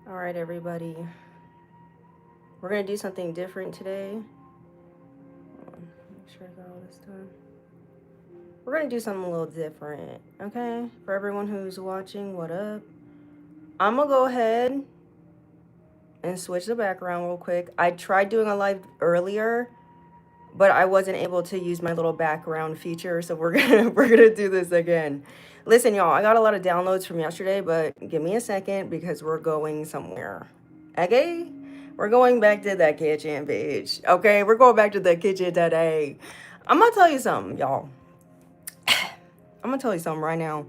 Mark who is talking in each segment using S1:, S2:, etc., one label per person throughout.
S1: All right, everybody. We're gonna do something different today. Hold on, make sure I got all this done. We're gonna do something a little different, okay? For everyone who's watching, what up? I'm gonna go ahead and switch the background real quick. I tried doing a live earlier, but I wasn't able to use my little background feature, so we're gonna do this again. Listen, y'all, I got a lot of downloads from yesterday, but give me a second because we're going somewhere. Okay? We're going back to that kitchen, bitch. Okay, we're going back to the kitchen today. I'm gonna tell you something, y'all. I'm gonna tell you something right now.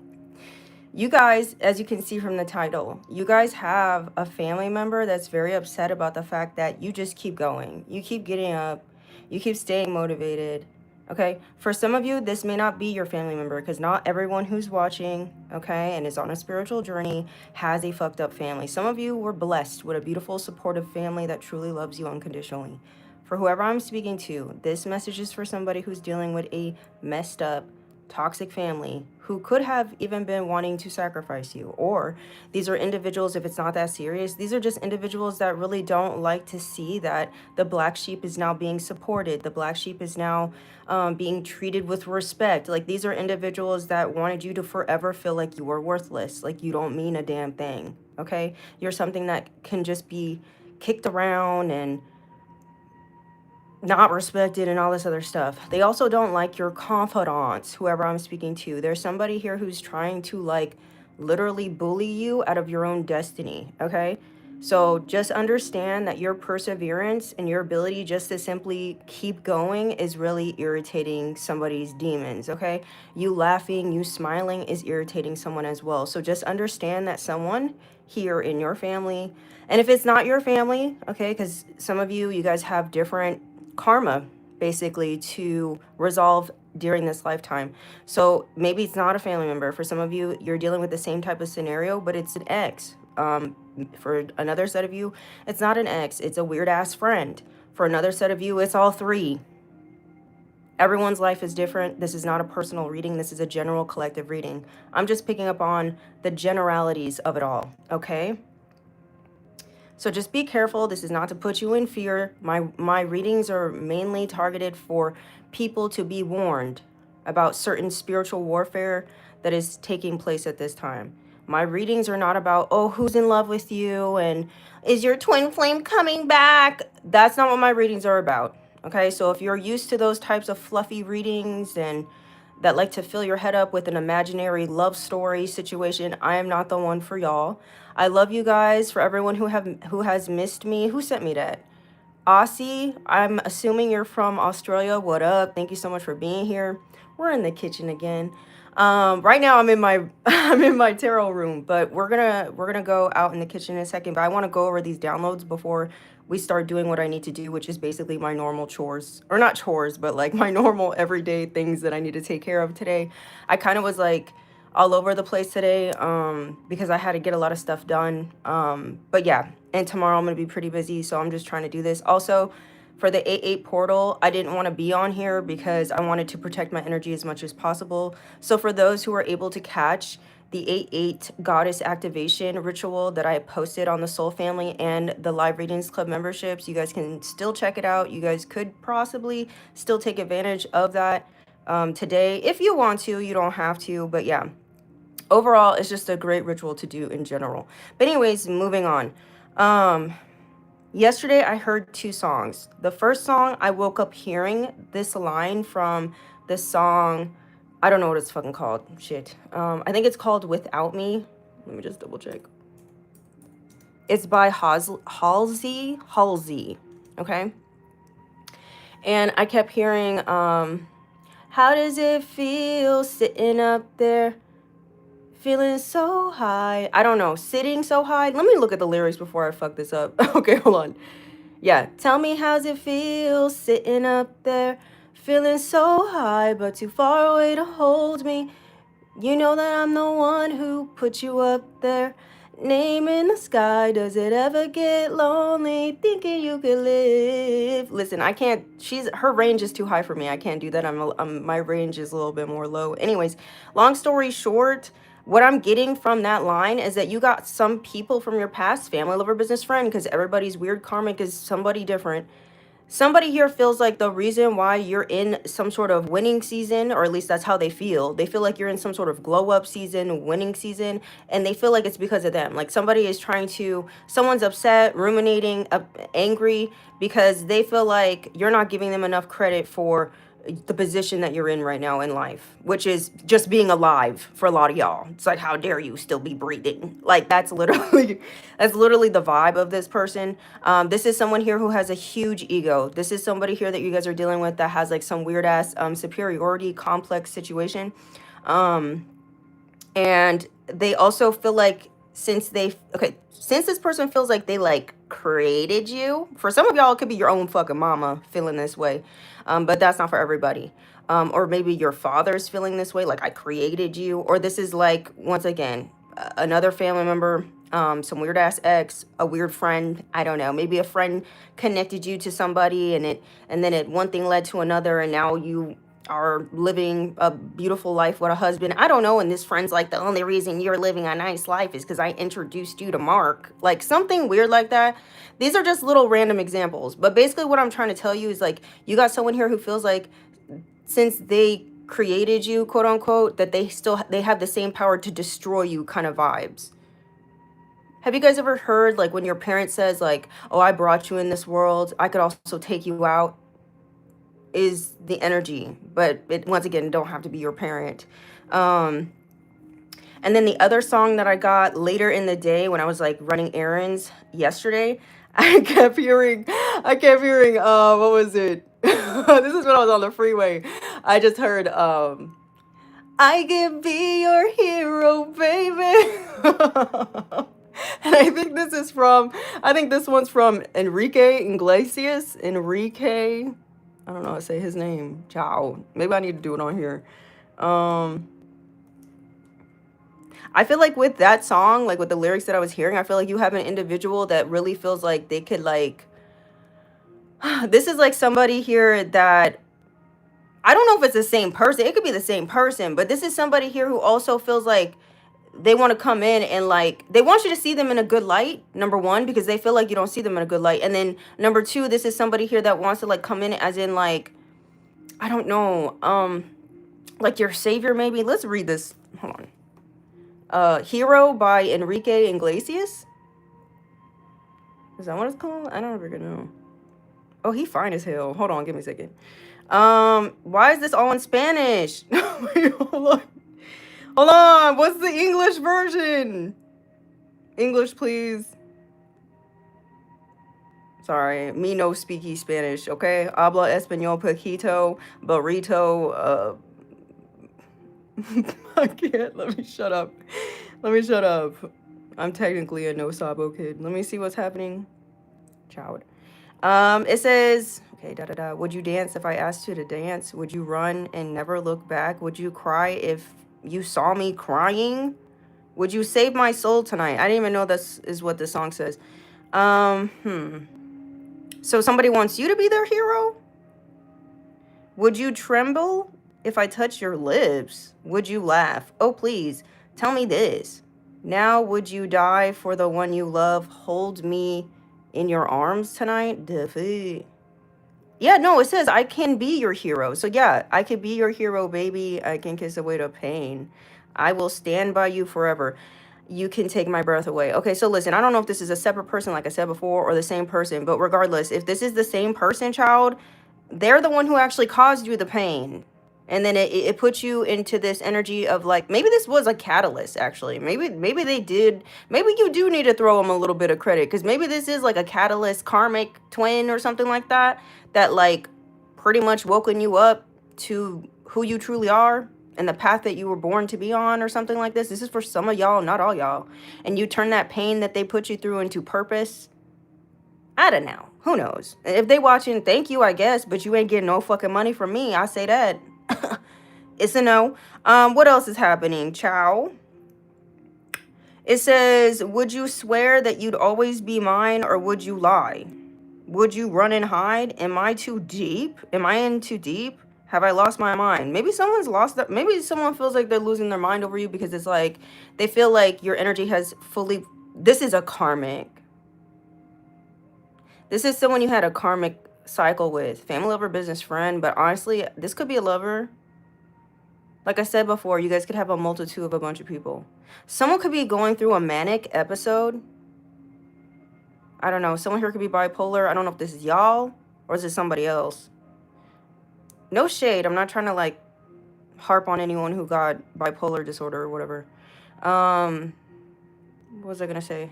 S1: You guys, as you can see from the title, you guys have a family member that's very upset about the fact that you just keep going. You keep getting up. You keep staying motivated. Okay? For some of you, this may not be your family member because not everyone who's watching, okay, and is on a spiritual journey has a fucked up family. Some of you were blessed with a beautiful, supportive family that truly loves you unconditionally. For whoever I'm speaking to, this message is for somebody who's dealing with a messed up, toxic family who could have even been wanting to sacrifice you. Or these are individuals, if it's not that serious, these are just individuals that really don't like to see that the black sheep is now being supported. The black sheep is now being treated with respect. Like, these are individuals that wanted you to forever feel like you were worthless, like you don't mean a damn thing, okay? You're something that can just be kicked around and not respected and all this other stuff. They also don't like your confidants, whoever I'm speaking to. There's somebody here who's trying to, like, literally bully you out of your own destiny, okay? So just understand that your perseverance and your ability just to simply keep going is really irritating somebody's demons, okay? You laughing, you smiling is irritating someone as well. So just understand that someone here in your family, and if it's not your family, okay, because some of you guys have different karma basically to resolve during this lifetime. So maybe it's not a family member. For some of you, you're dealing with the same type of scenario, but it's an ex. For another set of you, it's not an ex, it's a weird ass friend. For another set of you, it's all three. Everyone's life is different. This is not a personal reading. This is a general collective reading. I'm just picking up on the generalities of it all, okay? So just be careful. This is not to put you in fear. My readings are mainly targeted for people to be warned about certain spiritual warfare that is taking place at this time. My readings are not about, oh, who's in love with you and is your twin flame coming back? That's not what my readings are about. Okay, so if you're used to those types of fluffy readings and that like to fill your head up with an imaginary love story situation, I am not the one for y'all. I love you guys. For everyone who has missed me, who sent me that? Aussie, I'm assuming you're from Australia. What up? Thank you so much for being here. We're in the kitchen again. Right now I'm in my I'm in my tarot room, but we're gonna go out in the kitchen in a second. But I want to go over these downloads before we start doing what I need to do, which is basically my normal chores, or not chores, but like my normal everyday things that I need to take care of today. I kind of was like all over the place today because I had to get a lot of stuff done. But yeah, and tomorrow I'm gonna be pretty busy, so I'm just trying to do this. Also, for the 8-8 portal, I didn't want to be on here because I wanted to protect my energy as much as possible. So for those who are able to catch the 8-8 goddess activation ritual that I posted on the Soul Family and the Live Readings Club memberships, you guys can still check it out. You guys could possibly still take advantage of that today if you want to. You don't have to, but yeah, overall it's just a great ritual to do in general. But anyways, moving on. Yesterday I heard two songs. The first song, I woke up hearing this line from the song, I don't know what it's fucking called. Shit. I think it's called Without Me. Let me just double check. It's by Halsey. Okay? And I kept hearing, how does it feel sitting up there? Feeling so high. I don't know. Sitting so high. Let me look at the lyrics before I fuck this up. Okay, hold on. Yeah. Tell me how's it feel sitting up there. Feeling so high but too far away to hold me. You know that I'm the one who put you up there. Name in the sky, does it ever get lonely thinking you could live? Listen, I can't. Her range is too high for me. I can't do that. My range is a little bit more low. Anyways, long story short, what I'm getting from that line is that you got some people from your past, family, lover, business, friend, because everybody's weird karmic is somebody different. Somebody here feels like the reason why you're in some sort of winning season, or at least that's how they feel. They feel like you're in some sort of glow up season, winning season, and they feel like it's because of them. Like somebody is someone's upset, ruminating, angry, because they feel like you're not giving them enough credit for the position that you're in right now in life, which is just being alive for a lot of y'all. It's like, how dare you still be breathing? Like that's literally that's literally the vibe of this person. This is someone here who has a huge ego. This is somebody here that you guys are dealing with that has like some weird ass superiority complex situation. Um, and they also feel like since this person feels like they like created you, for some of y'all it could be your own fucking mama feeling this way, but that's not for everybody. Or maybe your father's feeling this way, like I created you, or this is like once again another family member, some weird ass ex, a weird friend, I don't know, maybe a friend connected you to somebody, and then one thing led to another, and now you are living a beautiful life with a husband. I don't know. And this friend's like, the only reason you're living a nice life is because I introduced you to Mark. Like something weird like that. These are just little random examples. But basically what I'm trying to tell you is like, you got someone here who feels like since they created you, quote unquote, that they have the same power to destroy you kind of vibes. Have you guys ever heard like when your parent says like, oh, I brought you in this world, I could also take you out? Is the energy, but it once again don't have to be your parent. And then the other song that I got later in the day when I was like running errands yesterday, I kept hearing what was it? This is when I was on the freeway. I just heard I can be your hero, baby. And I think this one's from Enrique Iglesias. I don't know how to say his name. Ciao. Maybe I need to do it on here. I feel like with that song, like with the lyrics that I was hearing, I feel like you have an individual that really feels like they could like, this is like somebody here that, I don't know if it's the same person. It could be the same person, but this is somebody here who also feels like they want to come in and like they want you to see them in a good light, number one, because they feel like you don't see them in a good light. And then number two, this is somebody here that wants to like come in as in like, I don't know, like your savior maybe. Let's read this. Hold on. Hero by Enrique Iglesias. Is that what it's called? I don't ever know. Oh, he fine as hell. Hold on, give me a second. Why is this all in Spanish? Wait, hold on. Hold on, what's the English version? English, please. Sorry, me no speaky Spanish, okay? Habla español poquito, burrito, I can't, let me shut up. I'm technically a no sabo kid. Let me see what's happening. Child. It says, okay, Would you dance if I asked you to dance? Would you run and never look back? Would you cry if you saw me crying? Would you save my soul tonight? I didn't even know this is what the song says. So somebody wants you to be their hero? Would you tremble if I touch your lips? Would you laugh? Oh, please, tell me this. Now would you die for the one you love? Hold me in your arms tonight? Defeat. Yeah, no, it says I can be your hero. So yeah, I can be your hero, baby. I can kiss away the pain. I will stand by you forever. You can take my breath away. Okay, so listen, I don't know if this is a separate person, like I said before, or the same person, but regardless, if this is the same person, child, they're the one who actually caused you the pain. And then it puts you into this energy of like, maybe this was a catalyst, actually. Maybe they did. Maybe you do need to throw them a little bit of credit, because maybe this is like a catalyst karmic twin or something like that, that like pretty much woken you up to who you truly are and the path that you were born to be on or something like this. This is for some of y'all, not all y'all. And you turn that pain that they put you through into purpose. I don't know. Who knows? If they watching, thank you, I guess, but you ain't getting no fucking money from me. I say that. It's a no. What else is happening? Ciao. It says, would you swear that you'd always be mine, or would you lie? Would you run and hide? Am I too deep? Am I in too deep? Have I lost my mind? Maybe someone's lost that. Maybe someone feels like they're losing their mind over you because it's like they feel like your energy has fully. This is a karmic. This is someone you had a karmic cycle with, family, lover, business, friend. But honestly, this could be a lover. Like I said before, you guys could have a multitude of a bunch of people. Someone could be going through a manic episode. I don't know. Someone here could be bipolar. I don't know if this is y'all or is it somebody else. No shade. I'm not trying to like harp on anyone who got bipolar disorder or whatever. What was I gonna say?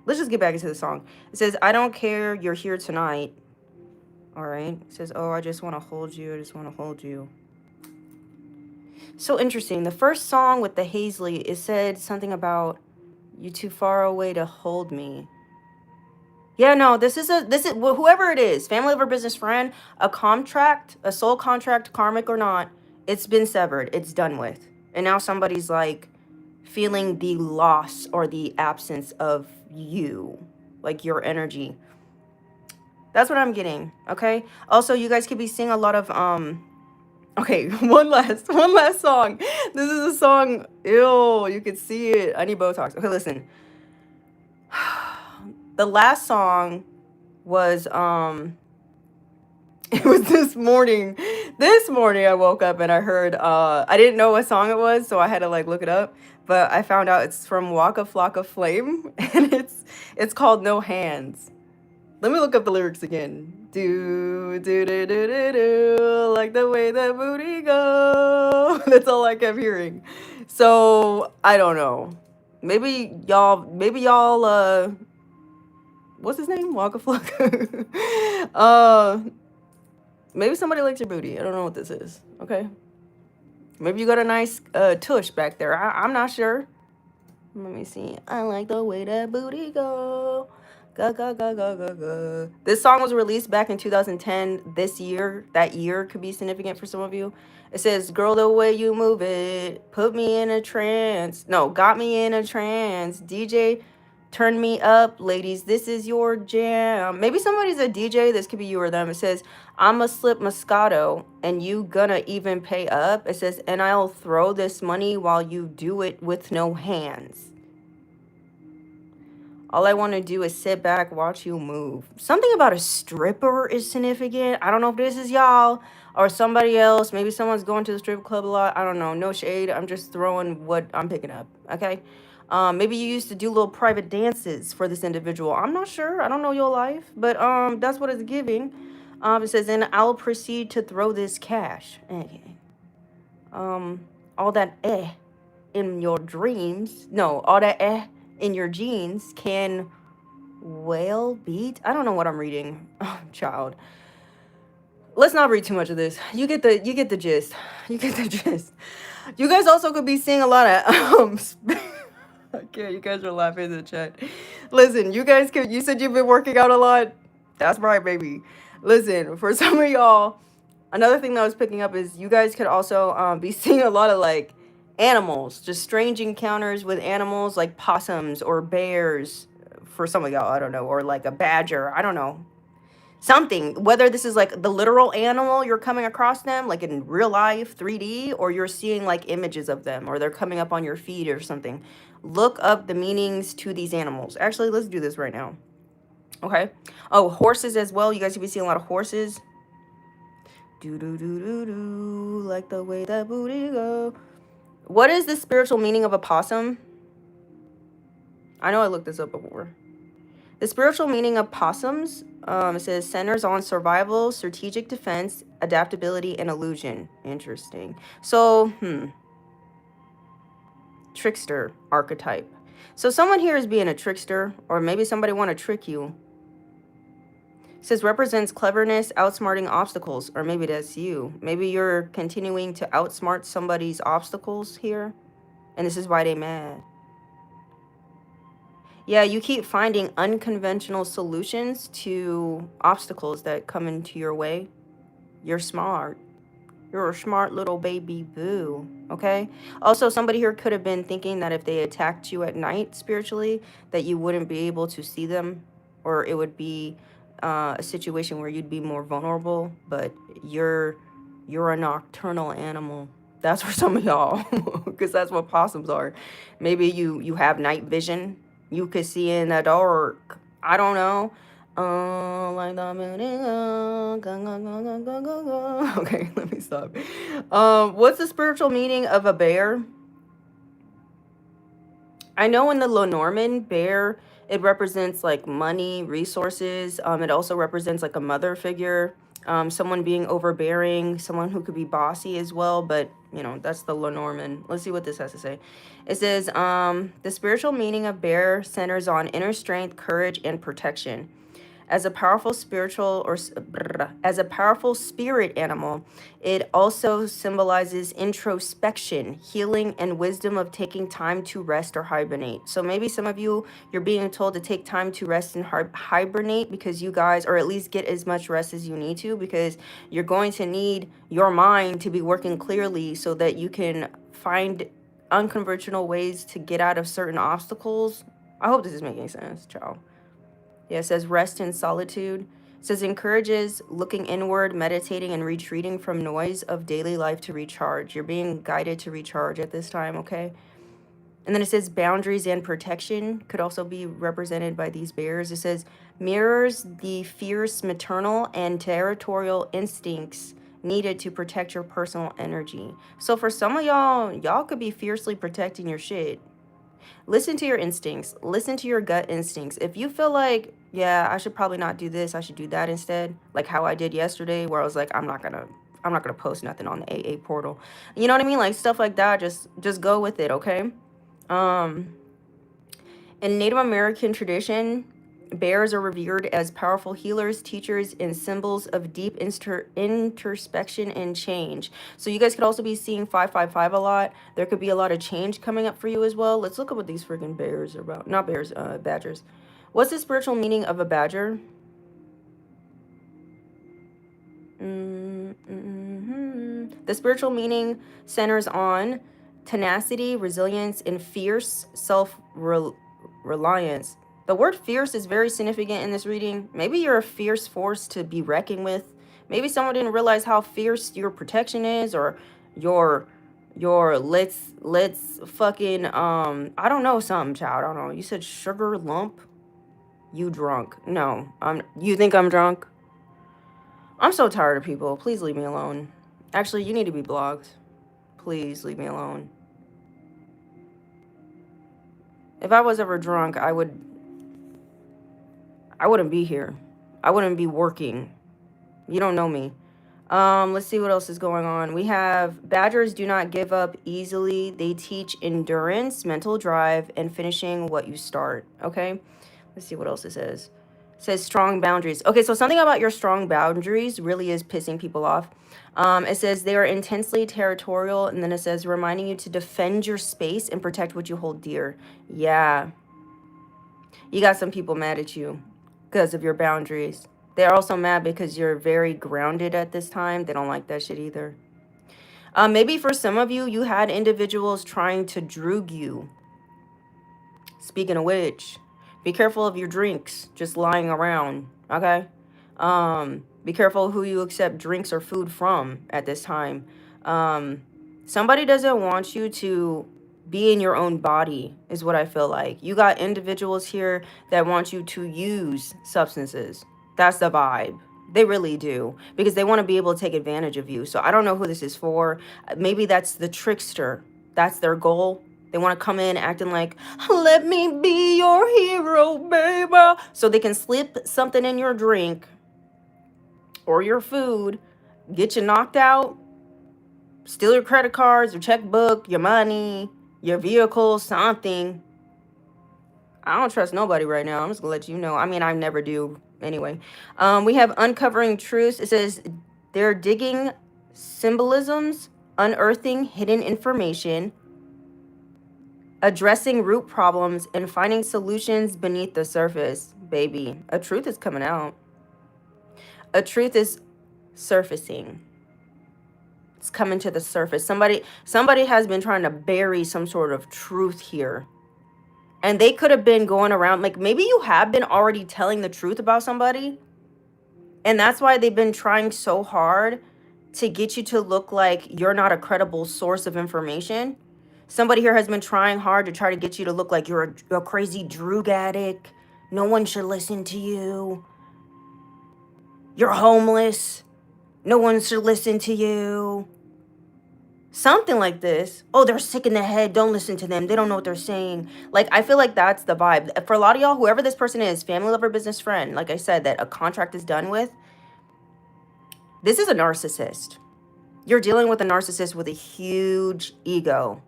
S1: Let's just get back into the song. It says, I don't care, you're here tonight. All right. It says, oh, I just want to hold you. I just want to hold you. So interesting. The first song with the Hazley, it said something about you too far away to hold me. Yeah, no, this is whoever it is, family of or business friend, a contract, a soul contract, karmic or not, it's been severed. It's done with. And now somebody's like feeling the loss or the absence of you, like your energy. That's what I'm getting. Okay. Also, you guys could be seeing a lot of okay, one last song. This is a song. Ew, you could see it. I need Botox. Okay, listen. The last song was it was this morning. This morning I woke up and I heard I didn't know what song it was, so I had to like look it up. But I found out it's from Waka Flocka Flame and it's called No Hands. Let me look up the lyrics again. Do do do do do do, like the way that booty go. That's all I kept hearing. So I don't know. Maybe y'all. What's his name? Waka Flocka. Maybe somebody likes your booty. I don't know what this is. Okay. Maybe you got a nice tush back there. I'm not sure. Let me see. I like the way that booty go. Ga, ga, ga, ga, ga, ga. This song was released back in 2010. This year, that year could be significant for some of you. It says, girl, the way you move it, put me in a trance. No, got me in a trance. DJ, turn me up, ladies. This is your jam. Maybe somebody's a DJ. This could be you or them. It says, I'm a slip Moscato and you gonna even pay up. It says, and I'll throw this money while you do it with no hands. All I want to do is sit back, watch you move. Something about a stripper is significant. I don't know if this is y'all or somebody else. Maybe someone's going to the strip club a lot. I don't know. No shade. I'm just throwing what I'm picking up. Okay. Maybe you used to do little private dances for this individual. I'm not sure. I don't know your life, but that's what it's giving. It says, and I'll proceed to throw this cash. Okay. All that in your dreams. No, all that in your jeans can whale beat. I don't know what I'm reading. Oh, child. Let's not read too much of this. You get the gist. You get the gist. You guys also could be seeing a lot of okay, you guys are laughing in the chat. Listen, you guys could, you said you've been working out a lot. That's right, baby. Listen, for some of y'all, another thing that I was picking up is you guys could also be seeing a lot of like animals, just strange encounters with animals like possums or bears for some of y'all, I don't know, or like a badger, I don't know. Something, whether this is like the literal animal you're coming across them like in real life 3D, or you're seeing like images of them, or they're coming up on your feed or something. Look up the meanings to these animals. Actually, let's do this right now. Okay. Oh, horses as well. You guys could be seeing a lot of horses. Do do do do do, like the way that booty go. What is the spiritual meaning of a possum? I know I looked this up before. The spiritual meaning of possums, it says, centers on survival, strategic defense, adaptability, and illusion. Interesting. So, trickster archetype. So someone here is being a trickster, or maybe somebody want to trick you. It says represents cleverness, outsmarting obstacles, or maybe that's you. Maybe you're continuing to outsmart somebody's obstacles here, and this is why they mad. Yeah, you keep finding unconventional solutions to obstacles that come into your way. You're smart. You're a smart little baby boo, okay? Also, somebody here could have been thinking that if they attacked you at night spiritually, that you wouldn't be able to see them, or it would be a situation where you'd be more vulnerable. But you're a nocturnal animal. That's for some of y'all, because that's what possums are. Maybe you have night vision. You could see in the dark. I don't know. Like the moon. Okay, let me stop. What's the spiritual meaning of a bear? I know in the Lenormand, bear, it represents like money, resources. It also represents like a mother figure, someone being overbearing, someone who could be bossy as well. But you know, that's the Lenormand. Let's see what this has to say. It says, the spiritual meaning of bear centers on inner strength, courage, and protection. As a powerful spiritual or as a powerful spirit animal, it also symbolizes introspection, healing, and wisdom of taking time to rest or hibernate. So maybe some of you, you're being told to take time to rest and hibernate because you guys, or at least get as much rest as you need to, because you're going to need your mind to be working clearly so that you can find unconventional ways to get out of certain obstacles. I hope this is making sense, child. Yeah, it says rest in solitude. It says encourages looking inward, meditating, and retreating from noise of daily life to recharge. You're being guided to recharge at this time, okay? And then it says boundaries and protection could also be represented by these bears. It says mirrors the fierce maternal and territorial instincts needed to protect your personal energy. So for some of y'all could be fiercely protecting your shit. Listen to your instincts. Listen to your gut instincts. If you feel like, yeah, I should probably not do this, I should do that instead, like how I did yesterday, where I was like, I'm not gonna post nothing on the AA portal. You know what I mean? Like stuff like that. Just go with it, okay? Um, in Native American tradition, bears are revered as powerful healers, teachers, and symbols of deep introspection and change. So you guys could also be seeing 555 a lot. There could be a lot of change coming up for you as well. Let's look at what these freaking bears are about. Not bears, badgers. What's the spiritual meaning of a badger? The spiritual meaning centers on tenacity, resilience, and fierce self-reliance. The word fierce is very significant in this reading. Maybe you're a fierce force to be reckoned with. Maybe someone didn't realize how fierce your protection is, or your let's fucking I don't know, something, child. I don't know. You said sugar lump? You drunk. No. You think I'm drunk? I'm so tired of people. Please leave me alone. Actually, you need to be blocked. Please leave me alone. If I was ever drunk, I wouldn't be here. I wouldn't be working. You don't know me. Let's see what else is going on. We have badgers do not give up easily. They teach endurance, mental drive, and finishing what you start. Okay? Let's see what else it says. It says strong boundaries. Okay, so something about your strong boundaries really is pissing people off. It says they are intensely territorial, and then it says reminding you to defend your space and protect what you hold dear. Yeah, you got some people mad at you because of your boundaries. They're also mad because you're very grounded at this time. They don't like that shit either. Maybe for some of you, you had individuals trying to droog you. Speaking of which, be careful of your drinks just lying around, okay? Be careful who you accept drinks or food from at this time. Somebody doesn't want you to be in your own body, is what I feel like. You got individuals here that want you to use substances. That's the vibe. They really do, because they want to be able to take advantage of you. So I don't know who this is for. Maybe that's the trickster. That's their goal. They want to come in acting like, let me be your hero, baby. So they can slip something in your drink or your food, get you knocked out, steal your credit cards, your checkbook, your money, your vehicle, something. I don't trust nobody right now. I'm just gonna let you know. I mean, I never do anyway. We have uncovering truths. It says they're digging symbolisms, unearthing hidden information, addressing root problems, and finding solutions beneath the surface. Baby, a truth is coming out. A truth is surfacing. It's coming to the surface. Somebody has been trying to bury some sort of truth here. And they could have been going around, like maybe you have been already telling the truth about somebody. And that's why they've been trying so hard to get you to look like you're not a credible source of information. Somebody here has been trying hard to try to get you to look like you're a crazy drug addict. No one should listen to you. You're homeless. No one should listen to you. Something like this. Oh, they're sick in the head. Don't listen to them. They don't know what they're saying. Like, I feel like that's the vibe. For a lot of y'all, whoever this person is, family, lover, business friend, like I said, that a contract is done with, this is a narcissist. You're dealing with a narcissist with a huge ego.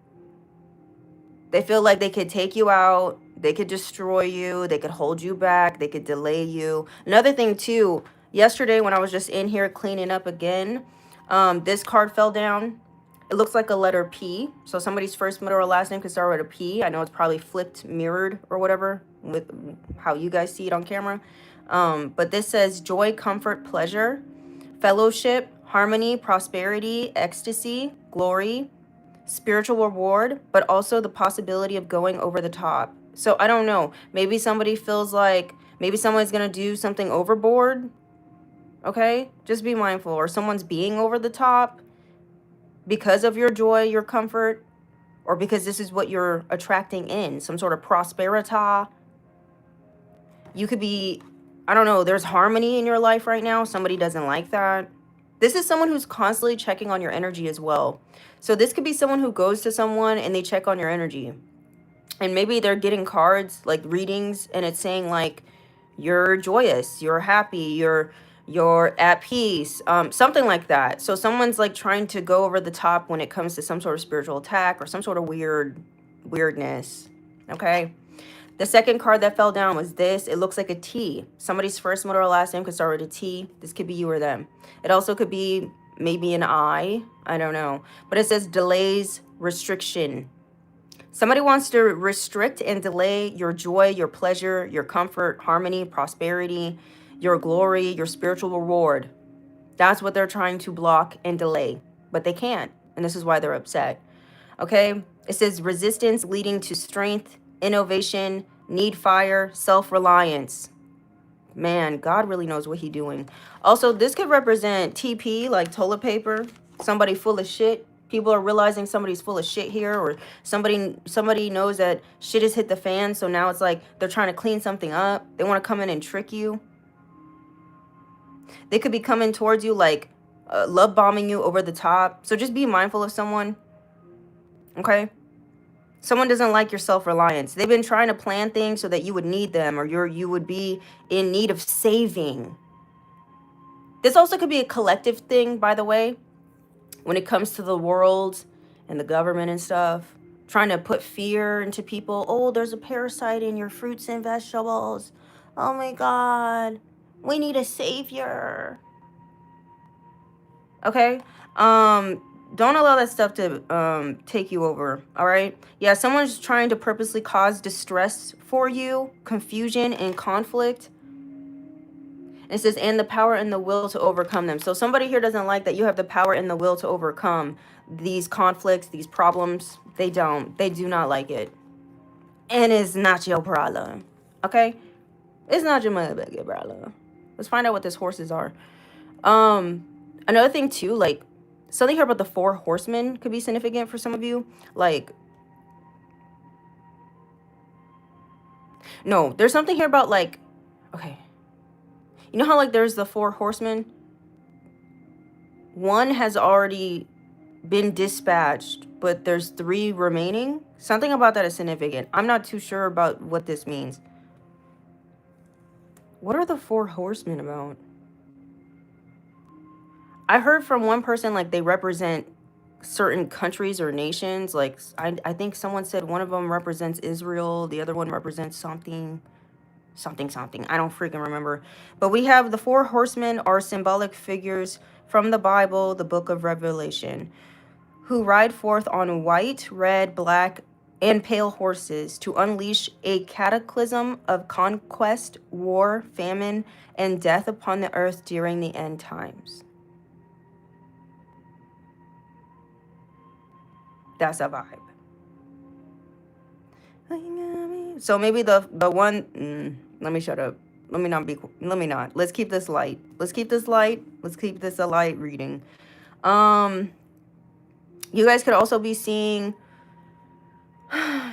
S1: They feel like they could take you out. They could destroy you. They could hold you back. They could delay you. Another thing, too, yesterday when I was just in here cleaning up again, this card fell down. It looks like a letter P. So somebody's first, middle, or last name could start with a P. I know it's probably flipped, mirrored, or whatever, with how you guys see it on camera. But this says joy, comfort, pleasure, fellowship, harmony, prosperity, ecstasy, glory, spiritual reward, but also the possibility of going over the top. So I don't know. Maybe somebody feels like maybe someone's going to do something overboard. Okay? Just be mindful. Or someone's being over the top because of your joy, your comfort, or because this is what you're attracting in, some sort of prosperity. You could be, I don't know, there's harmony in your life right now. Somebody doesn't like that. This is someone who's constantly checking on your energy as well. So this could be someone who goes to someone and they check on your energy. And maybe they're getting cards, like readings, and it's saying like, you're joyous, you're happy, you're at peace, something like that. So someone's like trying to go over the top when it comes to some sort of spiritual attack or some sort of weirdness. Okay. The second card that fell down was this. It looks like a T. Somebody's first, middle, or last name could start with a T. This could be you or them. It also could be maybe an I. I don't know. But it says delays, restriction. Somebody wants to restrict and delay your joy, your pleasure, your comfort, harmony, prosperity, your glory, your spiritual reward. That's what they're trying to block and delay, but they can't. And this is why they're upset. Okay. It says resistance leading to strength, innovation, need fire, self-reliance. Man, God really knows what he's doing. Also, this could represent TP, like toilet paper, somebody full of shit. People are realizing somebody's full of shit here, or somebody knows that shit has hit the fan, so now it's like they're trying to clean something up. They want to come in and trick you. They could be coming towards you like love bombing you over the top. So just be mindful of someone. Okay? Someone doesn't like your self-reliance. They've been trying to plan things so that you would need them, or you would be in need of saving. This also could be a collective thing, by the way, when it comes to the world and the government and stuff. Trying to put fear into people. Oh, there's a parasite in your fruits and vegetables. Oh my God. We need a savior. Okay? Don't allow that stuff to take you over, all right? Yeah, someone's trying to purposely cause distress for you, confusion, and conflict. It says, and the power and the will to overcome them. So somebody here doesn't like that you have the power and the will to overcome these conflicts, these problems. They don't. They do not like it. And it's not your problem, okay? It's not your motherfucking problem. Let's find out what these horses are. Another thing, too, like, something here about the 4 horsemen could be significant for some of you. Like, no, there's something here about, like, okay. You know how, like, there's the 4 horsemen? One has already been dispatched, but there's 3 remaining. Something about that is significant. I'm not too sure about what this means. What are the 4 horsemen about? I heard from one person, like, they represent certain countries or nations. Like, I think someone said one of them represents Israel, the other one represents something. I don't freaking remember. But we have the 4 horsemen are symbolic figures from the Bible, the book of Revelation, who ride forth on white, red, black, and pale horses to unleash a cataclysm of conquest, war, famine, and death upon the earth during the end times. That's a vibe. So maybe the one, let me shut up. Let me not be, let me not. Let's keep this light. Let's keep this light. Let's keep this a light reading. You guys could also be seeing,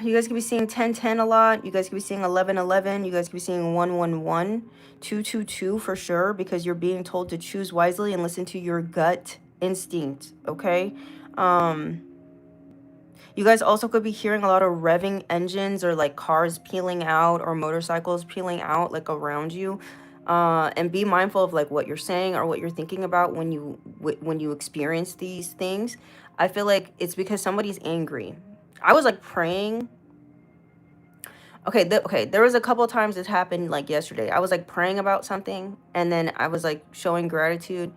S1: you guys could be seeing 1010 a lot. You guys could be seeing 1111. You guys could be seeing 111, 222 for sure, because you're being told to choose wisely and listen to your gut instinct, okay? You guys also could be hearing a lot of revving engines or like cars peeling out or motorcycles peeling out like around you. And be mindful of like what you're saying or what you're thinking about when you experience these things. I feel like it's because somebody's angry. I was like praying. Okay, there was a couple of times this happened like yesterday. I was like praying about something and then I was like showing gratitude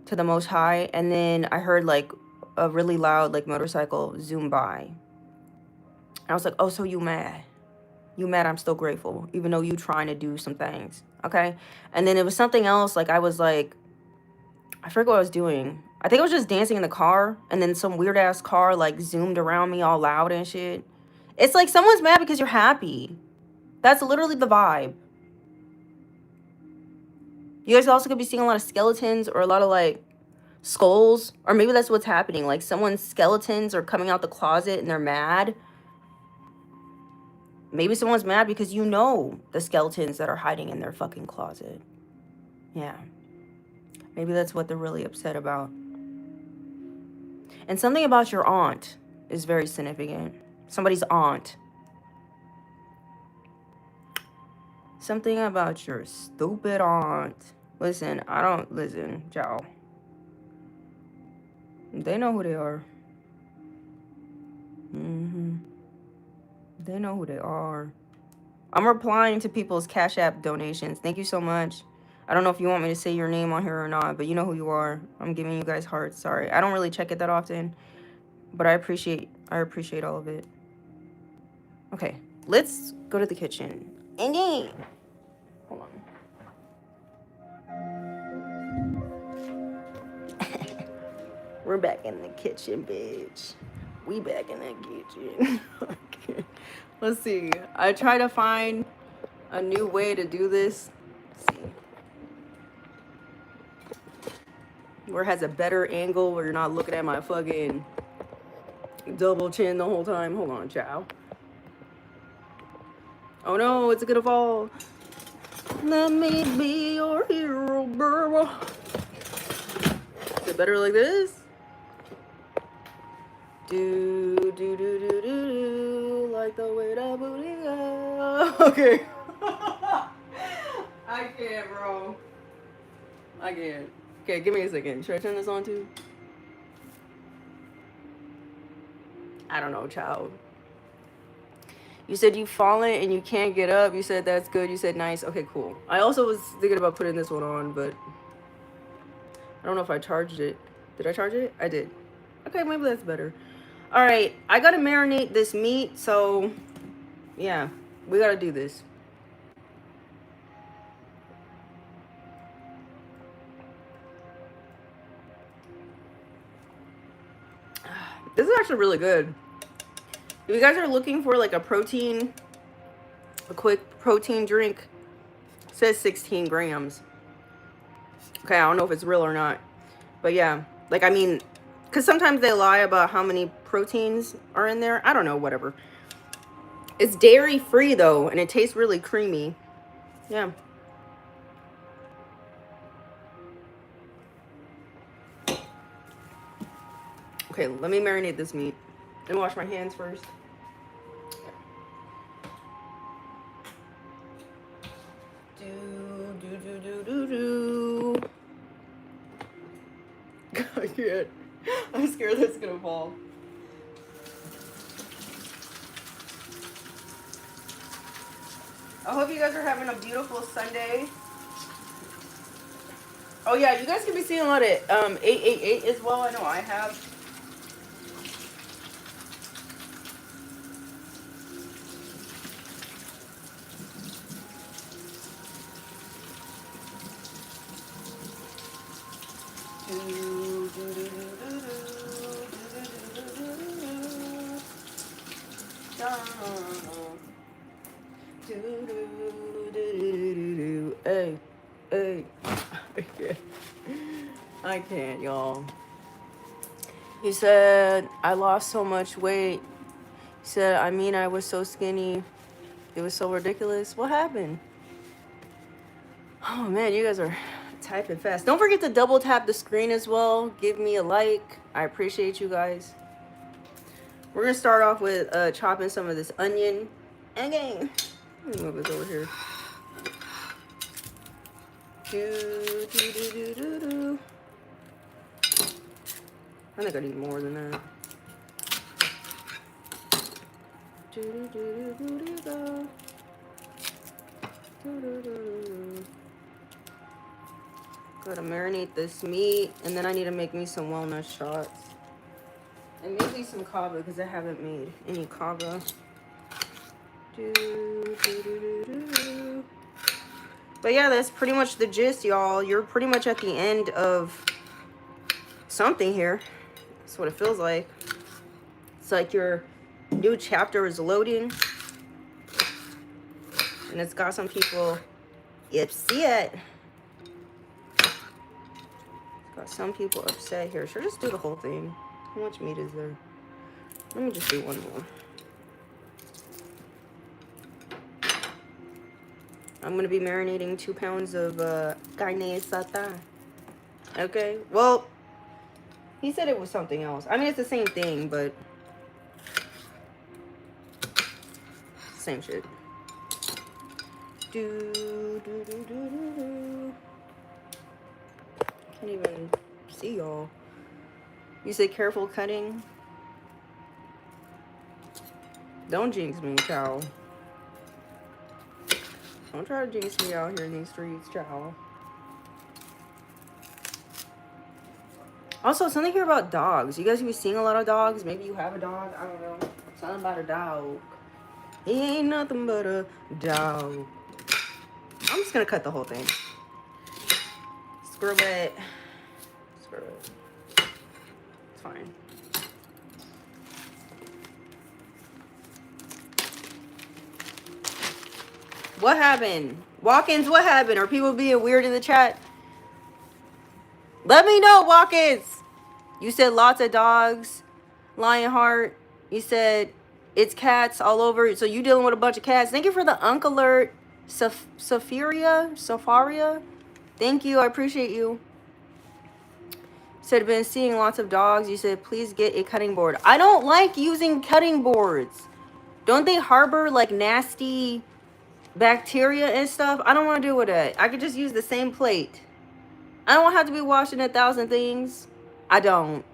S1: to the Most High, and then I heard like a really loud like motorcycle zoom by. I was like, oh, so you mad? You mad I'm still grateful, even though you trying to do some things, okay? And then it was something else, like I was like, I forget what I was doing. I think I was just dancing in the car, and then some weird ass car like zoomed around me all loud and shit. It's like someone's mad because you're happy. That's literally the vibe. You guys also could be seeing a lot of skeletons or a lot of like skulls, or maybe that's what's happening. Like someone's skeletons are coming out the closet and they're mad. Maybe someone's mad because you know the skeletons that are hiding in their fucking closet. Yeah. Maybe that's what they're really upset about. And something about your aunt is very significant. Somebody's aunt. Something about your stupid aunt. Listen, Joe. They know who they are. They know who they are. I'm replying to people's Cash App donations. Thank you so much. I don't know if you want me to say your name on here or not, but you know who you are. I'm giving you guys hearts. Sorry. I don't really check it that often, but I appreciate all of it. Okay, let's go to the kitchen. Hold on. We're back in the kitchen, bitch. We back in the kitchen. Okay. Let's see. I try to find a new way to do this. Let's see. Where it has a better angle where you're not looking at my fucking double chin the whole time. Hold on, child. Oh no, it's gonna fall. Let me be your hero, girl. Is it better like this? Do, like the way that booty go. Okay. I can't, bro. I can't. Okay, give me a second. Should I turn this on too? I don't know, child. You said you've fallen and you can't get up. You said that's good. You said nice. Okay, cool. I also was thinking about putting this one on, but I don't know if I charged it. Did I charge it? I did. Okay, maybe that's better. All right, I gotta marinate this meat, so yeah, we gotta do this. This is actually really good. If you guys are looking for like a quick protein drink, it says 16 grams. Okay, I don't know if it's real or not, but yeah, like, I mean, because sometimes they lie about how many proteins are in there. I don't know, whatever. It's dairy free though, and it tastes really creamy. Yeah. Okay, let me marinate this meat. Let me wash my hands first. I can't. I'm scared that's gonna fall. I hope you guys are having a beautiful Sunday. Oh yeah, you guys can be seeing a lot of 888 as well. I know I have. Hey, hey. I can't, y'all. He said, I lost so much weight. He said, I mean, I was so skinny. It was so ridiculous. What happened? Oh, man, you guys are typing fast. Don't forget to double tap the screen as well. Give me a like. I appreciate you guys. We're going to start off with chopping some of this onion. Okay. Let me move this over here. Do. I think I need more than that. Gotta marinate this meat, and then I need to make me some walnut shots. And maybe some kava, because I haven't made any kava. But yeah, that's pretty much the gist, y'all. You're pretty much at the end of something here. That's what it feels like. It's like your new chapter is loading. And it's got some people upset. It's got some people upset here. Sure, just do the whole thing. How much meat is there? Let me just do one more. I'm going to be marinating 2 pounds of carne asada. Okay, well, he said it was something else. I mean, it's the same thing, but same shit. Can't even see y'all. You say careful cutting. Don't jinx me, child. Don't try to jinx me out here in these streets, child. Also, something here about dogs. You guys be seeing a lot of dogs. Maybe you have a dog. I don't know. Something about a dog. He ain't nothing but a dog. I'm just gonna cut the whole thing. Screw it. Screw it. It's fine. What happened? Walk-ins, what happened? Are people being weird in the chat? Let me know, walk-ins. You said lots of dogs. Lionheart. You said it's cats all over. So you dealing with a bunch of cats. Thank you for the Unk Alert. Safaria. Thank you. I appreciate you. Said been seeing lots of dogs. You said please get a cutting board. I don't like using cutting boards. Don't they harbor like nasty bacteria and stuff? I don't want to deal with that. I could just use the same plate. I don't have to be washing 1,000 things. I don't.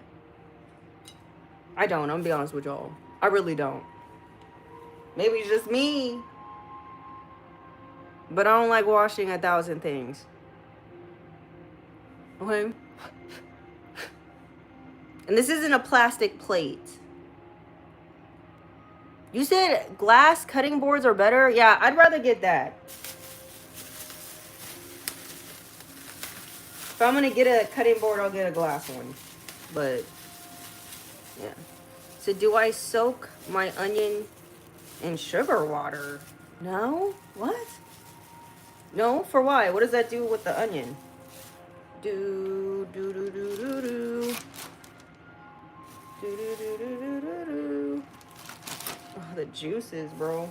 S1: I'm gonna be honest with y'all. I really don't. Maybe it's just me. But I don't like washing 1,000 things. Okay? And this isn't a plastic plate. You said glass cutting boards are better? Yeah, I'd rather get that. If I'm gonna get a cutting board, I'll get a glass one. But, yeah. So do I soak my onion in sugar water? No? What? No? For why? What does that do with the onion? Do. Oh, the juices, bro.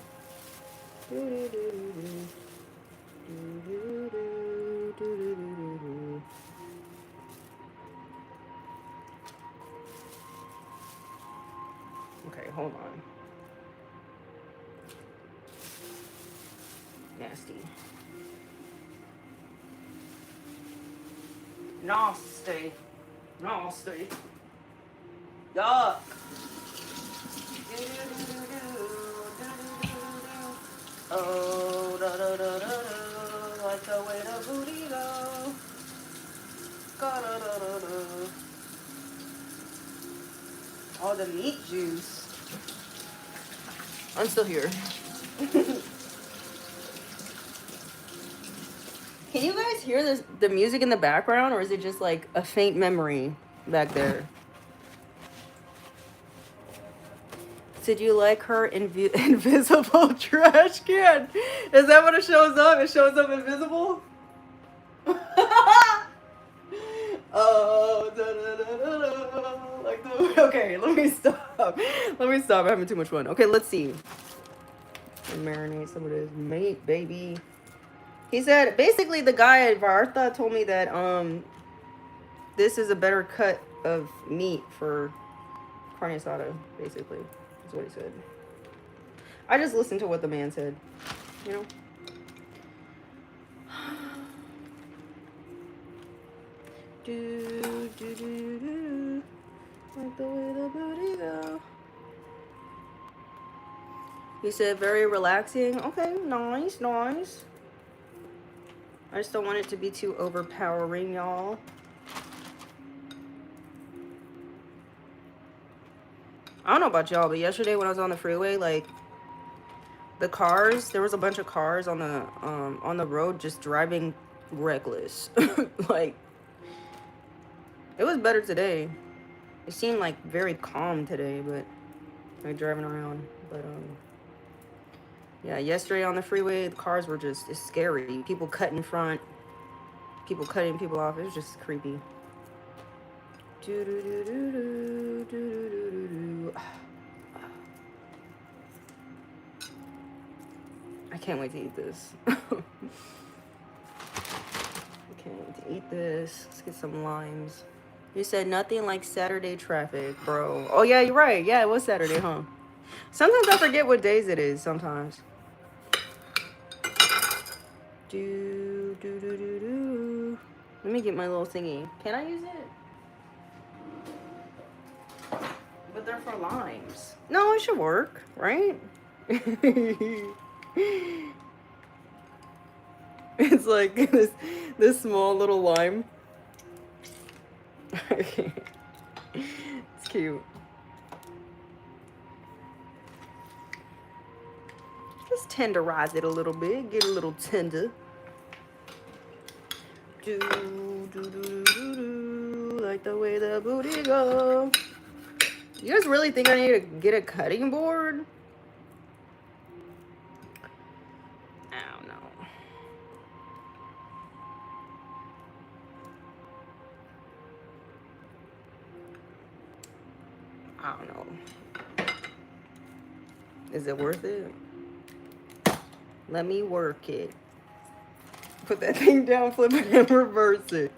S1: Okay, hold on. Nasty. Nasty. Yuck. Oh, like the way the booty go. All the meat juice. I'm still here. Can you guys hear the music in the background, or is it just like a faint memory back there? Did you like her invisible trash can? Is that what it shows up? It shows up invisible? Oh, da, da, da, da, da. Like the, okay, let me stop. Let me stop. I'm having too much fun. Okay, let's see. Marinate some of this meat, baby. He said basically the guy at Vartha told me that this is a better cut of meat for carne asada, basically. That's what he said. I just listened to what the man said, you know? Do, do, do, do. Like the way the booty go. He said very relaxing. Okay, nice, nice. I just don't want it to be too overpowering, y'all. I don't know about y'all, but yesterday when I was on the freeway, like the cars, there was a bunch of cars on the road just driving reckless. Like it was better today. It seemed like very calm today, but like driving around. But yeah, yesterday on the freeway, the cars were just, it's scary. People cut in front, people cutting people off. It was just creepy. Do do do do do do do do. I can't wait to eat this. I can't wait to eat this. Let's get some limes. You said nothing like Saturday traffic, bro. Oh yeah, you're right. Yeah, it was Saturday, huh? Sometimes I forget what days it is. Sometimes. Do do do do do. Let me get my little thingy. Can I use it? But they're for limes. No, it should work, right? It's like this small little lime. It's cute. Just tenderize it a little bit. Get a little tender. Do do do do do. Like the way the booty go. You guys really think I need to get a cutting board? I don't know. I don't know. Is it worth it? Let me work it. Put that thing down, flip it, and reverse it.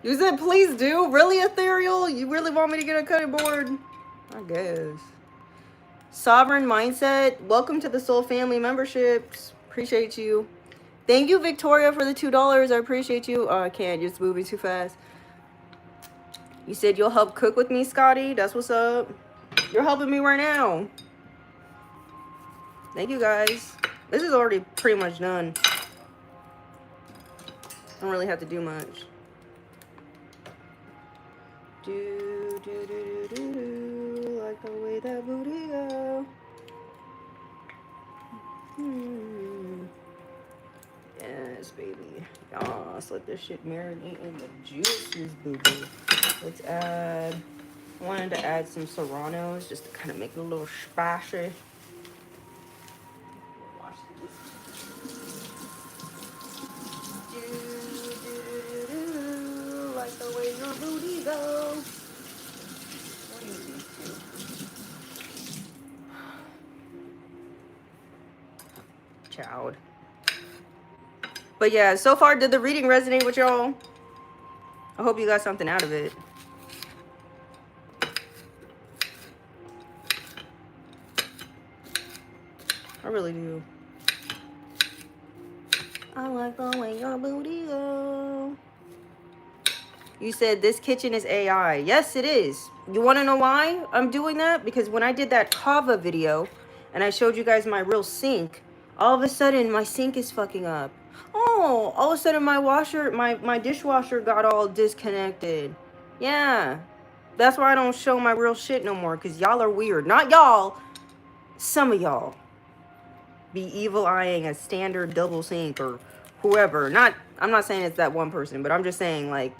S1: You said please do? Really, Ethereal? You really want me to get a cutting board? I guess. Sovereign Mindset. Welcome to the Soul Family memberships. Appreciate you. Thank you, Victoria, for the $2. I appreciate you. Oh, I can't. You're just moving too fast. You said you'll help cook with me, Scotty. That's what's up. You're helping me right now. Thank you, guys. This is already pretty much done. Don't really have to do much. Do, do, do, do, do, do. Like the way that booty go. Yes, baby. Let's let this shit marinate in the juices, boo-boo. Let's add... I wanted to add some serranos just to kind of make it a little spicy. Like the way your booty go. Chowed. But yeah, so far, did the reading resonate with y'all? I hope you got something out of it. I really do. I like the way your booty go. You said this kitchen is AI. Yes, it is. You want to know why I'm doing that? Because when I did that Kava video and I showed you guys my real sink, all of a sudden my sink is fucking up. Oh, all of a sudden my washer, my dishwasher got all disconnected. Yeah. That's why I don't show my real shit no more, because y'all are weird. Not y'all. Some of y'all be evil eyeing a standard double sink or whoever. I'm not saying it's that one person, but I'm just saying, like,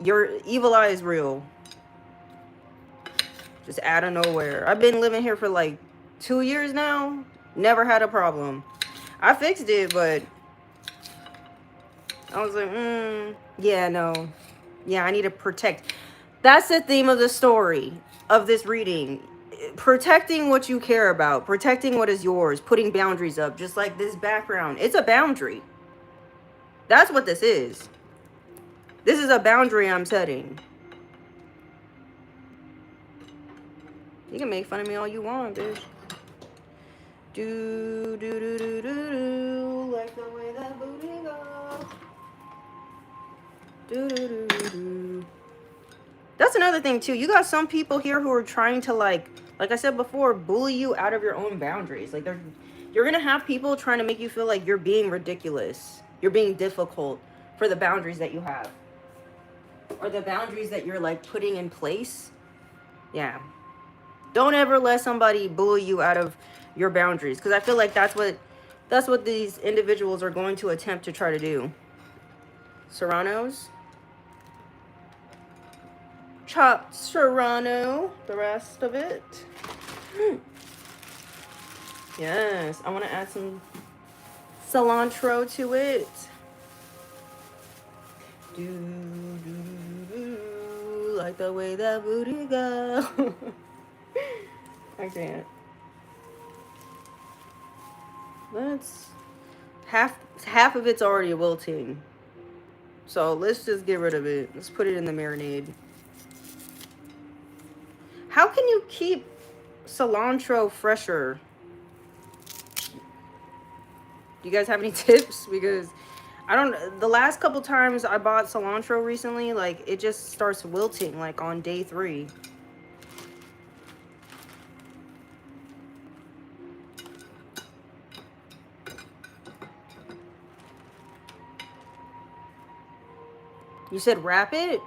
S1: your evil eye is real. Just out of nowhere. I've been living here for like 2 years now. Never had a problem. I fixed it, but I was like, yeah, no. Yeah, I need to protect. That's the theme of the story of this reading. Protecting what you care about, protecting what is yours, putting boundaries up, just like this background. It's a boundary. That's what this is. This is a boundary I'm setting. You can make fun of me all you want, bitch. Do, do, do, do, do, do, like the way that booty goes. Do, do, do, do, do. That's another thing, too. You got some people here who are trying to, like I said before, bully you out of your own boundaries. Like, you're going to have people trying to make you feel like you're being ridiculous. You're being difficult for the boundaries that you have. Or the boundaries that you're, like, putting in place. Yeah. Don't ever let somebody bully you out of your boundaries. Because I feel like that's what these individuals are going to attempt to try to do. Serranos. Chopped serrano. The rest of it. Yes. I want to add some cilantro to it. Do, do, do, like the way that booty go. I can't. Let's half of it's already wilting. So let's just get rid of it. Let's put it in the marinade. How can you keep cilantro fresher? Do you guys have any tips? Because the last couple times I bought cilantro recently, like it just starts wilting like on day 3. You said wrap it?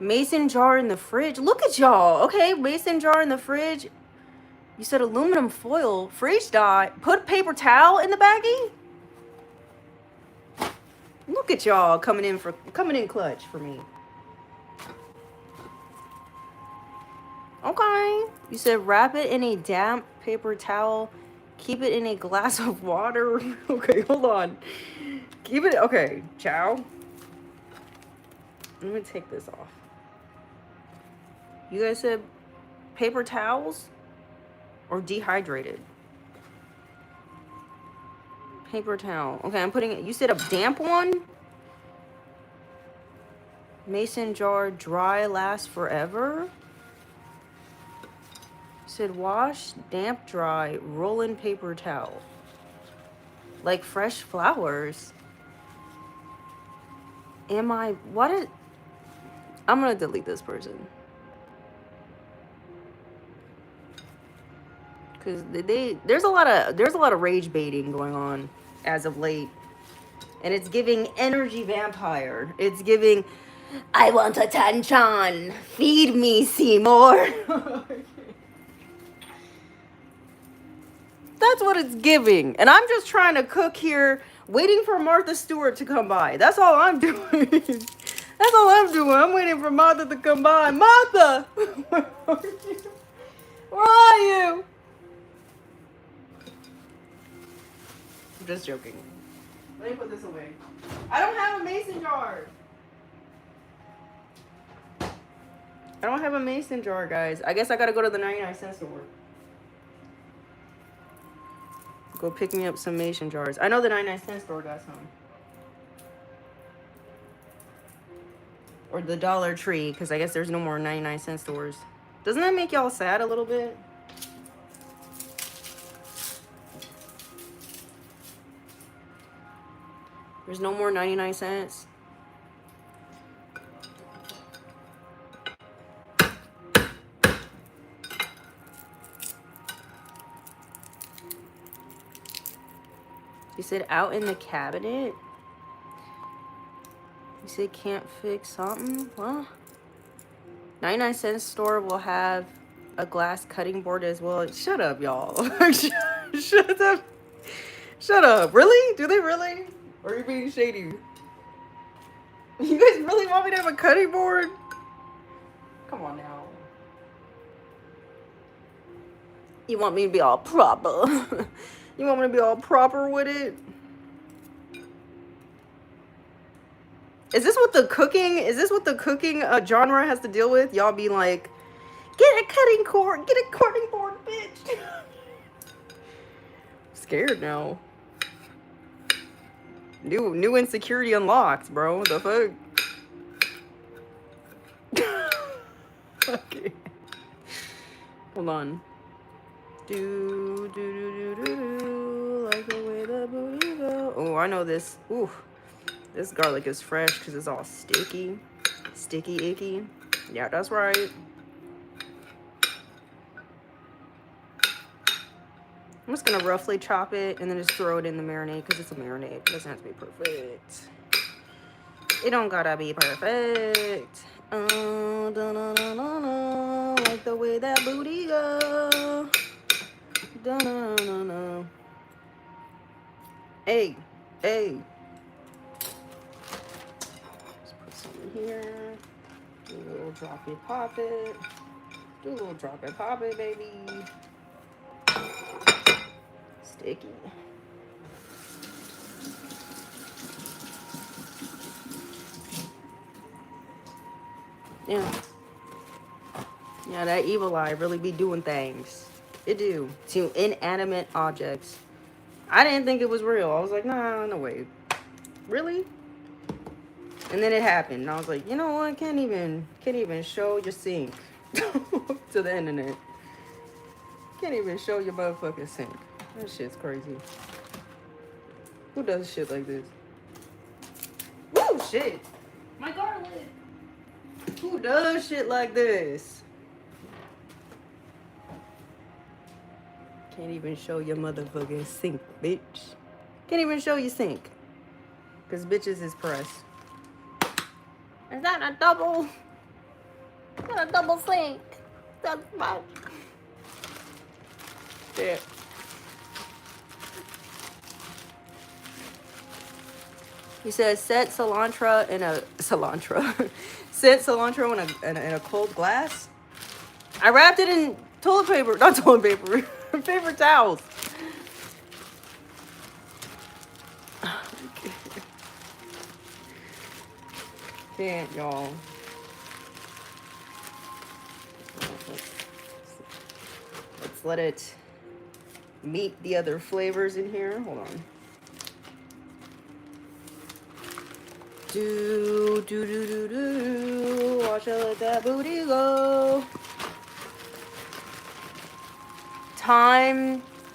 S1: Mason jar in the fridge. Look at y'all. Okay, mason jar in the fridge. You said aluminum foil. Freeze dye. Put paper towel in the baggie? Look at y'all coming in clutch for me. Okay. You said wrap it in a damp paper towel. Keep it in a glass of water. Okay, hold on. Keep it. Okay, ciao. Let me take this off. You guys said paper towels or dehydrated? Paper towel. Okay, I'm putting it. You said a damp one? Mason jar dry lasts forever? You said wash, damp, dry, roll in paper towel. Like fresh flowers. I'm gonna delete this person. Cause there's a lot of rage baiting going on as of late. And it's giving energy vampire. It's giving I want attention. Feed me, Seymour. That's what it's giving. And I'm just trying to cook here, waiting for Martha Stewart to come by. That's all I'm doing. That's all I'm doing. I'm waiting for Martha to come by. Martha! Where are you? I'm just joking. Let me put this away. I don't have a mason jar. I don't have a mason jar, guys. I guess I gotta go to the 99-cent store. Go pick me up some mason jars. I know the 99-cent store got some. Or the Dollar Tree, because I guess there's no more 99-cent stores. Doesn't that make y'all sad a little bit? There's no more 99 cents. You said out in the cabinet? You said can't fix something? Well, 99-cent store will have a glass cutting board as well. Shut up, y'all. Shut up. Shut up. Really? Do they really? Or are you being shady? You guys really want me to have a cutting board? Come on now. You want me to be all proper? You want me to be all proper with it? Is this what the cooking? Is this what the cooking genre has to deal with? Y'all be like, get a cutting board, get a cutting board, bitch. Scared now. New insecurity unlocked, bro. The fuck? Okay. Hold on. Like the way the booty go. Oh, I know this. Ooh, this garlic is fresh because it's all sticky, icky. Yeah, that's right. I'm just gonna roughly chop it and then just throw it in the marinade because it's a marinade. It doesn't have to be perfect. It don't gotta be perfect. Oh, like the way that booty go. Da-na-na-na. Hey. Just put some in here. Do a little drop it, pop it. Do a little drop it, pop it, baby. Sticky. Yeah. Yeah, that evil eye really be doing things. It do. To inanimate objects. I didn't think it was real. I was like, nah, no way. Really? And then it happened. And I was like, you know what? Can't even show your sink to the internet. Can't even show your motherfucking sink. That shit's crazy. Who does shit like this? Woo, shit. My garlic. Who does shit like this? Can't even show your motherfucking sink, bitch. Can't even show your sink. Because bitches is pressed. Is that a double? Is that a double sink? That's my... Shit. He says set cilantro in a... Set cilantro in a cold glass. I wrapped it in toilet paper. Not toilet paper. Paper towels. Can't, y'all. Let's let it meet the other flavors in here. Hold on. Do. Watch out, let that booty go.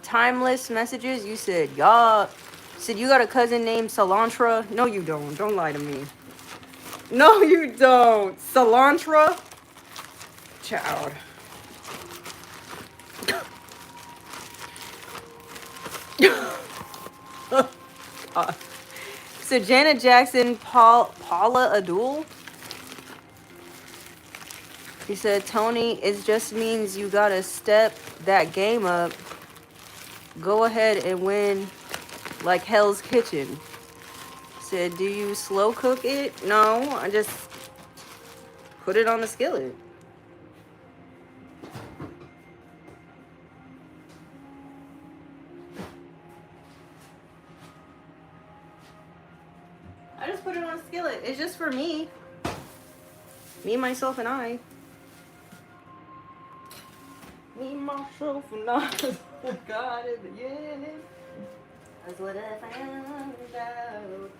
S1: Timeless messages. You said, y'all. Said you got a cousin named Cilantro. No, you don't. Don't lie to me. No, you don't. Cilantro? Child. So Janet Jackson, Paula Abdul. He said, Tony, it just means you gotta step that game up. Go ahead and win like Hell's Kitchen. Said, do you slow cook it? No, I just put it on the skillet. I just put it on a skillet. It's just for me. Me, myself, and I. Me, myself, and I. God in the end. That's what I found out.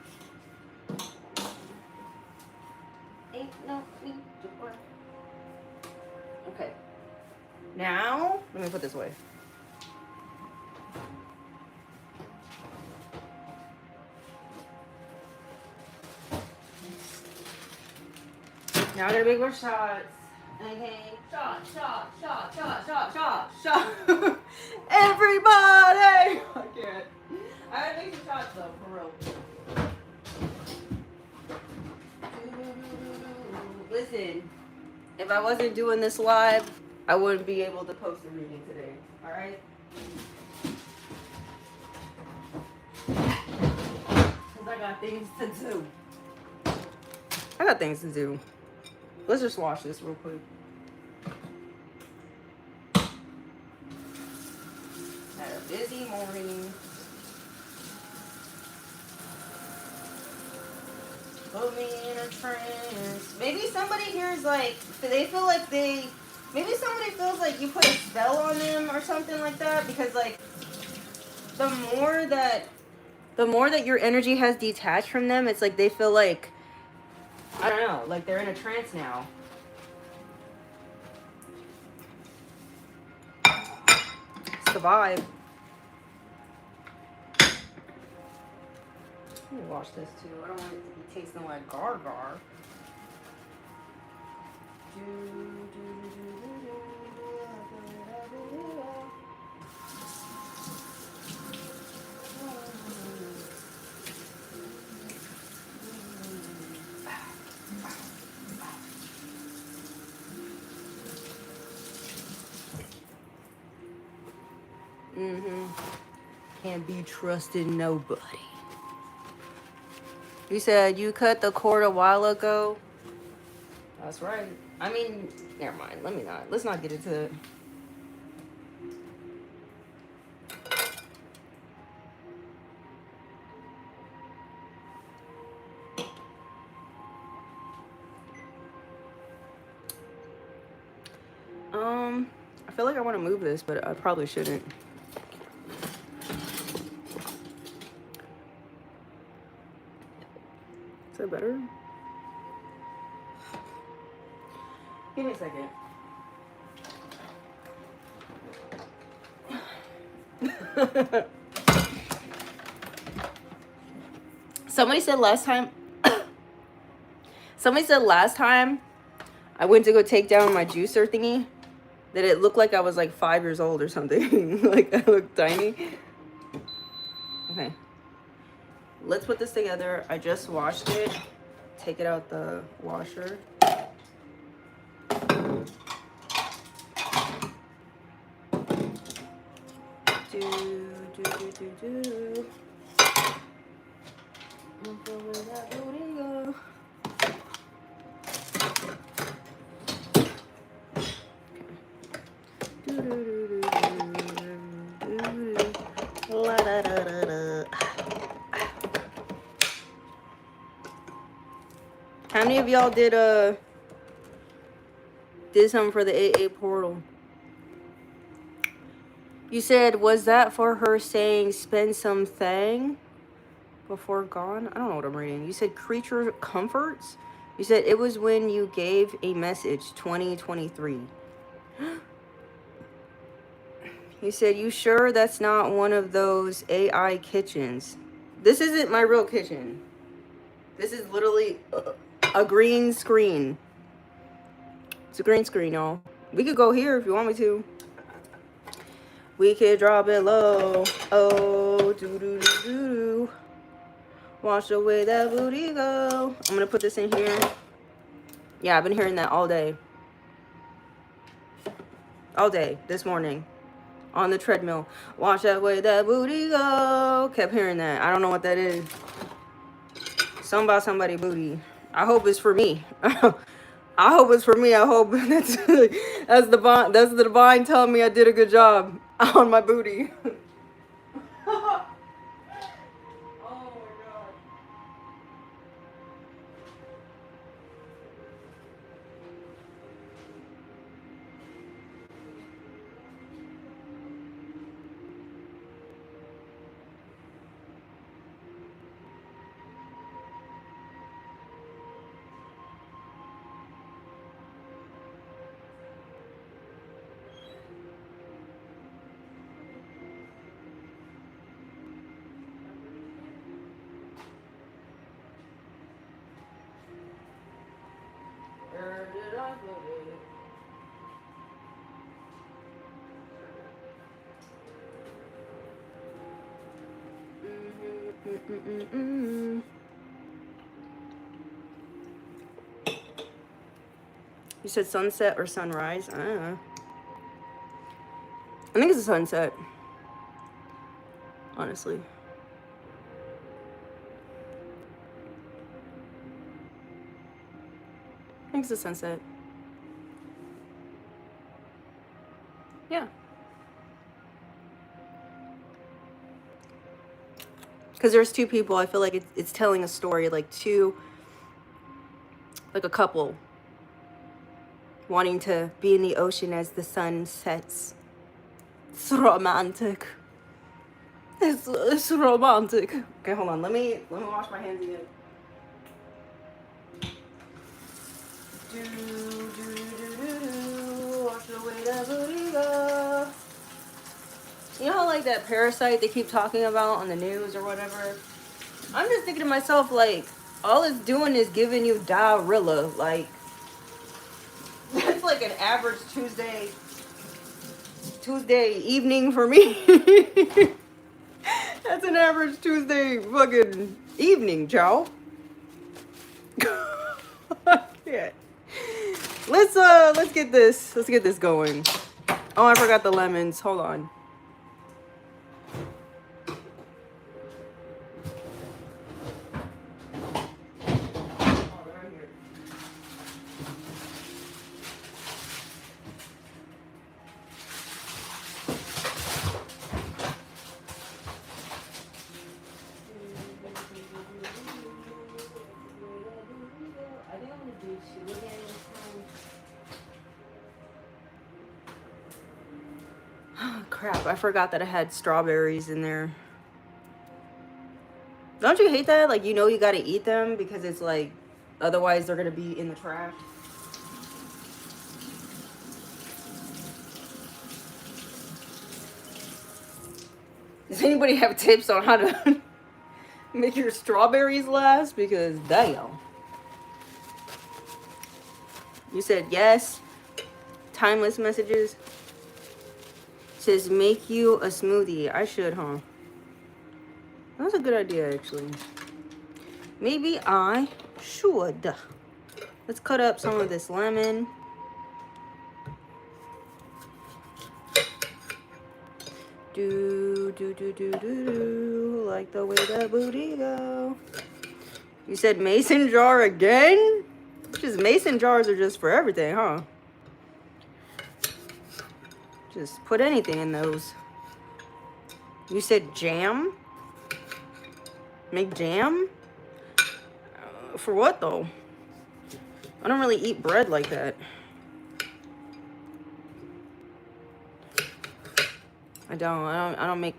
S1: Ain't no need to worry. Okay. Now, let me put this away. Now I gotta make more shots. Okay. Shot. Everybody! I can't. I gotta make some shots though, for real. Listen, if I wasn't doing this live, I wouldn't be able to post a reading today. Alright? Because I got things to do. Let's just wash this real quick. busy morning. Put me in a trance. Maybe somebody here is like, they feel like maybe somebody feels like you put a spell on them or something like that, because like the more that your energy has detached from them, it's like they feel like, I don't know, like they're in a trance now. It's the vibe. Let me wash this too. I don't want it to be tasting like gar-gar. Can't be trusted nobody. You said you cut the cord a while ago. That's right. I mean, never mind. Let's not get into it. I feel like I want to move this, but I probably shouldn't. Is that better? Give me a second. Somebody said last time I went to go take down my juicer thingy that it looked like I was like 5 years old or something. Like I looked tiny. Okay. Let's put this together. I just washed it. Take it out the washer. How many of y'all did something for the AA portal? You said, was that for her saying spend something before gone? I don't know what I'm reading. You said creature comforts? You said it was when you gave a message, 2023. You said, you sure that's not one of those AI kitchens? This isn't my real kitchen. This is literally a green screen. It's a green screen, y'all. We could go here if you want me to. We could drop it low. Oh, do. Wash away that booty go. I'm gonna put this in here. Yeah, I've been hearing that all day. All day this morning. On the treadmill. Wash away that booty go. Kept hearing that. I don't know what that is. Something about somebody booty. I hope it's for me. I hope it's for me. I hope that's the divine telling me I did a good job on my booty. Oh my god. Where did I put it? You said sunset or sunrise? I don't know. I think it's a sunset. Honestly. I think it's a sunset. Yeah. Because there's two people. I feel like it's telling a story, like a couple wanting to be in the ocean as the sun sets. It's romantic. It's romantic. Okay, hold on. Let me wash my hands again. Watch the way that booty go. You know how like that parasite they keep talking about on the news or whatever? I'm just thinking to myself, like, all it's doing is giving you diarrhea. Like, that's like an average Tuesday evening for me. That's an average Tuesday fucking evening, Joe. Yeah. Let's get this going. Oh, I forgot the lemons. Hold on. Crap, I forgot that I had strawberries in there. Don't you hate that? Like, you know you gotta eat them because it's like, otherwise they're gonna be in the trash. Does anybody have tips on how to make your strawberries last? Because damn. You said yes. Timeless messages. Says make you a smoothie. I should, huh? That's a good idea, actually. Maybe I should. Let's cut up some of this lemon. Do, like the way that booty go. You said mason jar again? Just mason jars are just for everything, huh? Just put anything in those. You said jam? Make jam? For what though? I don't really eat bread like that. I don't make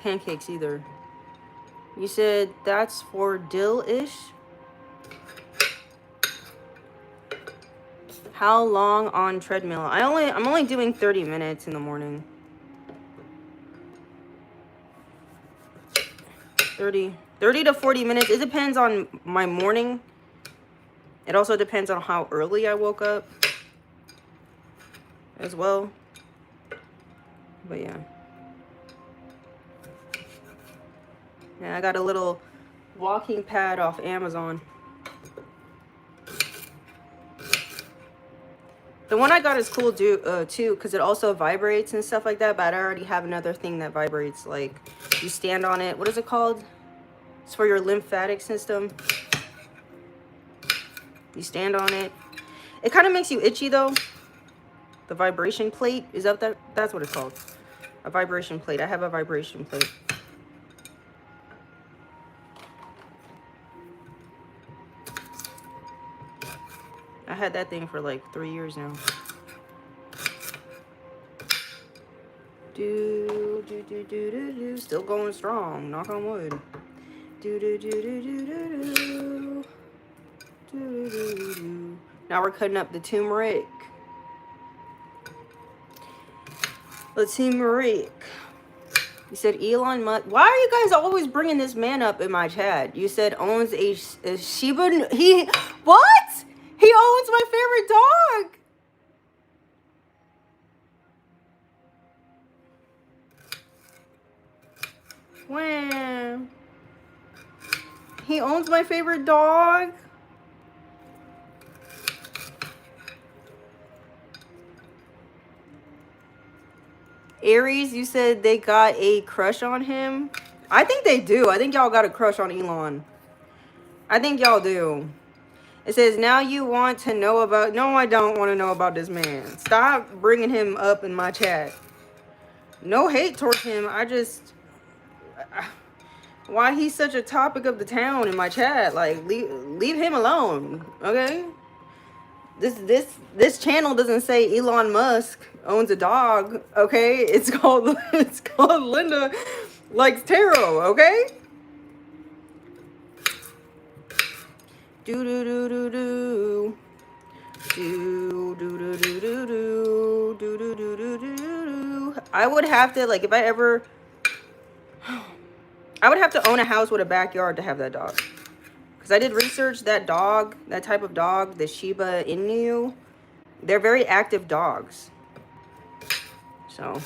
S1: pancakes either. You said that's for dill-ish? How long on treadmill? I'm only doing 30 minutes in the morning. 30 to 40 minutes. It depends on my morning. It also depends on how early I woke up as well. But yeah. Yeah, I got a little walking pad off Amazon. The one I got is cool too, because it also vibrates and stuff like that, but I already have another thing that vibrates. Like, you stand on it. What is it called? It's for your lymphatic system. You stand on it. It kind of makes you itchy, though. The vibration plate. Is that that's what it's called? A vibration plate. I have a vibration plate. I had that thing for like 3 years now. Still going strong. Knock on wood. Now we're cutting up the turmeric. The turmeric. You said Elon Musk. Why are you guys always bringing this man up in my chat? You said owns a Shiba. What? He owns my favorite dog. Wow. He owns my favorite dog. Aries, you said they got a crush on him. I think they do. I think y'all got a crush on Elon. I think y'all do. It says, now you want to know about... No, I don't want to know about this man. Stop bringing him up in my chat. No hate towards him. why he's such a topic of the town in my chat. Like, leave him alone, okay? This channel doesn't say Elon Musk owns a dog, okay? It's called Linda Likes Tarot, okay? Do do do do do. Do do do do do do do do do do do. I would have to, like, if I ever, I would have to own a house with a backyard to have that dog. Because I did research that dog, that type of dog, the Shiba Inu. They're very active dogs. So.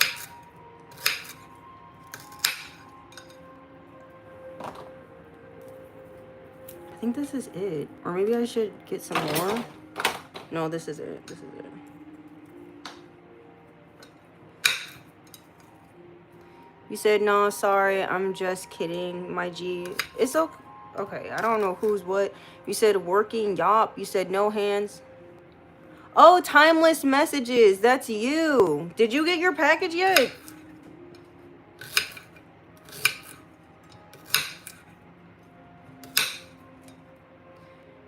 S1: I think this is it. Or maybe I should get some more. No, this is it. This is it. You said, no, sorry, I'm just kidding, my G. It's okay. Okay, I don't know who's what. You said working, yop. You said no hands. Oh, timeless messages. That's you. Did you get your package yet?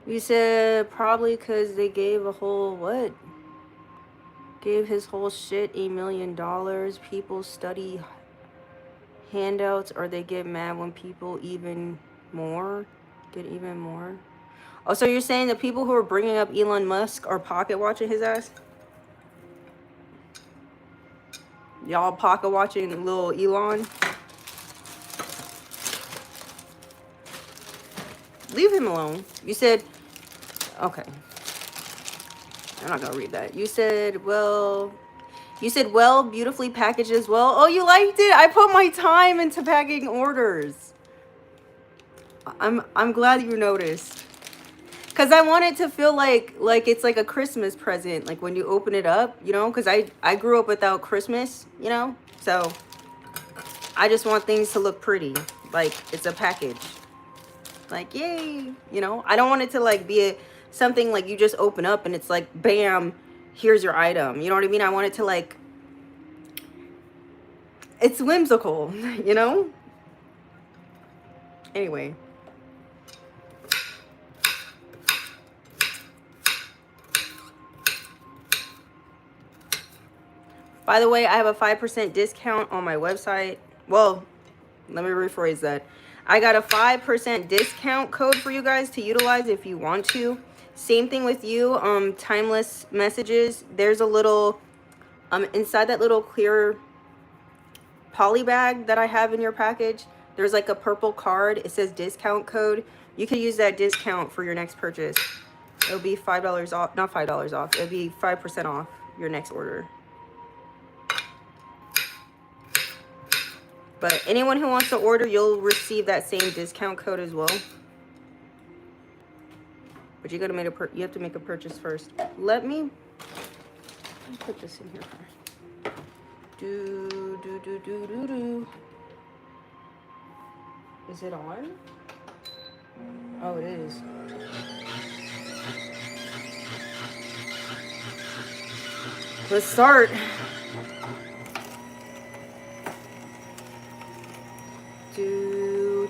S1: You said probably because they gave a whole what? Gave his whole shit $1 million. People study handouts, or they get mad when people get even more. Oh, so you're saying the people who are bringing up Elon Musk are pocket watching his ass? Y'all pocket watching little Elon? Leave him alone. You said, okay. I'm not gonna read that. You said, well, beautifully packaged as well. Oh, you liked it? I put my time into packing orders. I'm glad you noticed. Cause I want it to feel like it's like a Christmas present, like when you open it up, you know. Cause I grew up without Christmas, you know. So I just want things to look pretty, like it's a package. Like, yay, you know. I don't want it to like be something like you just open up and it's like, bam, here's your item. You know what I mean? I want it to like, it's whimsical, you know. Anyway. By the way, I have a 5% discount on my website. Well, let me rephrase that. I got a 5% discount code for you guys to utilize if you want to. Same thing with you, timeless messages. There's a little, inside that little clear poly bag that I have in your package, there's like a purple card. It says discount code. You can use that discount for your next purchase. It'll be $5 off, not $5 off. It'll be 5% off your next order. But anyone who wants to order, you'll receive that same discount code as well. But you gotta you have to make a purchase first. Let me put this in here first. Do. Is it on? Oh, it is. Let's start. Do,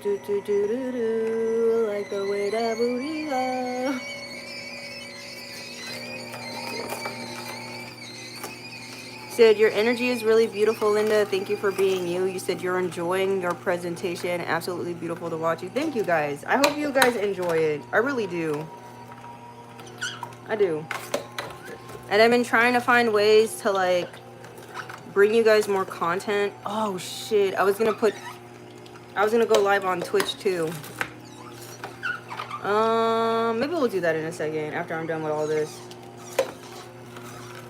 S1: like the way that booty go. Said your energy is really beautiful, Linda. Thank you for being you. You said you're enjoying your presentation. Absolutely beautiful to watch you. Thank you guys. I hope you guys enjoy it. I really do. I do. And I've been trying to find ways to like bring you guys more content. Oh shit. I was gonna go live on Twitch too. Maybe we'll do that in a second after I'm done with all this.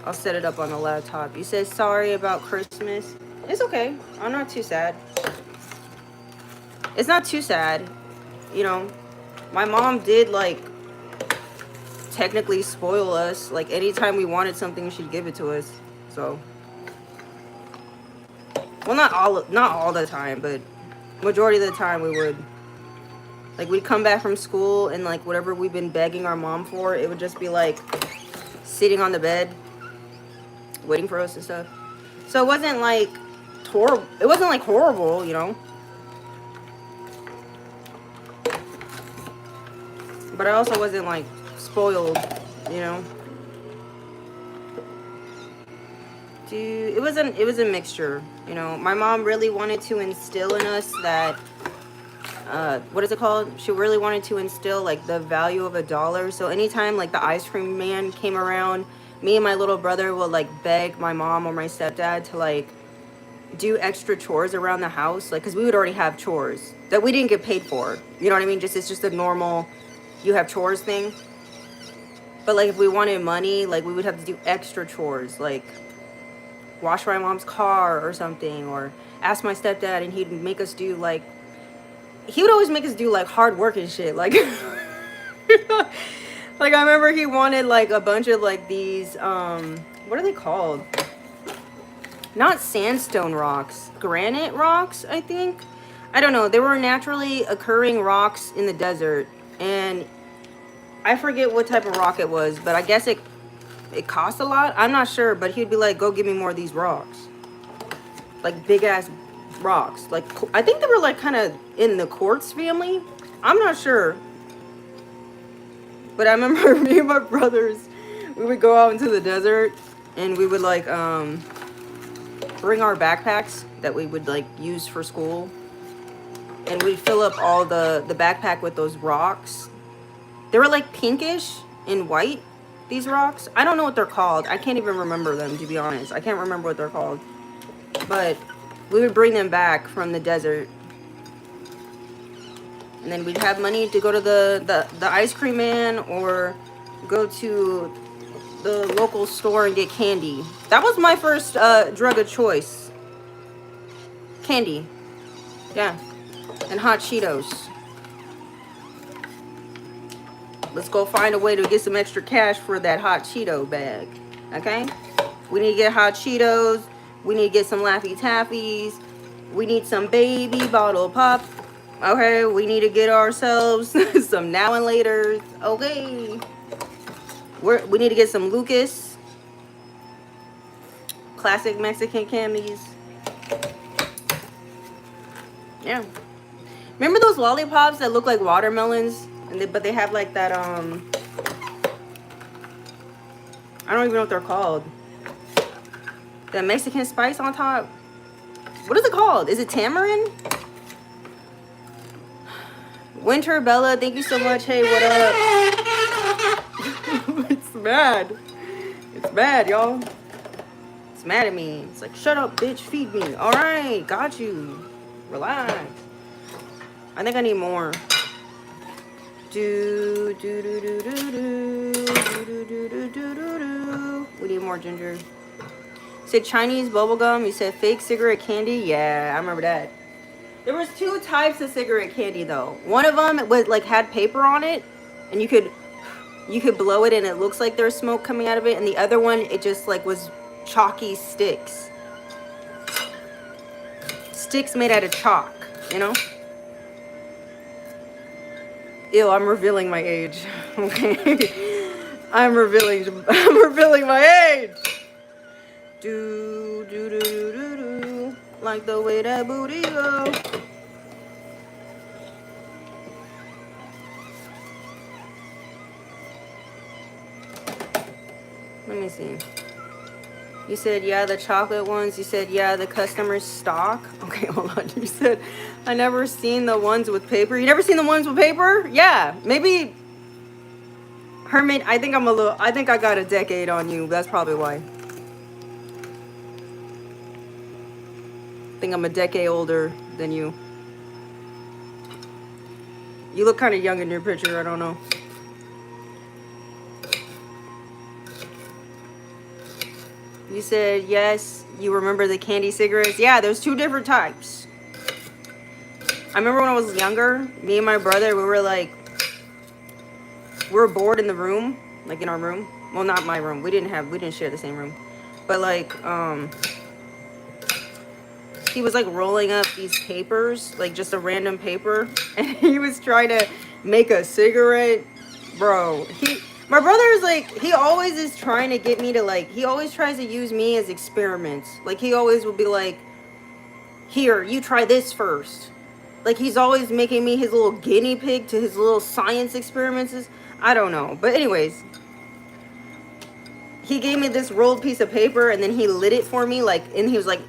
S1: I'll set it up on the laptop. You said sorry about Christmas. It's okay. I'm not too sad. It's not too sad. You know, my mom did like technically spoil us. Like anytime we wanted something, she'd give it to us. So, well, not all the time, but majority of the time we would. Like we'd come back from school and like whatever we've been begging our mom for, it would just be like sitting on the bed waiting for us and stuff. So it wasn't like horrible, you know. But I also wasn't like spoiled, you know. Dude, it was a mixture, you know. My mom really wanted to instill in us that what is it called? She really wanted to instill like the value of a dollar. So anytime like the ice cream man came around, me and my little brother would like beg my mom or my stepdad to like do extra chores around the house, like because we would already have chores that we didn't get paid for. You know what I mean? Just it's just a normal you have chores thing. But like if we wanted money, like we would have to do extra chores, like wash my mom's car or something, or ask my stepdad and he'd make us do like he would always make us do like hard work and shit. Like like I remember he wanted like a bunch of like these what are they called? Not sandstone rocks, granite rocks, I think. I don't know. They were naturally occurring rocks in the desert, and I forget what type of rock it was, but I guess it cost a lot. I'm not sure, but he'd be like, "Go give me more of these rocks." Like big ass rocks. Like I think they were like kind of in the quartz family. I'm not sure. But I remember me and my brothers, we would go out into the desert and we would like bring our backpacks that we would like use for school, and we'd fill up all the backpack with those rocks. They were like pinkish and white, these rocks. I don't know what they're called. I can't even remember them, to be honest. I can't remember what they're called. But we would bring them back from the desert, and then we'd have money to go to the ice cream man or go to the local store and get candy. That was my first drug of choice. Candy. Yeah. And hot Cheetos. Let's go find a way to get some extra cash for that hot Cheeto bag. Okay? We need to get hot Cheetos. We need to get some Laffy Taffies. We need some baby bottle pop. Okay? We need to get ourselves some Now and Laters. Okay? We need to get some Lucas. Classic Mexican candies. Yeah. Remember those lollipops that look like watermelons? But they have like that, I don't even know what they're called. The Mexican spice on top. What is it called? Is it tamarind? Winter Bella, thank you so much. Hey, what up? It's mad. It's mad, y'all. It's mad at me. It's like, shut up, bitch. Feed me. All right, got you. Relax. I think I need more. We need more ginger. You said Chinese bubblegum. You said fake cigarette candy. Yeah, I remember that. There was two types of cigarette candy though. One of them was like had paper on it, and you could blow it and it looks like there's smoke coming out of it. And the other one, it just like was chalky sticks. Sticks made out of chalk, you know? Ew, I'm revealing my age. Okay. I'm revealing my age. Do do do do do do. Like the way that booty go. Let me see. You said, yeah, the chocolate ones. You said, yeah, the customer's stock. Okay, hold on. You said, I never seen the ones with paper. You never seen the ones with paper? Yeah, maybe. Hermit, I think I got a decade on you. That's probably why. I think I'm a decade older than you. You look kind of young in your picture. I don't know. You said, yes, you remember the candy cigarettes? Yeah, there's two different types. I remember when I was younger, me and my brother, we were bored in the room, like in our room. Well, not my room. We didn't share the same room. But like, he was like rolling up these papers, like just a random paper. And he was trying to make a cigarette. Bro, my brother is like, he always is trying to get me to like, he always tries to use me as experiments. Like he always will be like, here, you try this first. Like he's always making me his little guinea pig to his little science experiments. I don't know. But anyways, he gave me this rolled piece of paper and then he lit it for me, like, and he was like,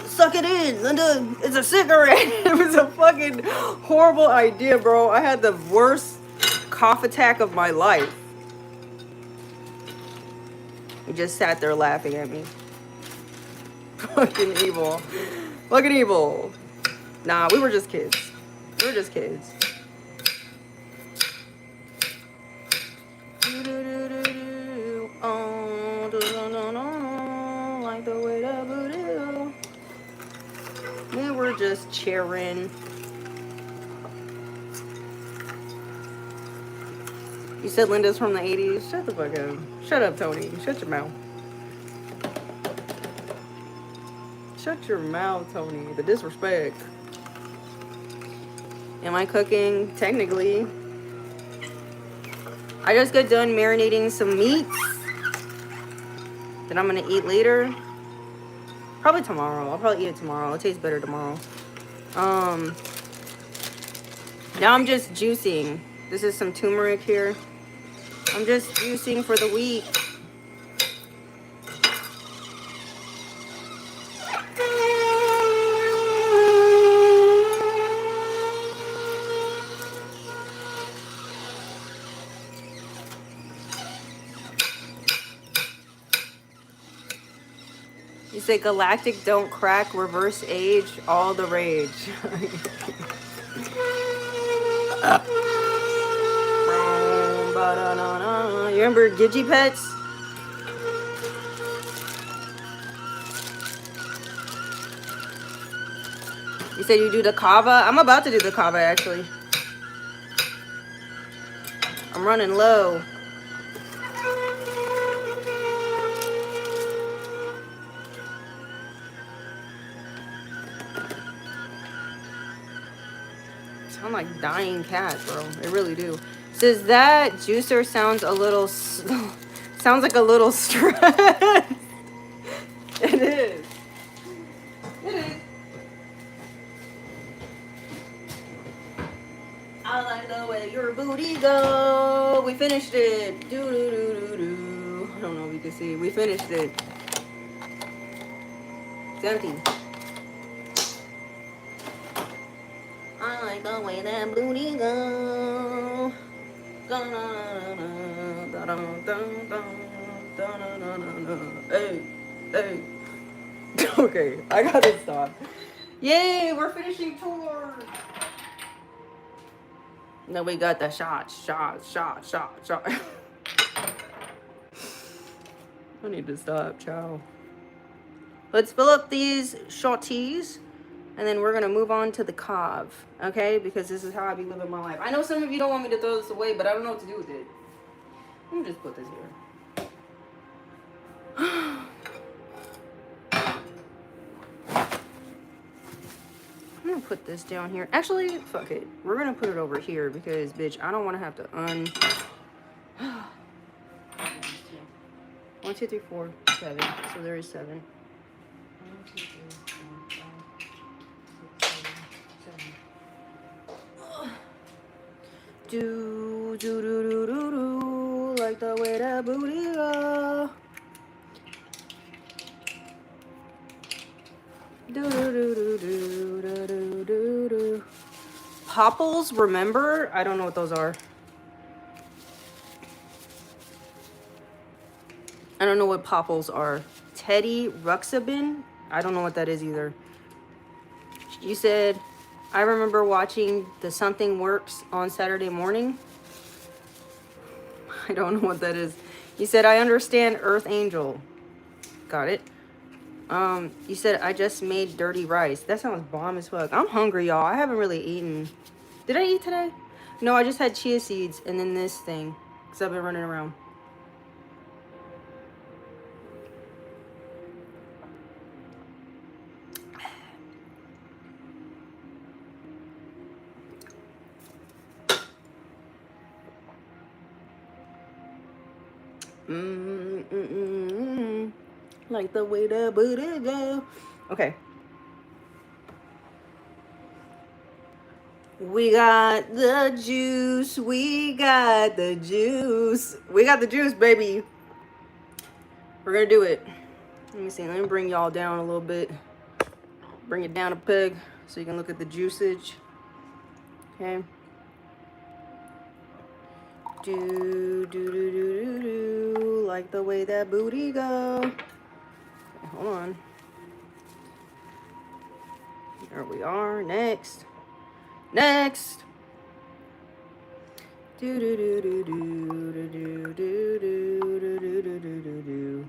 S1: suck it in, Linda, it's a cigarette. It was a fucking horrible idea, bro. I had the worst cough attack of my life. He just sat there laughing at me. Fucking evil. Fucking evil. Nah, we were just kids. We were just kids. Like the way that booty. We were just cheering. You said Linda's from the 80s? Shut the fuck up. Shut up, Tony. Shut your mouth. Shut your mouth, Tony. The disrespect. Am I cooking? Technically. I just got done marinating some meats that I'm gonna eat later. Probably tomorrow. I'll probably eat it tomorrow. It tastes better tomorrow. Now I'm just juicing. This is some turmeric here. I'm just juicing for the week. You say galactic don't crack, reverse age, all the rage. You remember Digipets? You said you do the kava? I'm about to do the kava actually. I'm running low. Sound like dying cats, bro. They really do. Says that juicer sounds a little sounds like a little stressed. It is. It is. I like the way your booty go. We finished it. Do do do do do. I don't know if you can see. We finished it. It's empty. I like the way that booty go. Hey, hey. Okay, I gotta stop. Yay, we're finishing tour. No, we got the shot. I need to stop, ciao. Let's fill up these shorties, and then we're gonna move on to the Kav, okay? Because this is how I be living my life. I know some of you don't want me to throw this away, but I don't know what to do with it. Let me just put this here. I'm gonna put this down here. Actually, fuck it. We're gonna put it over here because, bitch, I don't want to have to 1, 2, 3, 4, 7. So there is 7. 1, 2, 3, 4, 5, 6, 7. Do do do do do do, like the way that booty go. Do do do do do do do do do. Popples, remember? I don't know what those are. I don't know what popples are. Teddy Ruxabin? I don't know what that is either. You said, I remember watching the Something Works on Saturday morning. I don't know what that is. You said, I understand Earth Angel. Got it. You said, I just made dirty rice. That sounds bomb as fuck. I'm hungry, y'all. I haven't really eaten. Did I eat today? No, I just had chia seeds and then this thing. Because I've been running around. Like the way the booty go. Okay. We got the juice. We got the juice. We got the juice, baby. We're gonna do it. Let me see. Let me bring y'all down a little bit. Bring it down a peg so you can look at the juicage. Okay. Do do do do do do. Like the way that booty go. Okay, hold on. There we are. Next. Next. Do do do do do do do do do do do do do do.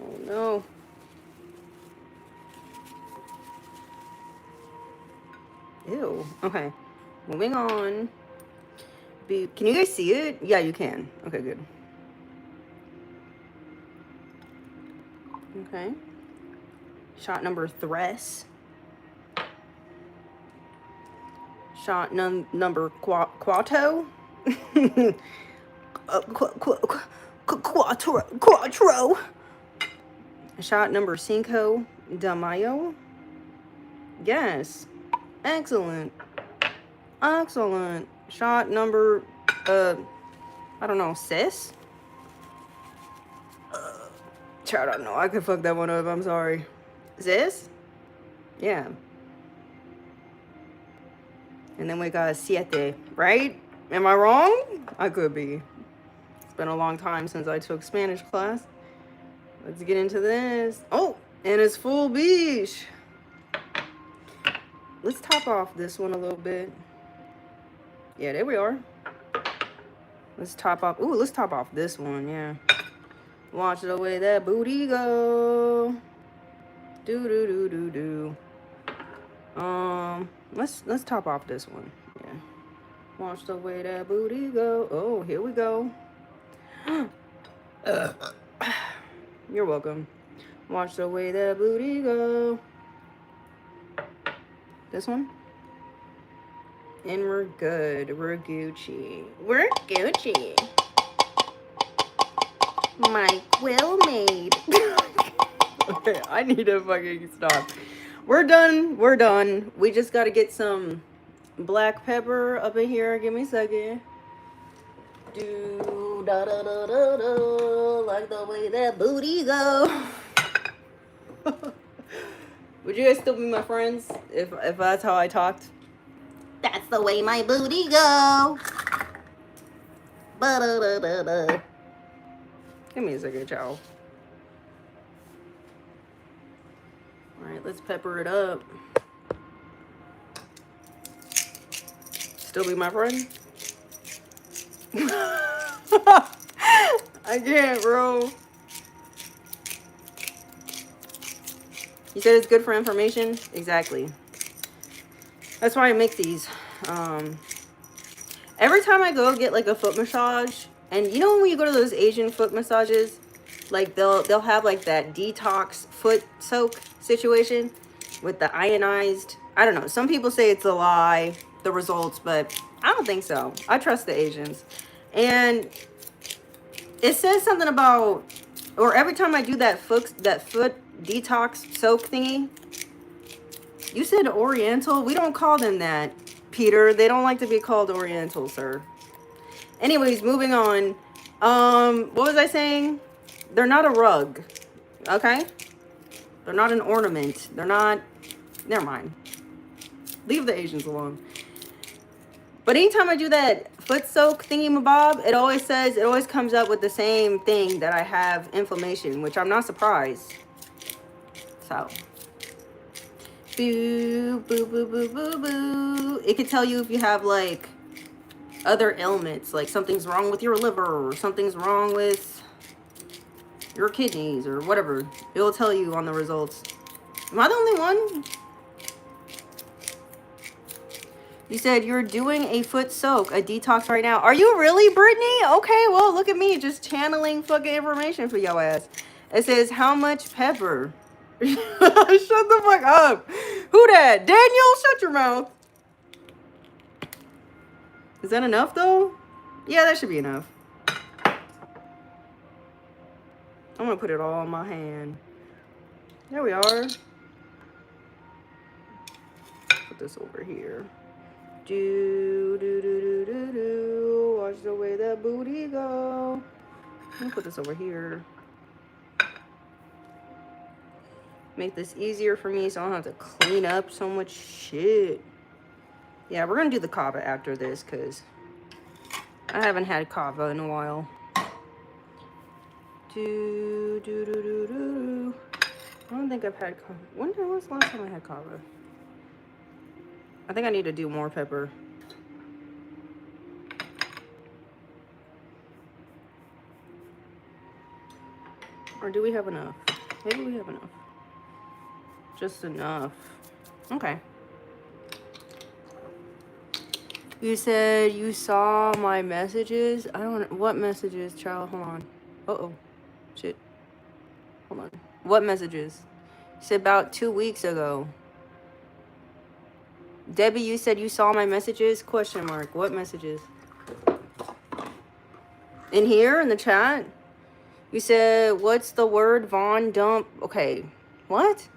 S1: Oh no. Ew. Okay. Moving on. Can you guys see it? Yeah, you can. Okay, good. Okay. Shot number Thress. Shot number Quattro. Quattro. Shot number Cinco de Mayo. Yes. Excellent. Excellent. Shot number, I don't know, Sis? I don't know. I could fuck that one up. I'm sorry. Sis? Yeah. And then we got Siete, right? Am I wrong? I could be. It's been a long time since I took Spanish class. Let's get into this. Oh, and it's full beach. Let's top off this one a little bit. Yeah, there we are. Let's top off. Ooh, let's top off this one. Yeah. Watch the way that booty go. Do do do do do. Let's top off this one. Yeah. Watch the way that booty go. Oh, here we go. You're welcome. Watch the way that booty go. This one. And we're good. We're Gucci. We're Gucci. Mike Will made. Okay, I need to fucking stop. We're done. We're done. We just gotta get some black pepper up in here. Give me a second. Do da da da da da, like the way that booty go. Would you guys still be my friends if that's how I talked? That's the way my booty go. Ba da da da da. Give me a second, child. Alright, let's pepper it up. Still be my friend? I can't, bro. You said it's good for information? Exactly. That's why I make these. Every time I go get like a foot massage, and you know when you go to those Asian foot massages, like they'll have like that detox foot soak situation with the ionized. I don't know. Some people say it's a lie, the results, but I don't think so. I trust the Asians. And it says something about, or every time I do that foot detox soak thingy. You said Oriental? We don't call them that, Peter. They don't like to be called Oriental, sir. Anyways, moving on. What was I saying? They're not a rug, okay? They're not an ornament. They're not... Never mind. Leave the Asians alone. But anytime I do that foot soak thingy-mabob, it always comes up with the same thing, that I have inflammation, which I'm not surprised. So... Boo, boo, boo, boo, boo, boo. It could tell you if you have like other ailments, like something's wrong with your liver or something's wrong with your kidneys or whatever. It'll tell you on the results. Am I the only one? You said you're doing a foot soak, a detox right now. Are you really, Brittany? Okay, well, look at me just channeling fucking information for your ass. It says, how much pepper? Shut the fuck up. Who that? Daniel, shut your mouth. Is that enough though? Yeah, that should be enough. I'm gonna put it all on my hand. There we are. this over here. Do do do do do do. Watch the way that booty go. Let me put this over here. Make this easier for me so I don't have to clean up so much shit. Yeah, we're gonna do the kava after this because I haven't had kava in a while. Do do do do do. I don't think I've had kava. When was the last time I had kava? I think I need to do more pepper. Or do we have enough? Maybe we have enough. Just enough. Okay. You said you saw my messages. I don't know. What messages, child? Hold on. Uh-oh. Shit. Hold on. What messages? You said about 2 weeks ago. Debbie, you said you saw my messages? Question mark. What messages? In here, in the chat? You said, what's the word, Vaughn? Dump. Okay. What?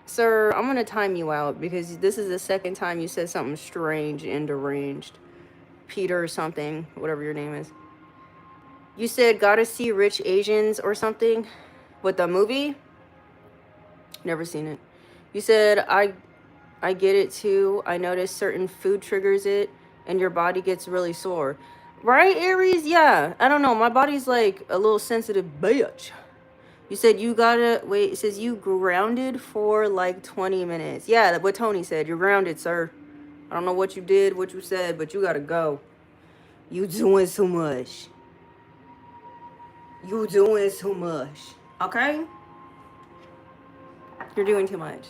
S1: Sir, I'm going to time you out because this is the second time you said something strange and deranged. Peter or something, whatever your name is. You said, gotta see Rich Asians or something with the movie? Never seen it. You said, I get it too. I notice certain food triggers it and your body gets really sore. Right, Aries? Yeah. I don't know. My body's like a little sensitive bitch. You said you gotta, wait, it says you grounded for like 20 minutes. Yeah, that's what Tony said. You're grounded, sir. I don't know what you did, what you said, but you gotta go. You doing too much. You doing too much. Okay? You're doing too much.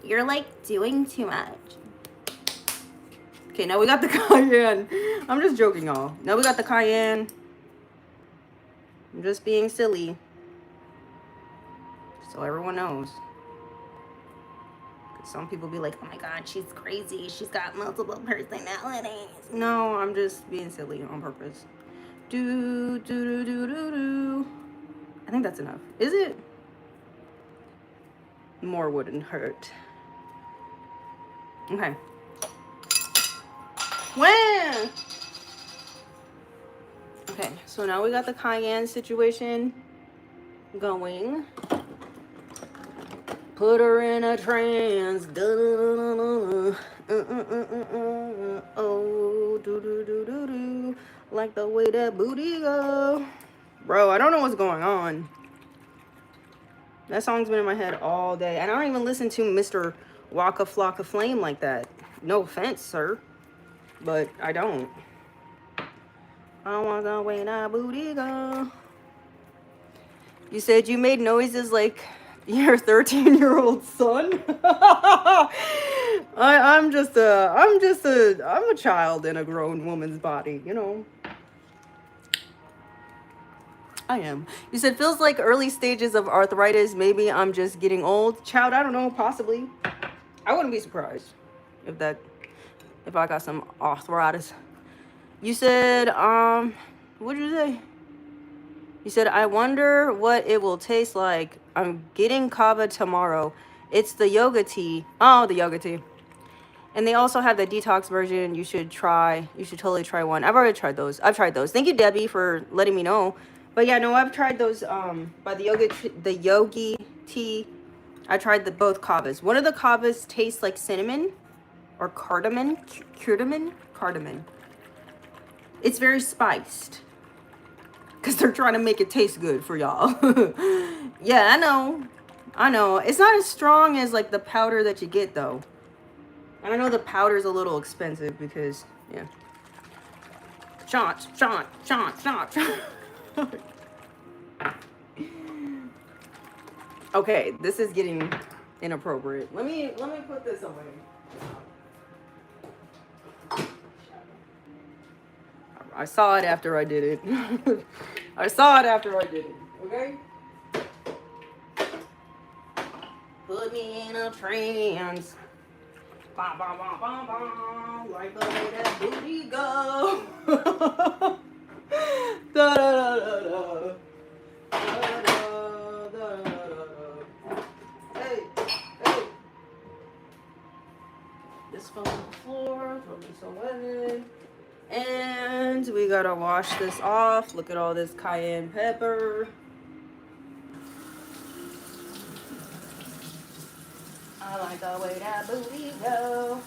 S1: You're like doing too much. Okay, now we got the cayenne. I'm just joking, y'all. Now we got the cayenne. I'm just being silly. So everyone knows. Some people be like, oh my God, she's crazy. She's got multiple personalities. No, I'm just being silly on purpose. Do, do, do, do, do, do. I think that's enough. Is it? More wouldn't hurt. Okay. When? Okay, so now we got the cayenne situation going. Put her in a trance. Oh, do do do do do. Like the way that booty go. Bro, I don't know what's going on. That song's been in my head all day. And I don't even listen to Mr. Waka Flocka Flame like that. No offense, sir. But I don't. I want the way that booty go. You said you made noises like your 13-year-old son. I'm a child in a grown woman's body, you know. I am. You said feels like early stages of arthritis. Maybe I'm just getting old. Child, I don't know, possibly. I wouldn't be surprised if I got some arthritis. You said, what did you say? You said, I wonder what it will taste like. I'm getting kava tomorrow. It's the yoga tea. Oh, the yoga tea. And they also have the detox version. You should totally try one. I've already tried those. Thank you, Debbie, for letting me know. But yeah, no, I've tried those by the yogi tea. I tried both kavas. One of the kavas tastes like cinnamon or cardamom. Cardamom. It's very spiced. Because they're trying to make it taste good for y'all. Yeah, I know. It's not as strong as like the powder that you get though. And I know the powder's a little expensive because, yeah. Shot. Okay, this is getting inappropriate. Let me put this away. I saw it after I did it. Okay? Put me in a trance. Bah, bah, bah, bah, bah, like the way that booty go. Da, da, da, da, da. Da, da, da, da, da. Hey. this phone on the floor. Throw me some wood. And we gotta wash this off. Look at all this cayenne pepper. I like the way that booty go.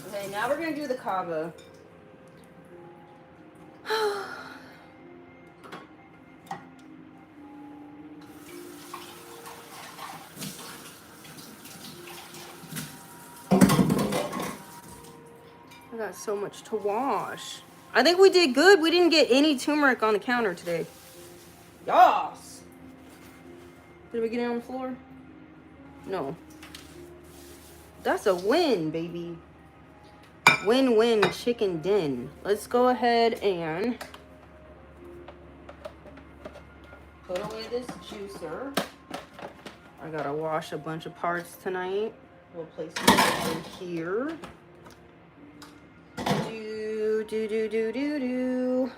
S1: Okay, now we're gonna do the kava. I got so much to wash. I think we did good. We didn't get any turmeric on the counter today. Yas! Did we get it on the floor? No. That's a win, baby. Win-win chicken din. Let's go ahead and put away this juicer. I gotta wash a bunch of parts tonight. We'll place it in here. Do.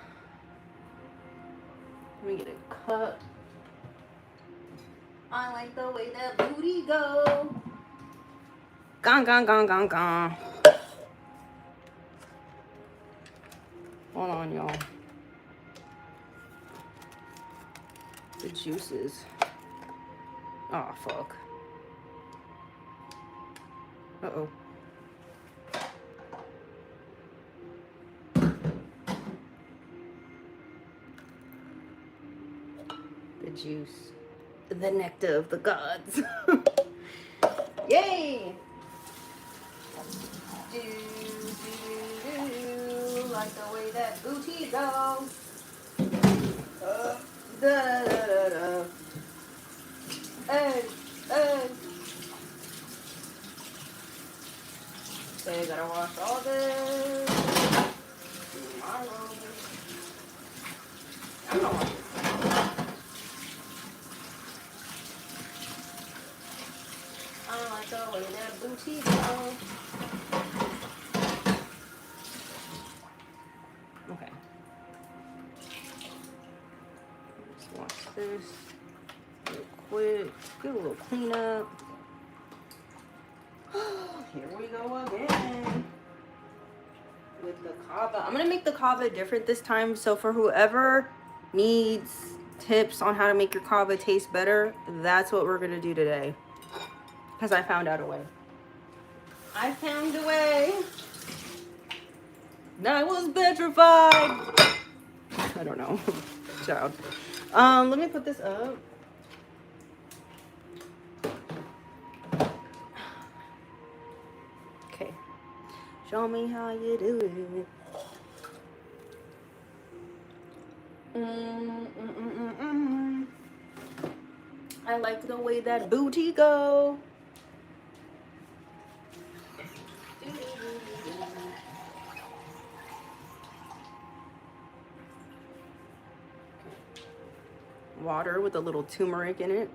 S1: Let me get a cup. I like the way that booty go. Gong, gong, gong, gong, gong. Hold on, y'all. The juices. Oh, fuck. Uh-oh. The juice. The nectar of the gods. Yay! Do, like the way that booty goes. Da, da, da, da. Hey, hey. Okay, gotta wash all this. I'm gonna wash this. I like the way that booty goes. Okay. Let's wash this real quick. Get a little cleanup. Here we go again with the kava. I'm gonna make the kava different this time. So for whoever needs tips on how to make your kava taste better, that's what we're gonna do today. Because I found out a way. I found a way. I was petrified. I don't know. Child. Let me put this up. Okay. Show me how you do it. I like the way that booty go. Water with a little turmeric in it.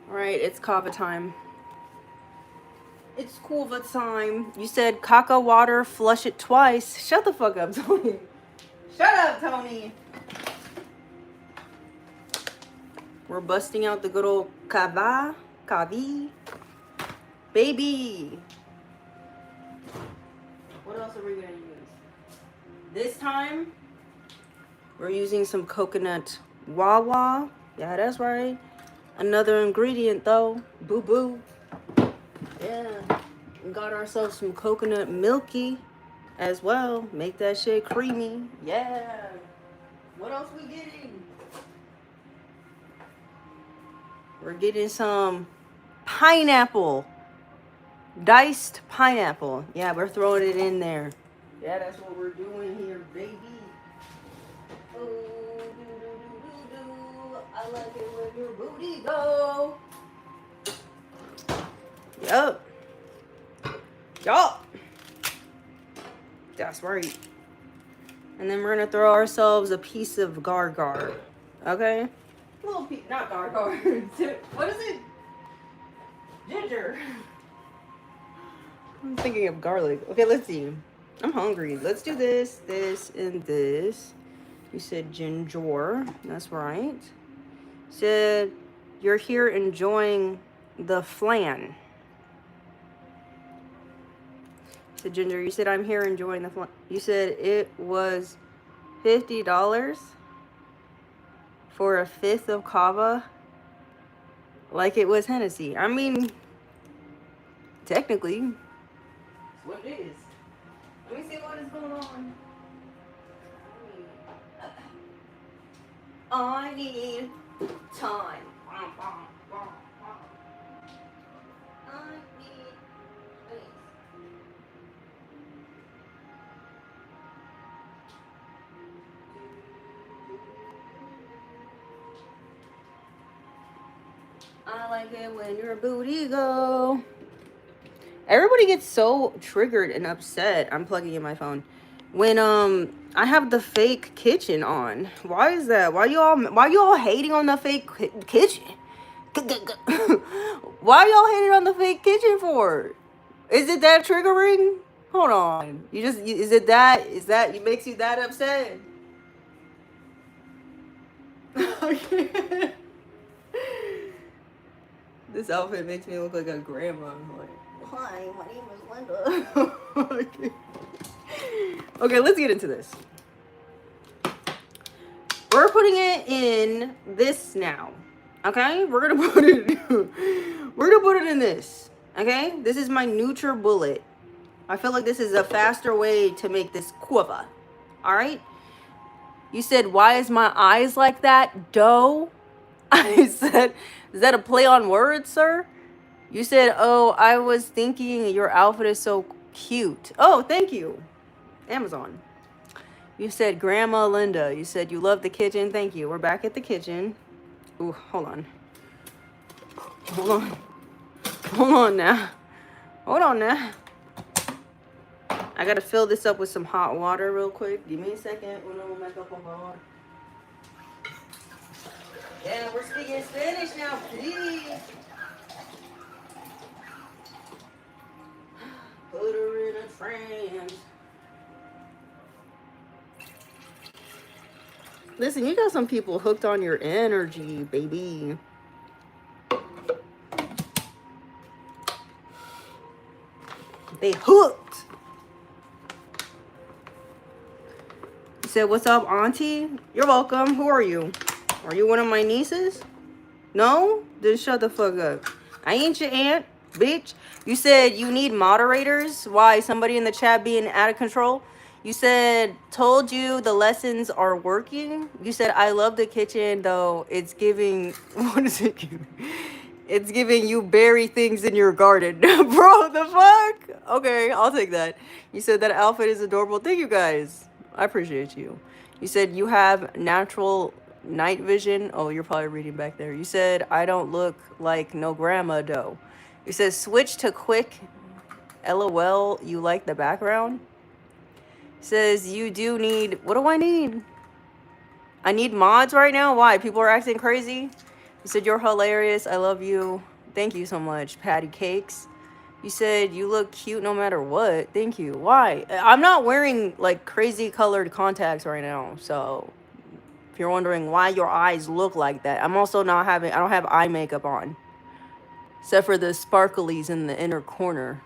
S1: All right, it's kava time. It's kava time. You said caca water, flush it twice. Shut the fuck up, Tony. Shut up, Tony. We're busting out the good old kavi. Baby. What else are we gonna use? This time, we're using some coconut wawa. Yeah, that's right. Another ingredient though, boo-boo. Yeah, we got ourselves some coconut milky as well. Make that shit creamy. Yeah. What else we getting? We're getting some pineapple. Diced pineapple. Yeah, we're throwing it in there. Yeah, that's what we're doing here, baby. Ooh, do. I like it when your booty go. Yup. That's right. And then we're gonna throw ourselves a piece of gar-gar. Okay? A little piece, not gar-gar. What is it? Ginger. I'm thinking of garlic. Okay, let's see. I'm hungry. Let's do this, this, and this. You said ginger. That's right. Said you're here enjoying the flan. Said Ginger, you said I'm here enjoying the flan. You said it was $50 for a fifth of kava, like it was Hennessy. I mean, technically, that's what it is. Let me see what is going on. I need time. I need space. I like it when your booty go. Everybody gets so triggered and upset. I'm plugging in my phone. When I have the fake kitchen on. Why is that? Why y'all hating on the fake kitchen? Why y'all hating on the fake kitchen for? Is it that triggering? Hold on. Is that it makes you that upset? This outfit makes me look like a grandma. I'm like, hi, my name is Linda. Okay, let's get into this. We're putting it in this now. Okay? We're gonna put it in this. Okay? This is my NutriBullet. I feel like this is a faster way to make this quiver. Alright? You said, why is my eyes like that? Dough? I said, is that a play on words, sir? You said, oh, I was thinking your outfit is so cute. Oh, thank you. Amazon. You said, Grandma Linda. You said you love the kitchen. Thank you. We're back at the kitchen. Ooh, hold on. Hold on. Hold on now. Hold on now. I gotta fill this up with some hot water real quick. Give me a second. Yeah, we're speaking Spanish now, please. Put her in a trance. Listen, you got some people hooked on your energy, baby. They hooked. You said, what's up, auntie? You're welcome. Who are you? Are you one of my nieces? No? Then shut the fuck up. I ain't your aunt, bitch. You said you need moderators. Why? Somebody in the chat being out of control? You said, told you the lessons are working. You said, I love the kitchen, though. It's giving, what is it giving? It's giving you berry things in your garden. Bro, the fuck? Okay, I'll take that. You said that outfit is adorable. Thank you, guys. I appreciate you. You said you have natural night vision. Oh, you're probably reading back there. You said, I don't look like no grandma, though. You said, switch to quick. LOL, you like the background? Says, you do need... What do I need? I need mods right now? Why? People are acting crazy? You said, you're hilarious. I love you. Thank you so much, Patty Cakes. You said, you look cute no matter what. Thank you. Why? I'm not wearing, like, crazy colored contacts right now. So, if you're wondering why your eyes look like that, I'm also not having... I don't have eye makeup on. Except for the sparklies in the inner corner.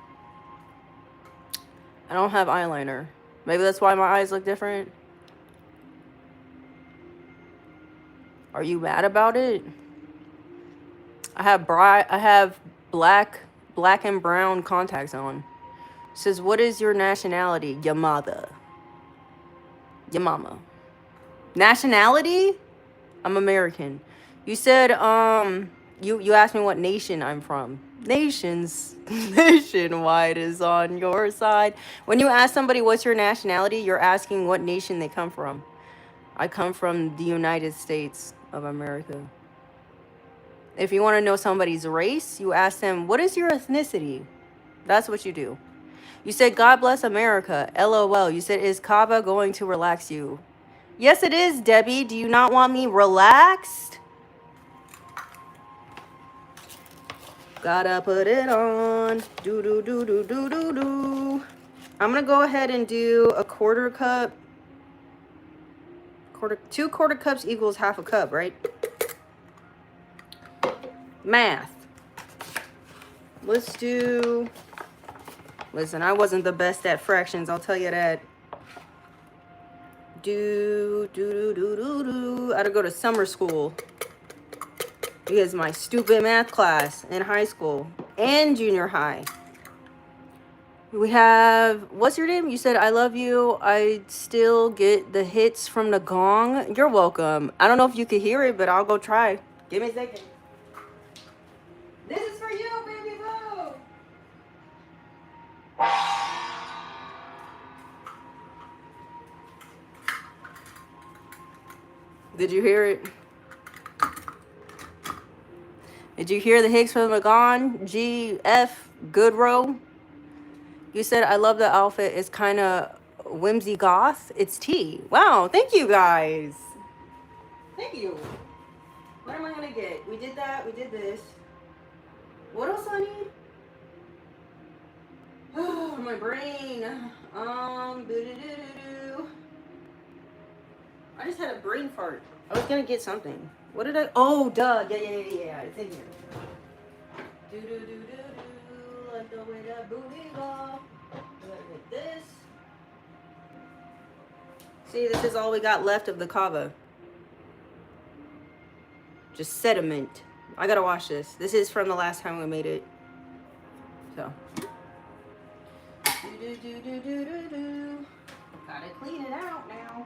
S1: I don't have eyeliner. Maybe that's why my eyes look different. Are you mad about it? I have black and brown contacts on. It says, what is your nationality? Your mother. Your mama. Nationality? I'm American. You said, you asked me what nation I'm from. Nationwide is on your side. When you ask somebody what's your nationality, you're asking what nation they come from. I come from the United States of America. If you want to know somebody's race, you ask them, what is your ethnicity? That's what you do. You said, God bless America. LOL. You said, is Kava going to relax you? Yes, it is, Debbie. Do you not want me relaxed? Gotta put it on. Do do do do do do do. I'm gonna go ahead and do a quarter cup. 2 quarter cups equals half a cup, right? Math. Let's do, listen, I wasn't the best at fractions, I'll tell you that. I had to go to summer school because my stupid math class in high school and junior high. We have, what's your name? You said, I love you. I still get the hits from the gong. You're welcome. I don't know if you could hear it, but I'll go try. Give me a second. This is for you, baby boo. Did you hear it? Did you hear the hits from the gong? G.F. Goodrow. You said, I love the outfit. It's kind of whimsy goth. It's T. Wow, thank you guys. Thank you. What am I going to get? We did that. We did this. What else I need? Oh, my brain. I just had a brain fart. I was going to get something. What did I? Oh, duh. Yeah. It's in here. Like the way that booty go. With this. See, this is all we got left of the kava. Just sediment. I gotta wash this. This is from the last time we made it. So. Gotta clean it out now.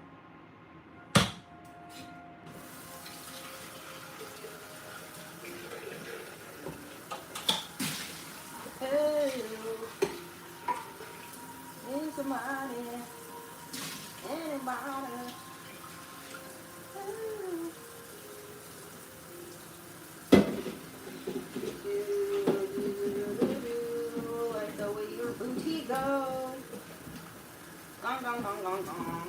S1: Hey, need somebody, anybody. Like the way your booty goes. Gong, gong, gong, gong, gong.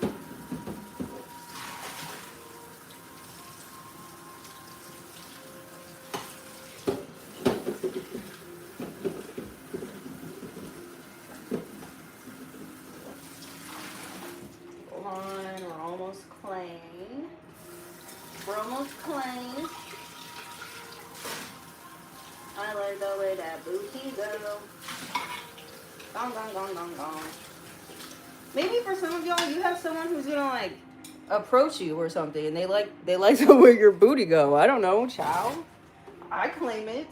S1: We're almost clean. We're almost clean. I like the way that booty go. Gong, gong, gong, gong, gong. Maybe for some of y'all, you have someone who's gonna like approach you or something, and they like the way your booty go. I don't know, child. I claim it.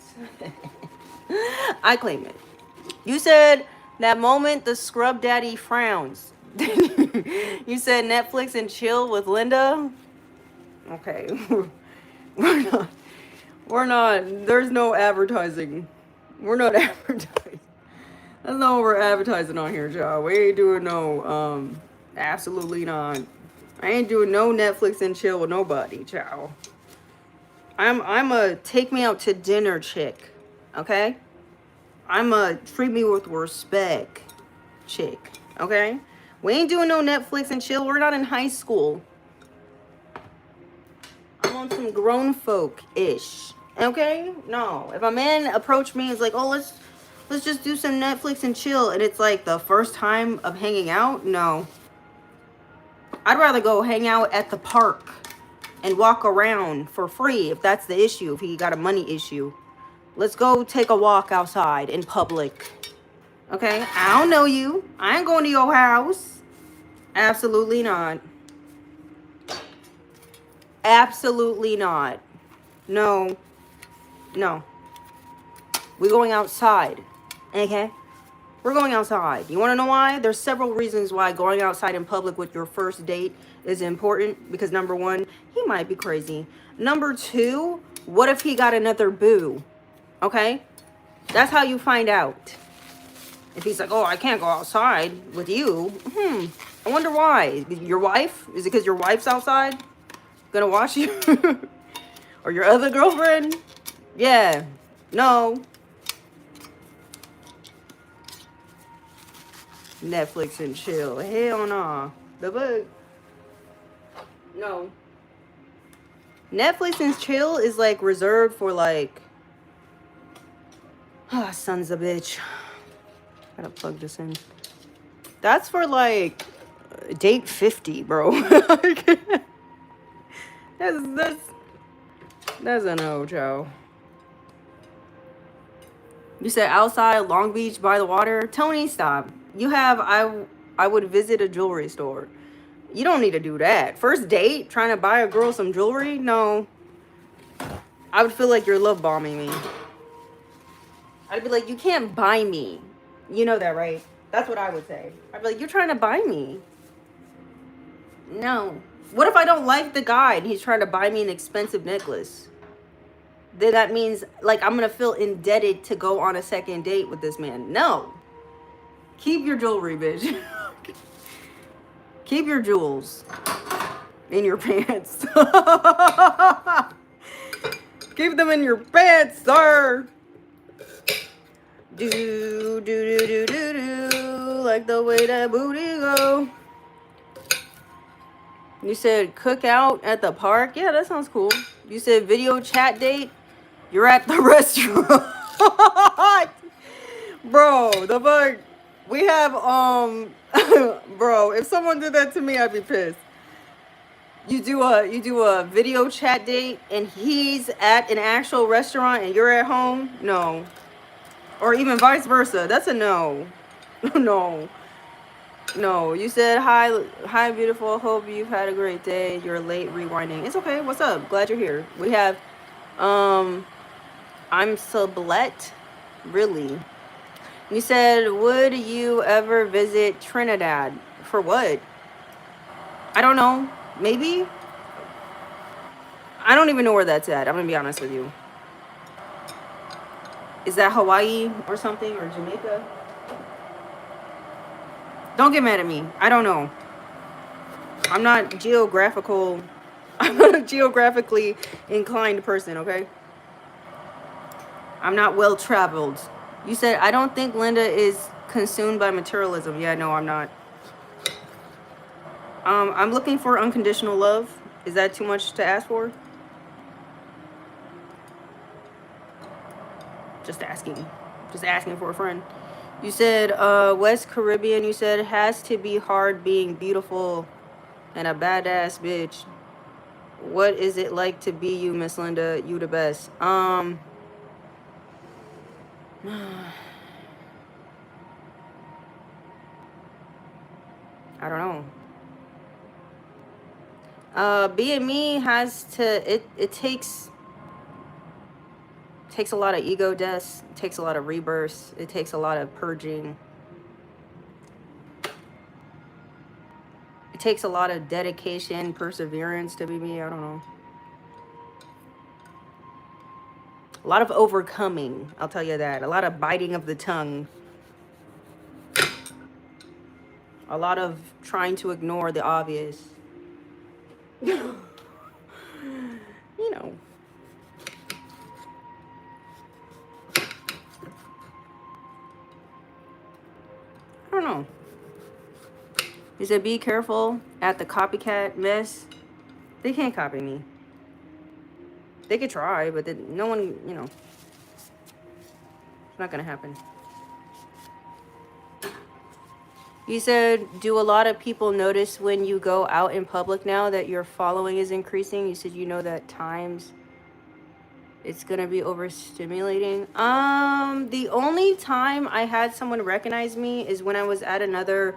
S1: I claim it. You said that moment the scrub daddy frowns. You said Netflix and chill with Linda. Okay. We're not. There's no advertising. We're not advertising. That's not what we're advertising on here, y'all. We ain't doing no, absolutely not. I ain't doing no Netflix and chill with nobody, child. I'm a take me out to dinner chick, okay? I'm a treat me with respect chick, okay? We ain't doing no Netflix and chill. We're not in high school. I'm on some grown folk-ish, okay? No, if a man approached me and is like, oh, let's just do some Netflix and chill, and it's like the first time of hanging out, no. I'd rather go hang out at the park and walk around for free if that's the issue, if he got a money issue. Let's go take a walk outside in public. Okay? I don't know you. I ain't going to your house. Absolutely not. Absolutely not. No. No. We're going outside. Okay? We're going outside. You want to know why? There's several reasons why going outside in public with your first date is important. Because number one, he might be crazy. Number two, what if he got another boo? Okay? That's how you find out. If he's like, oh, I can't go outside with you. I wonder why. Your wife? Is it because your wife's outside? Gonna watch you? Or your other girlfriend? Yeah. No. Netflix and chill. Hell nah. The book. No. Netflix and chill is like reserved for like, sons of bitch. Gotta plug this in. That's for like date 50, bro. that's that's a no, Joe. You said outside Long Beach by the water. Tony, stop. You have I would visit a jewelry store. You don't need to do that. First date, trying to buy a girl some jewelry? No. I would feel like you're love bombing me. I'd be like, you can't buy me. You know that, right? That's what I would say. I'd be like, you're trying to buy me. No. What if I don't like the guy and he's trying to buy me an expensive necklace? Then that means like I'm gonna feel indebted to go on a second date with this man. No. Keep your jewelry, bitch. Keep your jewels in your pants. Keep them in your pants, sir. Do do do do do do, like the way that booty go. You said cook out at the park. Yeah, that sounds cool. You said video chat date. You're at the restaurant. Bro, the fuck. We have bro, if someone did that to me, I'd be pissed. You do a video chat date and he's at an actual restaurant and you're at home? No. Or even vice versa. That's a no. No. No. You said hi beautiful. Hope you've had a great day. You're late rewinding. It's okay. What's up? Glad you're here. We have I'm Sublette. Really? You said, would you ever visit Trinidad? For what? I don't know. Maybe? I don't even know where that's at. I'm gonna be honest with you. Is that Hawaii or something, or Jamaica? Don't get mad at me. I don't know. I'm not I'm not a geographically inclined person, okay? I'm not well traveled. You said, I don't think Linda is consumed by materialism. Yeah, no, I'm not. I'm looking for unconditional love. Is that too much to ask for? Just asking. Just asking for a friend. You said West Caribbean. You said it has to be hard being beautiful and a badass bitch. What is it like to be you, Miss Linda? You the best. I don't know. Being me has to it takes a lot of ego deaths, it takes a lot of rebirths, it takes a lot of purging. It takes a lot of dedication, perseverance to be me. I don't know. A lot of overcoming, I'll tell you that. A lot of biting of the tongue. A lot of trying to ignore the obvious. You know. I don't know. He said, be careful at the copycat mess. They can't copy me. They could try, but no one, you know. It's not going to happen. He said, do a lot of people notice when you go out in public now that your following is increasing? You said, you know that times it's going to be overstimulating. The only time I had someone recognize me is when I was at another,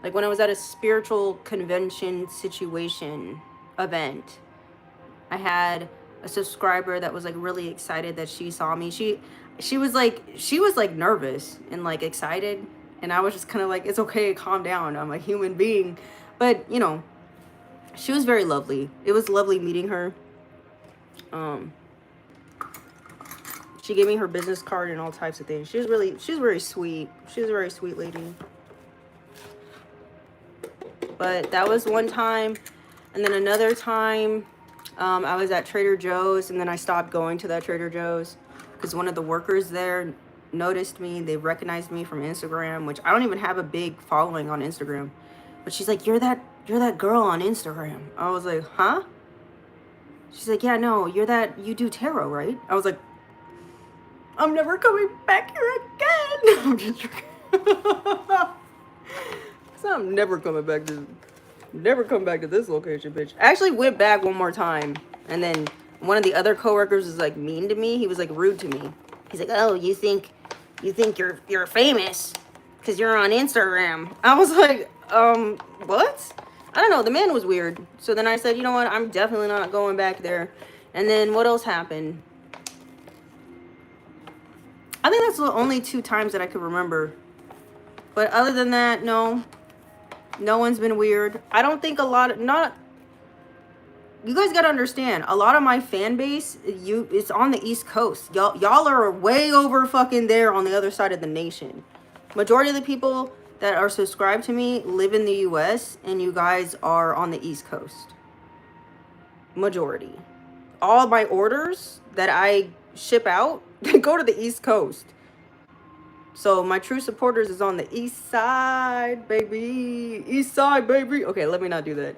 S1: like when I was at a spiritual convention situation event. I had a subscriber that was like really excited that she saw me. She was like nervous and like excited. And I was just kind of like, it's okay, calm down. I'm a human being. But, you know, she was very lovely. It was lovely meeting her. She gave me her business card and all types of things. She was very sweet. She was a very sweet lady. But that was one time. And then another time, I was at Trader Joe's, and then I stopped going to that Trader Joe's because one of the workers there noticed me. They recognized me from Instagram, which I don't even have a big following on Instagram. But she's like, you're that girl on Instagram. I was like, huh? She's like, yeah, no, you do tarot, right? I was like, I'm never coming back here again. I'm just I'm never coming back to, never come back to this location, bitch. I actually went back one more time, and then one of the other coworkers was like mean to me. He was like rude to me. He's like, "Oh, you think you're famous because you're on Instagram?" I was like, what? I don't know. The man was weird. So then I said, you know what? I'm definitely not going back there. And then what else happened? I think that's the only 2 times that I could remember. But other than that, no. No one's been weird. I don't think a lot of, not, you guys gotta understand, a lot of my fan base, it's on the East Coast. Y'all are way over fucking there on the other side of the nation. Majority of the people that are subscribed to me live in the US, and you guys are on the East Coast. Majority. All my orders that I ship out, they go to the East Coast. So my true supporters is on the East Side, baby. East Side, baby. Okay, let me not do that.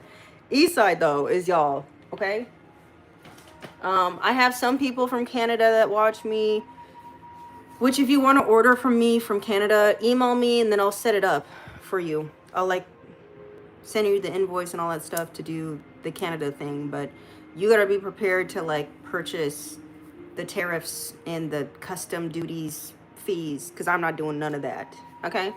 S1: East Side, though, is y'all. Okay? I have some people from Canada that watch me. Which, if you want to order from me from Canada, email me and then I'll set it up for you. I'll, like, send you the invoice and all that stuff to do the Canada thing. But you gotta be prepared to, like, purchase the tariffs and the custom duties, fees, because I'm not doing none of that. Okay?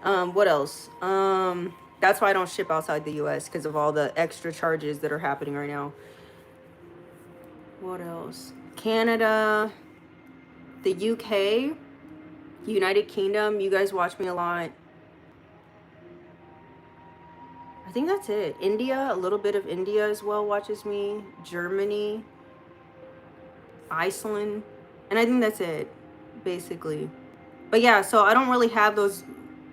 S1: What else? That's why I don't ship outside the US, because of all the extra charges that are happening right now. What else? Canada, the UK, United Kingdom, you guys watch me a lot. I think that's it. India, a little bit of India as well watches me. Germany, Iceland, and I think that's it, basically. But yeah, so I don't really have those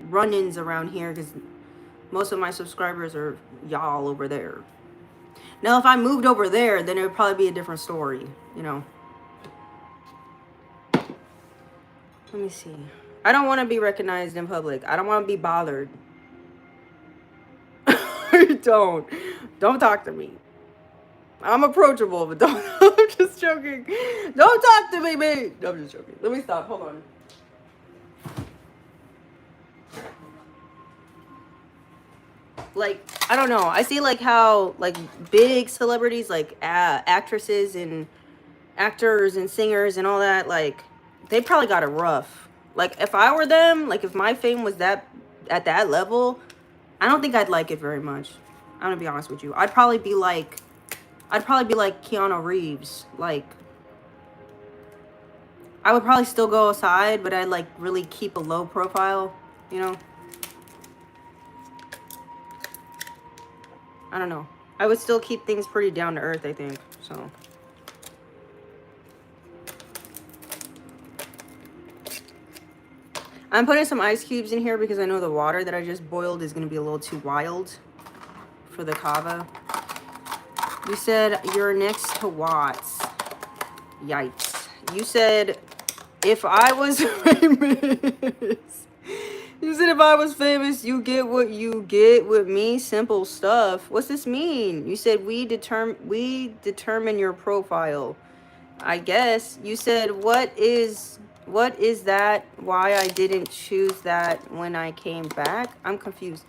S1: run-ins around here because most of my subscribers are y'all over there. Now, if I moved over there, then it would probably be a different story, you know. Let me see. I don't want to be recognized in public. I don't want to be bothered. Don't talk to me. I'm approachable, but don't. I'm just joking. Don't talk to me, babe. No, I'm just joking. Let me stop. Hold on. Like, I don't know. I see like how like big celebrities, like actresses and actors and singers and all that, like they probably got it rough. Like if I were them, like if my fame was that at that level, I don't think I'd like it very much. I'm gonna be honest with you. I'd probably be like Keanu Reeves. Like I would probably still go aside, but I'd like really keep a low profile, you know? I don't know. I would still keep things pretty down to earth, I think. So I'm putting some ice cubes in here because I know the water that I just boiled is going to be a little too wild for the kava. You said you're next to Watts. Yikes. You said if I was famous. You said if I was famous, you get what you get with me. Simple stuff. What's this mean? You said we determine your profile. I guess. You said what is that? Why I didn't choose that when I came back? I'm confused.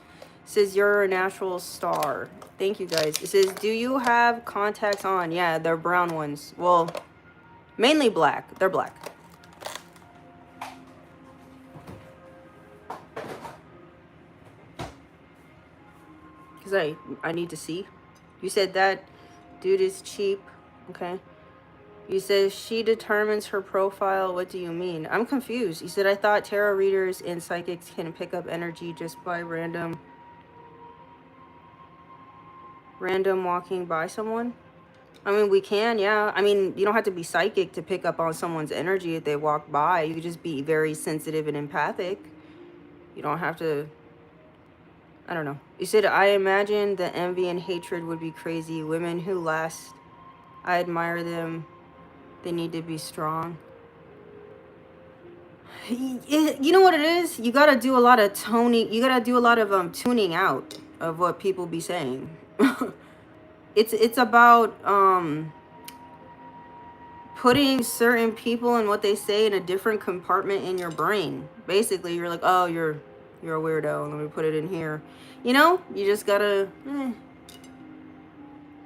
S1: It says you're a natural star. Thank you guys. It says, do you have contacts on? Yeah, they're brown ones. Well, mainly black. They're black. Because I need to see. You said that dude is cheap. Okay. You said she determines her profile. What do you mean? I'm confused. You said I thought tarot readers and psychics can pick up energy just by random walking by someone. I mean, we can, yeah. I mean, you don't have to be psychic to pick up on someone's energy if they walk by. You could just be very sensitive and empathic. You don't have to, I don't know. You said, I imagine the envy and hatred would be crazy. Women who last, I admire them. They need to be strong. You know what it is? You gotta do a lot of toning. You gotta do a lot of tuning out of what people be saying. It's about putting certain people and what they say in a different compartment in your brain. Basically, you're like, oh, you're You're a weirdo. Let me put it in here. You know, you just gotta,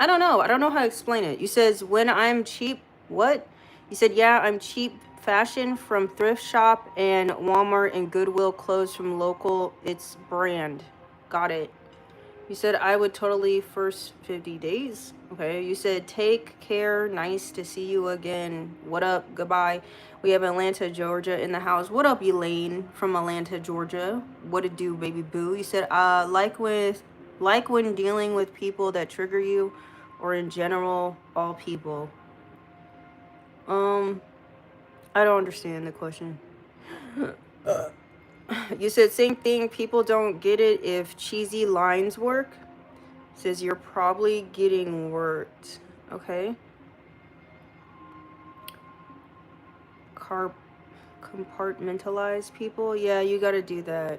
S1: I don't know. I don't know how to explain it. You says, when I'm cheap, what? You said, yeah, I'm cheap fashion from thrift shop and Walmart and Goodwill clothes from local, it's brand. Got it. You said, I would totally first 50 days. Okay. You said, take care. Nice to see you again. What up? Goodbye. We have Atlanta, Georgia in the house. What up, Elaine from Atlanta, Georgia? What it do, baby boo? You said, like when dealing with people that trigger you, or in general, all people. I don't understand the question. You said same thing. People don't get it if cheesy lines work. Says you're probably getting worked. Okay. Compartmentalize people. Yeah, you gotta do that.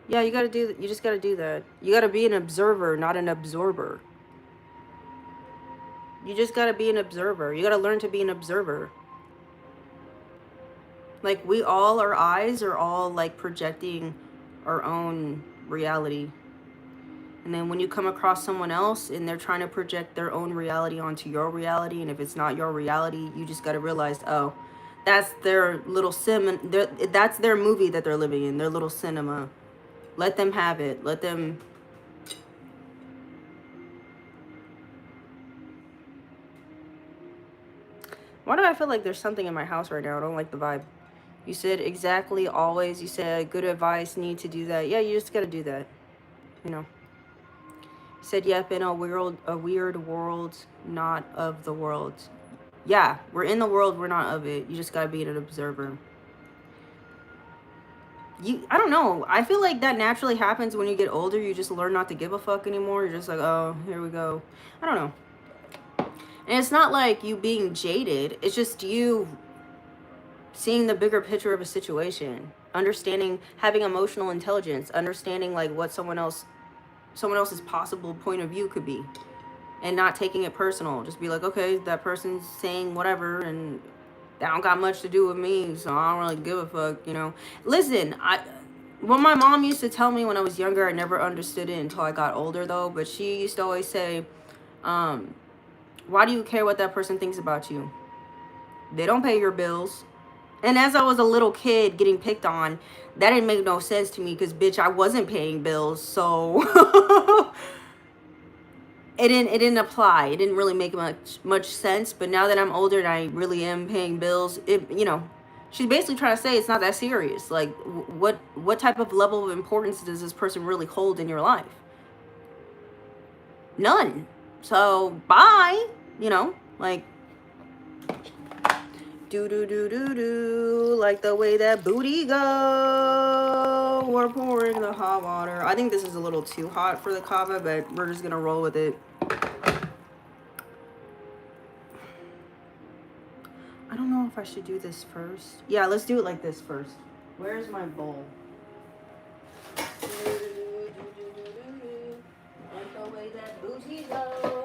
S1: Yeah, you gotta do that. You just gotta do that. You gotta be an observer, not an absorber. You just gotta be an observer. You gotta learn to be an observer. Like, we all, our eyes are all like projecting our own reality. And then when you come across someone else and they're trying to project their own reality onto your reality, and if it's not your reality, you just got to realize, oh, that's their little that's their movie that they're living in, their little cinema. Let them have it. Let them. Why do I feel like there's something in my house right now? I don't like the vibe. You said exactly always. You said good advice, need to do that. Yeah, you just got to do that. You know. Said, yep, in a weird world, not of the world. Yeah, we're in the world, we're not of it. You just gotta be an observer. I don't know. I feel like that naturally happens when you get older. You just learn not to give a fuck anymore. You're just like, oh, here we go. I don't know. And it's not like you being jaded. It's just you seeing the bigger picture of a situation, understanding, having emotional intelligence, understanding like what someone else's possible point of view could be, and not taking it personal. Just be like, okay, that person's saying whatever, and that don't got much to do with me, so I don't really give a fuck, you know. Listen, what my mom used to tell me when I was younger, I never understood it until I got older though, but she used to always say, why do you care what that person thinks about you? They don't pay your bills. And as I was a little kid getting picked on, that didn't make no sense to me because, bitch, I wasn't paying bills, so it didn't apply. It didn't really make much sense. But now that I'm older and I really am paying bills, she's basically trying to say it's not that serious. Like, what type of level of importance does this person really hold in your life? None. So bye. You know, like, do like the way that booty go. We're pouring the hot water. I think this is a little too hot for the kava, but we're just gonna roll with it. I don't know if I should do this first. Yeah, let's do it like this first. Where's my bowl? Like the way that booty go.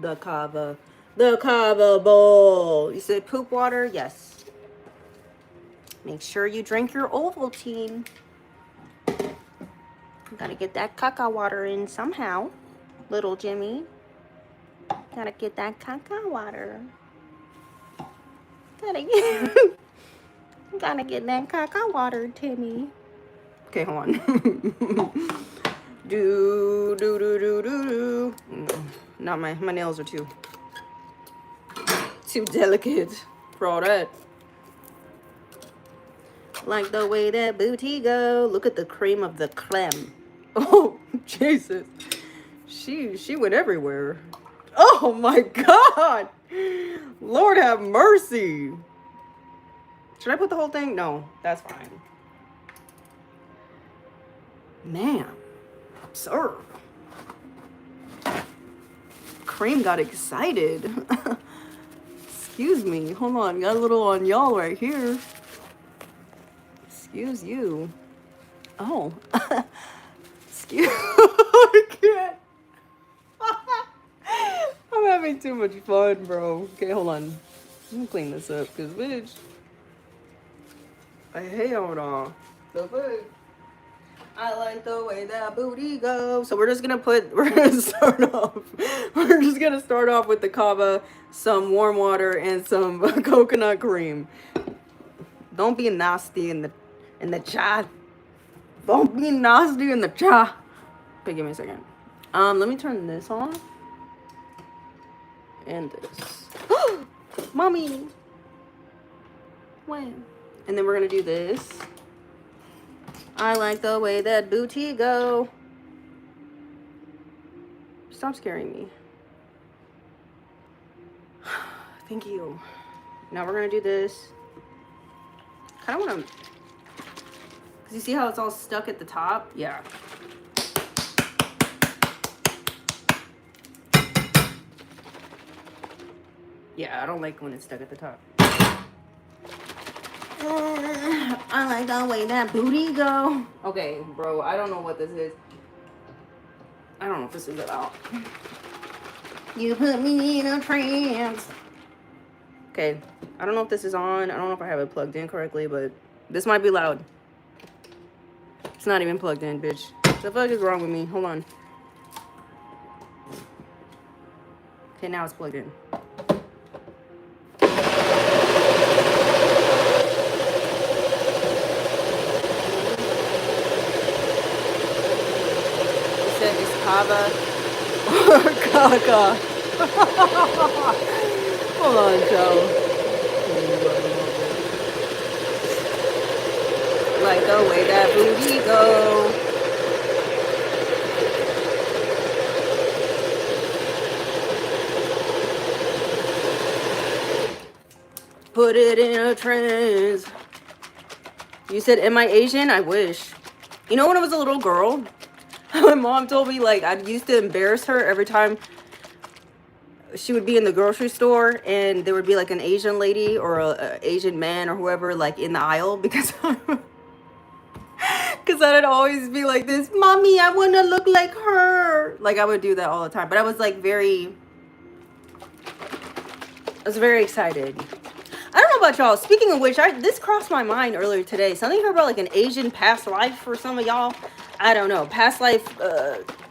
S1: The kava bowl. You said poop water? Yes. Make sure you drink your Ovaltine. Gotta get that caca water in somehow, little Jimmy. Gotta get that caca water. Gotta get that caca water, Timmy. Okay, hold on. do. Not my nails are too delicate for all that. Like the way that booty go. Look at the cream of the clam. Oh, Jesus. She went everywhere. Oh my God. Lord have mercy. Should I put the whole thing? No, that's fine. Man, sir. Cream got excited. Excuse me. Hold on. Got a little on y'all right here. Excuse you. Oh. Excuse. I can't. I'm having too much fun, bro. Okay, hold on. Let me clean this up, cause bitch, I hate hold on. The fuck? I like the way that booty goes. So we're just gonna we're gonna start off. We're just gonna start off with the kava, some warm water, and some coconut cream. Don't be nasty in the chat. Don't be nasty in the chat. Okay, give me a second. Let me turn this on. And this. Mommy! When? And then we're gonna do this. I like the way that booty go. Stop scaring me. Thank you. Now we're gonna do this. Kind of want to, cause you see how it's all stuck at the top? Yeah. Yeah, I don't like when it's stuck at the top. I like the way that booty go. Okay, bro, I don't know what this is. I don't know what this is about. You put me in a trance. Okay, I don't know if this is on. I don't know if I have it plugged in correctly, but this might be loud. It's not even plugged in, bitch. The fuck is wrong with me? Hold on. Okay, now it's plugged in. Kava or Kaka. Hold on, Joe. Like the way that booty go. Put it in a trance. You said, am I Asian? I wish. You know when I was a little girl, my mom told me like I used to embarrass her every time she would be in the grocery store and there would be like an Asian lady or a Asian man or whoever like in the aisle because I'd always be like this, Mommy, I want to look like her. Like I would do that all the time, but I was like I was very excited. I don't know about y'all. Speaking of which, this crossed my mind earlier today. Something about like an Asian past life for some of y'all. I don't know. Past life,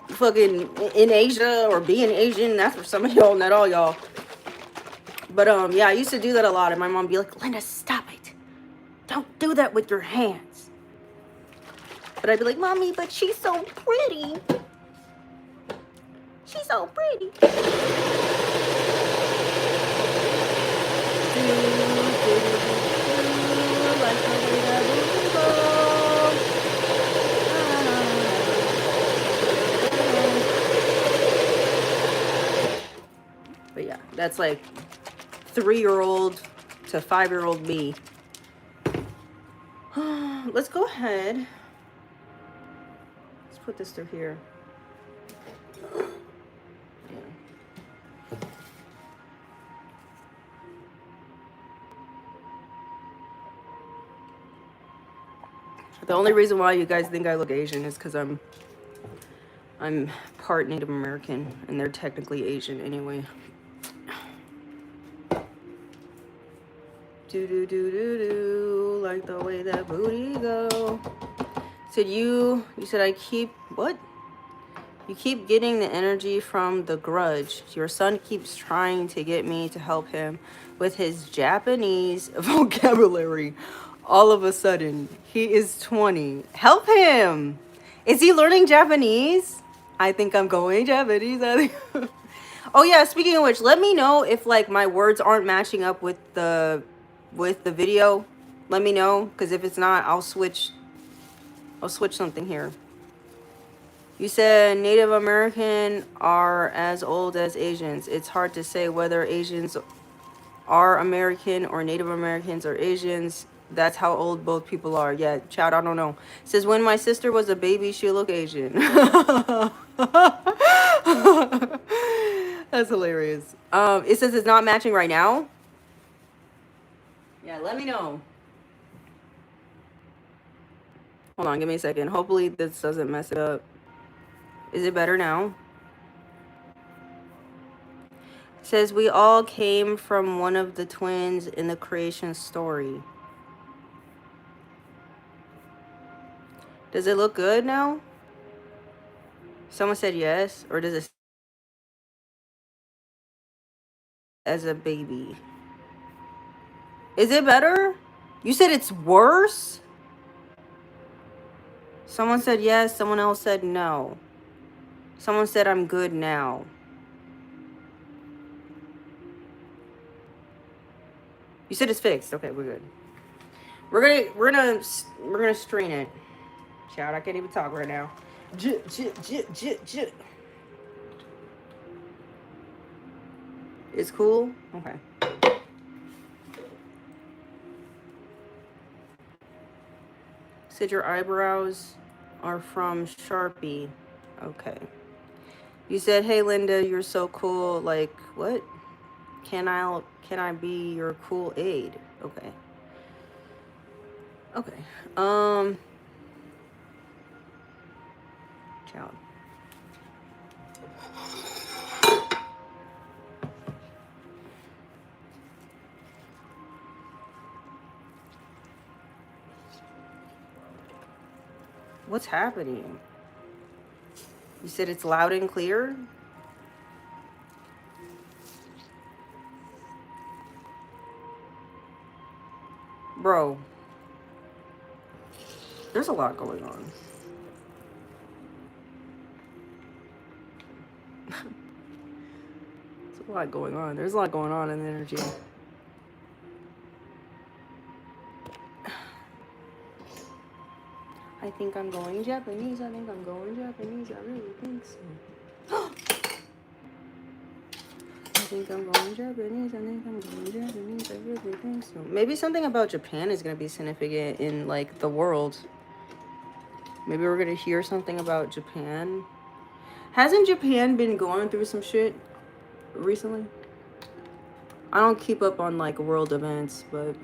S1: fucking in Asia or being Asian. That's for some of y'all, not all y'all. But yeah, I used to do that a lot, and my mom would be like, Linda, stop it. Don't do that with your hands. But I'd be like, Mommy, but she's so pretty. She's so pretty. But yeah, that's like 3-year-old to 5-year-old me. Let's go ahead. Let's put this through here. The only reason why you guys think I look Asian is because I'm part Native American, and they're technically Asian anyway. Do do do do do, like the way that booty go. Said you said I keep what? You keep getting the energy from the grudge. Your son keeps trying to get me to help him with his Japanese vocabulary. All of a sudden, he is 20. Help him! Is he learning Japanese? I think I'm going Japanese. Oh yeah, speaking of which, let me know if like my words aren't matching up with the video. Let me know, because if it's not, I'll switch something here. You said Native American are as old as Asians. It's hard to say whether Asians are American or Native Americans are Asians. That's how old both people are. Yeah, child, I don't know. It says, when my sister was a baby, she looked Asian. That's hilarious. It says it's not matching right now. Yeah, let me know. Hold on, give me a second. Hopefully this doesn't mess it up. Is it better now? Says we all came from one of the twins in the creation story. Does it look good now? Someone said yes, or does it as a baby? Is it better? You said it's worse? Someone said yes, someone else said no. Someone said I'm good now. You said it's fixed. Okay, we're good. We're gonna strain it. Child, I can't even talk right now. It's cool? Okay. Said your eyebrows are from Sharpie. Okay. You said, hey Linda, you're so cool. Like, what? Can I be your cool aide? Okay. Okay. Child. What's happening? You said it's loud and clear? Bro, there's a lot going on. There's a lot going on. There's a lot going on in the energy. I think I'm going Japanese. I think I'm going Japanese. I really think so. I think I'm going Japanese. I think I'm going Japanese. I really think so. Maybe something about Japan is going to be significant in, like, the world. Maybe we're going to hear something about Japan. Hasn't Japan been going through some shit recently? I don't keep up on, like, world events, but...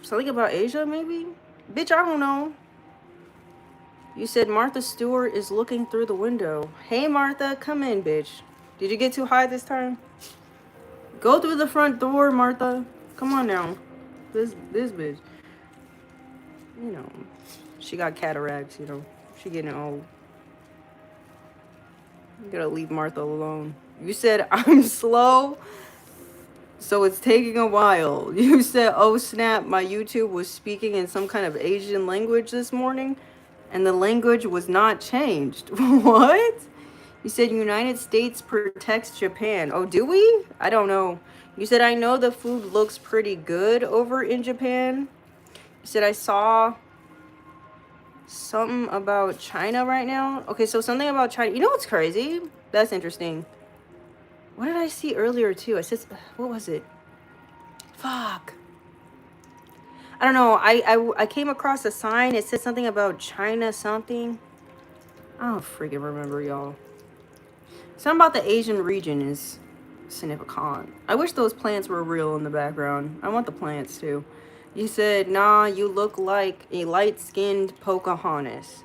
S1: something about Asia, maybe? Bitch, I don't know. You said Martha Stewart is looking through the window. Hey, Martha, come in, bitch. Did you get too high this time? Go through the front door, Martha. Come on now. This bitch. You know, she got cataracts, you know. She getting old. You gotta leave Martha alone. You said I'm slow, so it's taking a while. You said, oh snap, my YouTube was speaking in some kind of Asian language this morning, and the language was not changed. What? You said United States protects Japan. Oh, do we? I don't know. You said, I know the food looks pretty good over in Japan. You said, I saw something about China right now. Okay, so something about China. You know what's crazy? That's interesting. What did I see earlier, too? I said, what was it? Fuck. I don't know. I came across a sign. It said something about China something. I don't freaking remember, y'all. Something about the Asian region is significant. I wish those plants were real in the background. I want the plants too. You said, nah, you look like a light-skinned Pocahontas.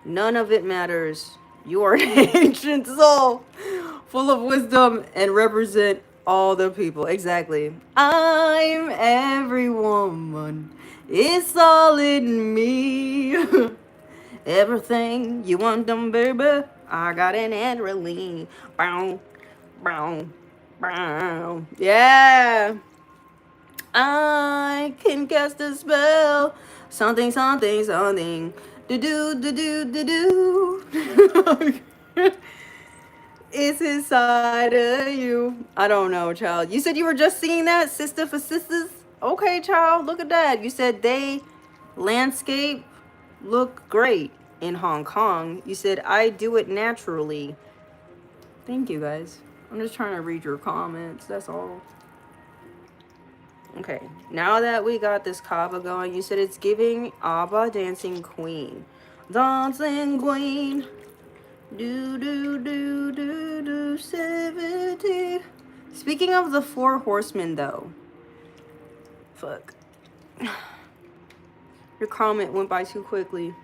S1: None of it matters. You are an ancient soul, full of wisdom and represent all the people. Exactly. I'm every woman. It's all in me. Everything you want them, baby. I got an adrenaline. Bow, bow, bow. Yeah. I can cast a spell. Something, something, something. Do do do do do do. It's inside of you. I don't know, child. You said you were just singing that, Sister for Sisters? Okay, child, look at that. You said they landscape look great in Hong Kong. You said I do it naturally. Thank you, guys. I'm just trying to read your comments, that's all. Okay, now that we got this kava going, you said it's giving ABBA Dancing Queen. Dancing Queen. Do, do, do, do, do, 70. Speaking of the Four Horsemen, though. Fuck. Your comment went by too quickly.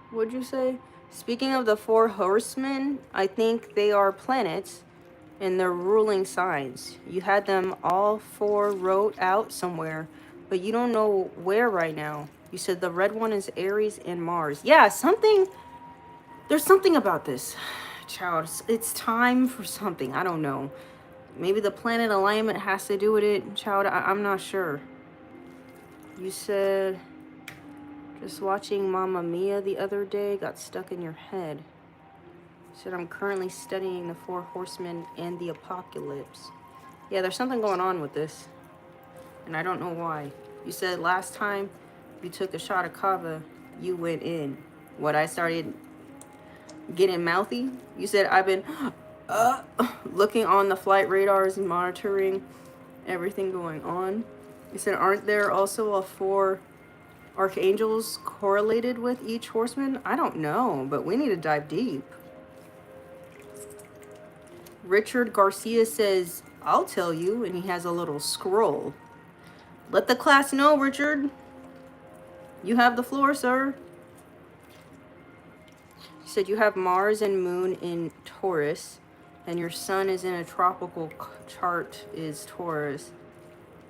S1: What'd you say? Speaking of the four horsemen, I think they are planets and they're ruling signs. You had them all four wrote out somewhere, but you don't know where right now. You said the red one is Aries and Mars. Yeah, something. There's something about this, child. It's time for something. I don't know. Maybe the planet alignment has to do with it, child. I'm not sure. You said just watching Mamma Mia the other day got stuck in your head. You said I'm currently studying the Four Horsemen and the Apocalypse. Yeah, there's something going on with this, and I don't know why. You said last time you took a shot of kava, you went in. What, I started getting mouthy? You said I've been uh, looking on the flight radars and monitoring everything going on. You said, aren't there also a four archangels correlated with each horseman? I don't know, but we need to dive deep. Richard Garcia says, I'll tell you, and he has a little scroll. Let the class know, Richard. You have the floor, sir. He said you have Mars and Moon in Taurus, and your sun is in a tropical chart is Taurus,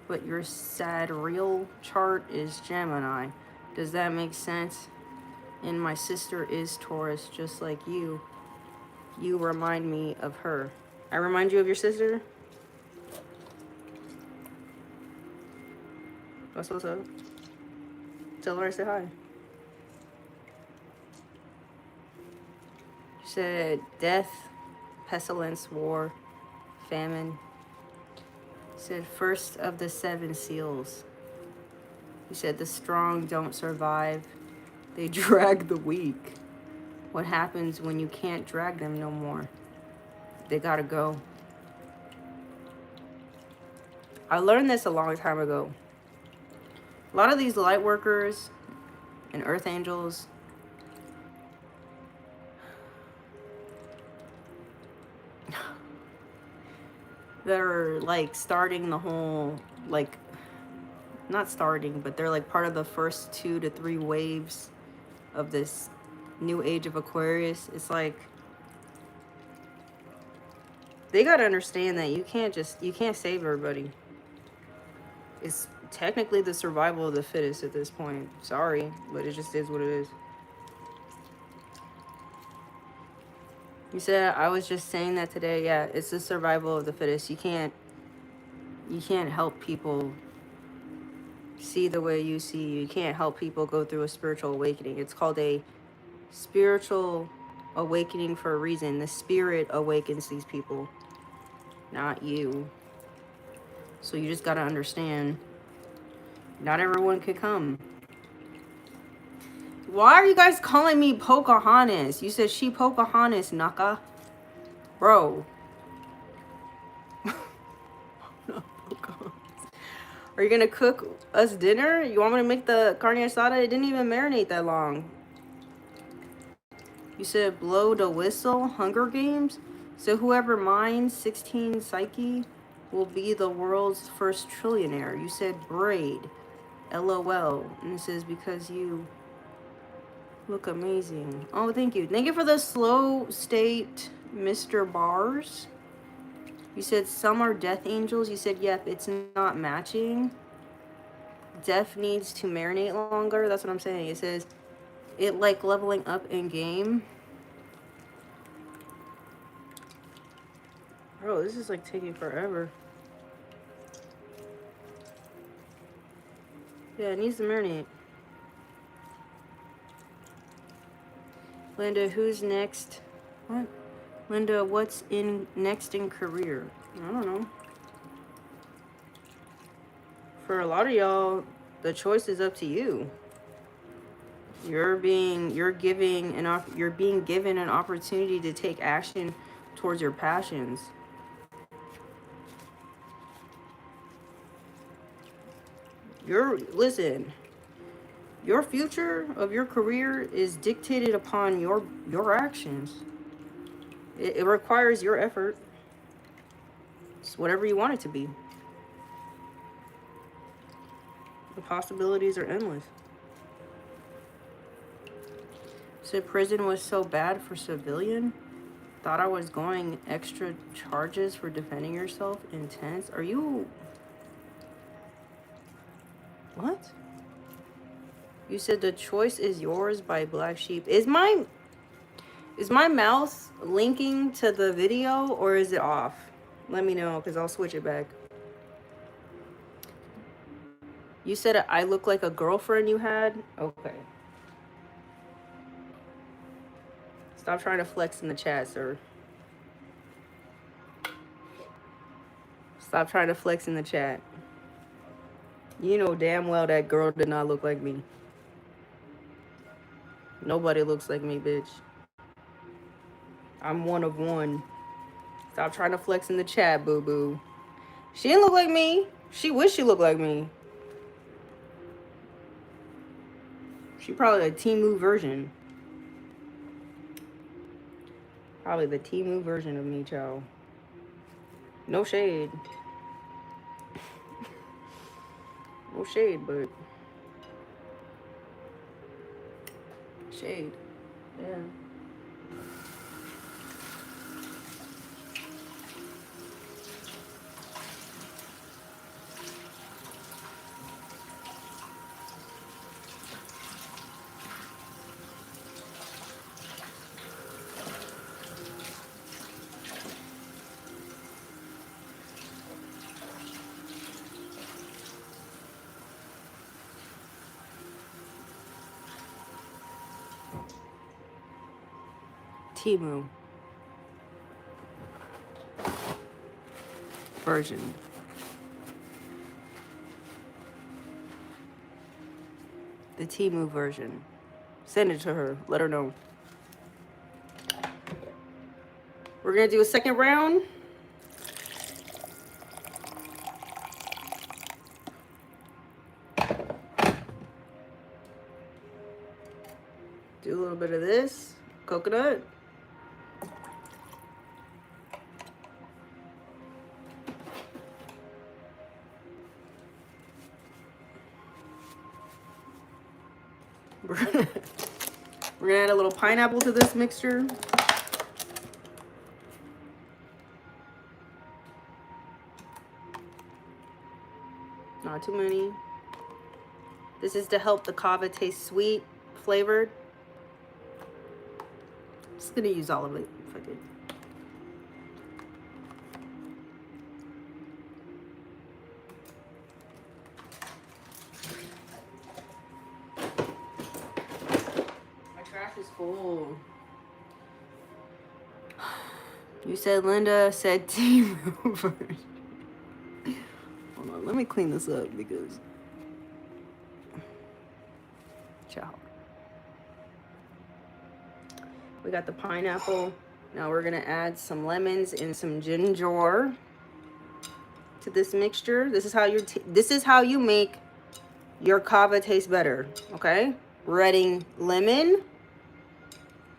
S1: but your sidereal chart is Gemini. Does that make sense? And my sister is Taurus, just like you. You remind me of her. I remind you of your sister? That's what's up. Tell her I said hi. She said death, pestilence, war, famine. She said first of the seven seals. He said the strong don't survive. They drag the weak. What happens when you can't drag them no more? They gotta go. I learned this a long time ago. A lot of these light workers and earth angels, they're like starting the whole, like, not starting, but they're like part of the first 2 to 3 waves of this new age of Aquarius. It's like they gotta understand that you can't save everybody. It's technically the survival of the fittest at this point. Sorry, but it just is what it is. You said I was just saying that today. Yeah, it's the survival of the fittest. You can't help people see the way you see. You can't help people go through a spiritual awakening. It's called a spiritual awakening for a reason. The spirit awakens these people, not you. So you just gotta understand, not everyone could come. Why are you guys calling me Pocahontas? You said she Pocahontas, Naka. Bro. Are you gonna cook us dinner? You want me to make the carne asada? It didn't even marinate that long. You said blow the whistle, Hunger Games? So whoever mines 16 Psyche will be the world's first trillionaire. You said braid. LOL. And it says because you look amazing. Oh, thank you. Thank you for the slow state, Mr. Bars. You said some are death angels. You said, yep, it's not matching. Death needs to marinate longer. That's what I'm saying. It says it like leveling up in game. Bro, this is like taking forever. Yeah, it needs to marinate. Linda, who's next? What? Linda, what's in next in career? I don't know. For a lot of y'all, the choice is up to you. You're being given an opportunity to take action towards your passions. Listen, your future of your career is dictated upon your actions. It requires your effort. It's whatever you want it to be. The possibilities are endless. Said prison was so bad for civilian. Thought I was going extra charges for defending yourself. Intense. Are you... What? You said the choice is yours by Black Sheep. Is my mouse linking to the video or is it off? Let me know because I'll switch it back. You said I look like a girlfriend you had? Okay. Stop trying to flex in the chat, sir. Stop trying to flex in the chat. You know damn well that girl did not look like me. Nobody looks like me, bitch. I'm one of one. Stop trying to flex in the chat, boo-boo. She didn't look like me. She wished she looked like me. She probably a Temu version. Probably the Temu version of me, Chow. No shade. No shade, but... Shade. Yeah. Temu version. The Temu version. Send it to her. Let her know. We're gonna do a second round. Do a little bit of this. Coconut. We're gonna add a little pineapple to this mixture. Not too many. This is to help the kava taste sweet, flavored. I'm just gonna use all of it if I did. Is full. You said Linda said team over. Hold on, let me clean this up because ciao. We got the pineapple. Now we're gonna add some lemons and some ginger to this mixture. This is how you make your kava taste better. Okay, we're adding lemon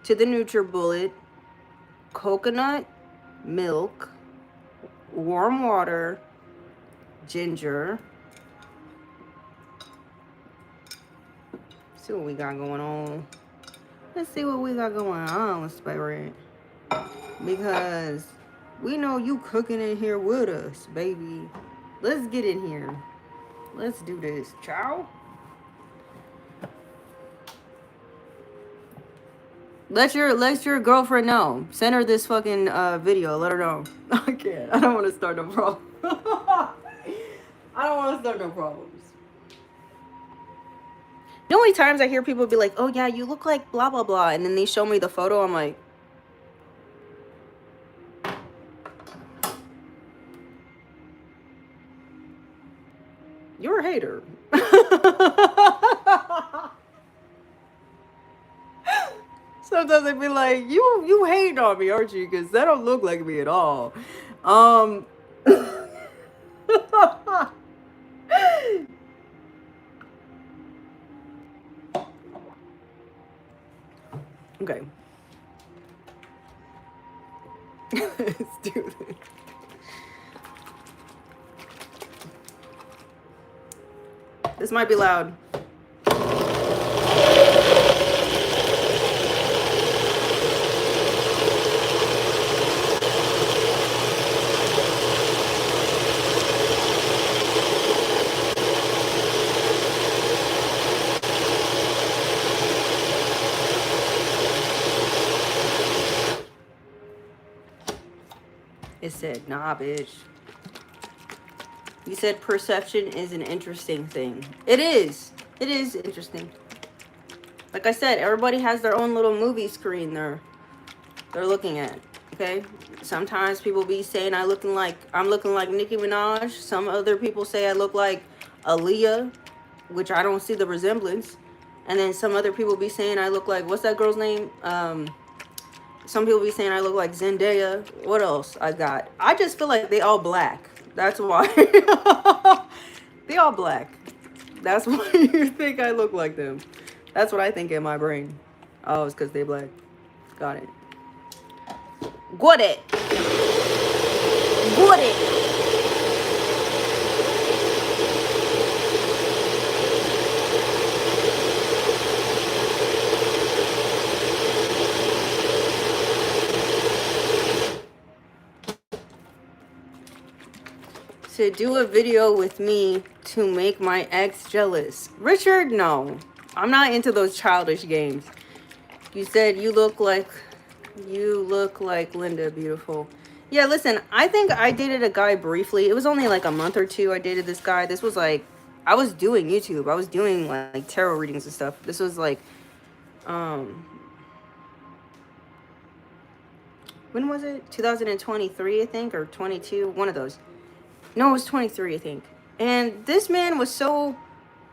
S1: to the NutriBullet, coconut milk, warm water, ginger. See what we got going on. Let's see what we got going on, Spirit. Because we know you cooking in here with us, baby. Let's get in here. Let's do this. Ciao. Let your girlfriend know. Send her this fucking video. Let her know. I can't. I don't want to start no problem. I don't want to start no problems. The only times I hear people be like, "Oh yeah, you look like blah blah blah," and then they show me the photo, I'm like, "You're a hater." Sometimes they be like, you hate on me, aren't you? Because that don't look like me at all. Okay. Let's do this. This might be loud. said, nah, bitch. You said perception is an interesting thing. It is. It is interesting. Like I said, everybody has their own little movie screen they're looking at. Okay? Sometimes people be saying I'm looking like Nicki Minaj. Some other people say I look like Aaliyah, which I don't see the resemblance. And then some other people be saying I look like, what's that girl's name? Some people be saying I look like Zendaya. What else I got? I just feel like they all black. That's why. They all black. That's why you think I look like them. That's what I think in my brain. Oh, it's because they black. Got it. Got it. Got it. To do a video with me to make my ex jealous. Richard, no. I'm not into those childish games. You said you look like Linda Beautiful. Yeah, listen, I think I dated a guy briefly. It was only like a month or two I dated this guy. This was like, I was doing YouTube. I was doing like tarot readings and stuff. This was like, when was it? 2023, I think, or 22, one of those. No, it was 23, I think. And this man was so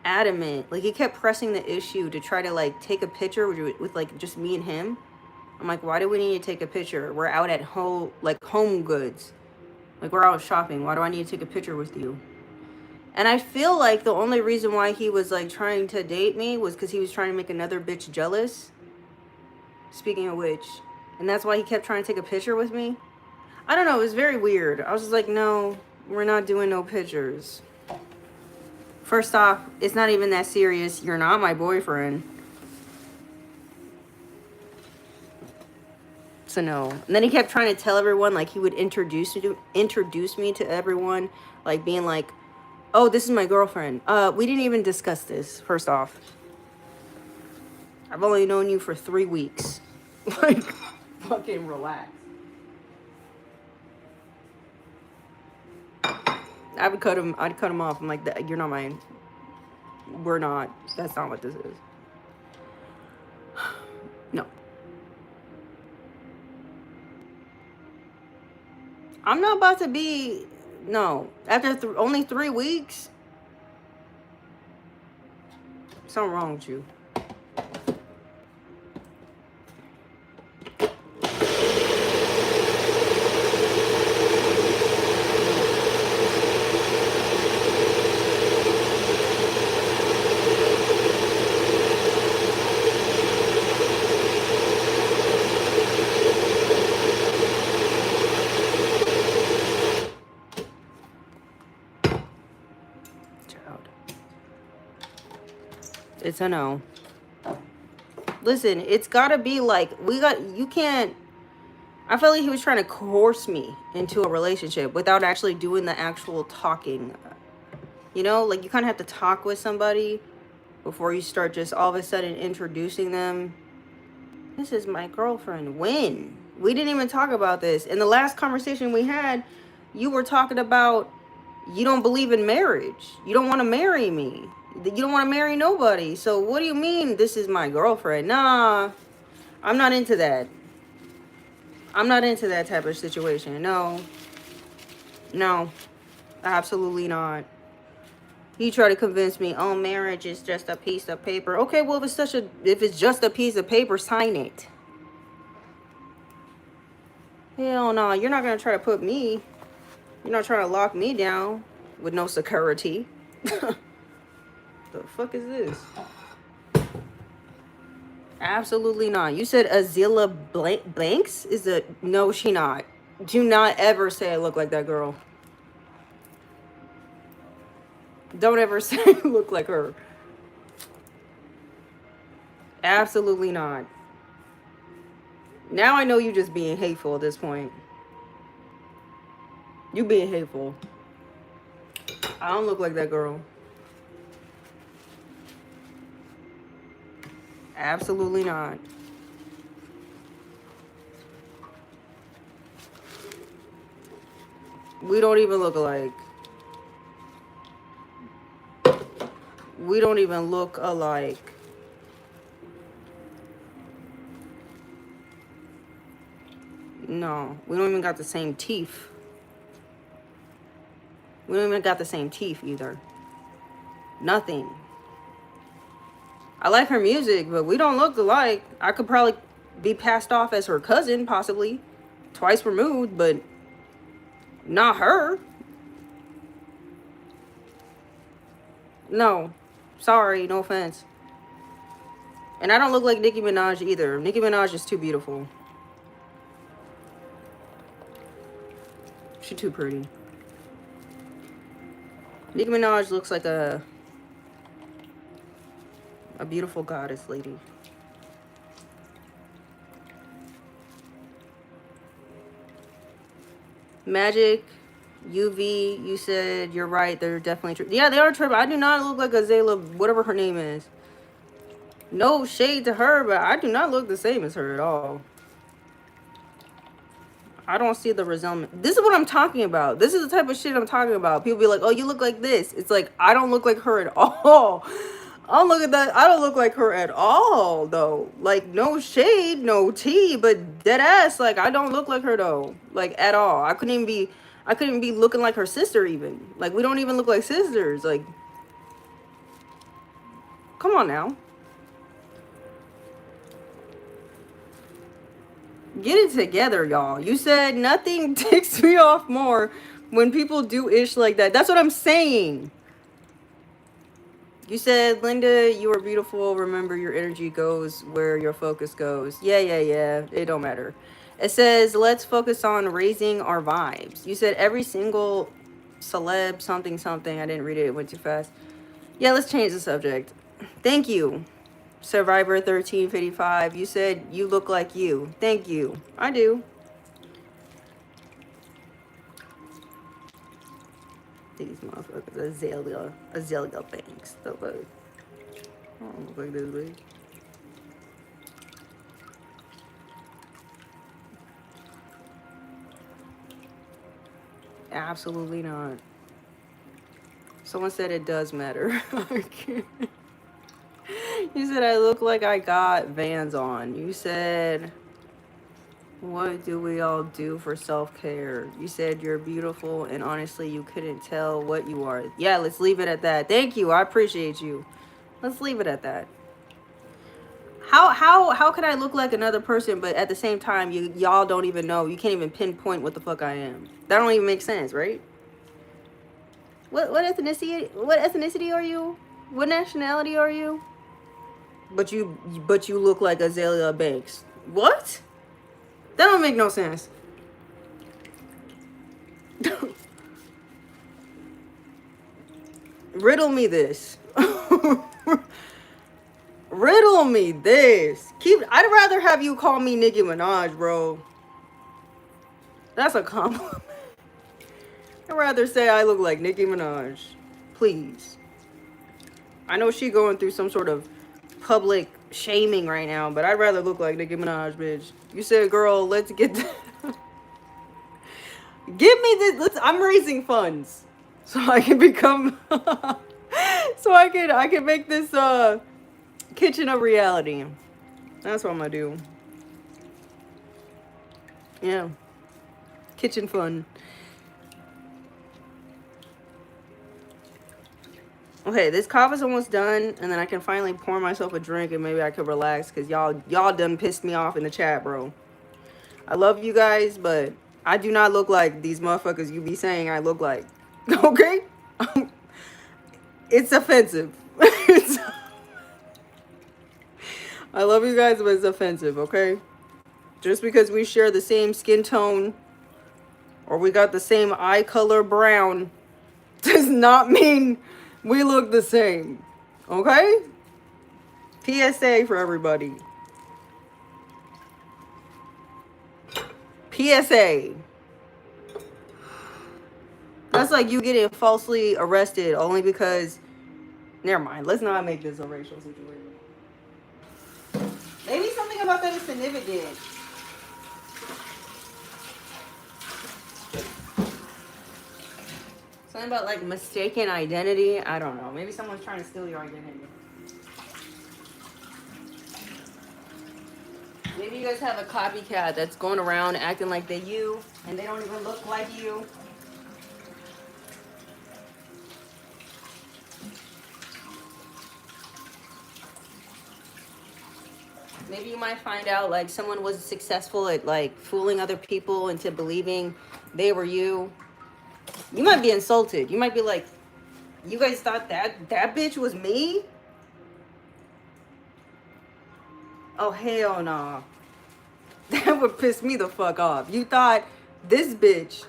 S1: adamant. Like, he kept pressing the issue to try to, like, take a picture with like, just me and him. I'm like, why do we need to take a picture? We're out at home, like, Home Goods. Like, we're out shopping. Why do I need to take a picture with you? And I feel like the only reason why he was, like, trying to date me was because he was trying to make another bitch jealous. Speaking of which. And that's why he kept trying to take a picture with me. I don't know. It was very weird. I was just like, no, we're not doing no pictures. First off, it's not even that serious. You're not my boyfriend. So no. And then he kept trying to tell everyone, like, he would introduce me to everyone, like, being like, oh, this is my girlfriend. We didn't even discuss this, first off. I've only known you for 3 weeks. Like, fucking relax. I'd cut him off. I'm like, you're not mine. We're not. That's not what this is. No. I'm not about to be, no. After only 3 weeks? Something wrong with you. It's a no. Listen, it's gotta be like, you can't, I felt like he was trying to coerce me into a relationship without actually doing the actual talking. You know, like, you kind of have to talk with somebody before you start just all of a sudden introducing them. This is my girlfriend. When? We didn't even talk about this. In the last conversation we had, you were talking about you don't believe in marriage. You don't want to marry me. You don't want to marry nobody. So what do you mean this is my girlfriend? Nah, I'm not into that. I'm not into that type of situation. No. No. Absolutely not. He tried to convince me, oh, marriage is just a piece of paper. Okay, well, if it's just a piece of paper, sign it. Hell no, you're not going to try to put me, you're not trying to lock me down with no security. The fuck is this? Absolutely not. You said Azila Banks is a, no, she not. Do not ever say I look like that girl. Don't ever say I look like her. Absolutely not. Now I know you just being hateful at this point. You being hateful. I don't look like that girl. Absolutely not. We don't even look alike. We don't even look alike. No, we don't even got the same teeth. We don't even got the same teeth either. Nothing. I like her music, but we don't look alike. I could probably be passed off as her cousin, possibly. Twice removed, but not her. No. Sorry, no offense. And I don't look like Nicki Minaj either. Nicki Minaj is too beautiful. She's too pretty. Nicki Minaj looks like a beautiful goddess lady. Magic, UV, you said you're right. They're definitely true. Yeah, they are tripping. I do not look like Azalea, whatever her name is. No shade to her, but I do not look the same as her at all. I don't see the resemblance. This is what I'm talking about. This is the type of shit I'm talking about. People be like, oh, you look like this. It's like, I don't look like her at all. I don't look at that. I don't look like her at all, though. Like, no shade, no tea, but dead ass. Like, I don't look like her, though. Like, at all. I couldn't even be looking like her sister, even. Like, we don't even look like sisters. Like, come on now. Get it together, y'all. You said nothing ticks me off more when people do ish like that. That's what I'm saying. You said, Linda, you are beautiful. Remember, your energy goes where your focus goes. Yeah. It don't matter. It says, let's focus on raising our vibes. You said every single celeb something. I didn't read it. It went too fast. Yeah, let's change the subject. Thank you. Survivor 1355, you said you look like you. Thank you. I do. These motherfuckers, Azalea Banks. The fuck? I don't look like this bitch. Absolutely not. Someone said it does matter. You said I look like I got Vans on. You said, what do we all do for self-care? You said you're beautiful, and honestly, you couldn't tell what you are. Yeah, let's leave it at that. Thank you. I appreciate you. Let's leave it at that. How could I look like another person, but at the same time, y'all don't even know. You can't even pinpoint what the fuck I am. That don't even make sense, right? What ethnicity? What ethnicity are you? What nationality are you? But you look like Azalea Banks. What? That don't make no sense. Riddle me this. Riddle me this. I'd rather have you call me Nicki Minaj, bro. That's a compliment. I'd rather say I look like Nicki Minaj. Please. I know she going through some sort of public shaming right now, but I'd rather look like Nicki Minaj, bitch. You said, girl, let's get give me this. I'm raising funds so I can become so I can make this kitchen a reality. That's what I'm gonna do. Yeah. Kitchen fun. Okay, this coffee's almost done, and then I can finally pour myself a drink, and maybe I could relax, because y'all done pissed me off in the chat, bro. I love you guys, but I do not look like these motherfuckers you be saying I look like. Okay? It's offensive. I love you guys, but it's offensive, okay? Just because we share the same skin tone, or we got the same eye color brown, does not mean we look the same. Okay? PSA for everybody. PSA. That's like you getting falsely arrested only because... Never mind. Let's not make this a racial situation. Maybe something about that is significant. Something about like mistaken identity. I don't know. Maybe someone's trying to steal your identity. Maybe you guys have a copycat that's going around acting like they you, and they don't even look like you. Maybe you might find out like someone was successful at like fooling other people into believing they were you. You might be insulted. You might be like, you guys thought that bitch was me? Oh hell no. That would piss me the fuck off. You thought this bitch.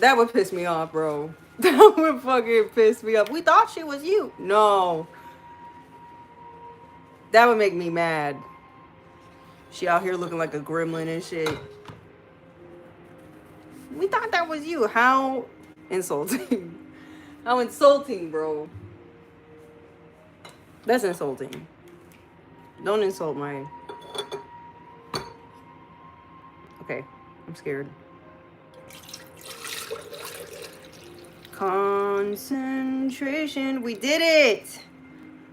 S1: That would piss me off, bro. That would fucking piss me off. We thought she was you. No. That would make me mad. She out here looking like a gremlin and shit. We thought that was you. How insulting. How insulting, bro. That's insulting. Don't insult my... Okay, I'm scared. Concentration. We did it!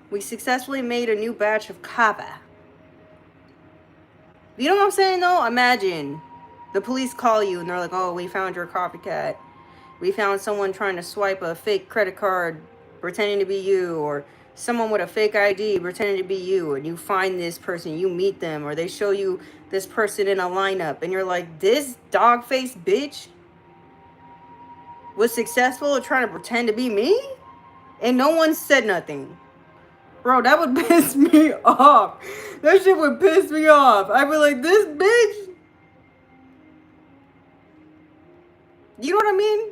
S1: We successfully made a new batch of kava. You know what I'm saying, though? Imagine the police call you and they're like, oh, we found your copycat. We found someone trying to swipe a fake credit card pretending to be you, or someone with a fake ID pretending to be you, and you find this person, you meet them, or they show you this person in a lineup, and you're like, this dog-faced bitch was successful at trying to pretend to be me? And no one said nothing. Bro, that would piss me off. That shit would piss me off. I'd be like, this bitch? You know what I mean?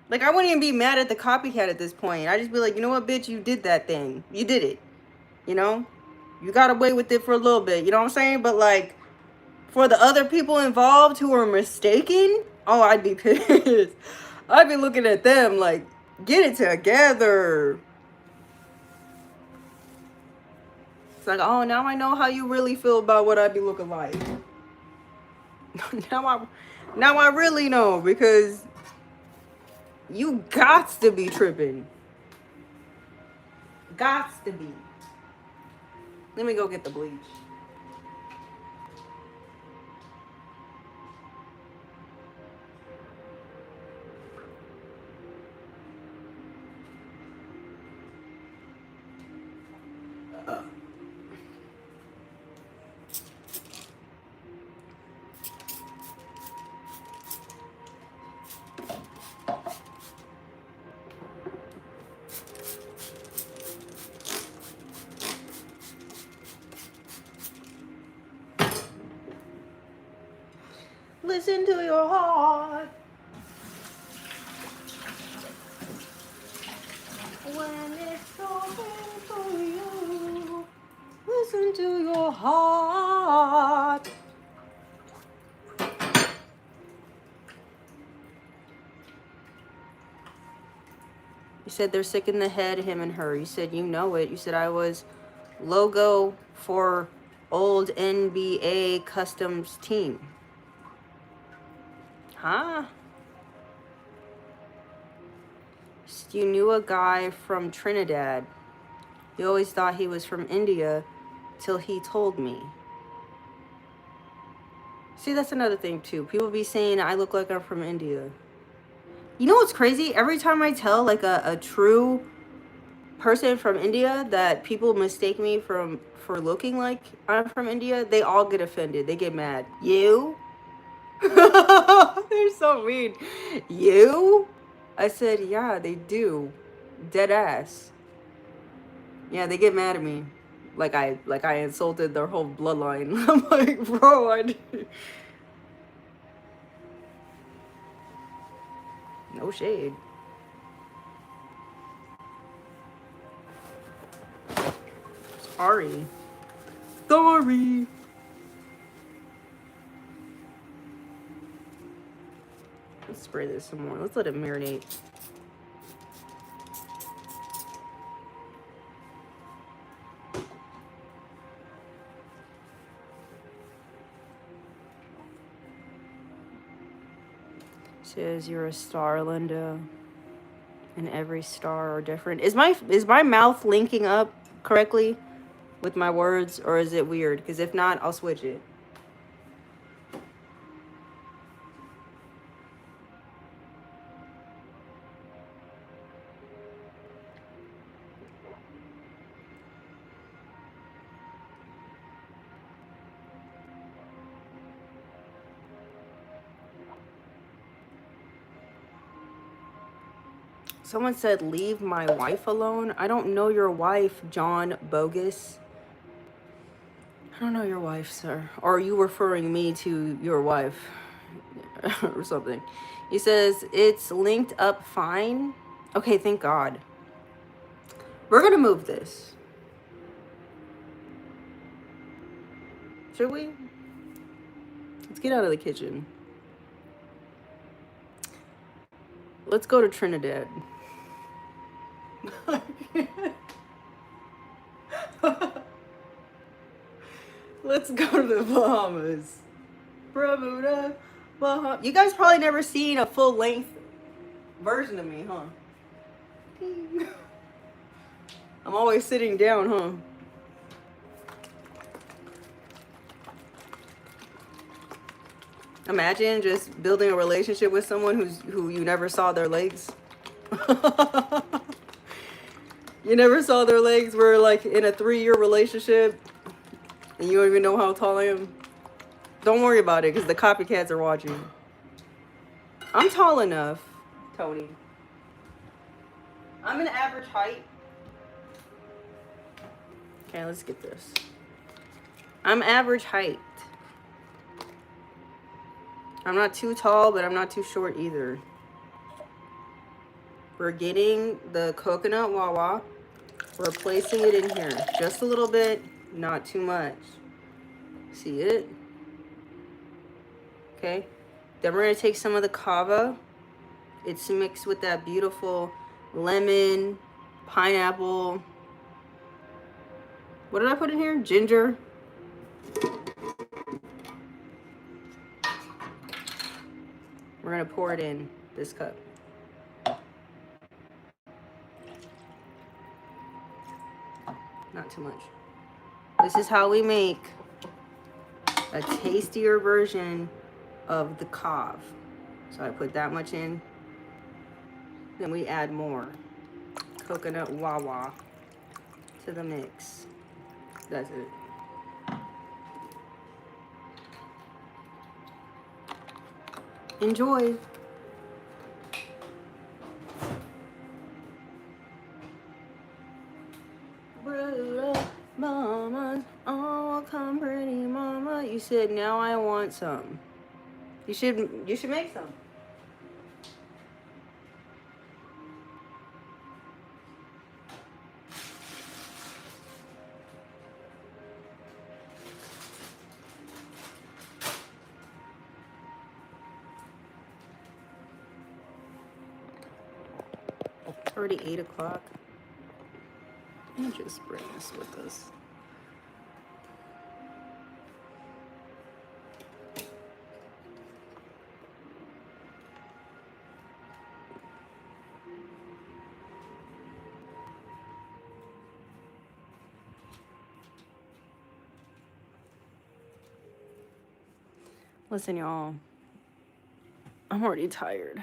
S1: Like, I wouldn't even be mad at the copycat at this point. I'd just be like, you know what, bitch? You did that thing. You did it. You know? You got away with it for a little bit. You know what I'm saying? But, like, for the other people involved who were mistaken, oh, I'd be pissed. I'd be looking at them like, get it together. It's like, oh, now I know how you really feel about what I be looking like. now I really know, because you gots to be tripping. Gots to be. Let me go get the bleach. Listen to your heart. When it's talking to you, listen to your heart. You said they're sick in the head, him and her. You said you know it. You said I was logo for old NBA customs team. Huh? You knew a guy from Trinidad. You always thought he was from India till he told me. See, that's another thing too. People be saying I look like I'm from India. You know what's crazy? Every time I tell like a true person from India that people mistake me for looking like I'm from India, they all get offended. They get mad. You? They're so mean. You? I said, yeah, they do. Dead ass. Yeah, they get mad at me. Like I insulted their whole bloodline. I'm like, bro, I did. No shade. Sorry. Sorry. Let's spray this some more. Let's let it marinate. Says you're a star, Linda. And every star are different. Is my mouth linking up correctly with my words, or is it weird? Because if not, I'll switch it. Someone said, leave my wife alone. I don't know your wife, John Bogus. I don't know your wife, sir. Or are you referring me to your wife or something? He says, it's linked up fine. Okay, thank God. We're going to move this. Should we? Let's get out of the kitchen. Let's go to Trinidad. Let's go to the Bahamas. Bermuda, Bahamas. You guys probably never seen a full length version of me, huh? I'm always sitting down, huh? Imagine just building a relationship with someone who you never saw their legs. You never saw their legs. We're like in a 3-year relationship and you don't even know how tall I am. Don't worry about it because the copycats are watching. I'm tall enough, Tony. I'm an average height. Okay, let's get this. I'm average height. I'm not too tall, but I'm not too short either. We're getting the coconut wawa. We're placing it in here. Just a little bit, not too much. See it? Okay. Then we're going to take some of the kava. It's mixed with that beautiful lemon, pineapple. What did I put in here? Ginger. We're going to pour it in this cup. Not too much. This is how we make a tastier version of the kava. So I put that much in. Then we add more coconut wawa to the mix. That's it. Enjoy. Mama, oh come pretty mama. You said now I want some. You should make some. It's already 8 o'clock. Let me just bring this with us. Listen, y'all. I'm already tired.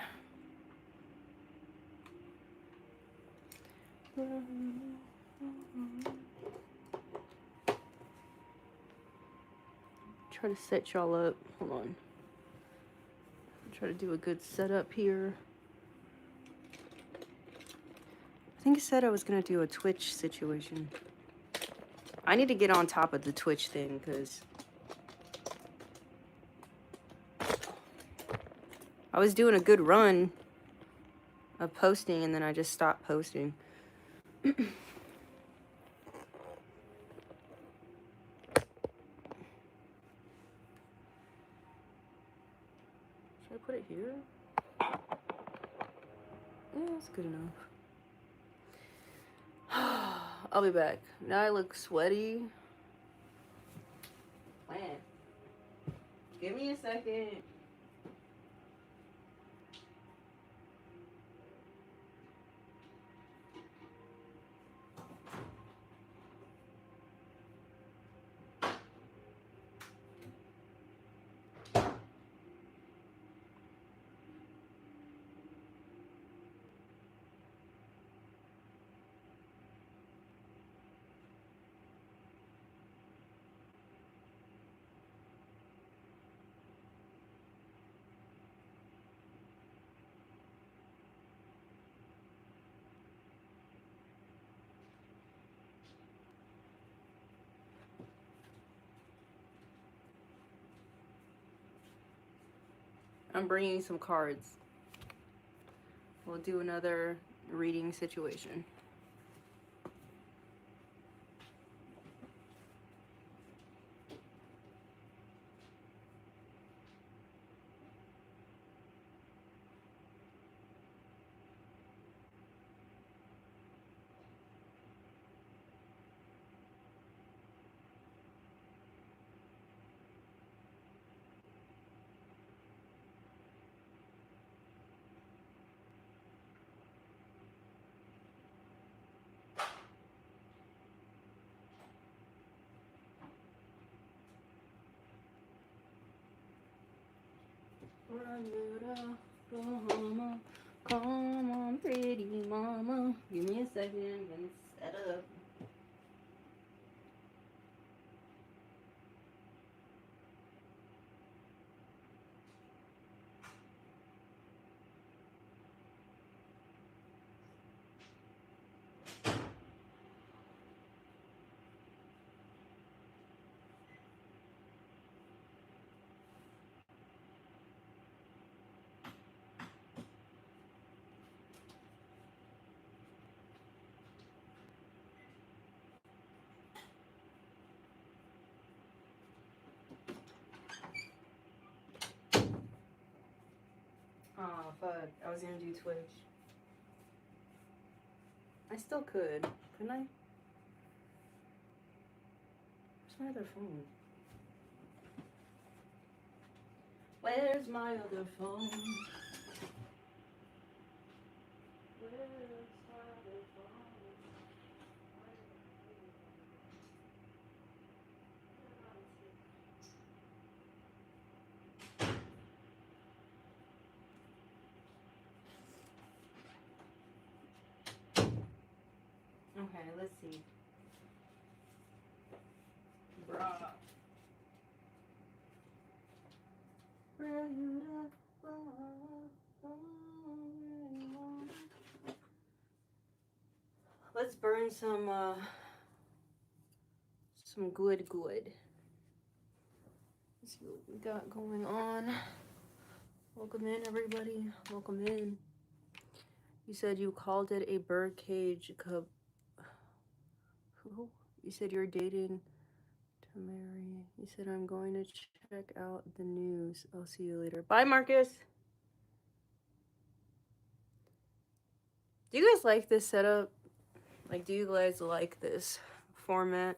S1: Try to set y'all up. Hold on. Try to do a good setup here. I think I said I was gonna do a Twitch situation. I need to get on top of the Twitch thing because I was doing a good run of posting and then I just stopped posting. Should I put it here? Yeah, that's good enough. I'll be back. Now I look sweaty. Man, give me a second. I'm bringing some cards. We'll do another reading situation. Come on, pretty mama. Give me a second, I'm gonna set up. Oh, fuck. I was gonna do Twitch. I still could. Couldn't I? Where's my other phone? Where's my other phone? Okay, let's see. Bruh. Let's burn some good. Let's see what we got going on. Welcome in, everybody. Welcome in. You said you called it a birdcage cub. Who? You said you're dating to marry. You said I'm going to check out the news. I'll see you later. Bye, Marcus. Do you guys like this setup? Like, do you guys like this format?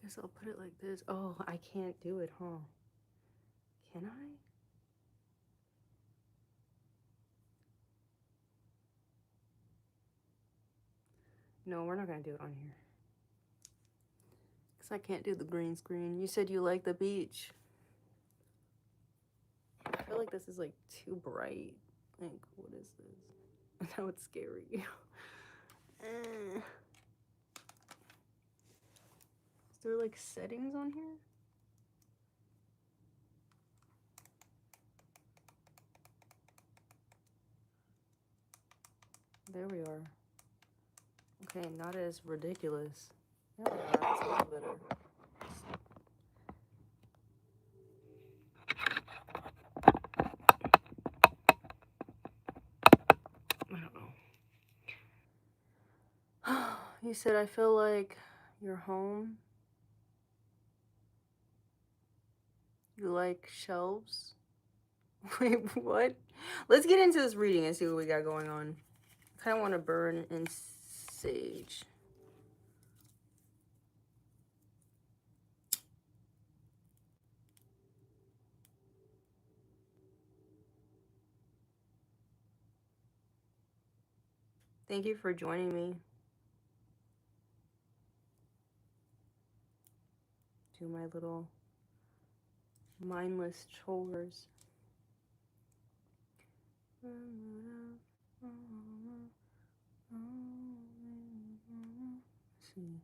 S1: Guess I'll put it like this. Oh, I can't do it, huh? Can I? No, we're not gonna do it on here. Because I can't do the green screen. You said you like the beach. I feel like this is like too bright. Like, what is this? Now it's scary. Is there like settings on here? There we are. Okay, not as ridiculous. There we are. That's a little better. I don't know. You said I feel like you're home. You like shelves? Wait, what? Let's get into this reading and see what we got going on. I kind of want to burn in sage. Thank you for joining me. Do my little mindless chores. Let's see.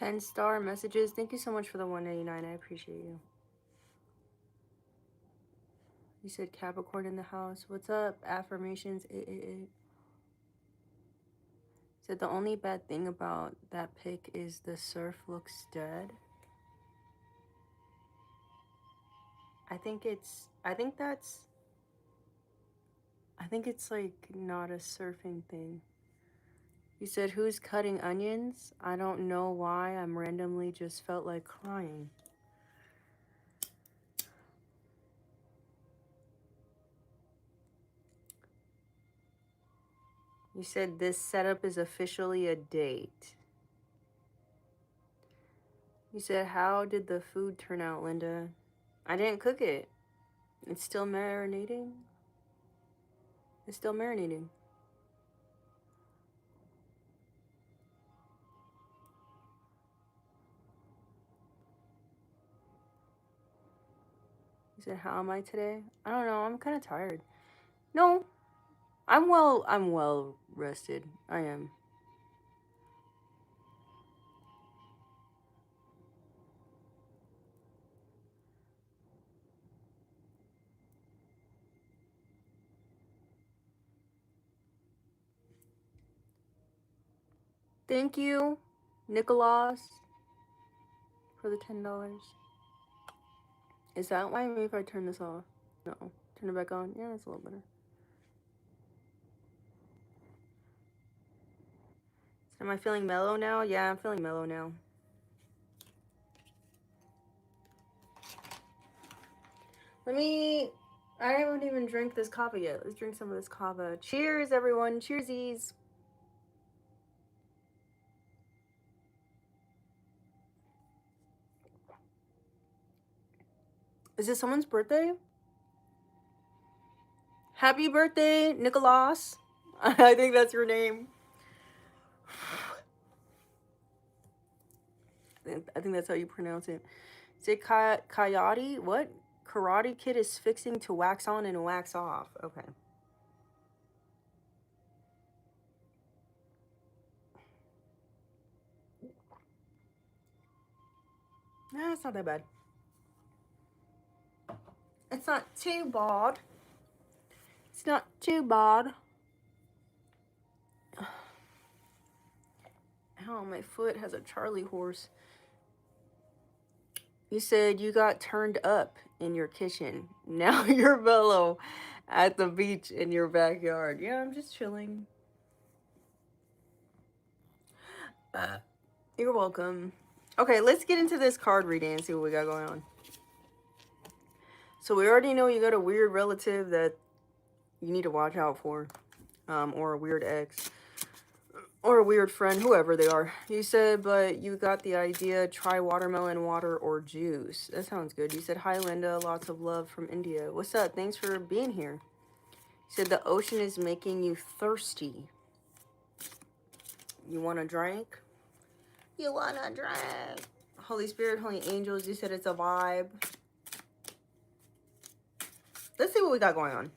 S1: 10-star messages. Thank you so much for the 199. I appreciate you. You said Capricorn in the house. What's up? Affirmations 888. Said the only bad thing about that pic is the surf looks dead. I think it's like not a surfing thing. You said who's cutting onions? I don't know why. I'm randomly just felt like crying. You said this setup is officially a date. You said, how did the food turn out, Linda? I didn't cook it. It's still marinating. It's still marinating. You said, how am I today? I don't know. I'm kind of tired. No, I'm well rested. I am. Thank you, Nicholas, for the $10. Is that why? Maybe if I turn this off? No. Turn it back on? Yeah, that's a little better. Am I feeling mellow now? Yeah, I'm feeling mellow now. I haven't even drank this kava yet. Let's drink some of this kava. Cheers, everyone. Cheersies. Is it someone's birthday? Happy birthday, Nicholas. I think that's your name. I think that's how you pronounce it. Is it Coyote? What? Karate Kid is fixing to wax on and wax off. Okay. Nah, it's not that bad. It's not too bad. It's not too bad. Oh, my foot has a Charlie horse. You said you got turned up in your kitchen. Now you're mellow at the beach in your backyard. Yeah, I'm just chilling. You're welcome. Okay, let's get into this card reading and see what we got going on. So we already know you got a weird relative that you need to watch out for. Or a weird ex. Or a weird friend, whoever they are. You said, but you got the idea, try watermelon water or juice. That sounds good. You said, hi, Linda. Lots of love from India. What's up? Thanks for being here. You said, the ocean is making you thirsty. You want a drink? You want a drink? Holy Spirit, Holy Angels, you said it's a vibe. Let's see what we got going on.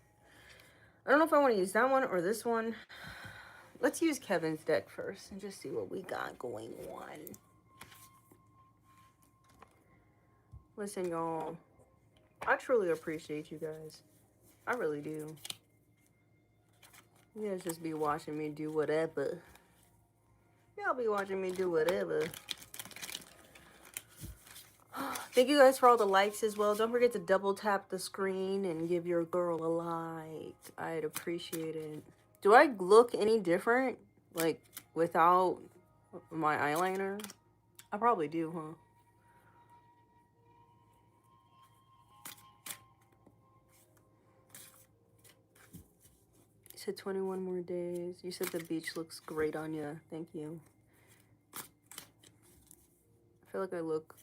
S1: I don't know if I want to use that one or this one. Let's use Kevin's deck first and just see what we got going on. Listen, y'all. I truly appreciate you guys. I really do. You guys just be watching me do whatever. Y'all be watching me do whatever. Thank you guys for all the likes as well. Don't forget to double tap the screen and give your girl a like. I'd appreciate it. Do I look any different, like, without my eyeliner? I probably do, huh? You said 21 more days. You said the beach looks great on you. Thank you. I feel like I look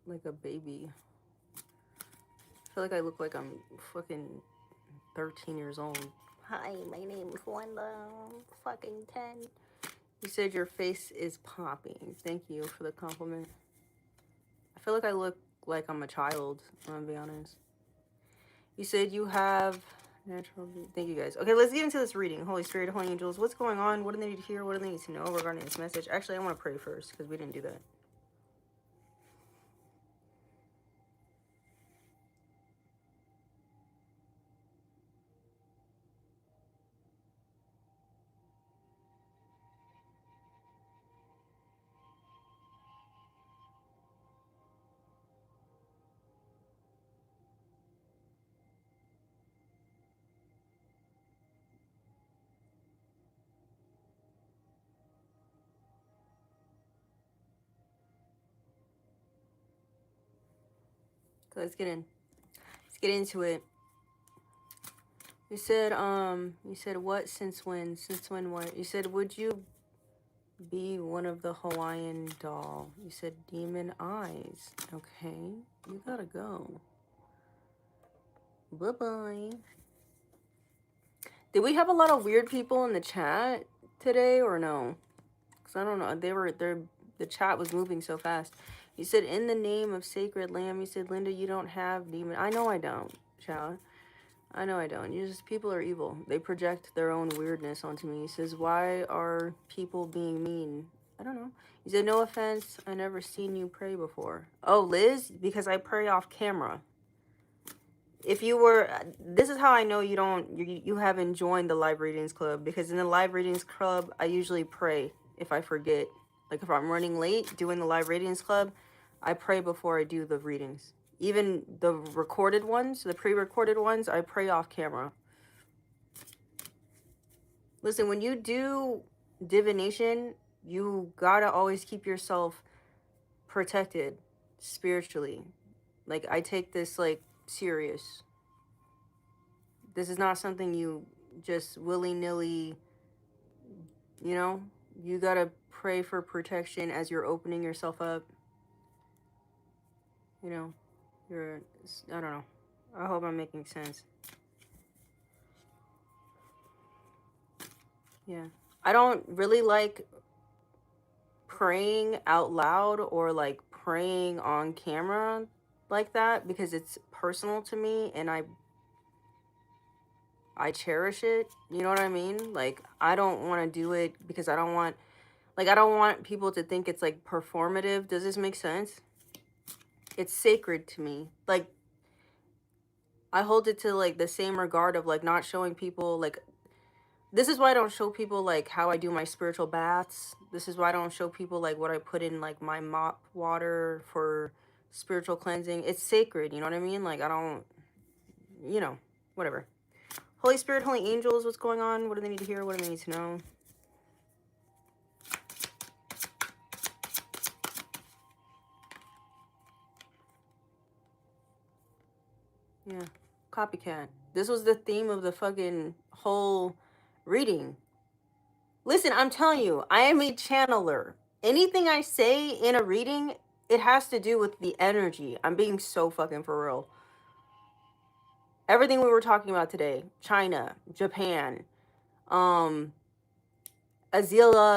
S1: like a baby. I feel like I look like I'm fucking 13 years old. Hi, my name is Wanda. Fucking 10. You said your face is popping. Thank you for the compliment. I feel like I look like I'm a child, I'm gonna be honest. You said you have natural... Thank you guys. Okay, let's get into this reading. Holy Spirit, Holy Angels, what's going on? What do they need to hear? What do they need to know regarding this message? Actually, I want to pray first because we didn't do that. So let's get in. Let's get into it. You said what? Since when? Since when what? You said, would you be one of the Hawaiian doll? You said demon eyes. Okay, you gotta go. Bye-bye. Did we have a lot of weird people in the chat today or no? Because I don't know. The chat was moving so fast. You said, in the name of sacred lamb. You said, Linda, you don't have demon. I know I don't, child. I know I don't. You just, people are evil. They project their own weirdness onto me. He says, why are people being mean? I don't know. He said, no offense. I never seen you pray before. Oh, Liz, because I pray off camera. If you were, this is how I know you haven't joined the live readings club, because in the live readings club, I usually pray if I forget. Like if I'm running late doing the live readings club, I pray before I do the readings. Even the recorded ones, the pre-recorded ones, I pray off camera. Listen, when you do divination, you gotta always keep yourself protected spiritually. Like, I take this like serious. This is not something you just willy-nilly, you know? You gotta pray for protection as you're opening yourself up. You know, I don't know. I hope I'm making sense. Yeah. I don't really like praying out loud or like praying on camera like that, because it's personal to me and I cherish it. You know what I mean? Like, I don't want to do it because I don't want people to think it's like performative. Does this make sense? It's sacred to me. Like, I hold it to like the same regard of like not showing people like, this is why I don't show people like how I do my spiritual baths. This is why I don't show people like what I put in like my mop water for spiritual cleansing. It's sacred, you know what I mean? Like, I don't, you know, whatever. Holy Spirit, holy angels, what's going on? What do they need to hear? What do they need to know? Yeah, copycat. This was the theme of the fucking whole reading. Listen, I'm telling you, I am a channeler. Anything I say in a reading, it has to do with the energy. I'm being so fucking for real. Everything we were talking about today, China, Japan, Azila,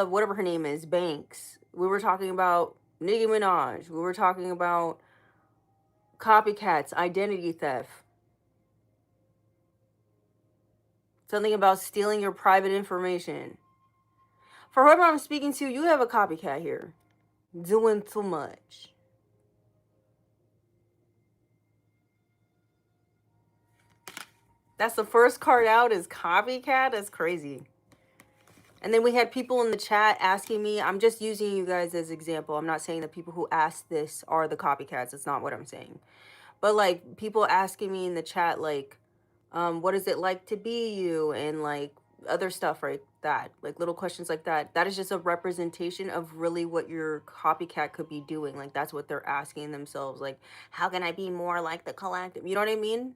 S1: whatever her name is, Banks. We were talking about Nicki Minaj. We were talking about copycats, identity theft. Something about stealing your private information. For whoever I'm speaking to, you have a copycat here. Doing too much. That's the first card out, is copycat? That's crazy. And then we had people in the chat asking me, I'm just using you guys as example. I'm not saying the people who asked this are the copycats. That's not what I'm saying. But like, people asking me in the chat, like, what is it like to be you? And like other stuff like that, like little questions like that. That is just a representation of really what your copycat could be doing. Like, that's what they're asking themselves. Like, how can I be more like the collective? You know what I mean?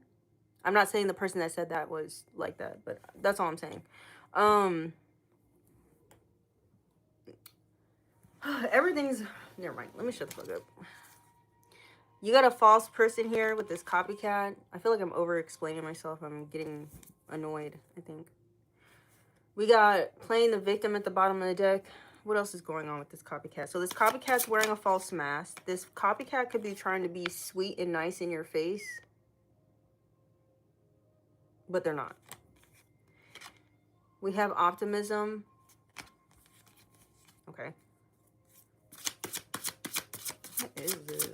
S1: I'm not saying the person that said that was like that, but that's all I'm saying. Everything's, never mind. Let me shut the fuck up. You got a false person here with this copycat. I feel like I'm over explaining myself. I'm getting annoyed, I think. We got playing the victim at the bottom of the deck. What else is going on with this copycat? So this copycat's wearing a false mask. This copycat could be trying to be sweet and nice in your face, but they're not. We have optimism. Okay. What is this?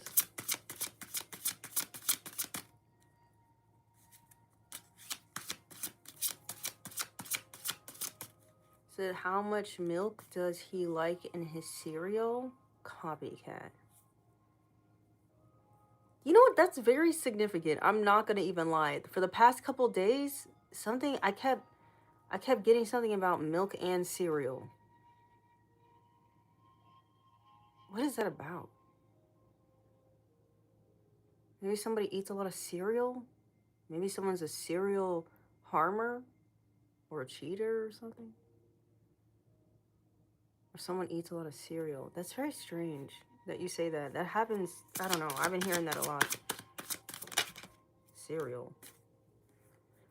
S1: Said, how much milk does he like in his cereal? Copycat. You know what? That's very significant. I'm not gonna even lie. For the past couple days, something I kept getting something about milk and cereal. What is that about? Maybe somebody eats a lot of cereal. Maybe someone's a cereal harmer or a cheater or something. Or someone eats a lot of cereal. That's very strange that you say that. That happens, I don't know. I've been hearing that a lot. Cereal.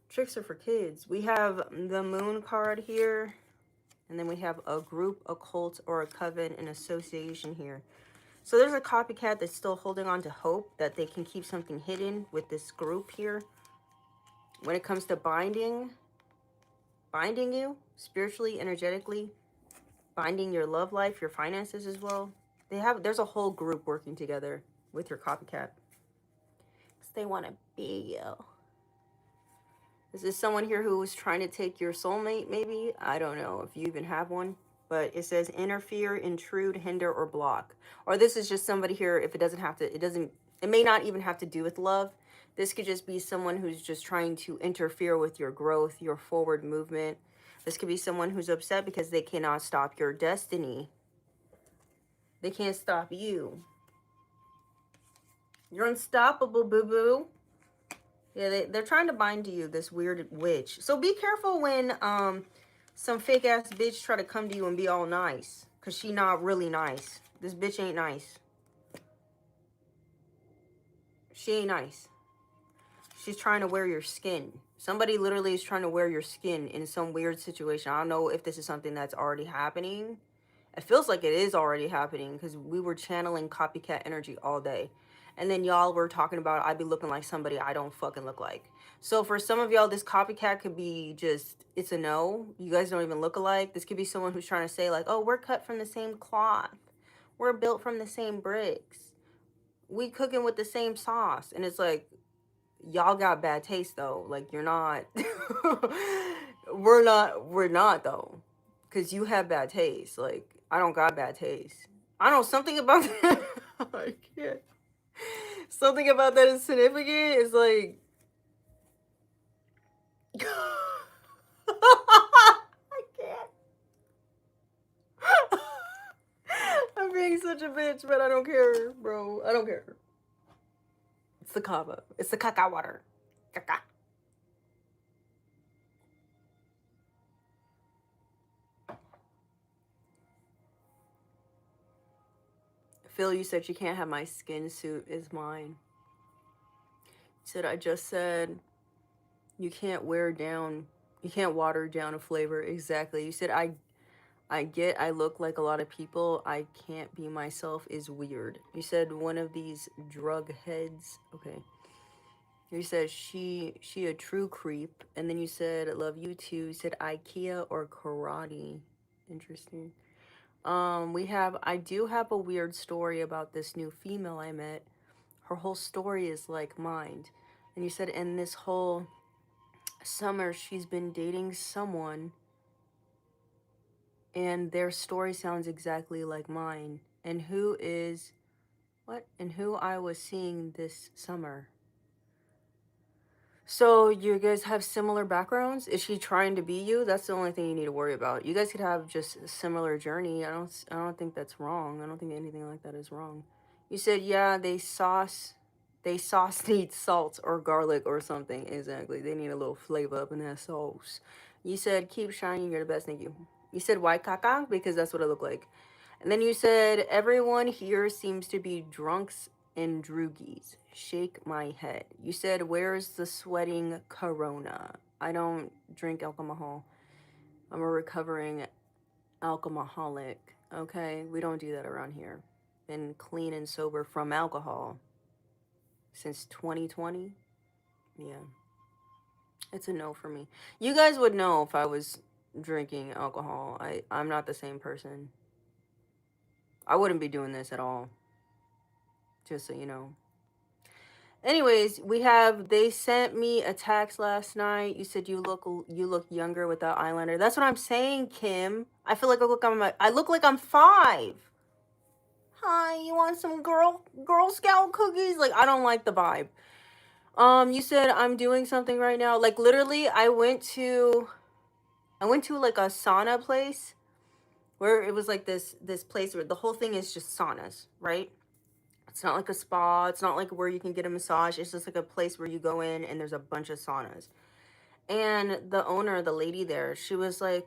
S1: Tricks are for kids. We have the moon card here. And then we have a group, a cult, or a coven, an association here. So there's a copycat that's still holding on to hope that they can keep something hidden with this group here. When it comes to binding you spiritually, energetically, binding your love life, your finances as well. There's a whole group working together with your copycat. Because they want to be you. Is this someone here who is trying to take your soulmate, maybe? I don't know if you even have one. But it says interfere, intrude, hinder, or block. Or this is just somebody here, if it doesn't have to, it may not even have to do with love. This could just be someone who's just trying to interfere with your growth, your forward movement. This could be someone who's upset because they cannot stop your destiny. They can't stop you. You're unstoppable, boo-boo. Yeah, they're trying to bind to you, this weird witch. So be careful when some fake ass bitch try to come to you and be all nice. Because she not really nice. This bitch ain't nice. She ain't nice. She's trying to wear your skin. Somebody literally is trying to wear your skin in some weird situation. I don't know if this is something that's already happening. It feels like it is already happening because we were channeling copycat energy all day. And then y'all were talking about I be looking like somebody I don't fucking look like. So for some of y'all, this copycat could be just, it's a no. You guys don't even look alike. This could be someone who's trying to say like, oh, we're cut from the same cloth. We're built from the same bricks. We cooking with the same sauce. And it's like, y'all got bad taste though. Like you're not, we're not though. Cause you have bad taste. Like I don't got bad taste. I don't know, something about that. I can't. Something about that is significant. It's like I can't. I'm being such a bitch, but I don't care, bro. I don't care. It's the kava. It's the caca water. Caca. Phil, you said you can't have my skin suit is mine. You said I just said you can't water down a flavor. Exactly. You said I look like a lot of people. I can't be myself is weird. You said one of these drug heads. Okay. You said she a true creep. And then you said love you too. You said IKEA or karate. Interesting. I do have a weird story about this new female I met. Her whole story is like mine. And you said in this whole summer she's been dating someone and their story sounds exactly like mine. And who is what? And who I was seeing this summer. So you guys have similar backgrounds? Is she trying to be you? That's the only thing you need to worry about. You guys could have just a similar journey. I don't think that's wrong. I don't think anything like that is wrong. You said yeah, they sauce needs salt or garlic or something. Exactly. They need a little flavor up in that sauce. You said keep shining, you're the best, thank you. You said white caca because that's what I look like. And then you said everyone here seems to be drunks and droogies. Shake my head. You said, where's the sweating corona? I don't drink alcohol. I'm a recovering alcoholic. Okay? We don't do that around here. Been clean and sober from alcohol since 2020. Yeah. It's a no for me. You guys would know if I was drinking alcohol. I'm not the same person. I wouldn't be doing this at all. Just so you know. Anyways, they sent me a text last night. You said you look younger without eyeliner. That's what I'm saying, Kim. I feel like I look like I'm 5. Hi, you want some Girl Scout cookies? Like I don't like the vibe. You said I'm doing something right now. Like literally I went to like a sauna place where it was like this place where the whole thing is just saunas, right? It's not like a spa. It's not like where you can get a massage. It's just like a place where you go in and there's a bunch of saunas. And the owner, the lady there, she was like,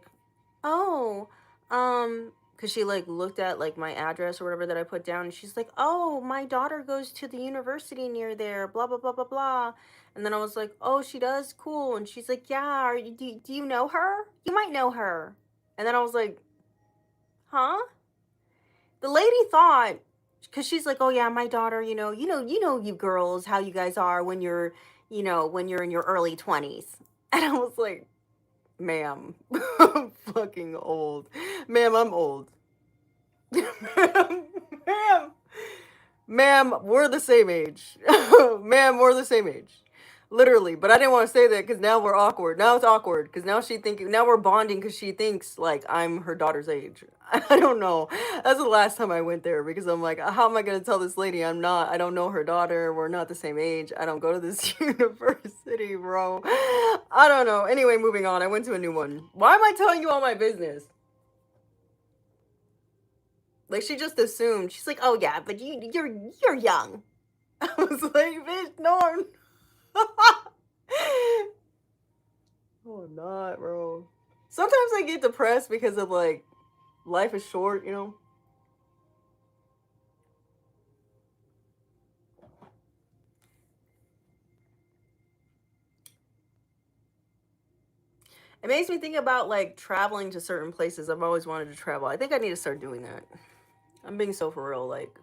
S1: "Oh, because she like looked at like my address or whatever that I put down, and she's like, "Oh, my daughter goes to the university near there, blah blah blah blah blah." And then I was like, "Oh, she does, cool." And she's like, "Yeah, do you know her? You might know her." And then I was like, "Huh?" The lady thought, because she's like, "Oh yeah, my daughter, you girls, how you guys are when you're, when you're in your early 20s." And I was like, "Ma'am, I'm fucking old. Ma'am, I'm old. Ma'am, ma'am, we're the same age. Ma'am, we're the same age. Literally." But I didn't want to say that because now we're awkward. Now it's awkward because now we're bonding because she thinks like I'm her daughter's age. I don't know. That's the last time I went there because I'm like, how am I going to tell this lady I don't know her daughter. We're not the same age. I don't go to this university, bro. I don't know. Anyway, moving on. I went to a new one. Why am I telling you all my business? Like, she just assumed. She's like, "Oh yeah, but you're young." I was like, "Bitch, no, I'm oh, I'm not, bro." Sometimes I get depressed because of like life is short, you know. It makes me think about like traveling to certain places. I've always wanted to travel. I think I need to start doing that. I'm being so for real. Like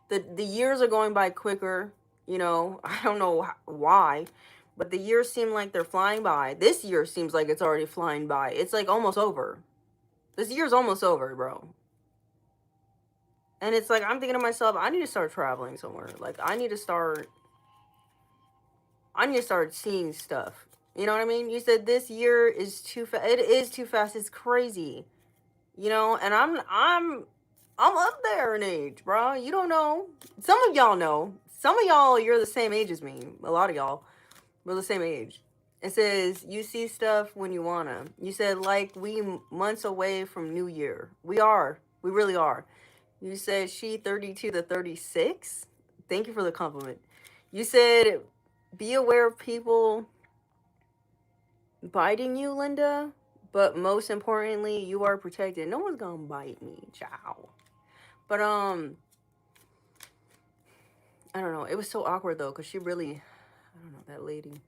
S1: the years are going by quicker. You know, I don't know why, but the years seem like they're flying by. This year seems like it's already flying by. It's like almost over. This year's almost over, bro. And it's like I'm thinking to myself, I need to start traveling somewhere. Like I need to start seeing stuff. You know what I mean? You said this year is too fast. It is too fast. It's crazy. You know, and I'm up there in age, bro. You don't know. Some of y'all know. Some of y'all, you're the same age as me. A lot of y'all, we're the same age. It says you see stuff when you wanna. You said like we months away from New Year. We are. We really are. You said she 32 to 36. Thank you for the compliment. You said be aware of people biting you, Linda, but most importantly, you are protected. No one's gonna bite me, ciao. But I don't know. It was so awkward though, cause she really, I don't know that lady.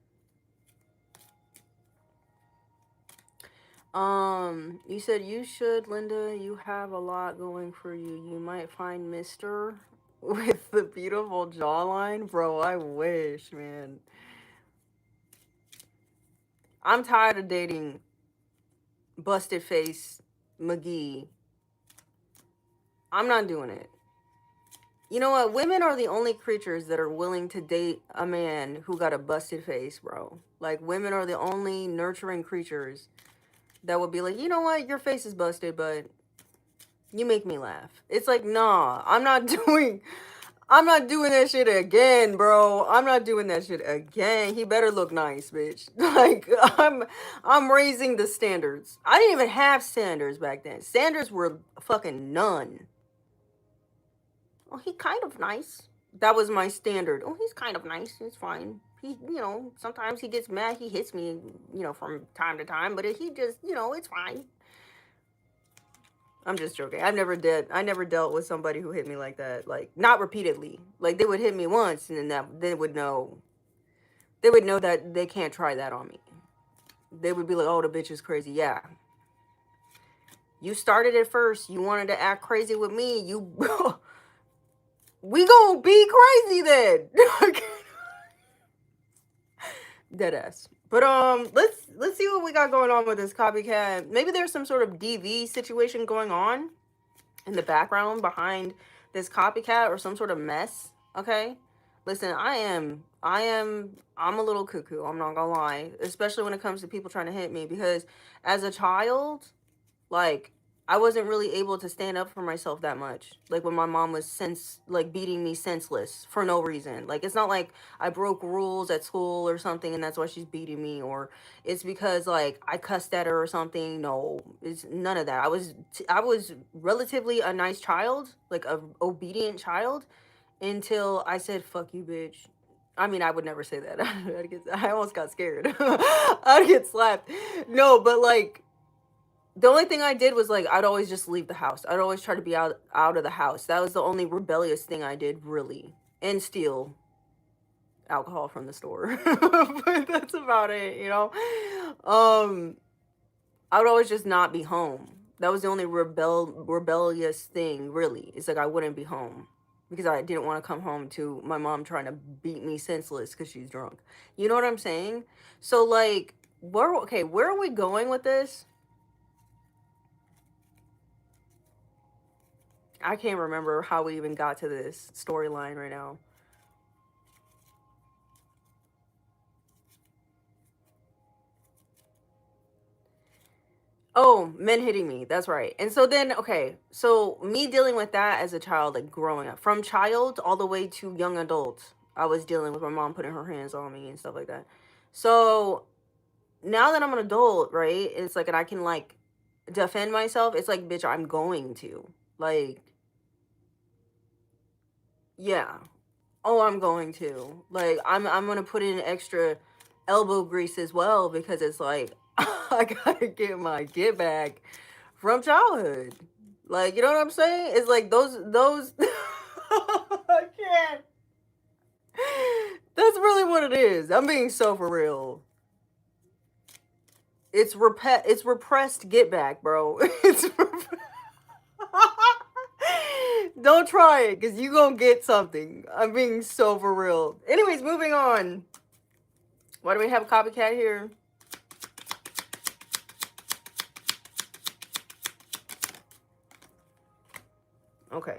S1: You said you should, Linda. You have a lot going for you. You might find Mister with the beautiful jawline, bro. I wish, man. I'm tired of dating busted face McGee. I'm not doing it. You know what? Women are the only creatures that are willing to date a man who got a busted face, bro. Like, women are the only nurturing creatures that would be like, you know what? Your face is busted, but you make me laugh. It's like, nah, I'm not doing that shit again, bro. I'm not doing that shit again. He better look nice, bitch. Like, I'm raising the standards. I didn't even have standards back then. Standards were fucking none. Oh, he kind of nice. That was my standard. Oh, he's kind of nice. It's fine. He, sometimes he gets mad. He hits me, from time to time. But he just, it's fine. I'm just joking. I never dealt with somebody who hit me like that. Like, not repeatedly. Like, they would hit me once, and then they would know. They would know that they can't try that on me. They would be like, "Oh, the bitch is crazy." Yeah. You started it first. You wanted to act crazy with me. We gonna be crazy then. Dead ass. But let's see what we got going on with this copycat. Maybe there's some sort of DV situation going on in the background behind this copycat or some sort of mess. Okay. Listen, I'm a little cuckoo, I'm not gonna lie. Especially when it comes to people trying to hit me, because as a child, like, I wasn't really able to stand up for myself that much. Like when my mom was beating me senseless for no reason. Like it's not like I broke rules at school or something and that's why she's beating me, or it's because like I cussed at her or something. No, it's none of that. I was relatively a nice child, like a obedient child, until I said "fuck you, bitch." I mean, I would never say that. I almost got scared. I'd get slapped. No, but like the only thing I did was like I'd always just leave the house. I'd always try to be out of the house. That was the only rebellious thing I did really, and steal alcohol from the store. But that's about it, you know. Um, I would always just not be home. That was the only rebellious thing really. It's like I wouldn't be home because I didn't want to come home to my mom trying to beat me senseless because she's drunk. You know what I'm saying? So like, where are we going with this? I can't remember how we even got to this storyline right now. Oh, men hitting me. That's right. And so then, okay, so me dealing with that as a child, like growing up, from child all the way to young adult, I was dealing with my mom putting her hands on me and stuff like that. So now that I'm an adult, right? It's like, and I can like defend myself. It's like, bitch, I'm going to. Like, yeah. Oh, I'm going to. Like, I'm gonna put in extra elbow grease as well because it's like I gotta get my get back from childhood. Like, you know what I'm saying? It's like those I can't. That's really what it is. I'm being so for real. It's repressed get back, bro. Don't try it because you gonna get something. I'm being so for real. Anyways, moving on. Why do we have a copycat here? Okay.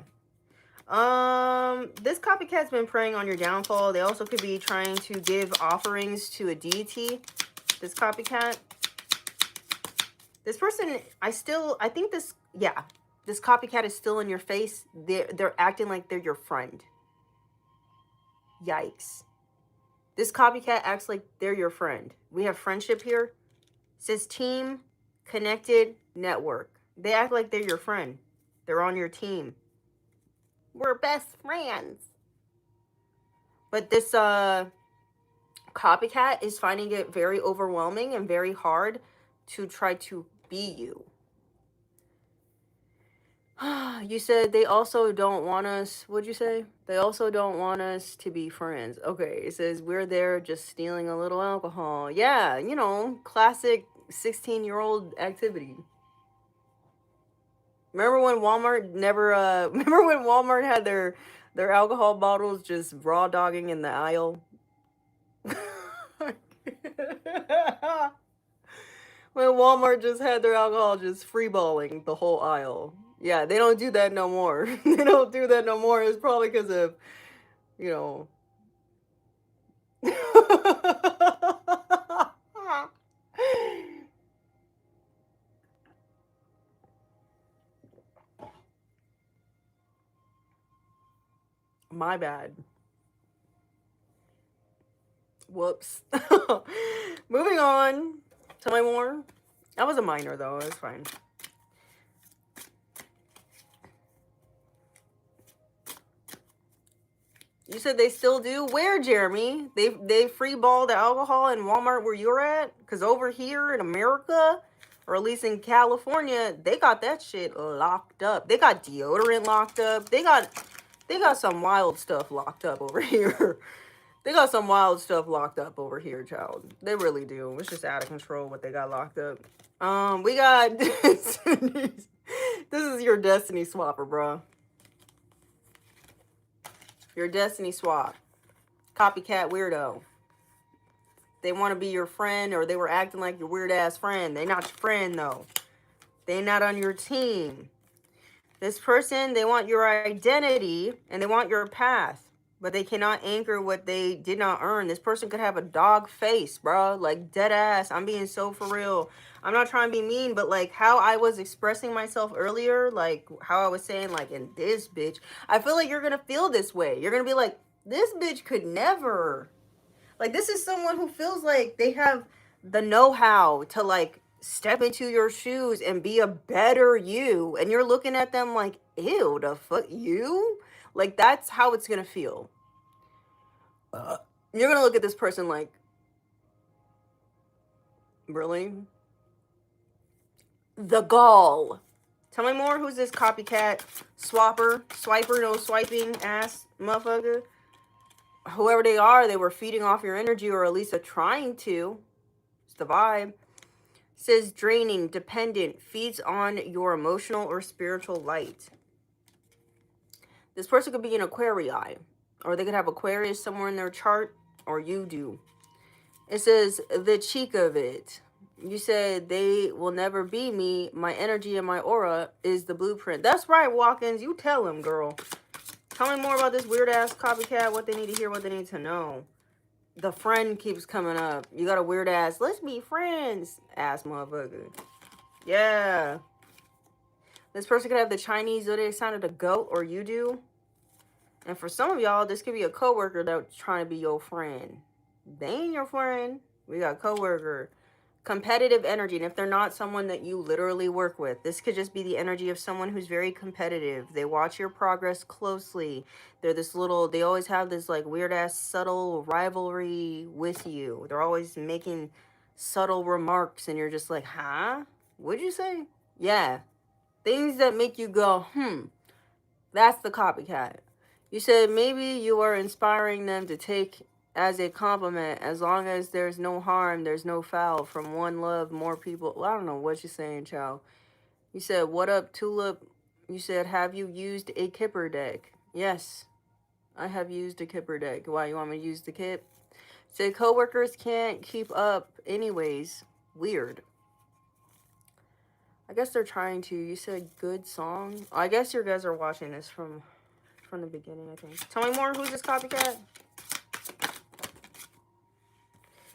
S1: This copycat's been preying on your downfall. They also could be trying to give offerings to a deity. This copycat. This person, I think this copycat is still in your face. They're acting like they're your friend. Yikes. This copycat acts like they're your friend. We have friendship here. It says team, connected, network. They act like they're your friend. They're on your team. We're best friends. But this copycat is finding it very overwhelming and very hard to try to be you. You said they also don't want us. What'd you say? They also don't want us to be friends. Okay, it says we're there just stealing a little alcohol. Yeah, you know, classic 16-year-old activity. Remember when Walmart never remember when Walmart had their alcohol bottles just raw dogging in the aisle? When Walmart just had their alcohol just freeballing the whole aisle. Yeah, they don't do that no more. They don't do that no more. It's probably because of, you know. My bad. Whoops. Moving on. Tell me more. That was a minor though. It's fine. You said they still do? Where, Jeremy? They freeball the alcohol in Walmart where you're at? Because over here in America, or at least in California, they got that shit locked up. They got deodorant locked up. They got some wild stuff locked up over here. They got some wild stuff locked up over here, child. They really do. It's just out of control what they got locked up. We got this is your destiny swapper, bro. Your destiny swap. Copycat weirdo. They want to be your friend, or they were acting like your weird ass friend. They not your friend though. They not on your team. This person, they want your identity and they want your path, but they cannot anchor what they did not earn. This person could have a dog face, bro. Like, dead ass. I'm being so for real. I'm not trying to be mean, but like how I was expressing myself earlier, like how I was saying, like, in this bitch, I feel like you're gonna feel this way. You're gonna be like, this bitch could never. Like, this is someone who feels like they have the know-how to like step into your shoes and be a better you, and you're looking at them like, ew, the fuck you. Like, that's how it's gonna feel. You're gonna look at this person like, really? The gall. Tell me more. Who's this copycat swiper, no swiping ass motherfucker? Whoever they are, they were feeding off your energy, or at least trying to. It's the vibe. Says draining, dependent, feeds on your emotional or spiritual light. This person could be an Aquarii, or they could have Aquarius somewhere in their chart, or you do. It says the cheek of it. You said they will never be me. My energy and my aura is the blueprint. That's right, Watkins. You tell him, girl. Tell me more about this weird ass copycat. What they need to hear, what they need to know. The friend keeps coming up. You got a weird ass, let's be friends ass motherfucker. Yeah. This person could have the Chinese zodiac sign of the goat, or you do. And for some of y'all, this could be a coworker that's trying to be your friend. They ain't your friend. We got coworker. Competitive energy. And if they're not someone that you literally work with, this could just be the energy of someone who's very competitive. They watch your progress closely. They're this little, they always have this like weird ass subtle rivalry with you. They're always making subtle remarks and you're just like, huh? What'd you say? Yeah. Things that make you go, that's the copycat. You said maybe you are inspiring them to take as a compliment, as long as there's no harm, there's no foul. From one love, more people. Well, I don't know what you're saying, child. You said, what up, Tulip? You said, have you used a Kipper deck? Yes, I have used a Kipper deck. Why, you want me to use the Kip? Said, coworkers can't keep up anyways. Weird. I guess they're trying to. You said good song. I guess you guys are watching this from the beginning, I think. Tell me more. Who's this copycat?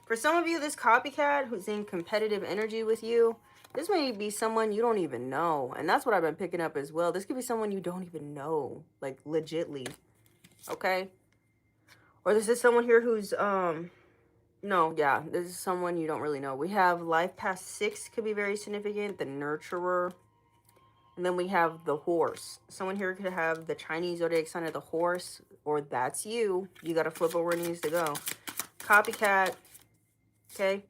S1: For some of you, this copycat who's in competitive energy with you, this may be someone you don't even know. And that's what I've been picking up as well. This could be someone you don't even know, like legitly. Okay? Or this is someone here who's, no, yeah, this is someone you don't really know. We have life past 6 could be very significant, the nurturer. And then we have the horse. Someone here could have the Chinese zodiac sign of the horse, or that's you. You got to flip it where it needs to go. Copycat. Okay.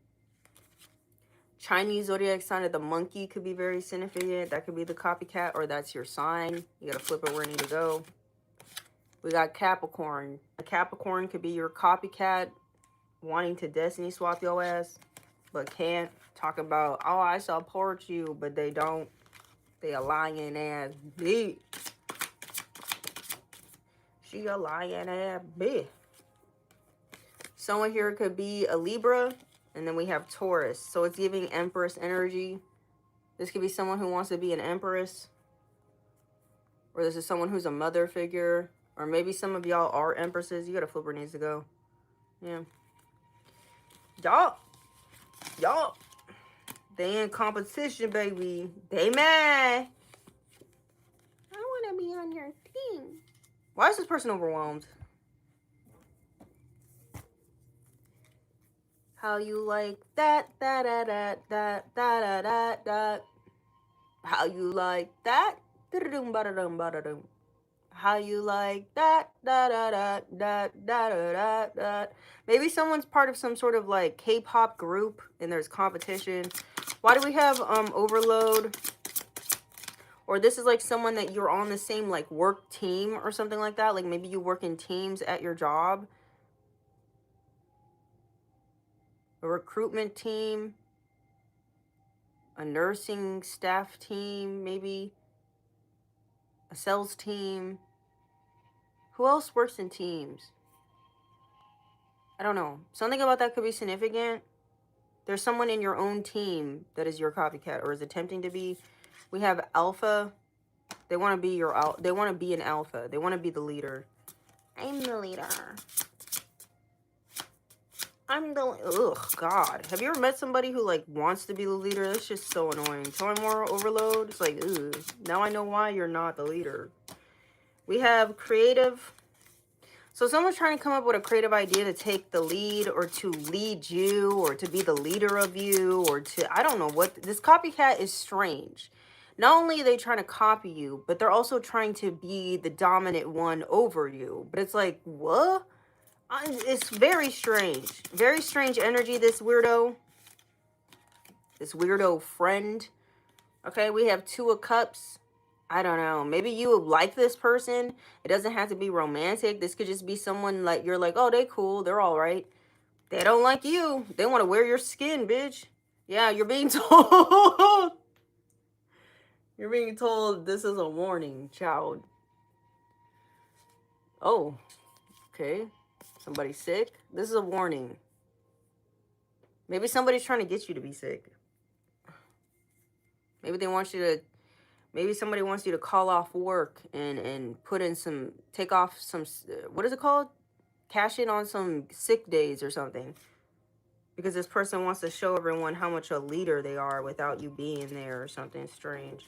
S1: Chinese zodiac sign of the monkey could be very significant. That could be the copycat, or that's your sign. You got to flip it where it needs to go. We got Capricorn. A Capricorn could be your copycat wanting to destiny swap your ass, but can't. Talk about, oh, I support you, but they don't. They a lying ass bitch. She a lying ass bitch. Someone here could be a Libra, and then we have Taurus. So it's giving Empress energy. This could be someone who wants to be an Empress. Or this is someone who's a mother figure. Or maybe some of y'all are Empresses. You gotta flip where it needs to go. Yeah. Y'all. They in competition, baby. They mad. I want to be on your team. Why is this person overwhelmed? How you like that, da da da da da da da da. How you like that? How you like that? Da da da da da da da. Maybe someone's part of some sort of like K-pop group and there's competition. Why do we have overload? Or this is like someone that you're on the same like work team or something like that. Like maybe you work in teams at your job. A recruitment team. A nursing staff team, maybe. A sales team. Who else works in teams? I don't know. Something about that could be significant. There's someone in your own team that is your copycat or is attempting to be. We have alpha. They want to be they want to be an alpha. They want to be the leader. I'm the leader. I'm the... Ugh, God. Have you ever met somebody who, like, wants to be the leader? That's just so annoying. Tell me more overload. It's like, ugh. Now I know why you're not the leader. We have creative... So someone's trying to come up with a creative idea to take the lead or to lead you or to be the leader of you or to, I don't know what, this copycat is strange. Not only are they trying to copy you, but they're also trying to be the dominant one over you. But it's like, what? It's very strange energy, this weirdo friend. Okay, we have Two of Cups. I don't know. Maybe you like this person. It doesn't have to be romantic. This could just be someone like you're like, oh, they cool. They're all right. They don't like you. They want to wear your skin, bitch. Yeah, you're being told. You're being told this is a warning, child. Oh, okay. Somebody's sick. This is a warning. Maybe somebody's trying to get you to be sick. Maybe they want you to... Maybe somebody wants you to call off work and put in some, take off some, what is it called? Cash in on some sick days or something. Because this person wants to show everyone how much a leader they are without you being there or something strange.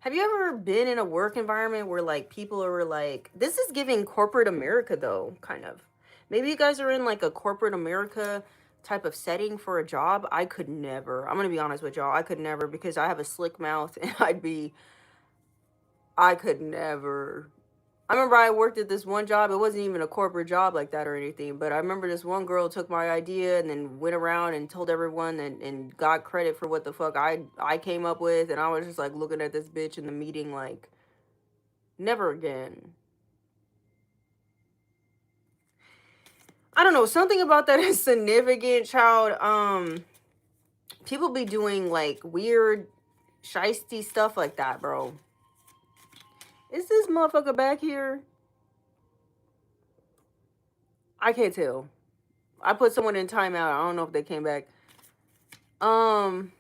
S1: Have you ever been in a work environment where like people are like, this is giving corporate America though, kind of. Maybe you guys are in like a corporate America type of setting for a job. I could never. I'm gonna be honest with y'all. I could never because I have a slick mouth and I could never. I remember I worked at this one job. It wasn't even a corporate job like that or anything, but I remember this one girl took my idea and then went around and told everyone and got credit for what the fuck I came up with, and I was just like looking at this bitch in the meeting like, never again. I don't know, something about that is significant, child. People be doing like weird shiesty stuff like that, bro. Is this motherfucker back here? I can't tell. I put someone in timeout. I don't know if they came back. Something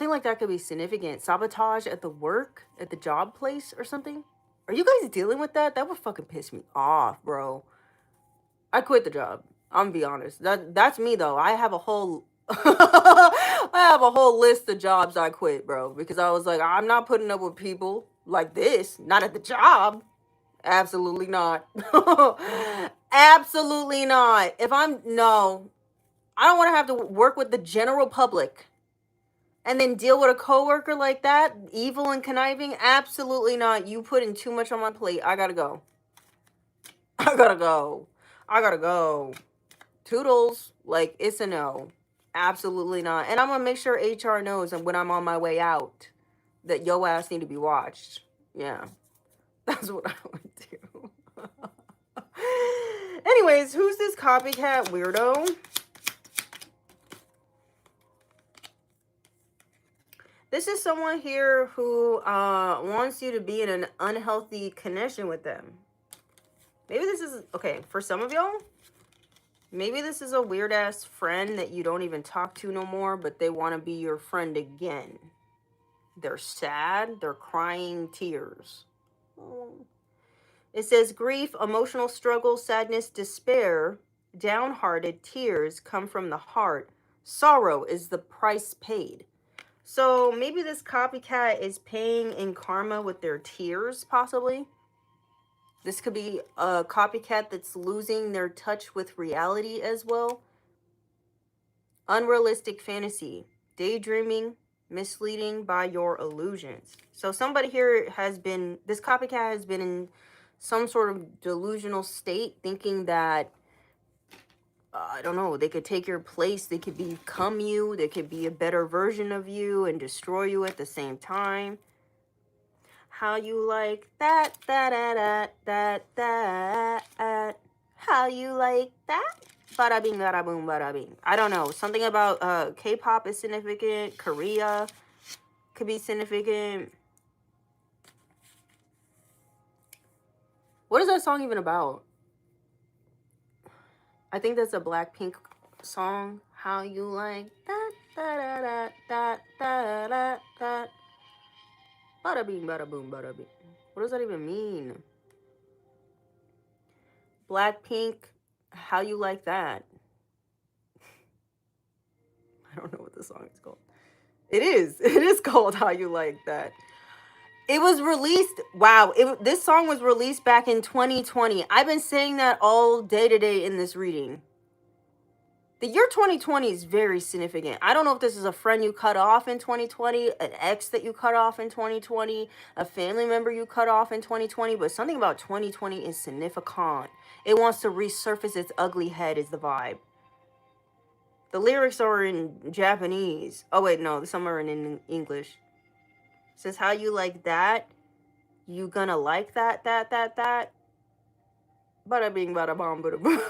S1: like that could be significant. Sabotage at the work, at the job place or something. Are you guys dealing with that? That would fucking piss me off, bro. I quit the job. I'm gonna be honest. That's me though. I have a whole I have a whole list of jobs I quit, bro, because I was like, I'm not putting up with people like this. Not at the job. Absolutely not. Absolutely not. No, I don't want to have to work with the general public and then deal with a coworker like that, evil and conniving. Absolutely not. You putting too much on my plate. I gotta go. I gotta go. I gotta go. Toodles. Like, it's a no. Absolutely not. And I'm gonna make sure HR knows when I'm on my way out that yo ass need to be watched. Yeah. That's what I would do. Anyways, who's this copycat weirdo? This is someone here who wants you to be in an unhealthy connection with them. Maybe this is, okay, for some of y'all, maybe this is a weird ass friend that you don't even talk to no more, but they want to be your friend again. They're sad, they're crying tears. It says grief, emotional struggle, sadness, despair, downhearted tears come from the heart. Sorrow is the price paid. So maybe this copycat is paying in karma with their tears, possibly. This could be a copycat that's losing their touch with reality as well. Unrealistic fantasy, daydreaming, misleading by your illusions. So somebody here has been, this copycat has been in some sort of delusional state, thinking that, I don't know, they could take your place, they could become you, they could be a better version of you and destroy you at the same time. How you like that, that. How you like that? Bada bing, bada boom, bada bing. I don't know. Something about K-pop is significant. Korea could be significant. What is that song even about? I think that's a Blackpink song. How you like that? Da da da da da da da. Bada bing, bada boom, bada bing. What does that even mean? Blackpink, how you like that? I don't know what the song is called. It is. It is called How You Like That. It was released. Wow. This song was released back in 2020. I've been saying that all day today in this reading. The year 2020 is very significant. I don't know if this is a friend you cut off in 2020, an ex that you cut off in 2020, a family member you cut off in 2020, but something about 2020 is significant. It wants to resurface its ugly head, is the vibe. The lyrics are in Japanese. Oh, wait, no, some are in English. It says, how you like that? You gonna like that? Bada bing, bada bom, bada boom.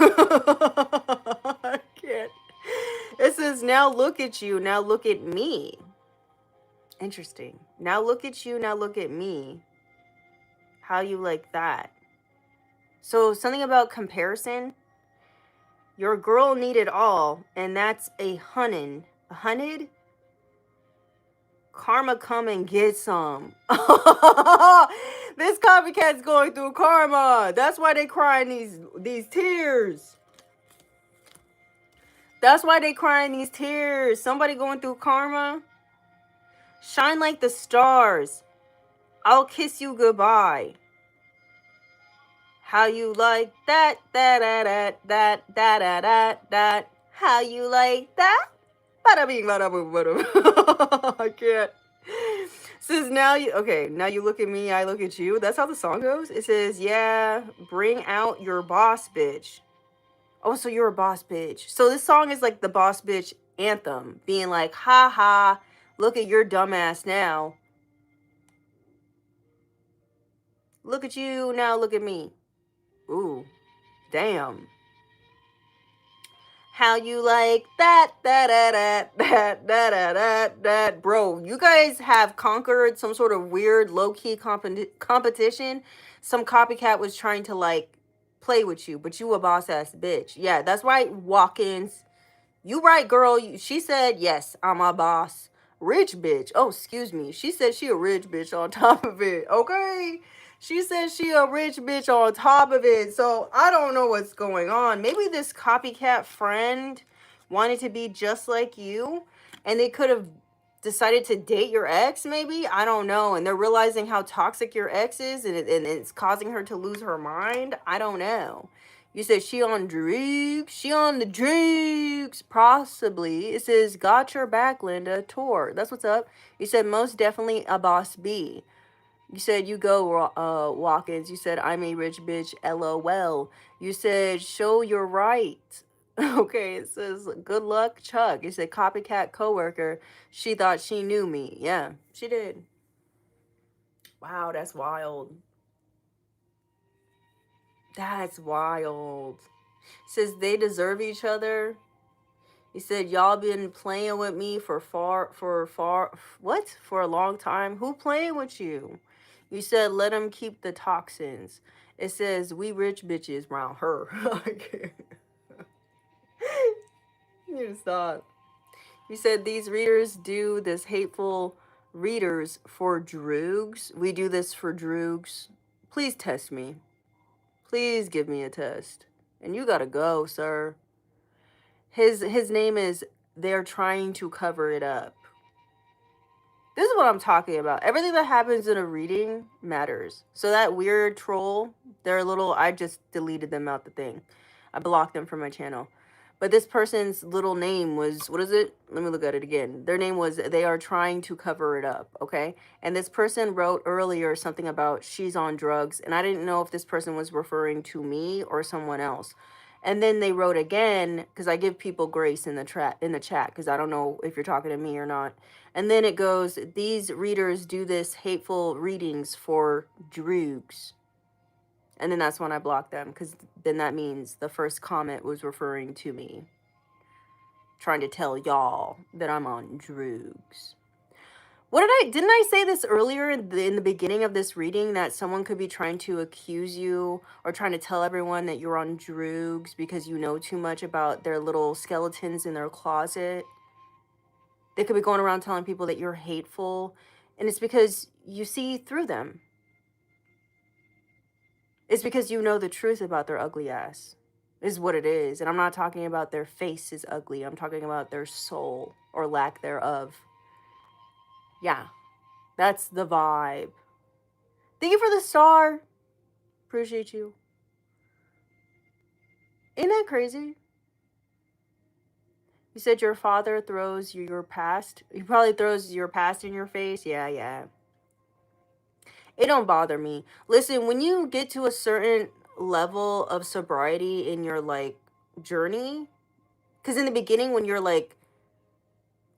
S1: I can't. It says, now look at you, now look at me. Interesting. Now look at you, now look at me. How you like that? So something about comparison. Your girl needed all, and that's a hunted. A hunted? Karma, come and get some. This copycat's going through karma. That's why they crying these tears. That's why they crying these tears. Somebody going through karma. Shine like the stars. I'll kiss you goodbye. How you like that? That. How you like that? Bada bing, bada boom, bada boom. I can't. It says now you look at me, I look at you. That's how the song goes. It says, yeah, bring out your boss bitch. Oh, so you're a boss bitch. So this song is like the boss bitch anthem, being like, ha ha, look at your dumbass now. Look at you, now look at me. Ooh, damn. How you like that? Bro, you guys have conquered some sort of weird low-key competition. Some copycat was trying to like play with you, but you a boss ass bitch. Yeah, that's right, Walk-ins. You right, girl. She said, yes, I'm a boss. Rich bitch. Oh, excuse me. She said she a rich bitch on top of it. Okay? She said she a rich bitch on top of it. So I don't know what's going on. Maybe this copycat friend wanted to be just like you, and they could have decided to date your ex, maybe. I don't know. And they're realizing how toxic your ex is, and it's causing her to lose her mind. I don't know. You said she on drugs. She on the drugs. Possibly. It says, got your back, Linda. Tour. That's what's up. You said, most definitely a boss B. You said, you go, Walk-ins. You said, I'm a rich bitch. LOL. You said, show your right. Okay, it says, good luck, Chuck. You said, copycat coworker. She thought she knew me. Yeah, she did. Wow, that's wild. That's wild. It says, they deserve each other. He said, y'all been playing with me for a long time. Who playing with you? You said, let them keep the toxins. It says, we rich bitches around her. You need to stop. You said, these readers do this hateful readers for droogs. We do this for droogs. Please test me. Please give me a test. And you gotta go, sir. His name is, they're trying to cover it up. This is what I'm talking about. Everything that happens in a reading matters. So that weird troll, I just deleted them out the thing. I blocked them from my channel. But this person's little name was, what is it? Let me look at it again. Their name was, they are trying to cover it up, okay? And this person wrote earlier something about she's on drugs. And I didn't know if this person was referring to me or someone else. And then they wrote again, because I give people grace in the chat, because I don't know if you're talking to me or not. And then it goes, these readers do this hateful readings for droogs. And then that's when I blocked them, because then that means the first comment was referring to me, trying to tell y'all that I'm on drugs. Didn't I say this earlier in the beginning of this reading, that someone could be trying to accuse you or trying to tell everyone that you're on drugs because you know too much about their little skeletons in their closet? It could be going around telling people that you're hateful, and it's because you see through them. It's because you know the truth about their ugly ass, is what it is. And I'm not talking about their face is ugly. I'm talking about their soul or lack thereof. Yeah, that's the vibe. Thank you for the star. Appreciate you. Ain't that crazy? You said your father throws you your past. He probably throws your past in your face. Yeah, yeah. It don't bother me. Listen, when you get to a certain level of sobriety in your like journey, because in the beginning when you're like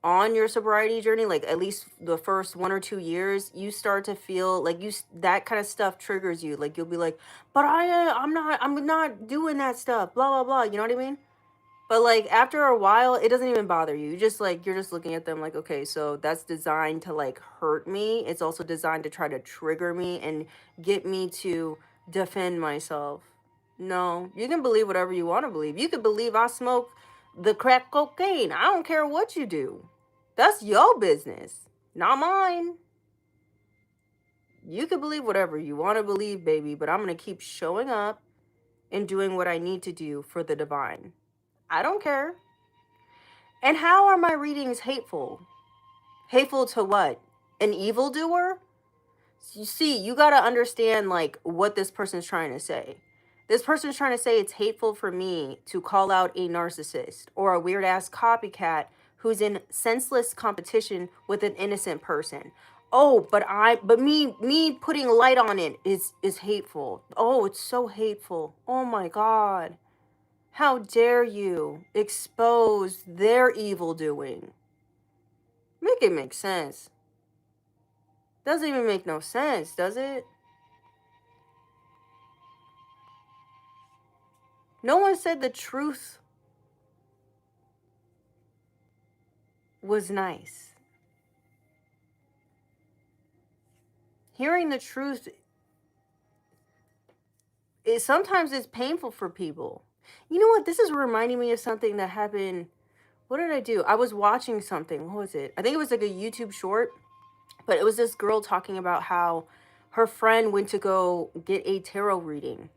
S1: on your sobriety journey, like at least the first 1 or 2 years, you start to feel like that kind of stuff triggers you. Like you'll be like, but I'm not doing that stuff. Blah blah blah. You know what I mean? But like after a while, it doesn't even bother you. You just like you're just looking at them like, okay, so that's designed to like hurt me. It's also designed to try to trigger me and get me to defend myself. No, you can believe whatever you want to believe. You could believe I smoke the crack cocaine. I don't care what you do. That's your business, not mine. You can believe whatever you want to believe, baby, but I'm going to keep showing up and doing what I need to do for the divine. I don't care. And how are my readings hateful? Hateful to what? An evildoer? You see, you got to understand like what this person's trying to say. This person's trying to say it's hateful for me to call out a narcissist or a weird ass copycat who's in senseless competition with an innocent person. Oh, but me putting light on it is hateful. Oh, it's so hateful. Oh my god. How dare you expose their evil doing? Make it make sense. Doesn't even make no sense, does it? No one said the truth was nice. Hearing the truth is sometimes it's painful for people. You know what? This is reminding me of something that happened. What did I do? I was watching something. What was it? I think it was like a YouTube short, but it was this girl talking about how her friend went to go get a tarot reading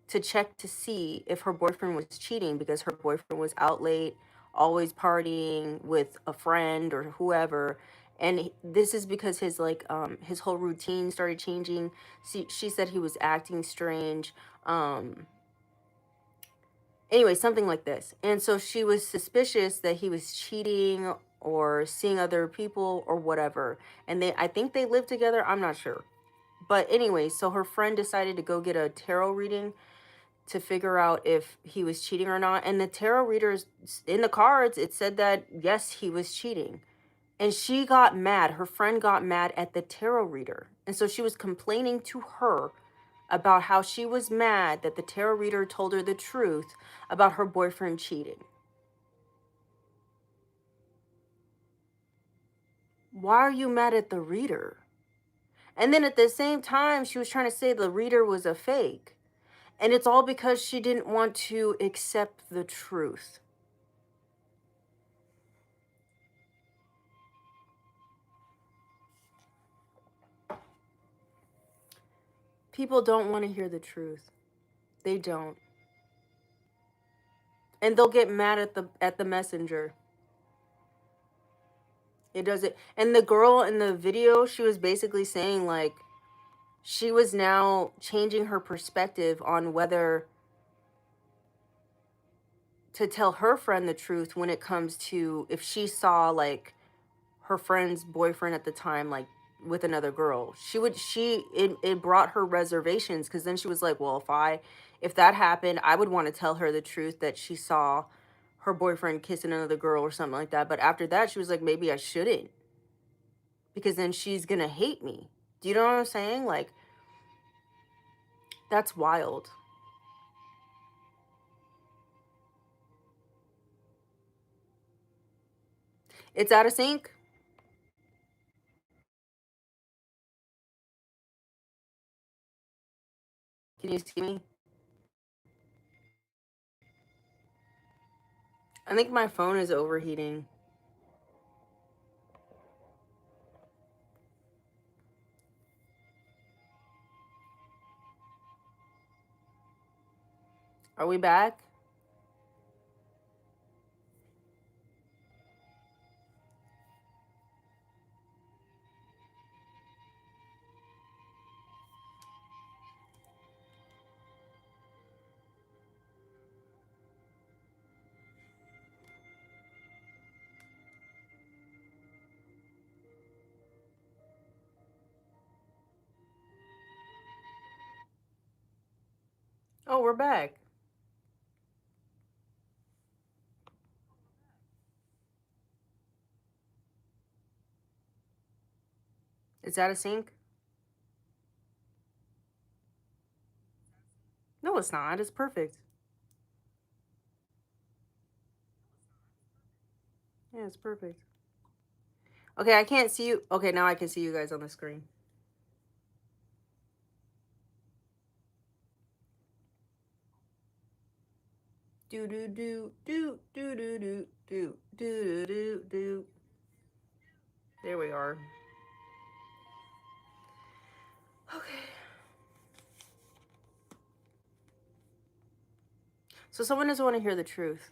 S1: to check to see if her boyfriend was cheating because her boyfriend was out late, always partying with a friend or whoever. And this is because his like his whole routine started changing. She said he was acting strange. Anyway, something like this. And so she was suspicious that he was cheating or seeing other people or whatever. And I think they lived together. I'm not sure. But anyway, so her friend decided to go get a tarot reading to figure out if he was cheating or not. And the tarot readers in the cards, it said that yes, he was cheating. And she got mad. Her friend got mad at the tarot reader. And so she was complaining to her about how she was mad that the tarot reader told her the truth about her boyfriend cheating. Why are you mad at the reader? And then at the same time, she was trying to say the reader was a fake. And it's all because she didn't want to accept the truth. People don't want to hear the truth. They don't. And they'll get mad at the messenger. It doesn't. And the girl in the video, she was basically saying like she was now changing her perspective on whether to tell her friend the truth when it comes to if she saw like her friend's boyfriend at the time like with another girl. It brought her reservations because then she was like, well, if that happened, I would want to tell her the truth that she saw her boyfriend kissing another girl or something like that. But after that, she was like, maybe I shouldn't, because then she's gonna hate me. Do you know what I'm saying? Like, that's wild. It's out of sync. Can you see me? I think my phone is overheating. Are we back? Oh, we're back. It's out of sync? No, it's not. It's perfect. Yeah, it's perfect. Okay, I can't see you. Okay, now I can see you guys on the screen. Do do do do do do do do do do do. There we are. Okay. So someone doesn't want to hear the truth.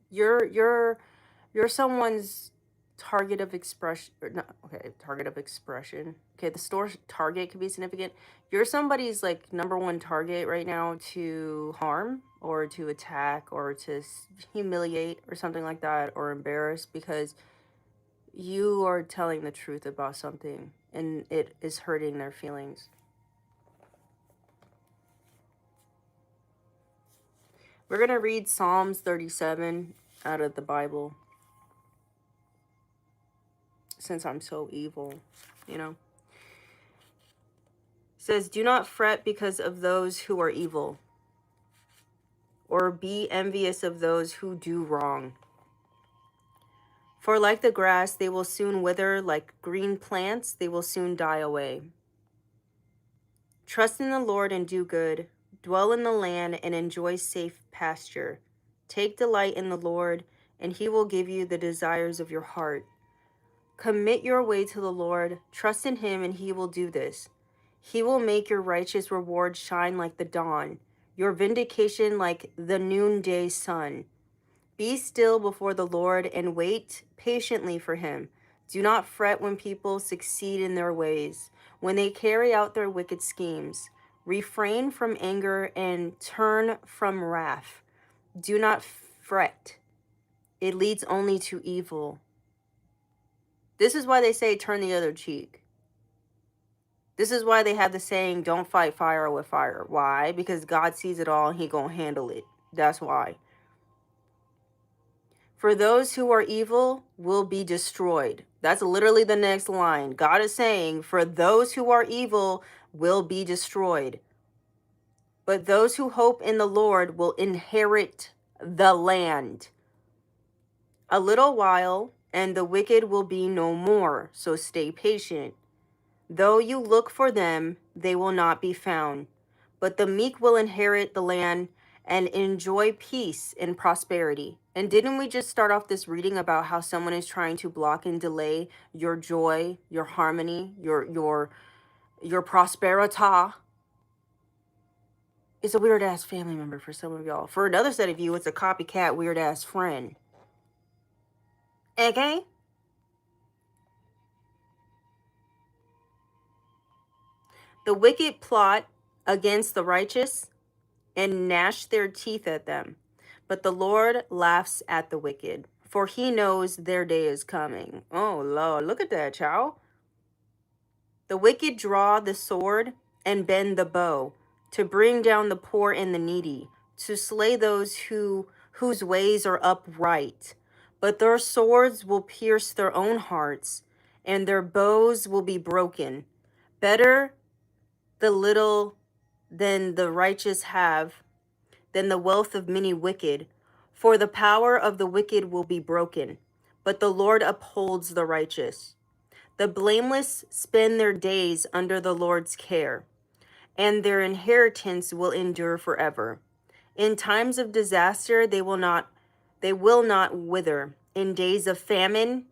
S1: You're someone's target of expression, or not, okay, target of expression. Okay, the store's target could be significant. You're somebody's like number one target right now to harm or to attack or to humiliate or something like that, or embarrass, because you are telling the truth about something and it is hurting their feelings. We're going to read Psalms 37 out of the Bible, since I'm so evil, you know. It says, "Do not fret because of those who are evil, or be envious of those who do wrong. For like the grass, they will soon wither, like green plants, they will soon die away. Trust in the Lord and do good. Dwell in the land and enjoy safe pasture. Take delight in the Lord, and he will give you the desires of your heart. Commit your way to the Lord. Trust in him, and he will do this. He will make your righteous reward shine like the dawn, your vindication like the noonday sun. Be still before the Lord and wait patiently for him. Do not fret when people succeed in their ways, when they carry out their wicked schemes. Refrain from anger and turn from wrath. Do not fret. It leads only to evil." This is why they say turn the other cheek. This is why they have the saying, don't fight fire with fire. Why? Because God sees it all and he gonna handle it. That's why. For those who are evil will be destroyed. That's literally the next line. God is saying, for those who are evil will be destroyed. But those who hope in the Lord will inherit the land. A little while, and the wicked will be no more. So stay patient. Though you look for them, they will not be found. But the meek will inherit the land and enjoy peace and prosperity. And didn't we just start off this reading about how someone is trying to block and delay your joy, your harmony, your prosperity? It's a weird ass family member for some of y'all. For another set of you, it's a copycat weird ass friend. Okay? The wicked plot against the righteous and gnash their teeth at them. But the Lord laughs at the wicked, for he knows their day is coming. Oh, Lord, look at that, child. The wicked draw the sword and bend the bow to bring down the poor and the needy, to slay those whose ways are upright. But their swords will pierce their own hearts, and their bows will be broken. Better the little than the righteous have than the wealth of many wicked. For the power of the wicked will be broken, but the Lord upholds the righteous. The blameless spend their days under the Lord's care, and their inheritance will endure forever. In times of disaster they will not wither. In days of famine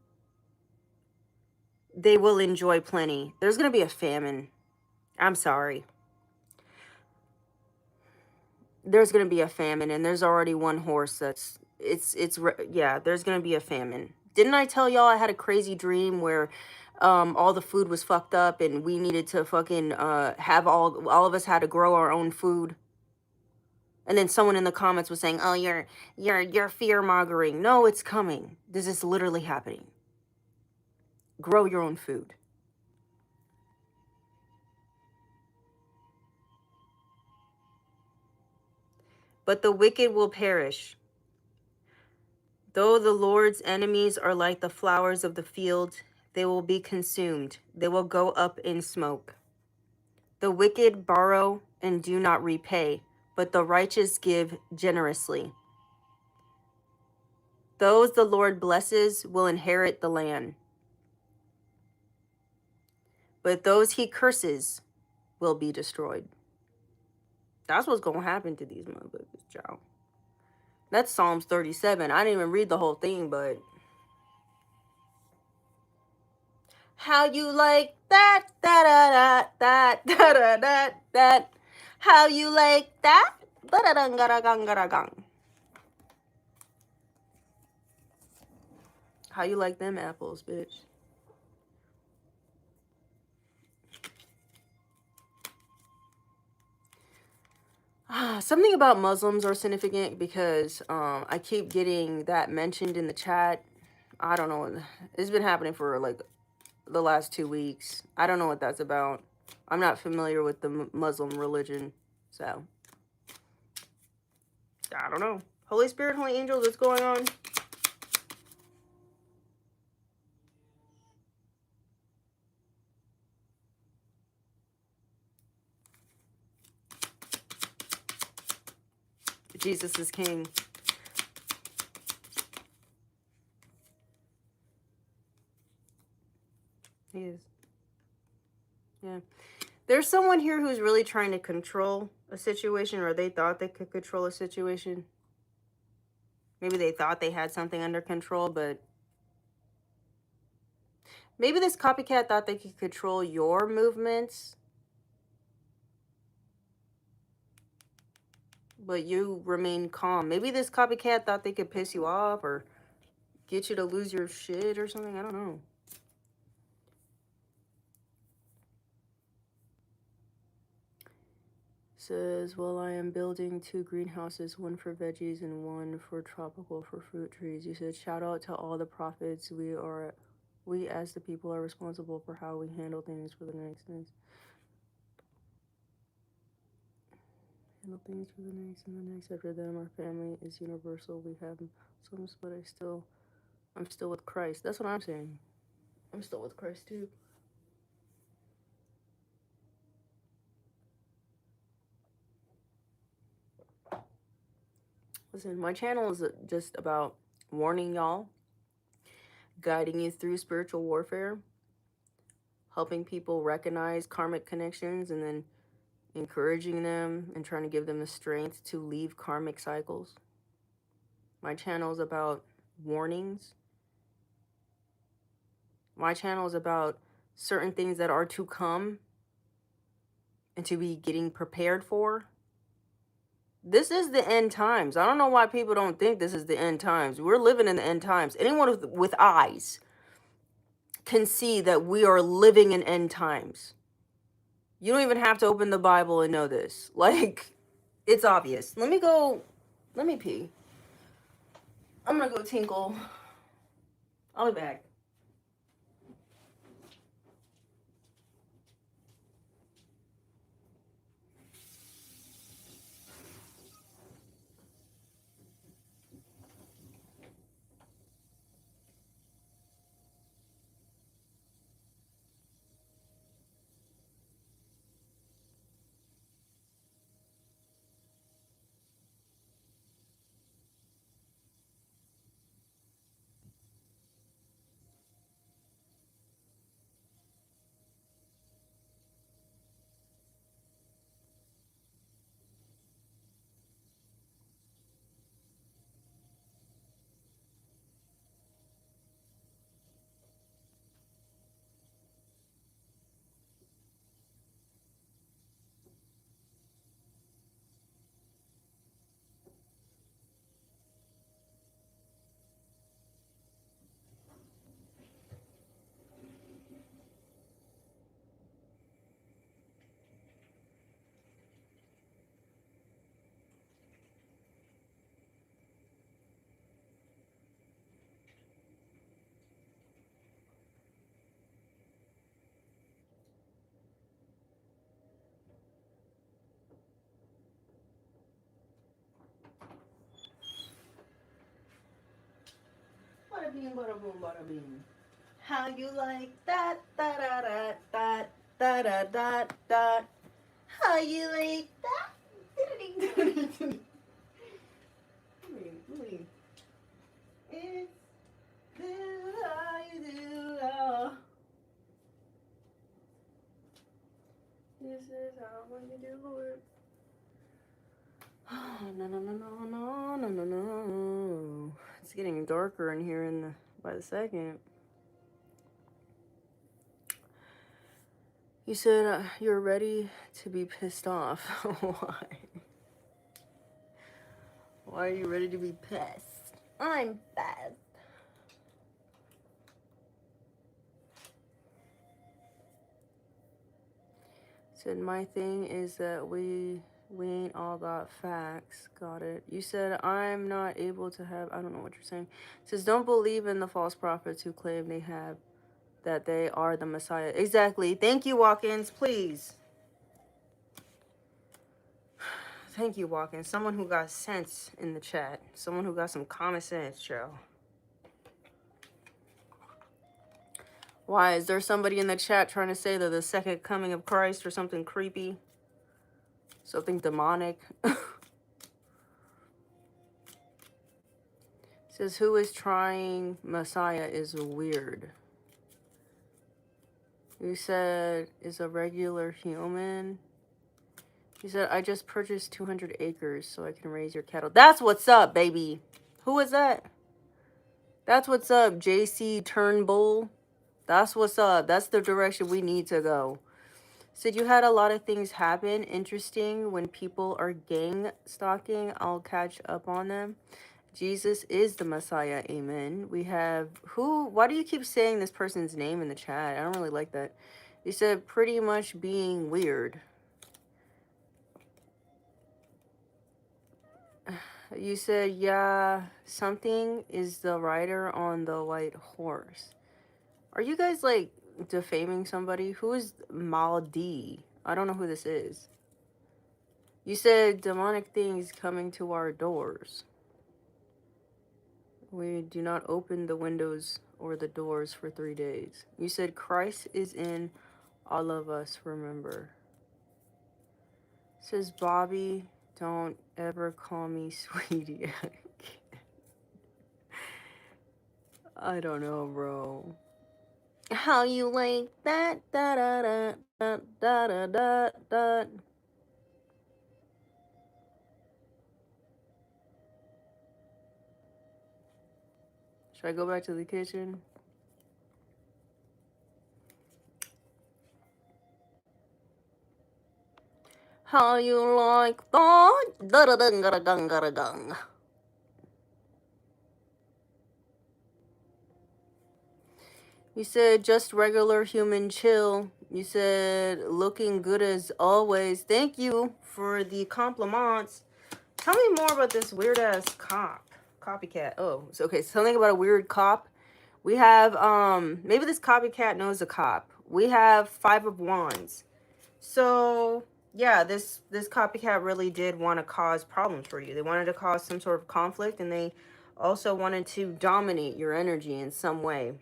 S1: they will enjoy plenty. There's going to be a famine. I'm sorry. there's going to be a famine, and there's already one horse that's yeah, there's going to be a famine. Didn't I tell y'all I had a crazy dream where all the food was fucked up and we needed to fucking have all of us had to grow our own food? And then someone in the comments was saying, "Oh, you're fear mongering." No, it's coming. This is literally happening. Grow your own food. But the wicked will perish. Though the Lord's enemies are like the flowers of the field, they will be consumed. They will go up in smoke. The wicked borrow and do not repay, but the righteous give generously. Those the Lord blesses will inherit the land, but those he curses will be destroyed. That's what's going to happen to these motherfuckers, child. That's Psalms 37. I didn't even read the whole thing, but how you like that, da da da that, da da da that. How you like that? Da da da da da da da. How you like them apples, bitch? Something about Muslims are significant because I keep getting that mentioned in the chat. I don't know. It's been happening for like the last 2 weeks. I don't know what that's about. I'm not familiar with the Muslim religion, so I don't know. Holy Spirit, Holy Angels, what's going on? Jesus is King. He is. Yeah. There's someone here who's really trying to control a situation, or they thought they could control a situation. Maybe they thought they had something under control, but maybe this copycat thought they could control your movements, but you remain calm. Maybe this copycat thought they could piss you off or get you to lose your shit or something. I don't know. Says, well, I am building 2 greenhouses, one for veggies and one for tropical for fruit trees. You said, shout out to all the prophets. We as the people are responsible for how we handle things for the next things. Handle things for the next and the next after them. Our family is universal. We have some, but I'm still with Christ. That's what I'm saying. I'm still with Christ too. Listen, my channel is just about warning y'all, guiding you through spiritual warfare, helping people recognize karmic connections, and then encouraging them and trying to give them the strength to leave karmic cycles. My channel is about warnings. My channel is about certain things that are to come and to be getting prepared for. This is the end times. I don't know why people don't think this is the end times. We're living in the end times. Anyone with eyes can see that we are living in end times. You don't even have to open the Bible and know this. Like, it's obvious. Let me pee. I'm gonna go tinkle. I'll be back. Bada bing, bada boom, bada bing. How you like that? Da da da da da da da da. How you like that? It's good how you do. This is how you do it. No, no, no, no, no, no, no, no. It's getting darker in here by the second. You said you're ready to be pissed off. Why? Why are you ready to be pissed? I'm pissed. Said my thing is that we ain't all got facts. Got it. You said I'm not able to have. I don't know what you're saying. Says don't believe in the false prophets who claim they have that they are the Messiah. Exactly. Thank you, Watkins. Please. Thank you, Watkins. Someone who got sense in the chat. Someone who got some common sense, Joe. Why? Is there somebody in the chat trying to say that the second coming of Christ or something creepy? Something demonic? Says who is trying Messiah is weird. You said is a regular human. He said I just purchased 200 acres so I can raise your cattle. That's what's up, baby. Who is that? That's what's up, JC Turnbull. That's what's up. That's the direction we need to go. Said you had a lot of things happen. Interesting. When people are gang stalking, I'll catch up on them. Jesus is the Messiah. Amen. We have who? Why do you keep saying this person's name in the chat? I don't really like that. You said pretty much being weird. You said, yeah, something is the rider on the white horse. Are you guys like defaming somebody? Who is Maldi? I don't know who this is. You said demonic things coming to our doors. We do not open the windows or the doors for 3 days. You said Christ is in all of us, remember. Says Bobby, don't ever call me sweetie. I don't know, bro. How you like that? Da da da da da da da da. Should I go back to the kitchen? How you like that? Da da da da da da da. You said just regular human chill. You said looking good as always. Thank you for the compliments. Tell me more about this weird ass copycat. Oh, so okay, something about a weird cop. We have maybe this copycat knows a cop. We have 5 of wands. So yeah, this copycat really did want to cause problems for you. They wanted to cause some sort of conflict, and they also wanted to dominate your energy in some way.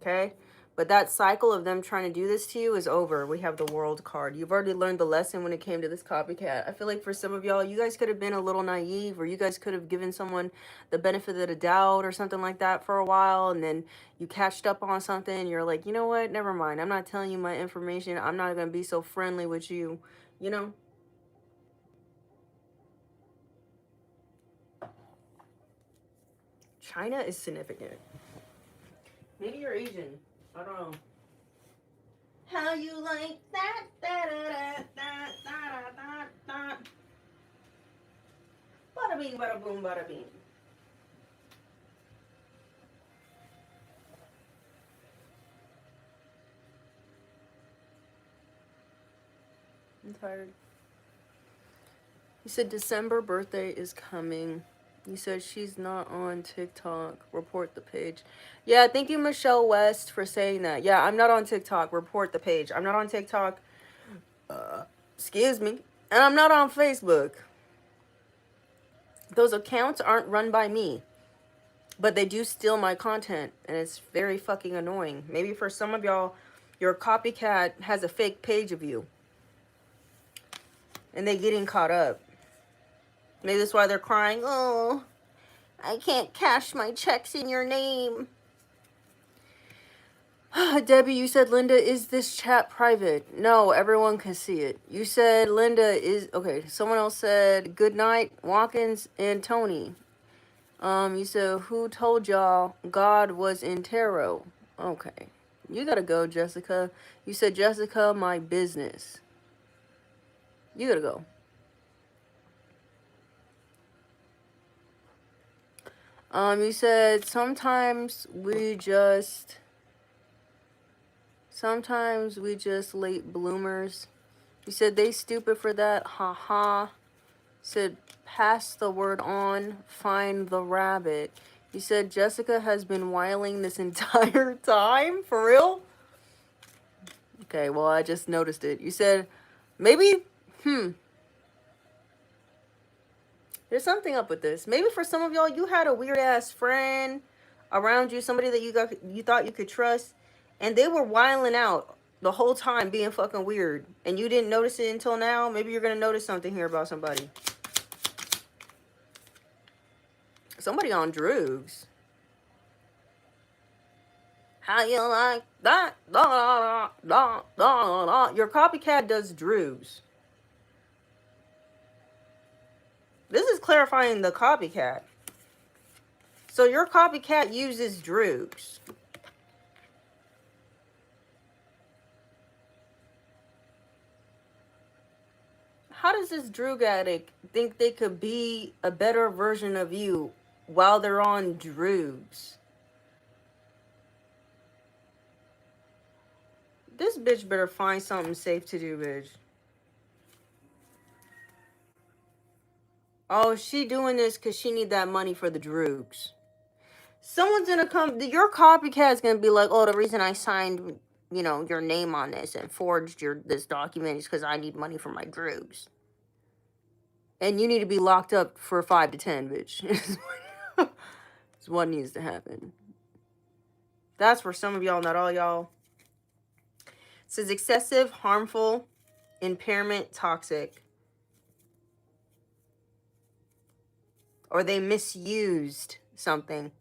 S1: Okay? But that cycle of them trying to do this to you is over. We have the World card. You've already learned the lesson when it came to this copycat. I feel like for some of y'all, you guys could have been a little naive, or you guys could have given someone the benefit of the doubt or something like that for a while, and then you catched up on something, and you're like, you know what? Never mind. I'm not telling you my information. I'm not going to be so friendly with you, you know? China is significant. Maybe you're Asian. I don't know. How you like that? Da da da da da da da. Bada bing, bada boom, bada bing. I'm tired. You said December birthday is coming. You said she's not on TikTok. Report the page. Yeah, thank you, Michelle West, for saying that. Yeah, I'm not on TikTok. Report the page. I'm not on TikTok. Excuse me. And I'm not on Facebook. Those accounts aren't run by me. But they do steal my content, and it's very fucking annoying. Maybe for some of y'all, your copycat has a fake page of you, and they getting caught up. Maybe that's why they're crying, oh, I can't cash my checks in your name. Debbie, you said, Linda, is this chat private? No, everyone can see it. You said Linda is... Okay, someone else said, good night, Watkins and Tony. You said, who told y'all God was in tarot? Okay. You gotta go, Jessica. You said, Jessica, my business. You gotta go. You said, sometimes we just late bloomers. You said, they stupid for that, haha. Said, pass the word on, find the rabbit. You said, Jessica has been whiling this entire time? For real? Okay, well, I just noticed it. You said, maybe, there's something up with this. Maybe for some of y'all, you had a weird-ass friend around you, somebody that you thought you could trust, and they were whiling out the whole time being fucking weird, and you didn't notice it until now. Maybe you're going to notice something here about somebody. Somebody on drugs. How you like that? Da, da, da, da. Your copycat does drugs. This is clarifying the copycat. So your copycat uses drugs. How does this drug addict think they could be a better version of you while they're on drugs? This bitch better find something safe to do, bitch. Oh, she doing this because she need that money for the drugs. Someone's gonna come, your copycat's gonna be like, oh, the reason I signed, you know, your name on this and forged this document is because I need money for my drugs. And you need to be locked up for 5 to 10, bitch. It's what needs to happen. That's for some of y'all, not all y'all. It says excessive, harmful, impairment, toxic. Or they misused something.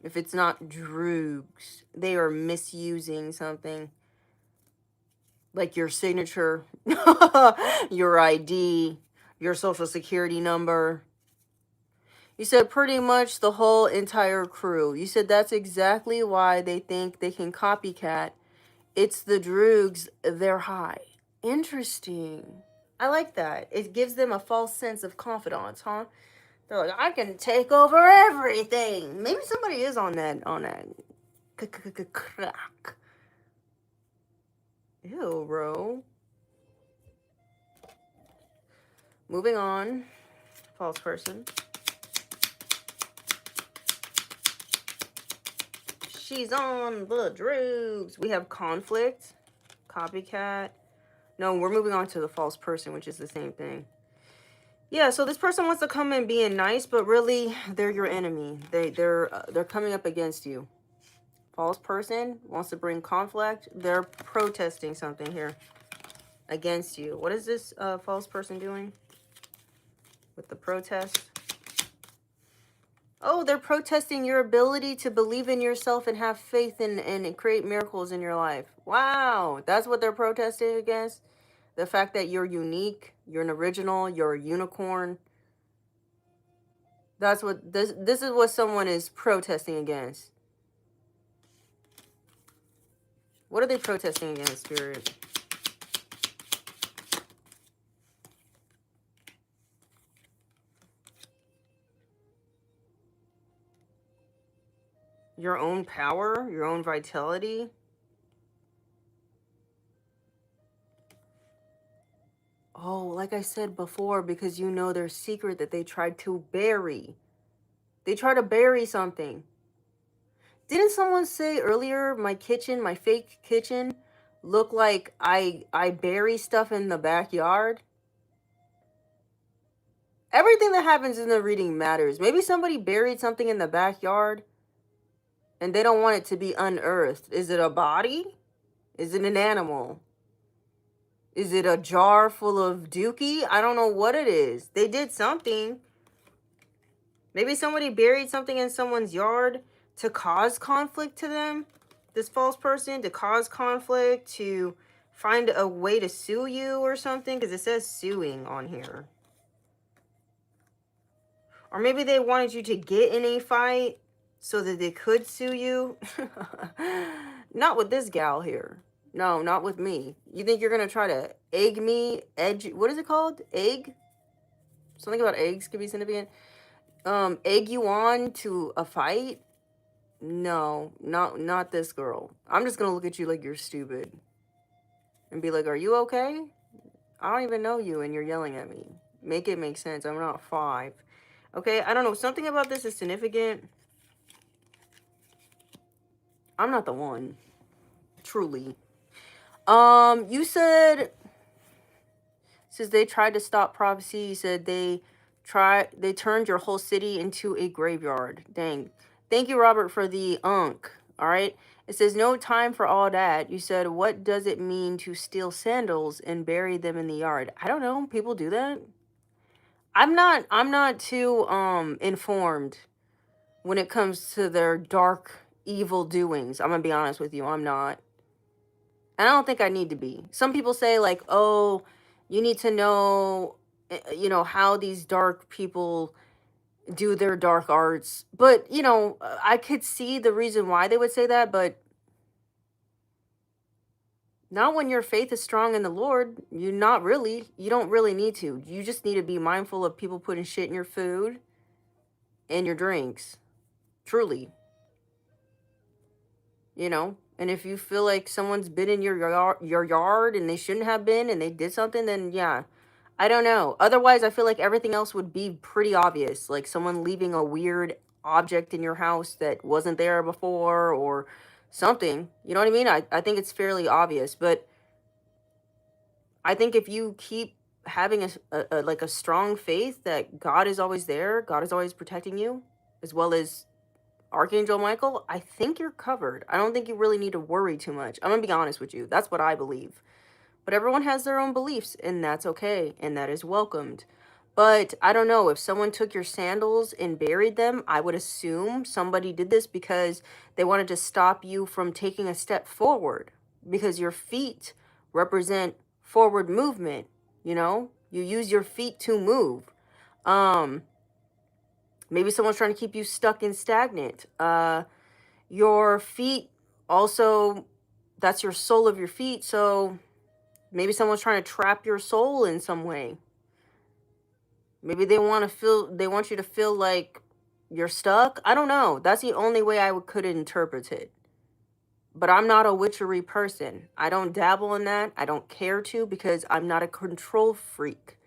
S1: If it's not drugs, they are misusing something. Like your signature, your ID, your social security number. You said pretty much the whole entire crew. You said that's exactly why they think they can copycat. It's the drugs, they're high. Interesting. I like that. It gives them a false sense of confidence, huh? They're like, I can take over everything. Maybe somebody is on that crack. Ew, bro. Moving on. False person. She's on the drugs. We have conflict. Copycat. No, we're moving on to the false person, which is the same thing. Yeah, so this person wants to come in being nice, but really they're your enemy. They're coming up against you. False person wants to bring conflict. They're protesting something here against you. What is this false person doing with the protest? Oh, they're protesting your ability to believe in yourself and have faith and create miracles in your life. Wow, that's what they're protesting against. The fact that you're unique, you're an original, you're a unicorn. That's what this is what someone is protesting against. What are they protesting against, Spirit? Your own power, your own vitality. Oh, like I said before, because you know their secret that they tried to bury. They try to bury something. Didn't someone say earlier my kitchen, my fake kitchen, looked like I bury stuff in the backyard? Everything that happens in the reading matters. Maybe somebody buried something in the backyard and they don't want it to be unearthed. Is it a body? Is it an animal? Is it a jar full of dookie? I don't know what it is. They did something. Maybe somebody buried something in someone's yard to cause conflict to them. This false person, to cause conflict, to find a way to sue you or something, because it says suing on here. Or maybe they wanted you to get in a fight so that they could sue you. Not with this gal here. No, not with me. You think you're going to try to egg me? What is it called? Egg? Something about eggs could be significant. Egg you on to a fight? No, not this girl. I'm just going to look at you like you're stupid. And be like, are you okay? I don't even know you and you're yelling at me. Make it make sense. I'm not 5. Okay, I don't know. Something about this is significant. I'm not the one. Truly. You said, since they tried to stop prophecy, you said they turned your whole city into a graveyard. Dang. Thank you, Robert, for the unk. All right. It says no time for all that. You said, what does it mean to steal sandals and bury them in the yard? I don't know. People do that. I'm not too informed when it comes to their dark evil doings. I'm gonna be honest with you. I'm not. And I don't think I need to be. Some people say like, oh, you need to know, how these dark people do their dark arts. But, I could see the reason why they would say that, but not when your faith is strong in the Lord. You don't really need to. You just need to be mindful of people putting shit in your food and your drinks. Truly. And if you feel like someone's been in your yard and they shouldn't have been and they did something, then yeah, I don't know. Otherwise, I feel like everything else would be pretty obvious, like someone leaving a weird object in your house that wasn't there before or something. You know what I mean? I think it's fairly obvious, but I think if you keep having a strong faith that God is always there, God is always protecting you, as well as Archangel Michael, I think you're covered. I don't think you really need to worry too much. I'm gonna be honest with you. That's what I believe. But everyone has their own beliefs, and that's okay, and that is welcomed. But I don't know, if someone took your sandals and buried them, I would assume somebody did this because they wanted to stop you from taking a step forward. Because your feet represent forward movement, You use your feet to move. Maybe someone's trying to keep you stuck and stagnant. Your feet also, that's your sole of your feet. So maybe someone's trying to trap your soul in some way. Maybe they want you to feel like you're stuck. I don't know. That's the only way I could interpret it. But I'm not a witchery person. I don't dabble in that. I don't care to because I'm not a control freak.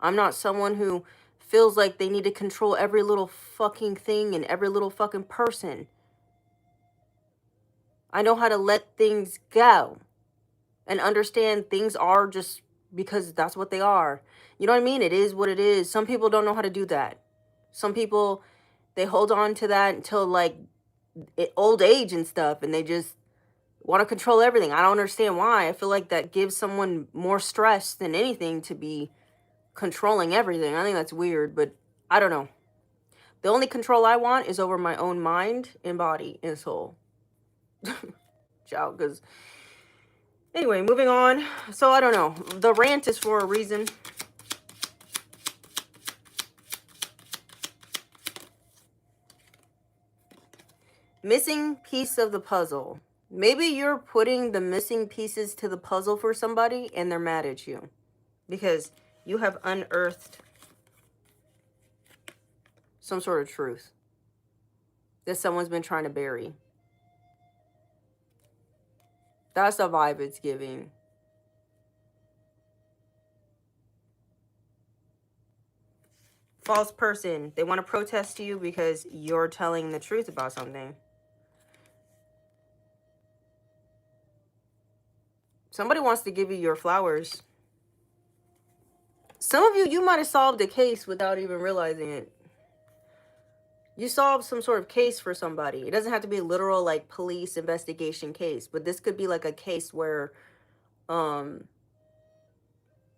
S1: I'm not someone who feels like they need to control every little fucking thing and every little fucking person. I know how to let things go and understand things are just because that's what they are. You know what I mean? It is what it is. Some people don't know how to do that. Some people, they hold on to that until like old age and stuff, and they just want to control everything. I don't understand why. I feel like that gives someone more stress than anything to be controlling everything. I think that's weird, but I don't know. The only control I want is over my own mind and body and soul. Ciao, because anyway, moving on. So I don't know. The rant is for a reason. Missing piece of the puzzle. Maybe you're putting the missing pieces to the puzzle for somebody and they're mad at you because you have unearthed some sort of truth that someone's been trying to bury. That's the vibe it's giving. False person. They want to protest you because you're telling the truth about something. Somebody wants to give you your flowers. Some of you, you might have solved a case without even realizing it. You solved some sort of case for somebody. It doesn't have to be a literal like police investigation case, but this could be like a case where, um,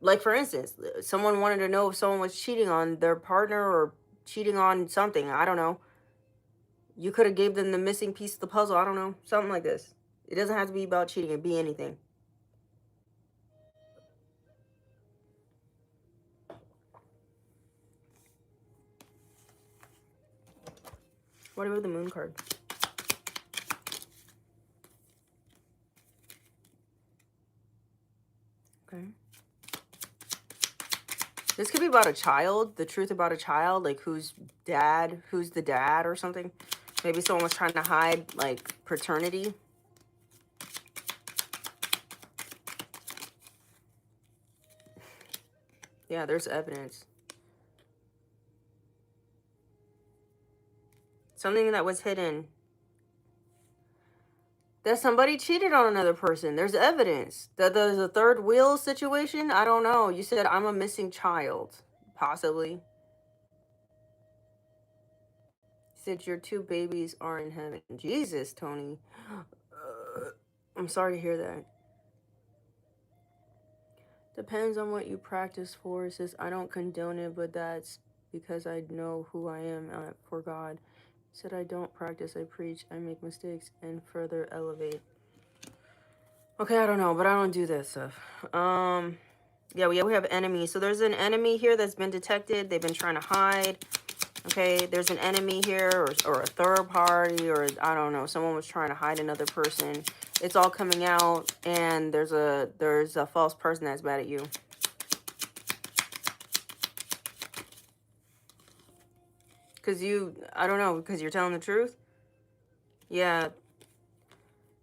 S1: like for instance, someone wanted to know if someone was cheating on their partner or cheating on something. I don't know. You could have gave them the missing piece of the puzzle. I don't know. Something like this. It doesn't have to be about cheating. It be anything. What about the moon card? Okay. This could be about a child, the truth about a child, like who's the dad or something. Maybe someone was trying to hide like paternity. Yeah, there's evidence. Something that was hidden. That somebody cheated on another person. There's evidence. That there's a third wheel situation. I don't know. You said I'm a missing child. Possibly. You said your two babies are in heaven. Jesus, Tony. I'm sorry to hear that. Depends on what you practice for. It says, I don't condone it, but that's because I know who I am for God. It said, I don't practice, I preach, I make mistakes, and further elevate. Okay, I don't know, but I don't do that stuff. Yeah, we have enemies. So there's an enemy here that's been detected. They've been trying to hide. Okay, there's an enemy here or a third party or I don't know. Someone was trying to hide another person. It's all coming out and there's a false person that's mad at you. Because I don't know, because you're telling the truth? Yeah.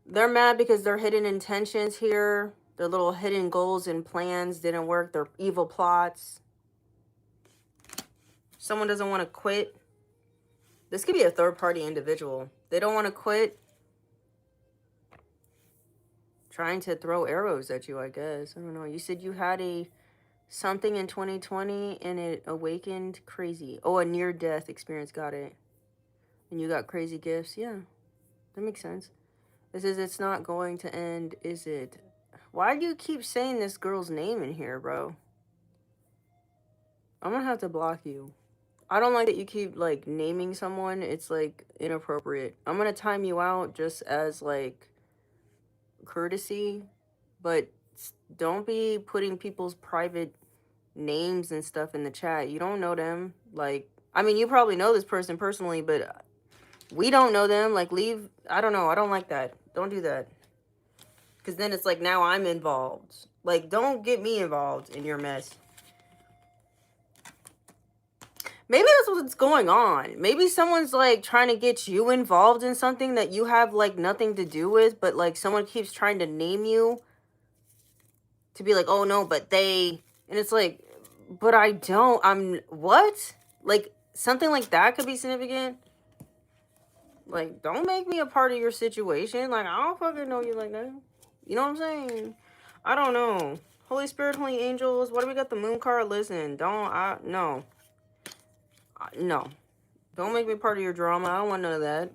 S1: They're mad because their hidden intentions here, their little hidden goals and plans didn't work. Their evil plots. Someone doesn't want to quit. This could be a third-party individual. They don't want to quit. Trying to throw arrows at you, I guess. I don't know. You said you had something in 2020 and it awakened crazy. Oh, a near-death experience. Got it. And you got crazy gifts. Yeah, that makes sense. This is, it's not going to end, is it? Why do you keep saying this girl's name in here, bro? I'm gonna have to block you. I don't like that you keep, like, naming someone. It's, like, inappropriate. I'm gonna time you out just as, like, courtesy. But don't be putting people's private names and stuff in the chat. You don't know them. Like, I mean, you probably know this person personally, but we don't know them. Like, leave. I don't know. I don't like that. Don't do that. Because then it's like, now I'm involved. Like, don't get me involved in your mess. Maybe that's what's going on. Maybe someone's, like, trying to get you involved in something that you have, like, nothing to do with. But, like, someone keeps trying to name you to be like, oh, no, but they... And it's like, but I don't... What? Like, something like that could be significant. Like, don't make me a part of your situation. Like, I don't fucking know you like that. You know what I'm saying? I don't know. Holy Spirit, Holy Angels. What do we got the moon card? Listen, no. No. Don't make me part of your drama. I don't want none of that.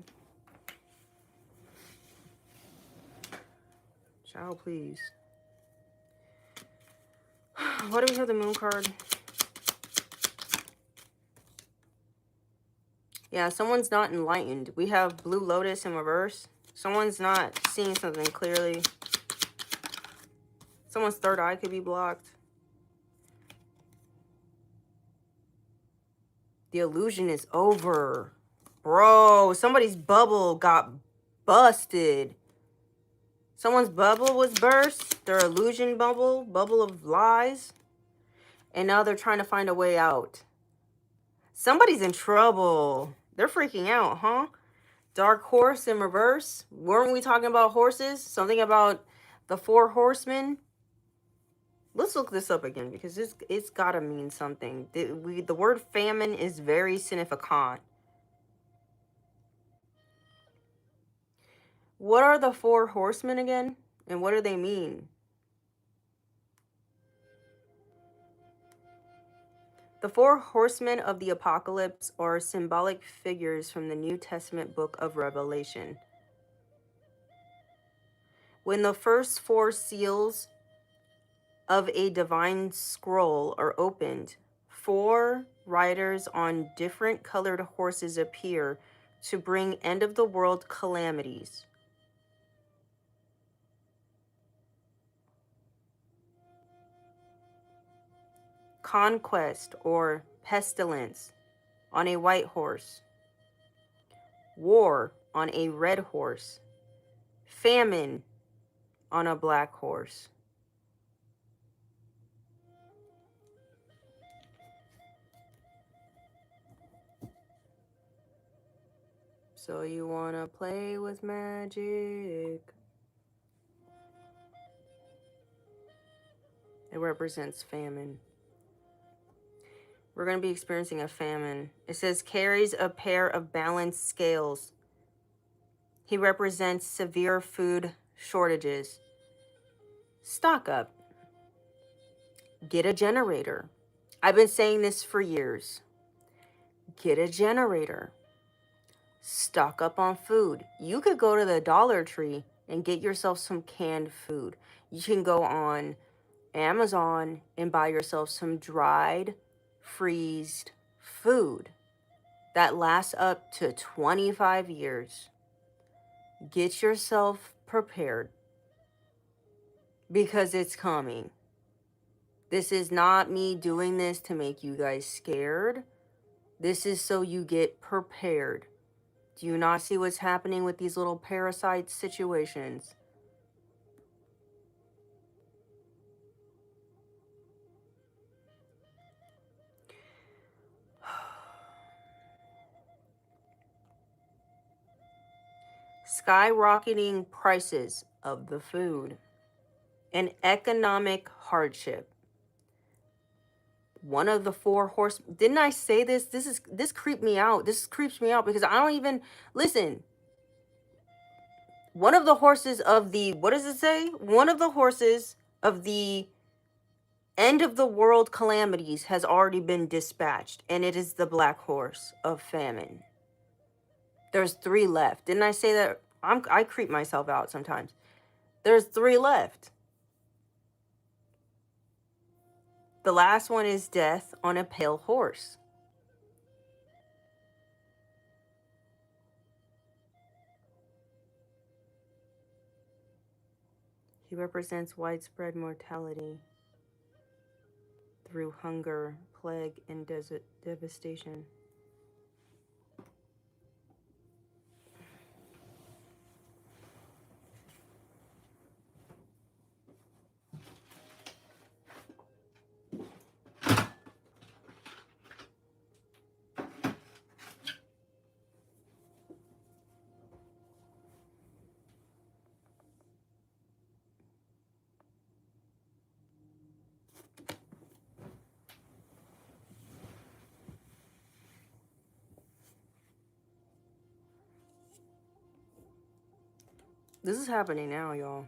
S1: Child, please. Why do we have the moon card? Yeah, someone's not enlightened. We have Blue Lotus in reverse. Someone's not seeing something clearly. Someone's third eye could be blocked. The illusion is over. Bro, somebody's bubble got busted. Someone's bubble was burst. Their illusion bubble of lies. And now they're trying to find a way out. Somebody's in trouble. They're freaking out, huh? Dark horse in reverse. Weren't we talking about horses? Something about the 4 horsemen? Let's look this up again because it's gotta mean something. The word famine is very significant. What are the 4 horsemen again? And what do they mean? The four horsemen of the apocalypse are symbolic figures from the New Testament book of Revelation. When the first four seals of a divine scroll are opened, four riders on different colored horses appear to bring end-of-the-world calamities. Conquest or pestilence on a white horse. War on a red horse. Famine on a black horse. So you wanna play with magic? It represents famine. We're going to be experiencing a famine. It says carries a pair of balanced scales. He represents severe food shortages. Stock up. Get a generator. I've been saying this for years. Get a generator. Stock up on food. You could go to the Dollar Tree and get yourself some canned food. You can go on Amazon and buy yourself some dried, freezed food that lasts up to 25 years. Get yourself prepared because it's coming. This is not me doing this to make you guys scared. This is so you get prepared. Do you not see what's happening with these little parasite situations? Skyrocketing prices of the food and economic hardship. One of the four horse, didn't I say this? This creeped me out. This creeps me out because I don't even listen. One of the horses of the, what does it say? One of the horses of the end of the world calamities has already been dispatched, and it is the black horse of famine. There's 3 left. Didn't I say that? I creep myself out sometimes. There's 3 left. The last one is death on a pale horse. He represents widespread mortality through hunger, plague, and devastation. This is happening now, y'all.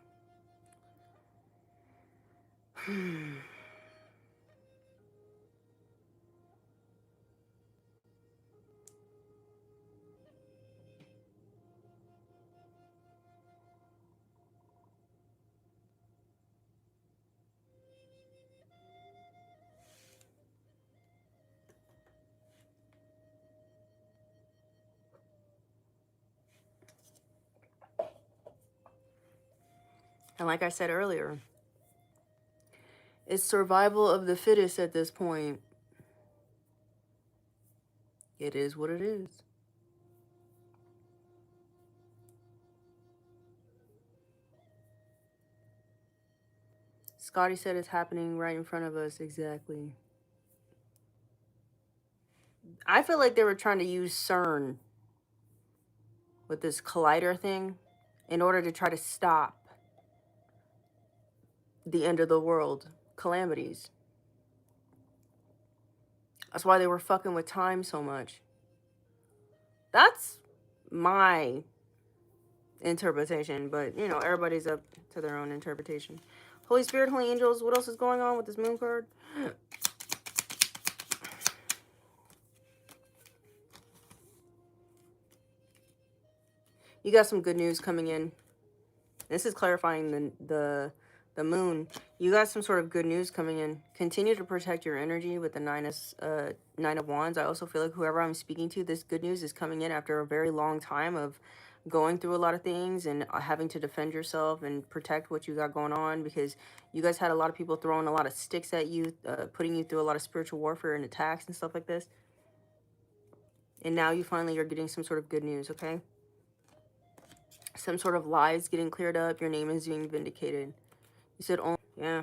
S1: And like I said earlier, it's survival of the fittest at this point. It is what it is. Scotty said it's happening right in front of us. Exactly. I feel like they were trying to use CERN with this collider thing in order to try to stop the end of the world calamities. That's why they were fucking with time so much. That's my interpretation, but you know, everybody's up to their own interpretation. Holy Spirit, Holy Angels, what else is going on with this moon card? You got some good news coming in. This is clarifying the moon. You got some sort of good news coming in. Continue to protect your energy with the Nine of Wands. I also feel like whoever I'm speaking to, this good news is coming in after a very long time of going through a lot of things and having to defend yourself and protect what you got going on, because you guys had a lot of people throwing a lot of sticks at you, putting you through a lot of spiritual warfare and attacks and stuff like this. And now you finally are getting some sort of good news, okay? Some sort of lies getting cleared up. Your name is being vindicated. You said, oh, yeah.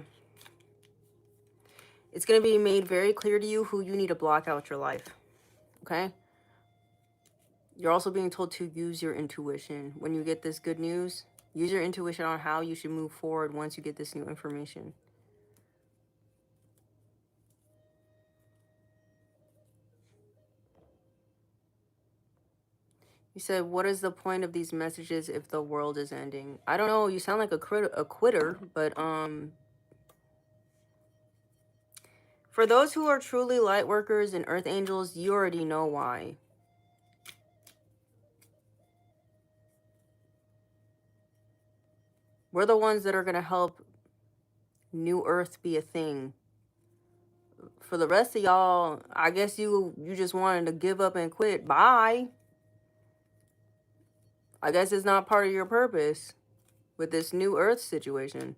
S1: It's going to be made very clear to you who you need to block out your life, okay? You're also being told to use your intuition. When you get this good news, use your intuition on how you should move forward once you get this new information. You said, what is the point of these messages if the world is ending? I don't know. You sound like a quitter, but for those who are truly light workers and earth angels, you already know why. We're the ones that are going to help New Earth be a thing. For the rest of y'all, I guess you just wanted to give up and quit. Bye. I guess it's not part of your purpose with this New Earth situation.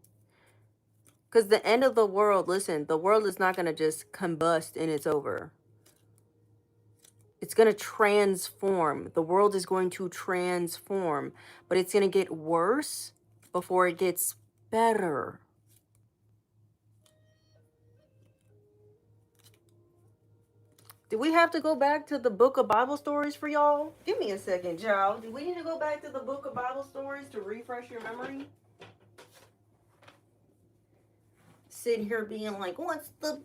S1: Because the end of the world, listen, the world is not going to just combust and it's over. It's going to transform. The world is going to transform. But it's going to get worse before it gets better. Do we have to go back to the book of Bible stories for y'all? Give me a second, y'all. Do we need to go back to the book of Bible stories to refresh your memory? Sitting here being like, what's the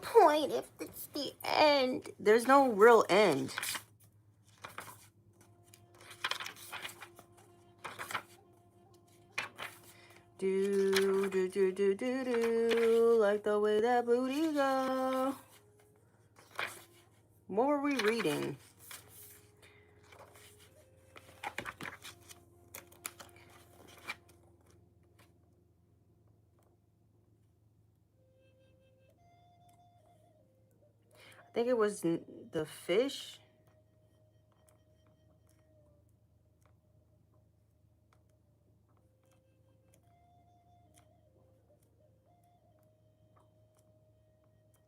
S1: point if it's the end? There's no real end. Do, like the way that booty go. What were we reading? I think it was the fish.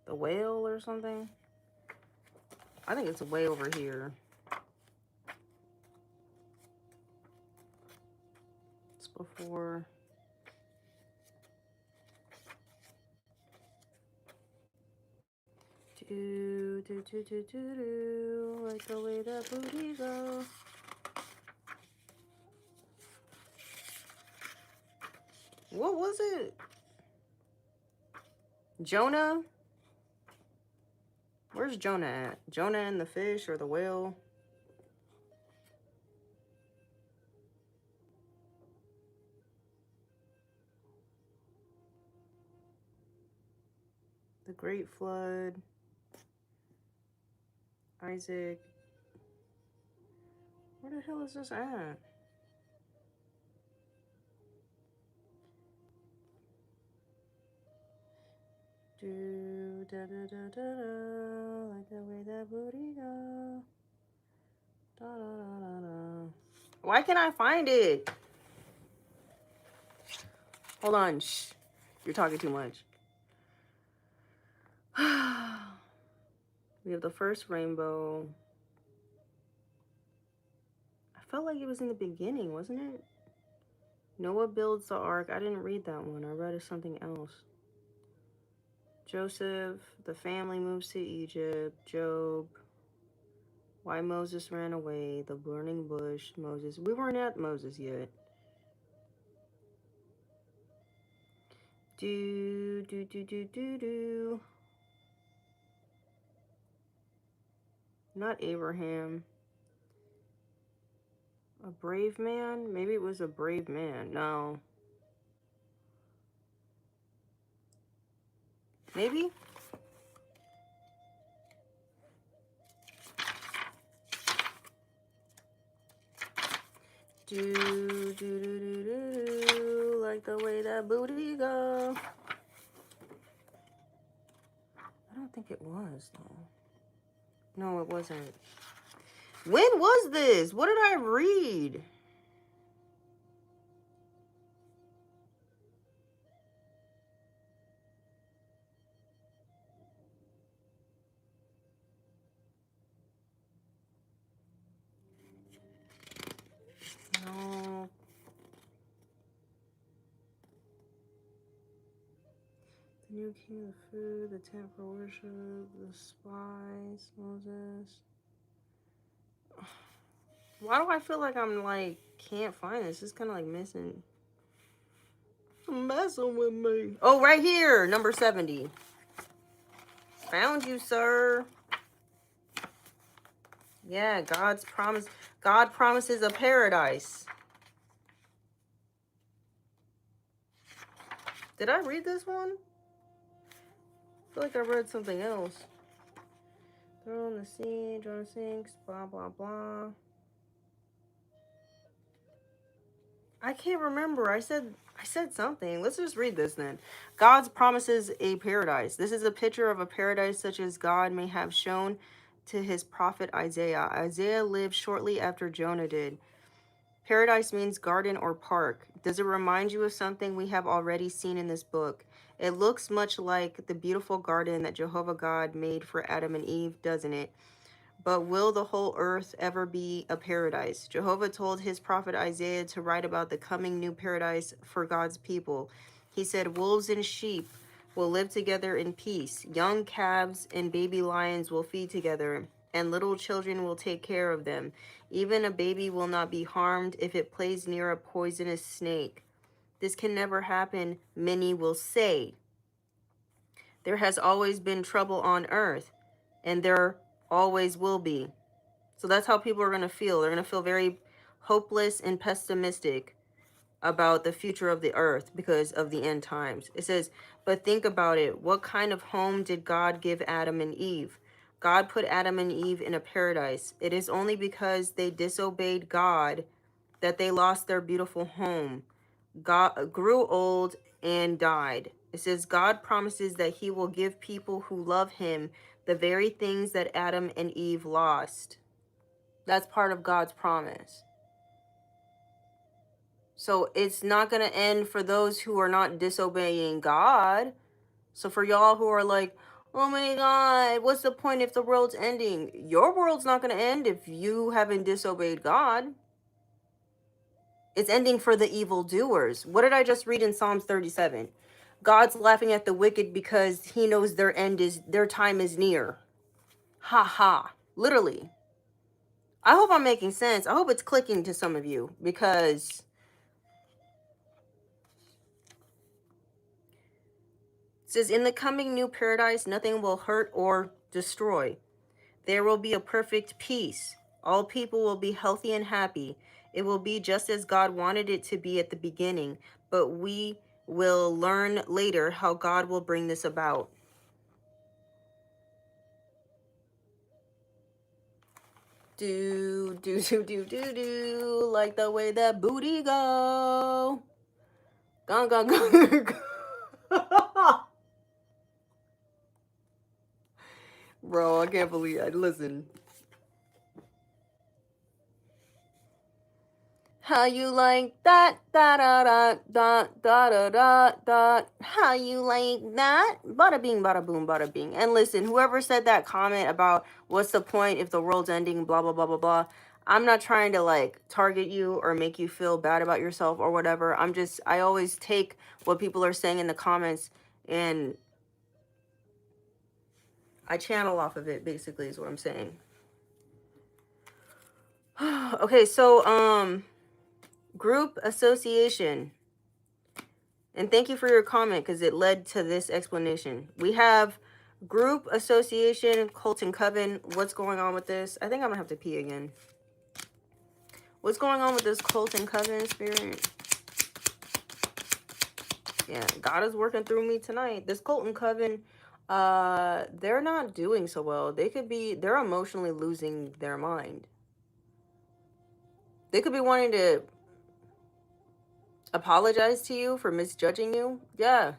S1: The whale or something. I think it's way over here. It's before. Do, like the way that booty go. What was it? Jonah? Where's Jonah at? Jonah and the fish or the whale? The Great Flood. Isaac. Where the hell is this at? Do da da da da da, like the way that booty go. Da da da da da. Why can't I find it? Hold on, shh. You're talking too much. We have the first rainbow. I felt like it was in the beginning, wasn't it? Noah builds the ark. I didn't read that one. I read something else. Joseph, the family moves to Egypt. Job, why Moses ran away. The burning bush. Moses. We weren't at Moses yet. Do. Not Abraham. A brave man? Maybe it was a brave man. No. Maybe? Do, do, do, do, do, like the way that booty go. I don't think it was, though. No, it wasn't. When was this? What did I read? No. The new king of food, the tent for worship, the spies, Moses. Why do I feel like I'm like, can't find this? It's kind of like missing. Messing with me. Oh, right here, number 70. Found you, sir. Yeah, God's promise. God promises a paradise. Did I read this one? I feel like I read something else. Throw in the sea, Jonah sinks, blah, blah, blah. I can't remember. I said something. Let's just read this then. God's promises a paradise. This is a picture of a paradise such as God may have shown to his prophet Isaiah. Isaiah lived shortly after Jonah did. Paradise means garden or park. Does it remind you of something we have already seen in this book? It looks much like the beautiful garden that Jehovah God made for Adam and Eve, doesn't it? But will the whole earth ever be a paradise? Jehovah told his prophet Isaiah to write about the coming new paradise for God's people. He said, wolves and sheep will live together in peace. Young calves and baby lions will feed together, and little children will take care of them. Even a baby will not be harmed if it plays near a poisonous snake. This can never happen, many will say. There has always been trouble on earth, and there always will be. So that's how people are going to feel. They're going to feel very hopeless and pessimistic about the future of the earth because of the end times. It says, but think about it. What kind of home did God give Adam and Eve? God put Adam and Eve in a paradise. It is only because they disobeyed God that they lost their beautiful home. God grew old and died. It says God promises that he will give people who love him the very things that Adam and Eve lost. That's part of God's promise. So it's not going to end for those who are not disobeying God. So for y'all who are like, oh my God, what's the point if the world's ending? Your world's not going to end if you haven't disobeyed God. It's ending for the evildoers. What did I just read in Psalms 37? God's laughing at the wicked because he knows their time is near. Ha ha. Literally. I hope I'm making sense. I hope it's clicking to some of you because it says, in the coming new paradise, nothing will hurt or destroy. There will be a perfect peace. All people will be healthy and happy. It will be just as God wanted it to be at the beginning, but we will learn later how God will bring this about. Do, do, do, do, do, do, like the way that booty go. Gong, gong, gong. Bro, I can't believe it. Listen. How you like that? Da da da da da da da da. How you like that? Bada bing, bada boom, bada bing. And listen, whoever said that comment about what's the point if the world's ending, blah blah blah blah blah. I'm not trying to like target you or make you feel bad about yourself or whatever. I always take what people are saying in the comments and I channel off of it, basically, is what I'm saying. Okay, so group association. And thank you for your comment because it led to this explanation. We have group association, cult and coven. What's going on with this? I think I'm gonna have to pee again. What's going on with this cult and coven spirit? Yeah, God is working through me tonight. This cult and coven, they're not doing so well. They're emotionally losing their mind. They could be wanting to Apologize to you for misjudging you? Yeah.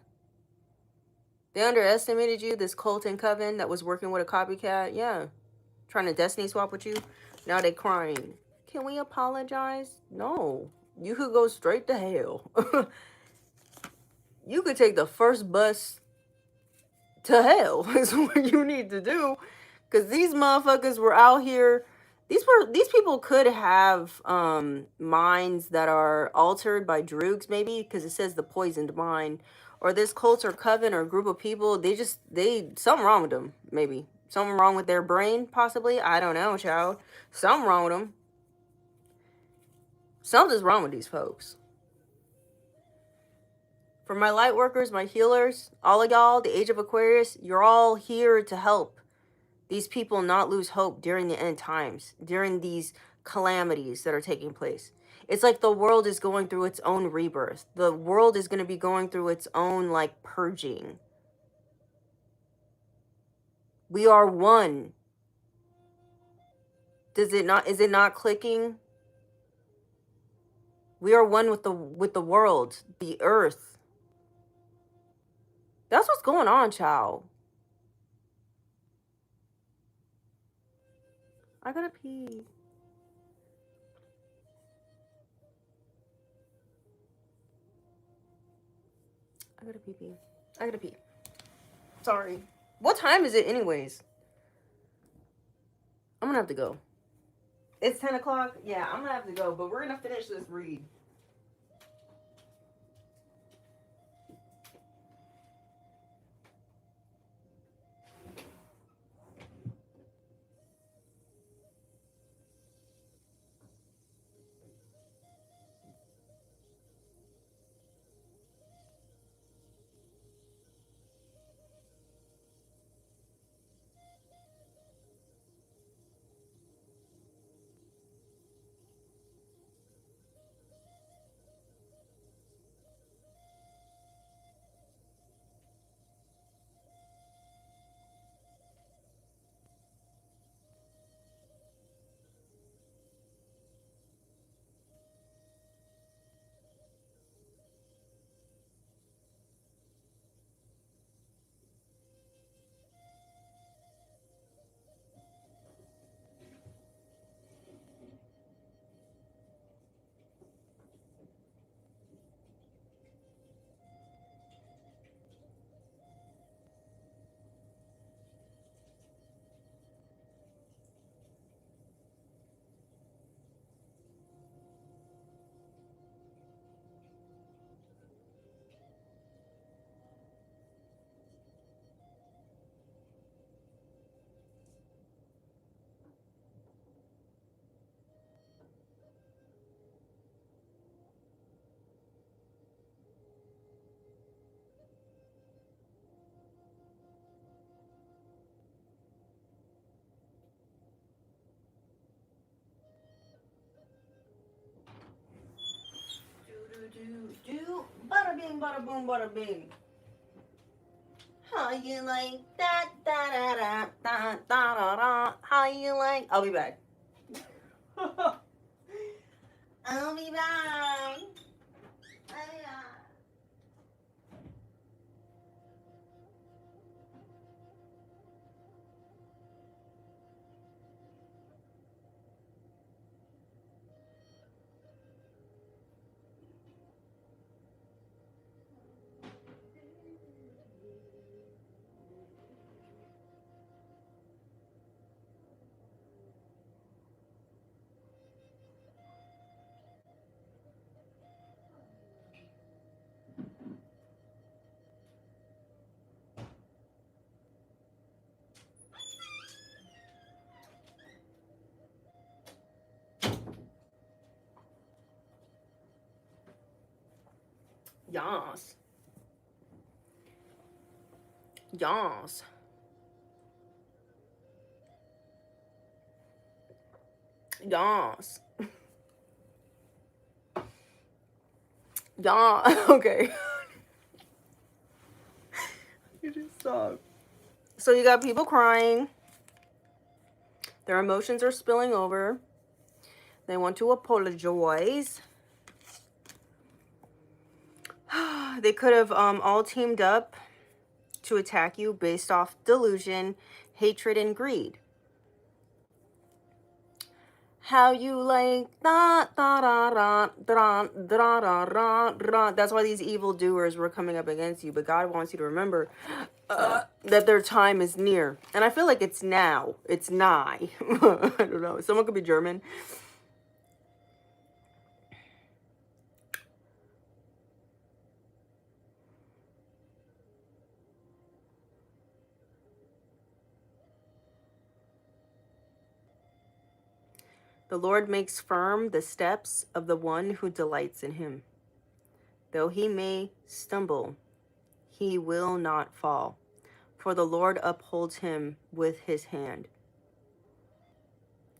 S1: They underestimated you, this cult and coven that was working with a copycat. Yeah. Trying to destiny swap with you. Now they crying. Can we apologize? No. You could go straight to hell. You could take the first bus to hell is what you need to do. Cause these motherfuckers were out here. These people could have minds that are altered by droogs, maybe, because it says the poisoned mind. Or this cult or coven or group of people, they something wrong with them, maybe. Something wrong with their brain, possibly. I don't know, child. Something wrong with them. Something's wrong with these folks. For my light workers, my healers, all of y'all, the Age of Aquarius, you're all here to help these people not lose hope during the end times, during these calamities that are taking place. It's like the world is going through its own rebirth. The world is going to be going through its own, like, purging. We are one. Is it not clicking? We are one with the world, the earth. That's what's going on, child. I gotta pee. I gotta pee pee. I gotta pee. Sorry. What time is it anyways? I'm gonna have to go. It's 10 o'clock? Yeah, I'm gonna have to go, but we're gonna finish this read. Do bada bing, bada boom, bada bing. How you like that? Da da da da da da da. How you like? I'll be back. I'll be back. Yas. Yas. Yas. Yas. Okay. You just stop. So you got people crying. Their emotions are spilling over. They want to apologize. They could have all teamed up to attack you based off delusion, hatred, and greed. How you like da da da da da da da da da. That's why these evil doers were coming up against you. But God wants you to remember that their time is near. And I feel like it's now. It's nigh. I don't know. Someone could be German. The Lord makes firm the steps of the one who delights in him. Though he may stumble, he will not fall, for the Lord upholds him with his hand.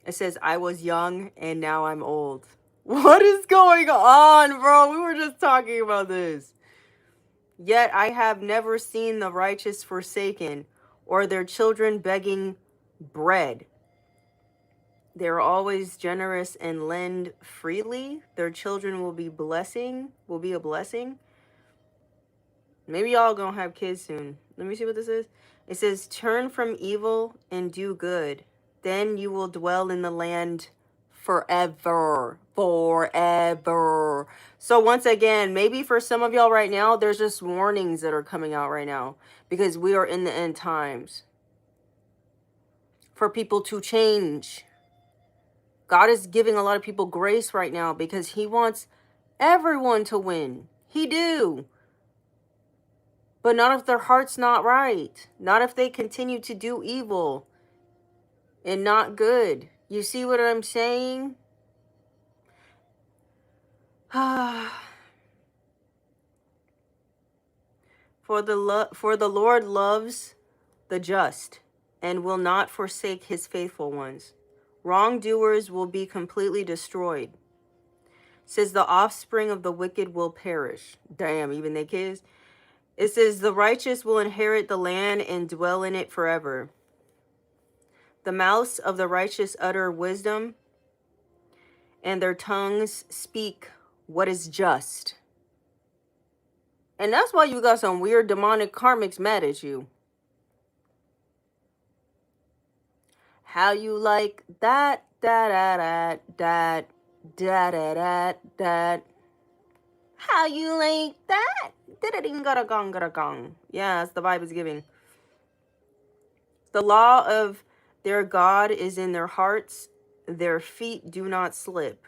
S1: It says, I was young and now I'm old. What is going on, bro? We were just talking about this. Yet I have never seen the righteous forsaken or their children begging bread. They are always generous and lend freely. Their children will be a blessing. Maybe y'all gonna have kids soon. Let me see what this is. It says, turn from evil and do good. Then you will dwell in the land forever. Forever. So once again, maybe for some of y'all right now, there's just warnings that are coming out right now. Because we are in the end times. For people to change. God is giving a lot of people grace right now because he wants everyone to win. He do. But not if their heart's not right. Not if they continue to do evil and not good. You see what I'm saying? For the Lord loves the just and will not forsake his faithful ones. Wrongdoers will be completely destroyed. Says the offspring of the wicked will perish. Damn, even their kids. It says the righteous will inherit the land and dwell in it forever. The mouths of the righteous utter wisdom, and their tongues speak what is just. And that's why you got some weird demonic karmics mad at you. How you like that, that, that, that, that, that, that. How you like that? Yeah, that's the vibe is giving. The law of their God is in their hearts. Their feet do not slip.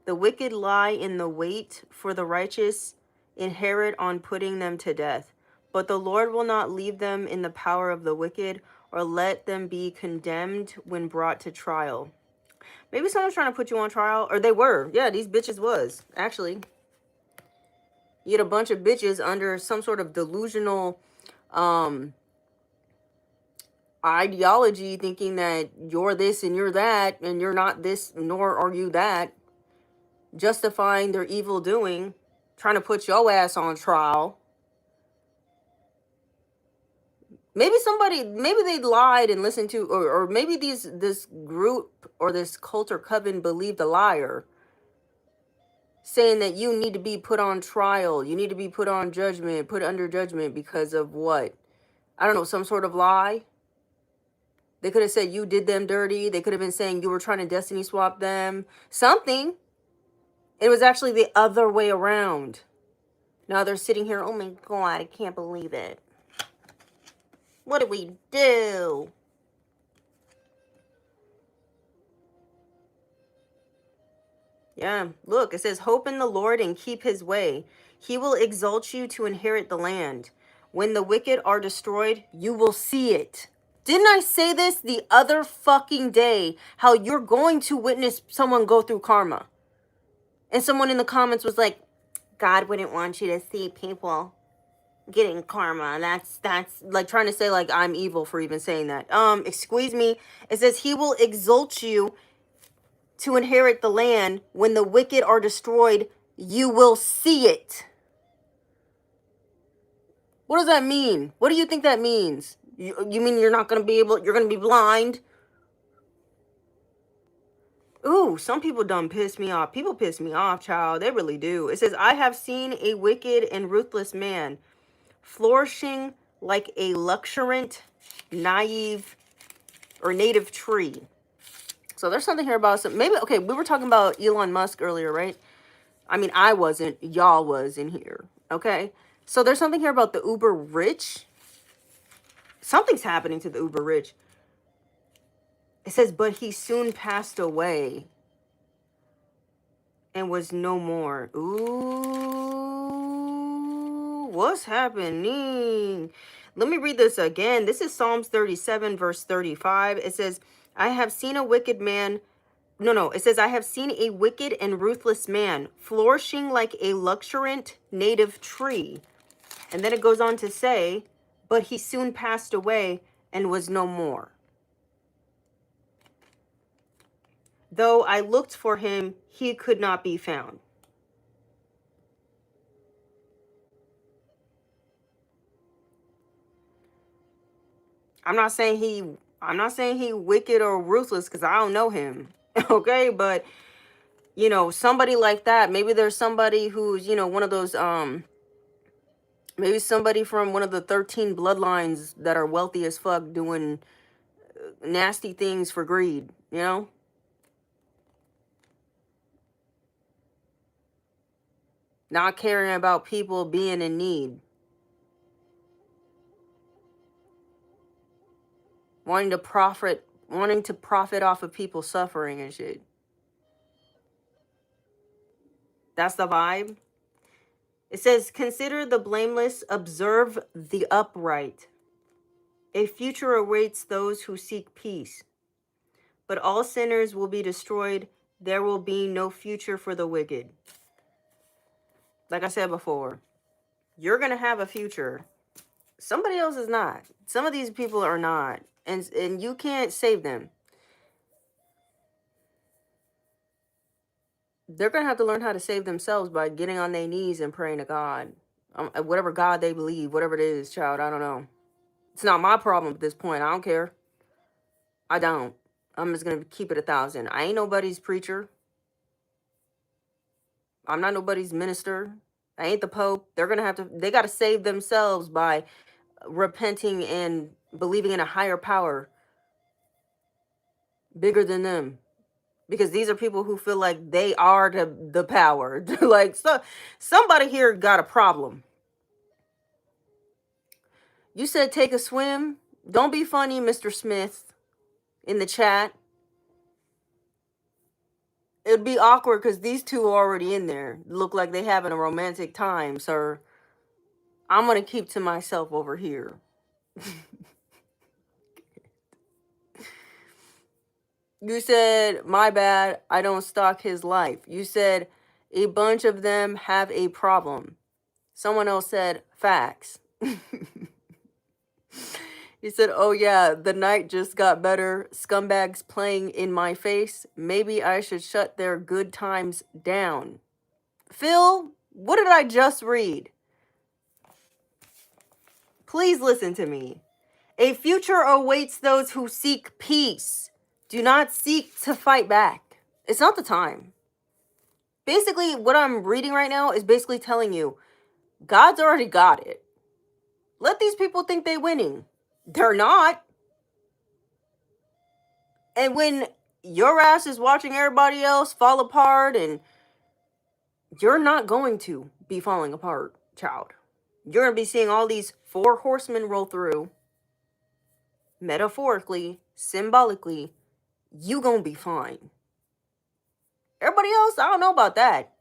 S1: The wicked lie in the wait for the righteous, inherit on putting them to death. But the Lord will not leave them in the power of the wicked, or let them be condemned when brought to trial. Maybe someone's trying to put you on trial, or they were. Yeah, these bitches was, actually. You had a bunch of bitches under some sort of delusional ideology, thinking that you're this and you're that, and you're not this, nor are you that, justifying their evil doing, trying to put your ass on trial. Maybe they lied and listened to, or maybe this group or this cult or coven believed a liar, saying that you need to be put on trial, you need to be put on judgment, put under judgment because of what? I don't know, some sort of lie. They could have said you did them dirty. They could have been saying you were trying to destiny swap them. Something. It was actually the other way around. Now they're sitting here, oh my God, I can't believe it. What did we do? Yeah, look, it says, hope in the Lord and keep his way. He will exalt you to inherit the land. When the wicked are destroyed, you will see it. Didn't I say this the other fucking day? How you're going to witness someone go through karma. And someone in the comments was like, God wouldn't want you to see people getting karma. That's like trying to say like I'm evil for even saying that. Excuse me. It says he will exalt you to inherit the land. When the wicked are destroyed, you will see it. What does that mean? What do you think that means? You mean you're not going to be able, you're going to be blind? Ooh, some people done piss me off. People piss me off, child. They really do. It says, I have seen a wicked and ruthless man flourishing like a luxuriant, naive, or native tree. So there's something here about some, maybe, okay, we were talking about Elon Musk earlier, right? I mean, I wasn't, y'all was in here, okay? So there's something here about the uber rich. Something's happening to the uber rich. It says, but he soon passed away and was no more. Ooh, what's happening? Let me read this again. This is Psalms 37, verse 35. It says, I have seen a wicked man. No, it says, I have seen a wicked and ruthless man flourishing like a luxuriant native tree. And then it goes on to say, but he soon passed away and was no more. Though I looked for him, he could not be found. I'm not saying he wicked or ruthless because I don't know him. Okay, but you know, somebody like that, maybe there's somebody who's, you know, one of those maybe somebody from one of the 13 bloodlines that are wealthy as fuck doing nasty things for greed, you know? Not caring about people being in need. Wanting to profit off of people suffering and shit. That's the vibe. It says, consider the blameless, observe the upright. A future awaits those who seek peace. But all sinners will be destroyed. There will be no future for the wicked. Like I said before, you're going to have a future. Somebody else is not. Some of these people are not. And you can't save them. They're going to have to learn how to save themselves by getting on their knees and praying to God. Whatever God they believe, whatever it is, child, I don't know. It's not my problem at this point. I don't care. I don't. I'm just going to keep it 1,000. I ain't nobody's preacher. I'm not nobody's minister. I ain't the Pope. They got to save themselves by repenting and believing in a higher power bigger than them. Because these are people who feel like they are the power. Like, so, somebody here got a problem. You said take a swim. Don't be funny, Mr. Smith, in the chat. It'd be awkward because these two are already in there. Look like they having a romantic time, sir. I'm going to keep to myself over here. You said, my bad, I don't stalk his life. You said, a bunch of them have a problem. Someone else said, facts. He said, oh yeah, the night just got better. Scumbags playing in my face. Maybe I should shut their good times down. Phil, what did I just read? Please listen to me. A future awaits those who seek peace. Do not seek to fight back. It's not the time. Basically, what I'm reading right now is basically telling you, God's already got it. Let these people think they're winning. They're not. And when your ass is watching everybody else fall apart, and you're not going to be falling apart, child. You're going to be seeing all these 4 horsemen roll through. Metaphorically, symbolically, you gonna be fine. Everybody else, I don't know about that.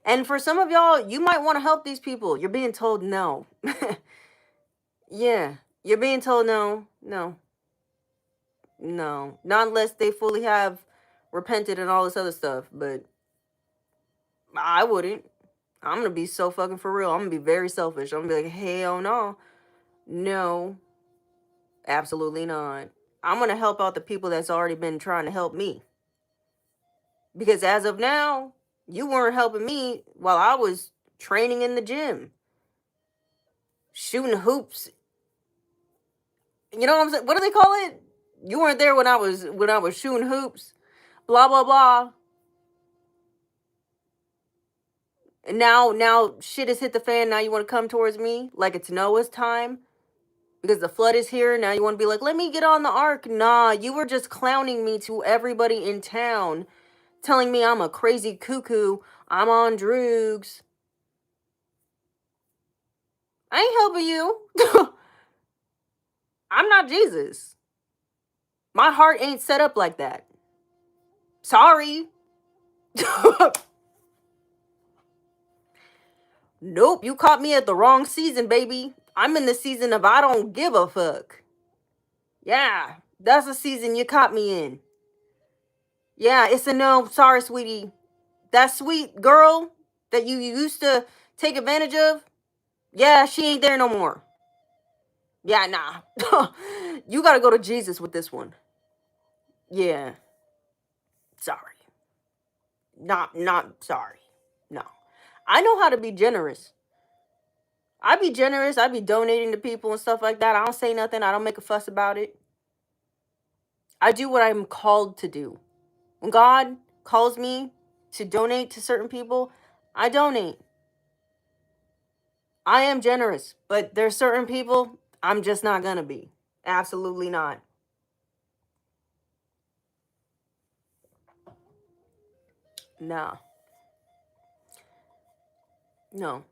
S1: And for some of y'all, you might want to help these people. You're being told no. Yeah, you're being told no. Not unless they fully have repented and all this other stuff. But I wouldn't. I'm gonna be so fucking for real. I'm gonna be very selfish. I'm gonna be like, hell no. No, absolutely not. I'm gonna help out the people that's already been trying to help me. Because as of now, you weren't helping me while I was training in the gym, shooting hoops. You know what I'm saying? What do they call it? You weren't there when I was shooting hoops. blah, blah, blah. And now shit has hit the fan. Now you want to come towards me like it's Noah's time because the flood is here. Now you want to be like, let me get on the ark. Nah, you were just clowning me to everybody in town, telling me I'm a crazy cuckoo. I'm on drugs. I ain't helping you. I'm not Jesus. My heart ain't set up like that. Sorry. Nope, you caught me at the wrong season, baby. I'm in the season of I don't give a fuck. Yeah, that's the season you caught me in. Yeah, it's a no. Sorry, sweetie. That sweet girl that you used to take advantage of, yeah, she ain't there no more. Yeah, nah. You gotta go to Jesus with this one. Yeah. Sorry. Not sorry. No. I know how to be generous. I be generous. I be donating to people and stuff like that. I don't say nothing. I don't make a fuss about it. I do what I'm called to do. When God calls me to donate to certain people, I donate. I am generous, but there's certain people I'm just not gonna be. Absolutely not. No. No.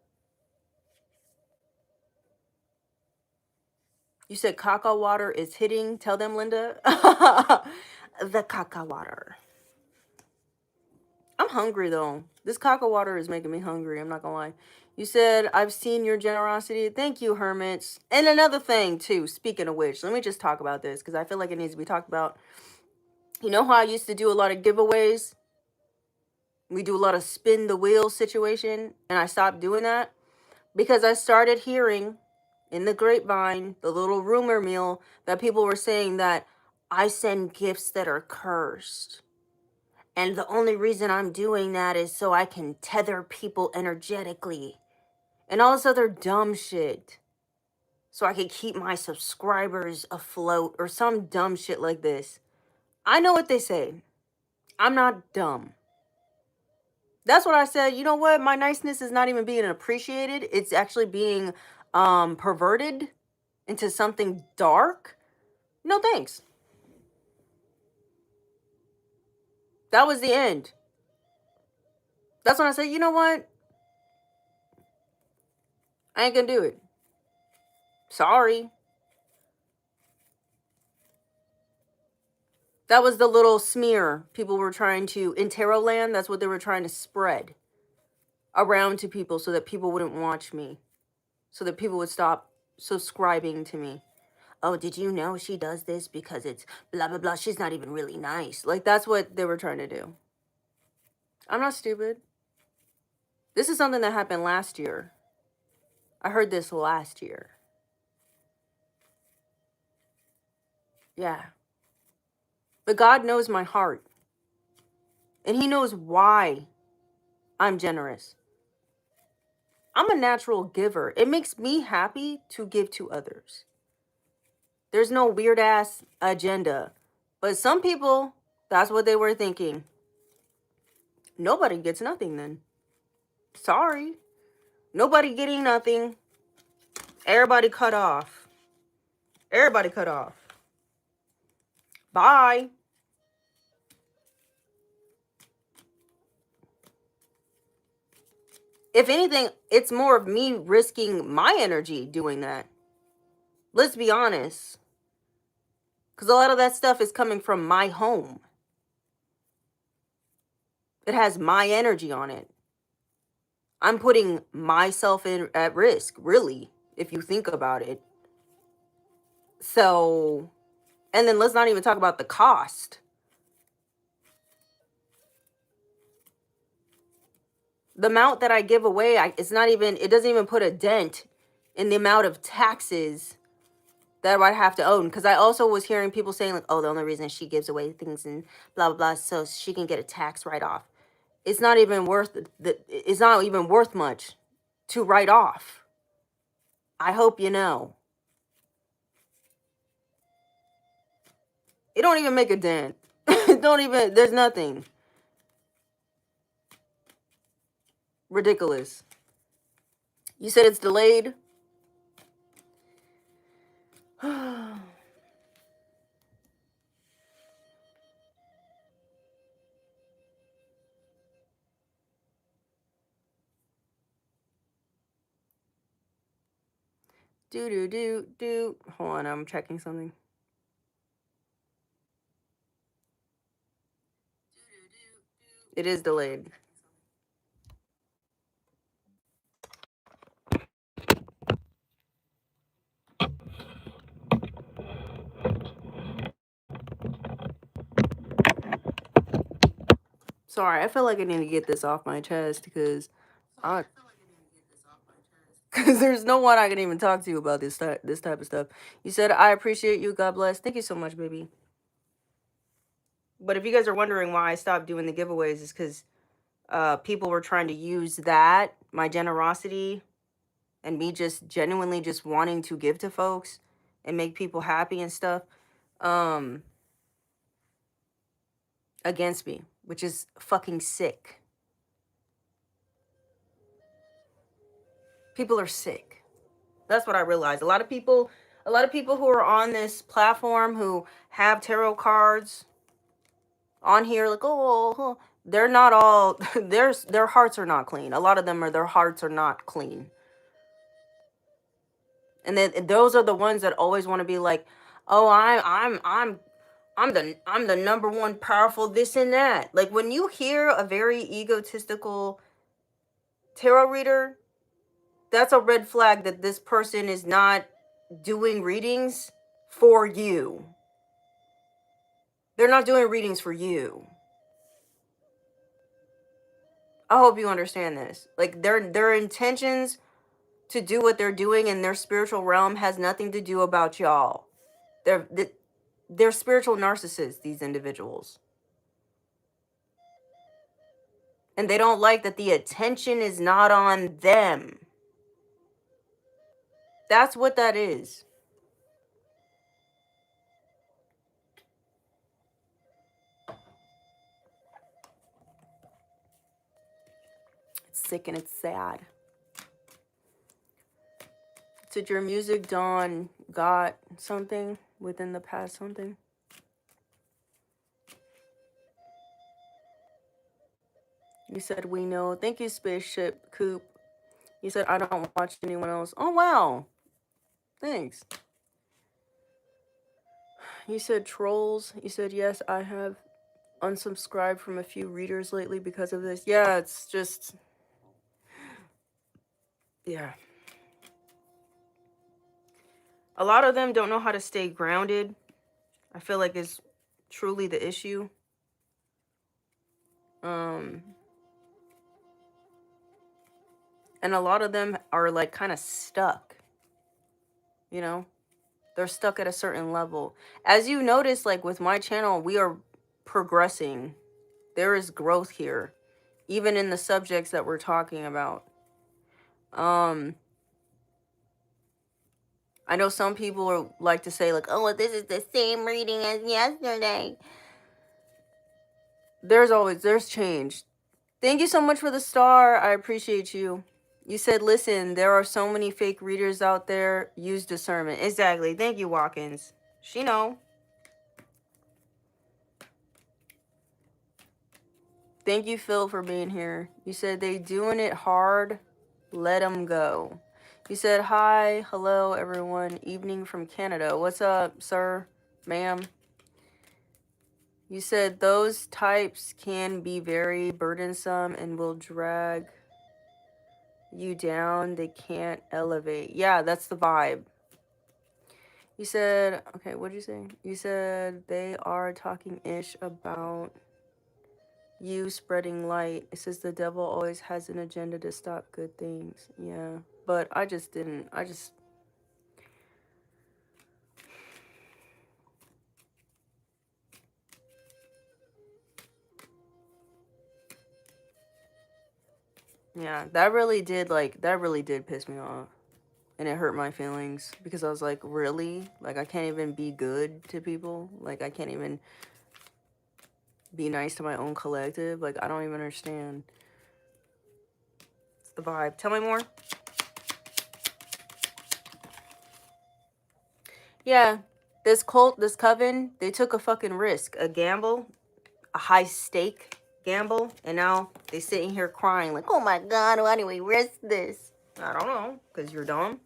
S1: You said caca water is hitting. Tell them, Linda. The caca water. I'm hungry though. This caca water is making me hungry. I'm not gonna lie. You said I've seen your generosity. Thank you, hermits. And another thing too. Speaking of which, let me just talk about this because I feel like it needs to be talked about. You know how I used to do a lot of giveaways? We do a lot of spin the wheel situation, and I stopped doing that because I started hearing in the grapevine, the little rumor mill, that people were saying that I send gifts that are cursed. And the only reason I'm doing that is so I can tether people energetically and all this other dumb shit. So I can keep my subscribers afloat or some dumb shit like this. I know what they say. I'm not dumb. That's what I said. You know what? My niceness is not even being appreciated. It's actually being perverted into something dark. No thanks. That was the end. That's when I said, you know what? I ain't gonna do it. Sorry. That was the little smear people were trying to, in Tarot Land, that's what they were trying to spread around to people so that people wouldn't watch me. So that people would stop subscribing to me. Oh, did you know she does this because it's blah, blah, blah. She's not even really nice. Like, that's what they were trying to do. I'm not stupid. This is something that happened last year. I heard this last year. Yeah. But God knows my heart. And He knows why I'm generous. I'm a natural giver. It makes me happy to give to others. There's no weird ass agenda. But some people, that's what they were thinking. Nobody gets nothing then. Sorry. Nobody getting nothing. Everybody cut off. Everybody cut off. Bye. If anything, it's more of me risking my energy doing that. Let's be honest. Because a lot of that stuff is coming from my home. It has my energy on it. I'm putting myself at risk, really, if you think about it. So, and then let's not even talk about the cost. The amount that I give away, it doesn't even put a dent in the amount of taxes that I'd have to own. Because I also was hearing people saying like, oh, the only reason she gives away things and blah, blah, blah, so she can get a tax write-off. It's not even worth it's not even worth much to write off. I hope you know. It don't even make a dent. Don't even, there's nothing. Ridiculous. You said it's delayed? Do. Hold on, I'm checking something. It is delayed. Sorry, I feel like I need to get this off my chest because there's no one I can even talk to about this type of stuff. You said I appreciate you. God bless. Thank you so much, baby. But if you guys are wondering why I stopped doing the giveaways, is because people were trying to use that, my generosity, and me just genuinely just wanting to give to folks and make people happy and stuff, against me, which is fucking sick. People are sick. That's what I realized. A lot of people who are on this platform who have tarot cards on here, like, oh, they're not all, their hearts are not clean. A lot of them their hearts are not clean. And then those are the ones that always want to be like, oh, I'm the number one powerful this and that. Like, when you hear a very egotistical tarot reader, that's a red flag that this person is not doing readings for you. They're not doing readings for you. I hope you understand this. Like, their intentions to do what they're doing in their spiritual realm has nothing to do about y'all. They're spiritual narcissists, these individuals. And they don't like that the attention is not on them. That's what that is. It's sick and it's sad. Did your music, Dawn, got something within the past something? You said we know. Thank you, Spaceship Coop. You said I don't watch anyone else. Oh, wow. Thanks. You said trolls. You said, yes, I have unsubscribed from a few readers lately because of this. Yeah, it's just... yeah. A lot of them don't know how to stay grounded. I feel like it's truly the issue. And a lot of them are like kind of stuck. You know? They're stuck at a certain level. As you notice, like with my channel, we are progressing. There is growth here, even in the subjects that we're talking about. I know some people like to say like, oh, this is the same reading as yesterday. There's change. Thank you so much for the star. I appreciate you. You said, listen, there are so many fake readers out there. Use discernment. Exactly. Thank you, Watkins. She know. Thank you, Phil, for being here. You said they doing it hard. Let them go. You said, hi, hello, everyone. Evening from Canada. What's up, sir, ma'am? You said those types can be very burdensome and will drag you down. They can't elevate. Yeah, that's the vibe. You said, okay, what did you say? You said they are talking ish about you spreading light. It says the devil always has an agenda to stop good things. Yeah, but I just didn't. Yeah, that really did piss me off. And it hurt my feelings because I was like, really? Like, I can't even be good to people? Like, I can't even... Be nice to my own collective. Like, I don't even understand. It's the vibe. Tell me more. Yeah, this cult, this coven, they took a fucking risk, a gamble, a high stake gamble, and now they sitting here crying like, oh my god, why do we risk this? I don't know, because you're dumb.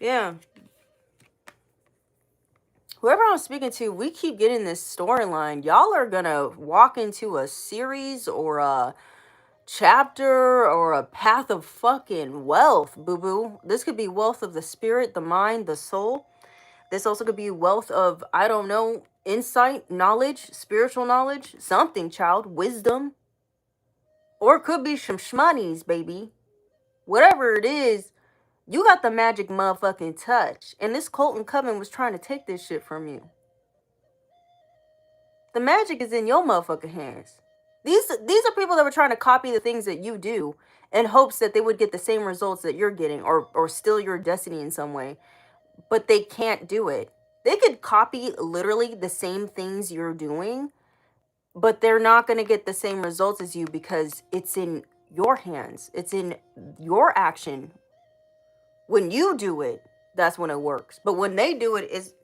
S1: Yeah. Whoever I'm speaking to, we keep getting this storyline. Y'all are gonna walk into a series or a chapter or a path of fucking wealth, boo-boo. This could be wealth of the spirit, the mind, the soul. This also could be wealth of, I don't know, insight, knowledge, spiritual knowledge, something, child, wisdom. Or it could be some shmonies, baby. Whatever it is, you got the magic motherfucking touch. And this Colton Coven was trying to take this shit from you. The magic is in your motherfucking hands. These are people that were trying to copy the things that you do in hopes that they would get the same results that you're getting or steal your destiny in some way. But they can't do it. They could copy literally the same things you're doing, but they're not going to get the same results as you because it's in your hands. It's in your action. When you do it, that's when it works. But when they do it, is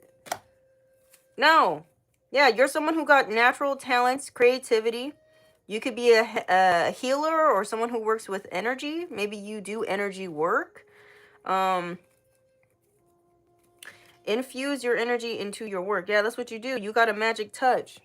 S1: no. Yeah, you're someone who got natural talents, creativity. You could be a healer or someone who works with energy. Maybe you do energy work. Infuse your energy into your work. Yeah, that's what you do. You got a magic touch.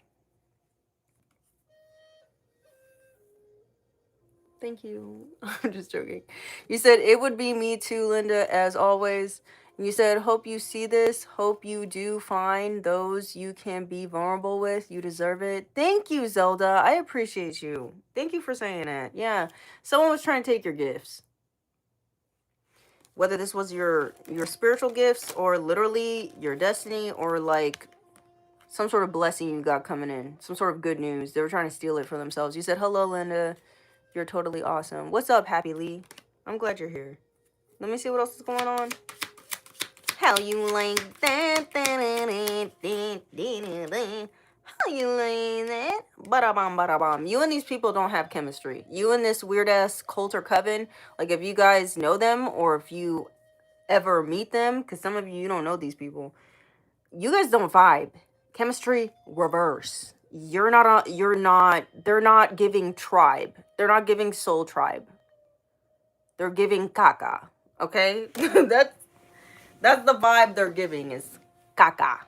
S1: Thank you. I'm just joking. You said it would be me too, Linda, as always. You said, hope you see this. Hope you do find those you can be vulnerable with. You deserve it. Thank you, Zelda. I appreciate you. Thank you for saying that. Yeah. Someone was trying to take your gifts. Whether this was your spiritual gifts or literally your destiny or like some sort of blessing you got coming in. Some sort of good news. They were trying to steal it for themselves. You said, hello, Linda. You're totally awesome. What's up, Happy Lee? I'm glad you're here. Let me see what else is going on. How you like that? How you like that? Ba-da-bum, ba-da-bum. You and these people don't have chemistry. You and this weird-ass cult or coven, like if you guys know them or if you ever meet them, because some of you don't know these people, you guys don't vibe. Chemistry, reverse. They're not giving tribe. They're not giving soul tribe. They're giving caca. Okay? That's the vibe they're giving is caca.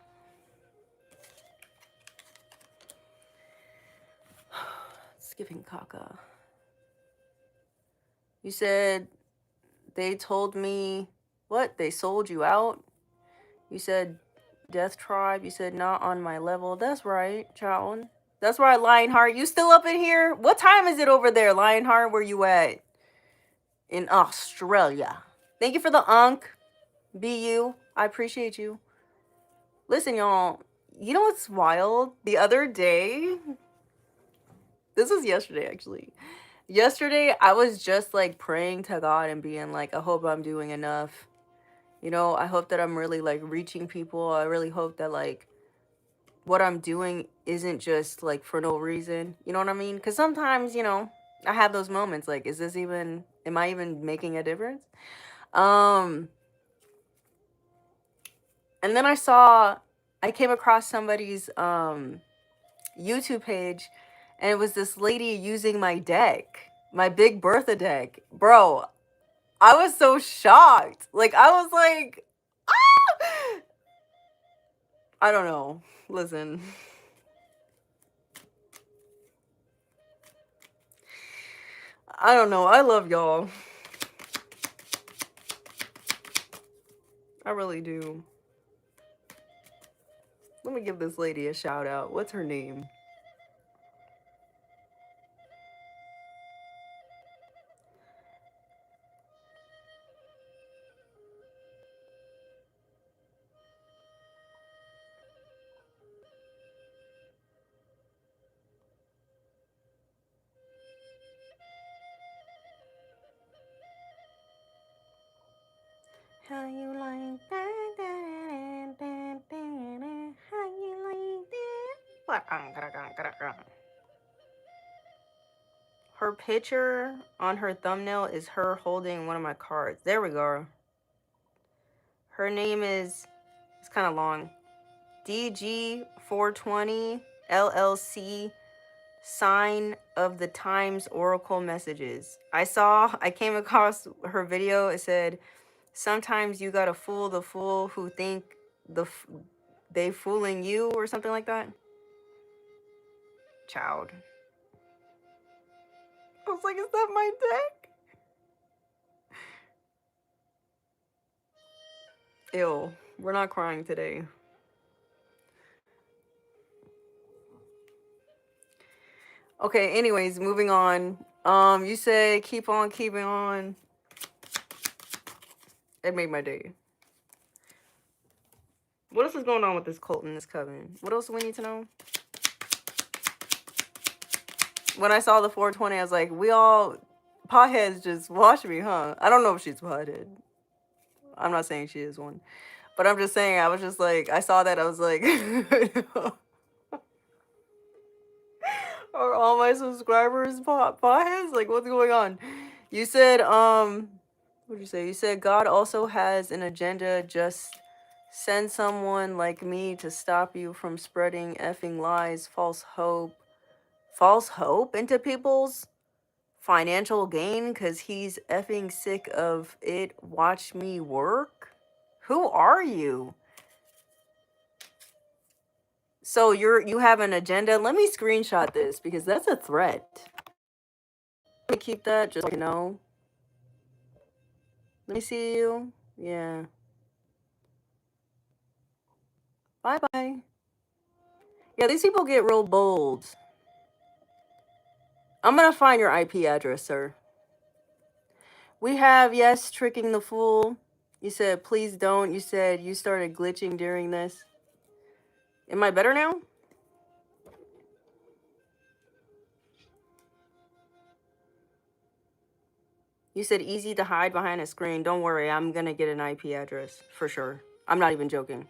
S1: It's giving caca. You said they told me what? They sold you out? You said Death Tribe. You said not on my level. That's right, child. That's right, Lionheart. You still up in here? What time is it over there, Lionheart? Where you at? In Australia. Thank you for the unk. BU. I appreciate you. Listen, y'all. You know what's wild? The other day, this was yesterday actually. Yesterday, I was just like praying to God and being like, I hope I'm doing enough. You know, I hope that I'm really like reaching people. I really hope that like what I'm doing isn't just like for no reason. You know what I mean? Because sometimes, you know, I have those moments like, am I even making a difference? And then I came across somebody's YouTube page, and it was this lady using my deck, my Big Bertha deck. Bro, I was so shocked. Like, I was like, ah! I don't know. Listen. I don't know. I love y'all. I really do. Let me give this lady a shout out. What's her name? How you like that? How you like that? Her picture on her thumbnail is her holding one of my cards. There we go. Her name is, it's kind of long, DG420 LLC, Sign of the Times Oracle Messages. I came across her video. It said, sometimes you gotta fool the fool who think they fooling you, or something like that. Child. I was like, is that my deck? Ew, we're not crying today. Okay, anyways, moving on. You said keep on keeping on. It made my day. What else is going on with this cult and this coven? What else do we need to know? When I saw the 420, I was like, we all potheads just watch me, huh? I don't know if she's pothead. I'm not saying she is one. But I'm just saying, I was just like, I saw that, I was like, are all my subscribers potheads? Like, what's going on? You said, what'd you say? You said God also has an agenda, just send someone like me to stop you from spreading effing lies, false hope into people's financial gain because he's effing sick of it. Watch me work. Who are you? So you have an agenda. Let me screenshot this because that's a threat. Let me keep that just so you know. Let me see you. Yeah. Bye bye. Yeah, these people get real bold. I'm gonna find your IP address, sir. We have, yes, tricking the fool. You said please don't. You said you started glitching during this. Am I better now? You said easy to hide behind a screen. Don't worry, I'm gonna get an IP address for sure. I'm not even joking.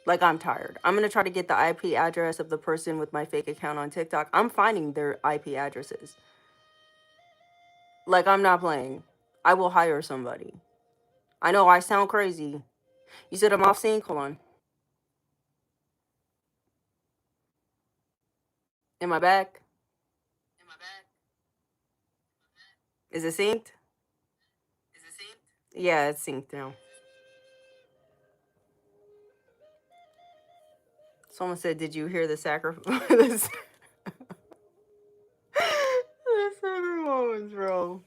S1: Like, I'm tired. I'm gonna try to get the IP address of the person with my fake account on TikTok. I'm finding their IP addresses. Like, I'm not playing. I will hire somebody. I know I sound crazy. You said I'm off sync? Hold on. Am I back? Is it synced? Yeah, it's synced now. Someone said, did you hear the sacrifice? The sacrifice, bro.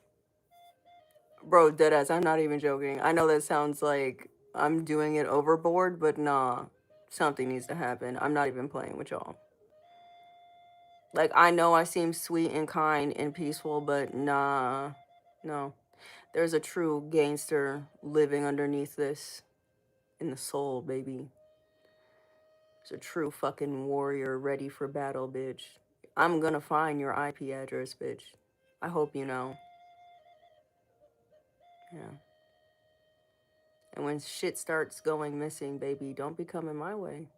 S1: Bro, deadass, I'm not even joking. I know that sounds like I'm doing it overboard, but nah. Something needs to happen. I'm not even playing with y'all. Like, I know I seem sweet and kind and peaceful, but nah. No. There's a true gangster living underneath this. In the soul, baby. There's a true fucking warrior ready for battle, bitch. I'm gonna find your IP address, bitch. I hope you know. Yeah. And when shit starts going missing, baby, don't be coming my way.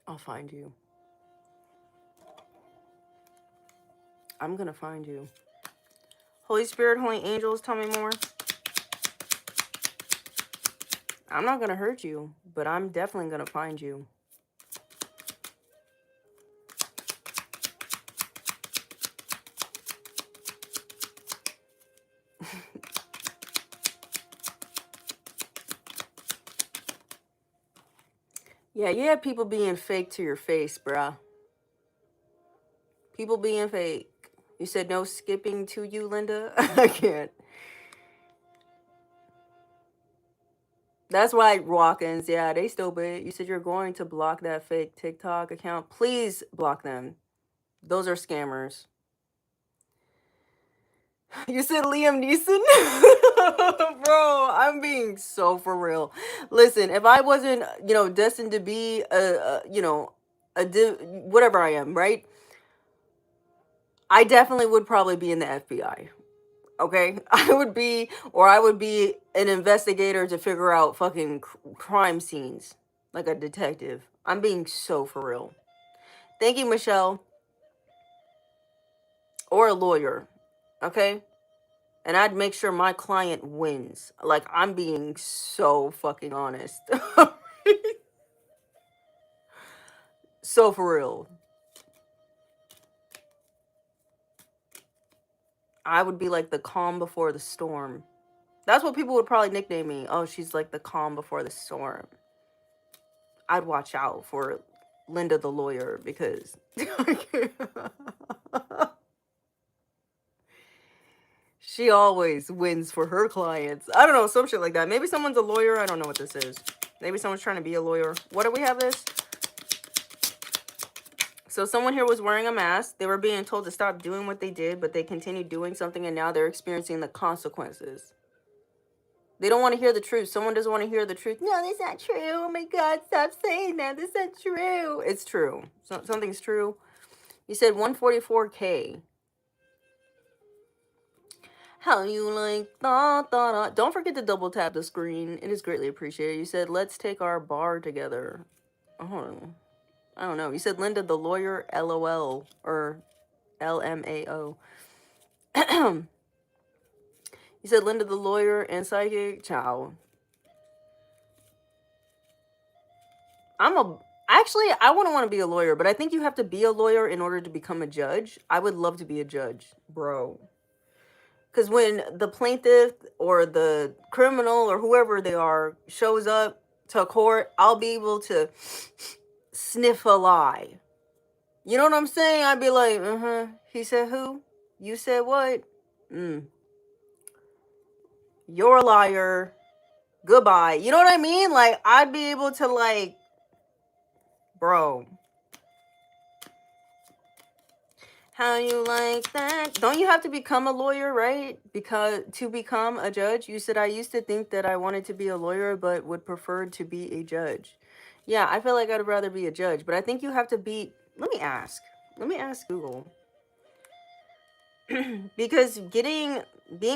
S1: I'll find you. I'm gonna find you. Holy Spirit, Holy Angels, tell me more. I'm not gonna hurt you, but I'm definitely gonna find you. Yeah, you have people being fake to your face, bruh. People being fake. You said no skipping to you, Linda? I can't. That's why walk-ins, yeah, they still big. You said you're going to block that fake TikTok account. Please block them. Those are scammers. You said Liam Neeson? Bro, I'm being so for real. Listen, if I wasn't, destined to be whatever I am, right? I definitely would probably be in the FBI. Okay, I would be, or I would be an investigator to figure out fucking crime scenes, like a detective. I'm being so for real. Thank you, Michelle, or a lawyer. Okay, and I'd make sure my client wins. Like, I'm being so fucking honest. So for real. I would be like the calm before the storm. That's what people would probably nickname me. Oh, she's like the calm before the storm. I'd watch out for Linda the lawyer because she always wins for her clients. I don't know, some shit like that. Maybe someone's a lawyer. I don't know what this is. Maybe someone's trying to be a lawyer. What do we have this? So someone here was wearing a mask. They were being told to stop doing what they did, but they continued doing something, and now they're experiencing the consequences. They don't want to hear the truth. Someone doesn't want to hear the truth. No, that's not true. Oh my God, stop saying that. That's not true. It's true. Something's true. You said 144K. How you like da. Don't forget to double tap the screen. It is greatly appreciated. You said, let's take our bar together. Oh, I don't know. You said Linda the lawyer, LOL, or LMAO. You said Linda the lawyer and psychic. Ciao. Actually, I wouldn't want to be a lawyer, but I think you have to be a lawyer in order to become a judge. I would love to be a judge, bro. Because when the plaintiff or the criminal or whoever they are shows up to court, I'll be able to sniff a lie. You know what I'm saying? I'd be like, he said who? You said what? You're a liar. Goodbye. You know what I mean? Like, I'd be able to, like, bro. How you like that? Don't you have to become a lawyer, right? Because to become a judge, you said I used to think that I wanted to be a lawyer, but would prefer to be a judge. Yeah, I feel like I'd rather be a judge, but I think you have to be. Let me ask. Let me ask Google. Because being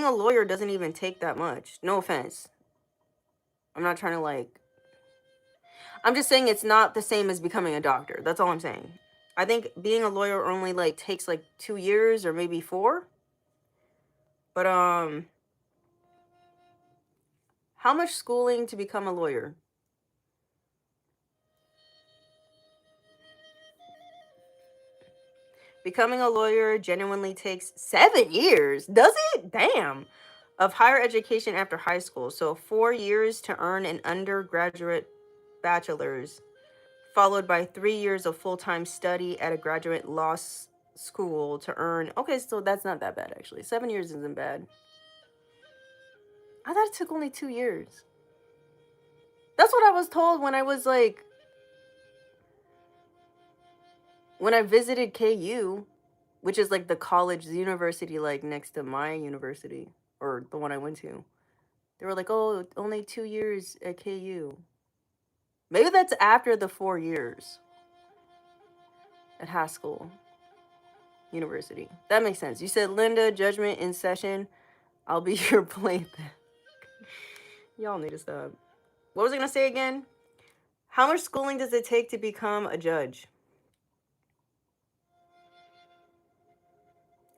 S1: a lawyer doesn't even take that much. No offense. I'm not trying to like. I'm just saying it's not the same as becoming a doctor. That's all I'm saying. I think being a lawyer only like takes like 2 years or maybe 4. But how much schooling to become a lawyer? Becoming a lawyer genuinely takes 7 years. Does it? Damn. Of higher education after high school. So 4 years to earn an undergraduate bachelor's, followed by 3 years of full-time study at a graduate law school to earn. Okay, so that's not that bad actually. 7 years isn't bad. I thought it took only 2 years. That's what I was told when I was like, when I visited KU, which is like the college, the university, like next to my university or the one I went to. They were like, oh, only 2 years at KU. Maybe that's after the 4 years at Haskell University. That makes sense. You said, Linda, judgment in session. I'll be your plaything. Y'all need to stop. What was I going to say again? How much schooling does it take to become a judge?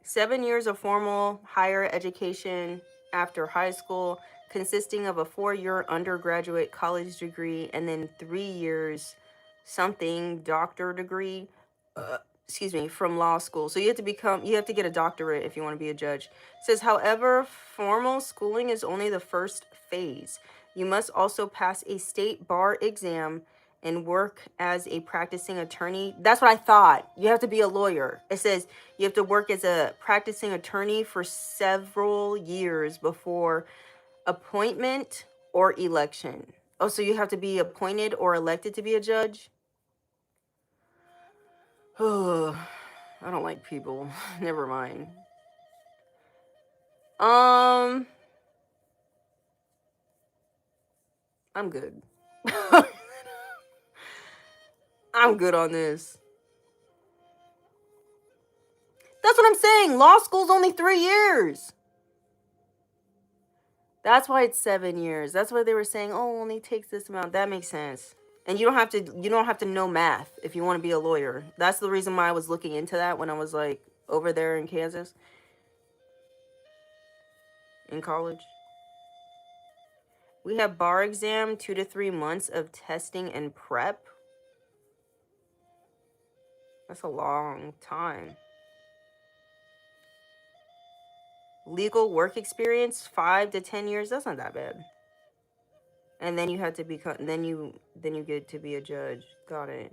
S1: 7 years of formal higher education after high school, consisting of a 4-year undergraduate college degree and then 3 years something doctor degree, from law school. So you have to get a doctorate if you want to be a judge. It says, however, formal schooling is only the first phase. You must also pass a state bar exam and work as a practicing attorney. That's what I thought. You have to be a lawyer. It says you have to work as a practicing attorney for several years before appointment or election. Oh, so you have to be appointed or elected to be a judge? Oh, I don't like people. Never mind. I'm good. I'm good on this. That's what I'm saying. Law school's only 3 years. That's why it's 7 years. That's why they were saying, "Oh, only takes this amount." That makes sense. And you don't have to know math if you want to be a lawyer. That's the reason why I was looking into that when I was like over there in Kansas in college. We have bar exam, 2 to 3 months of testing and prep. That's a long time. Legal work experience, 5 to 10 years. That's not that bad. And then you have to become then you get to be a judge. Got it.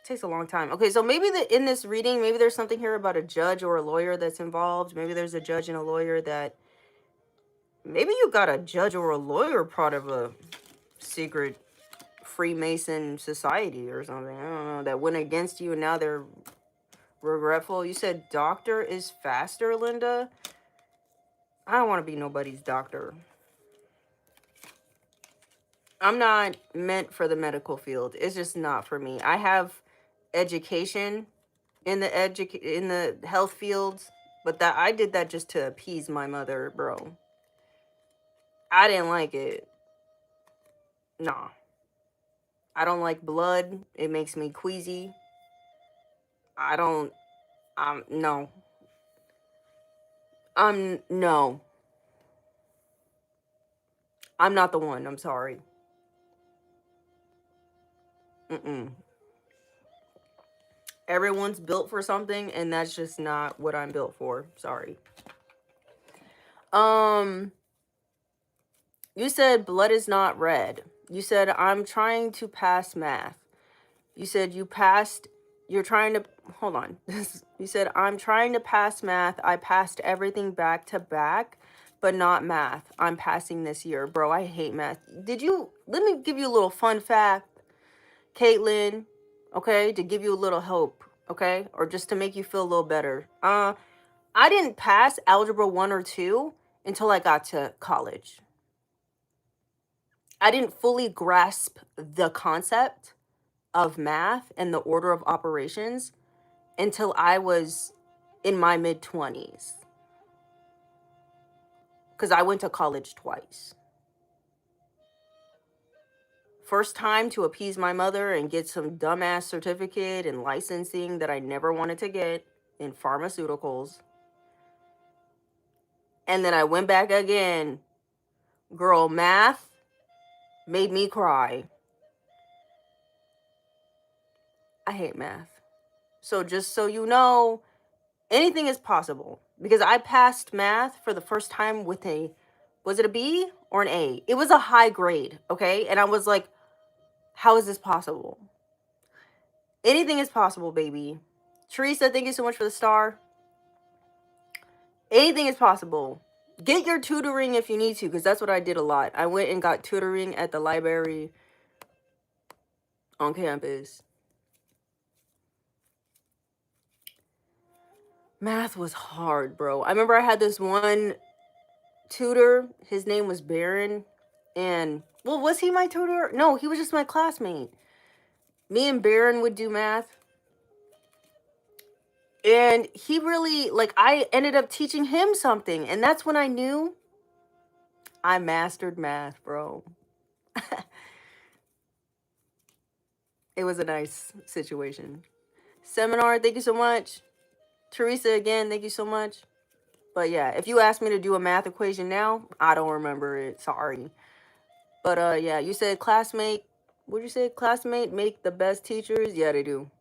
S1: Takes a long time. Okay, so maybe in this reading, maybe there's something here about a judge or a lawyer that's involved. Maybe there's a judge and a lawyer that maybe you got a judge or a lawyer part of a secret Freemason society or something. I don't know, that went against you and now they're regretful. You said doctor is faster, Linda. I don't want to be nobody's doctor. I'm not meant for the medical field. It's just not for me. I have education in the health fields, but that I did that just to appease my mother, bro. I didn't like it. Nah. I don't like blood. It makes me queasy. I don't no. No. I'm not the one. I'm sorry. Mm-mm. Everyone's built for something, and that's just not what I'm built for. Sorry. You said blood is not red. You said I'm trying to pass math. You said you're trying to, hold on. You said I'm trying to pass math. I passed everything back to back, but not math. I'm passing this year. Bro, I hate math. Let me give you a little fun fact, Caitlin, okay, to give you a little hope, okay, or just to make you feel a little better. I didn't pass algebra 1 or 2 until I got to college. I didn't fully grasp the concept of math and the order of operations until I was in my mid-20s. Because I went to college twice. First time to appease my mother and get some dumbass certificate and licensing that I never wanted to get in pharmaceuticals. And then I went back again. Girl, math made me cry. I hate math. So just so you know, anything is possible. Because I passed math for the first time with was it a B or an A? It was a high grade, okay? And I was like, how is this possible? Anything is possible, baby. Teresa, thank you so much for the star. Anything is possible. Get your tutoring if you need to, because that's what I did a lot. I went and got tutoring at the library on campus. Math was hard, bro. I remember I had this one tutor. His name was Baron. And, well, was he my tutor? No, he was just my classmate. Me and Baron would do math. And he really, like, I ended up teaching him something. And that's when I knew I mastered math, bro. It was a nice situation. Seminar, thank you so much. Teresa, again, thank you so much. But yeah, if you ask me to do a math equation now, I don't remember it. Sorry. But yeah, you said classmate. What'd you say? Classmate make the best teachers? Yeah, they do.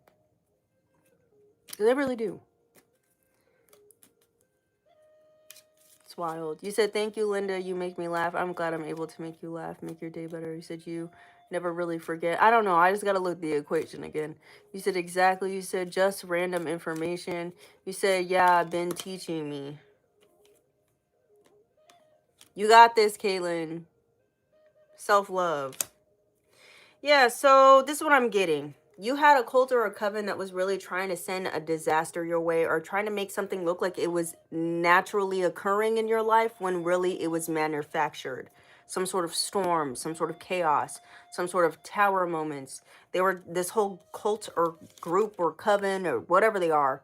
S1: They really do. It's wild. You said, thank you, Linda. You make me laugh. I'm glad I'm able to make you laugh, make your day better. You said you never really forget. I don't know. I just got to look at the equation again. You said exactly. You said just random information. You said, yeah, been teaching me. You got this, Caitlin. Self-love. Yeah, so this is what I'm getting. You had a cult or a coven that was really trying to send a disaster your way or trying to make something look like it was naturally occurring in your life when really it was manufactured. some sort of storm, some sort of chaos, some sort of tower moments. They were this whole cult or group or coven or whatever they are,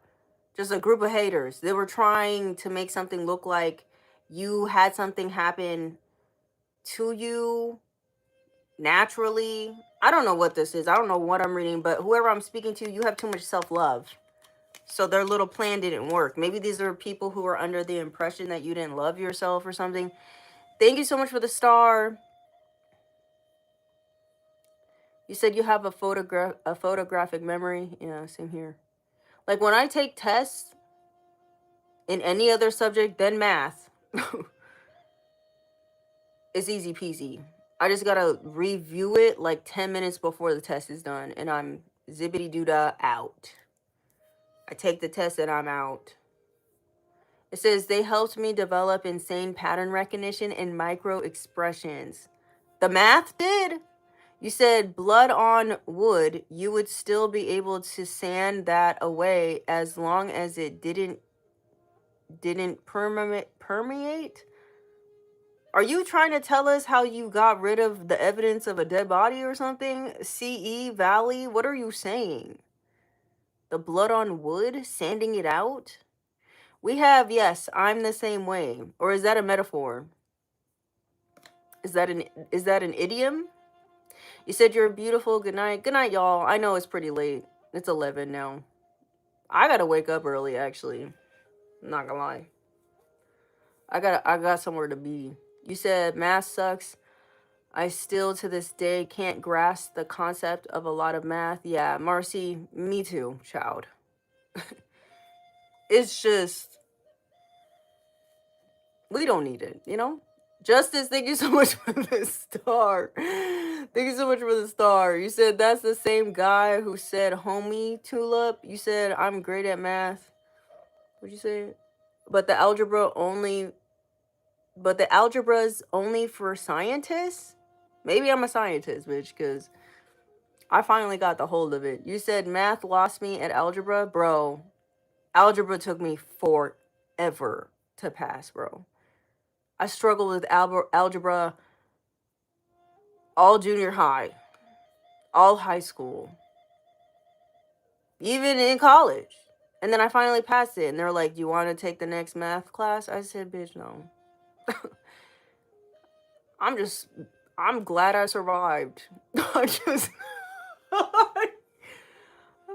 S1: just a group of haters. They were trying to make something look like you had something happen to you naturally. I don't know what this is. I don't know what I'm reading, but whoever I'm speaking to, you have too much self-love. So their little plan didn't work. Maybe these are people who are under the impression that you didn't love yourself or something. Thank you so much for the star. You said you have a photographic memory. Yeah, same here. Like when I take tests in any other subject than math, it's easy peasy. I just gotta review it like 10 minutes before the test is done, and I'm zippity doo-dah out. I take the test and I'm out. It says they helped me develop insane pattern recognition and micro expressions. The math did. You said blood on wood, you would still be able to sand that away as long as it didn't permeate. Are you trying to tell us how you got rid of the evidence of a dead body or something? CE Valley, what are you saying? The blood on wood, sanding it out? We have, yes, I'm the same way. Or is that a metaphor? Is that an idiom? You said you're beautiful. Good night. Good night, y'all. I know it's pretty late. It's 11 now. I gotta wake up early, actually. I'm not gonna lie. I got somewhere to be. You said math sucks. I still to this day can't grasp the concept of a lot of math. Yeah, Marcy, me too, child. It's just, we don't need it, you know? Justice, thank you so much for the star. Thank you so much for the star. You said that's the same guy who said homie tulip. You said I'm great at math. What'd you say? But the algebra's only for scientists? Maybe I'm a scientist, bitch, because I finally got the hold of it. You said math lost me at algebra. Bro, algebra took me forever to pass, bro. I struggled with algebra all junior high, all high school, even in college. And then I finally passed it. And they're like, do you want to take the next math class? I said, bitch, no. I'm glad I survived. I'm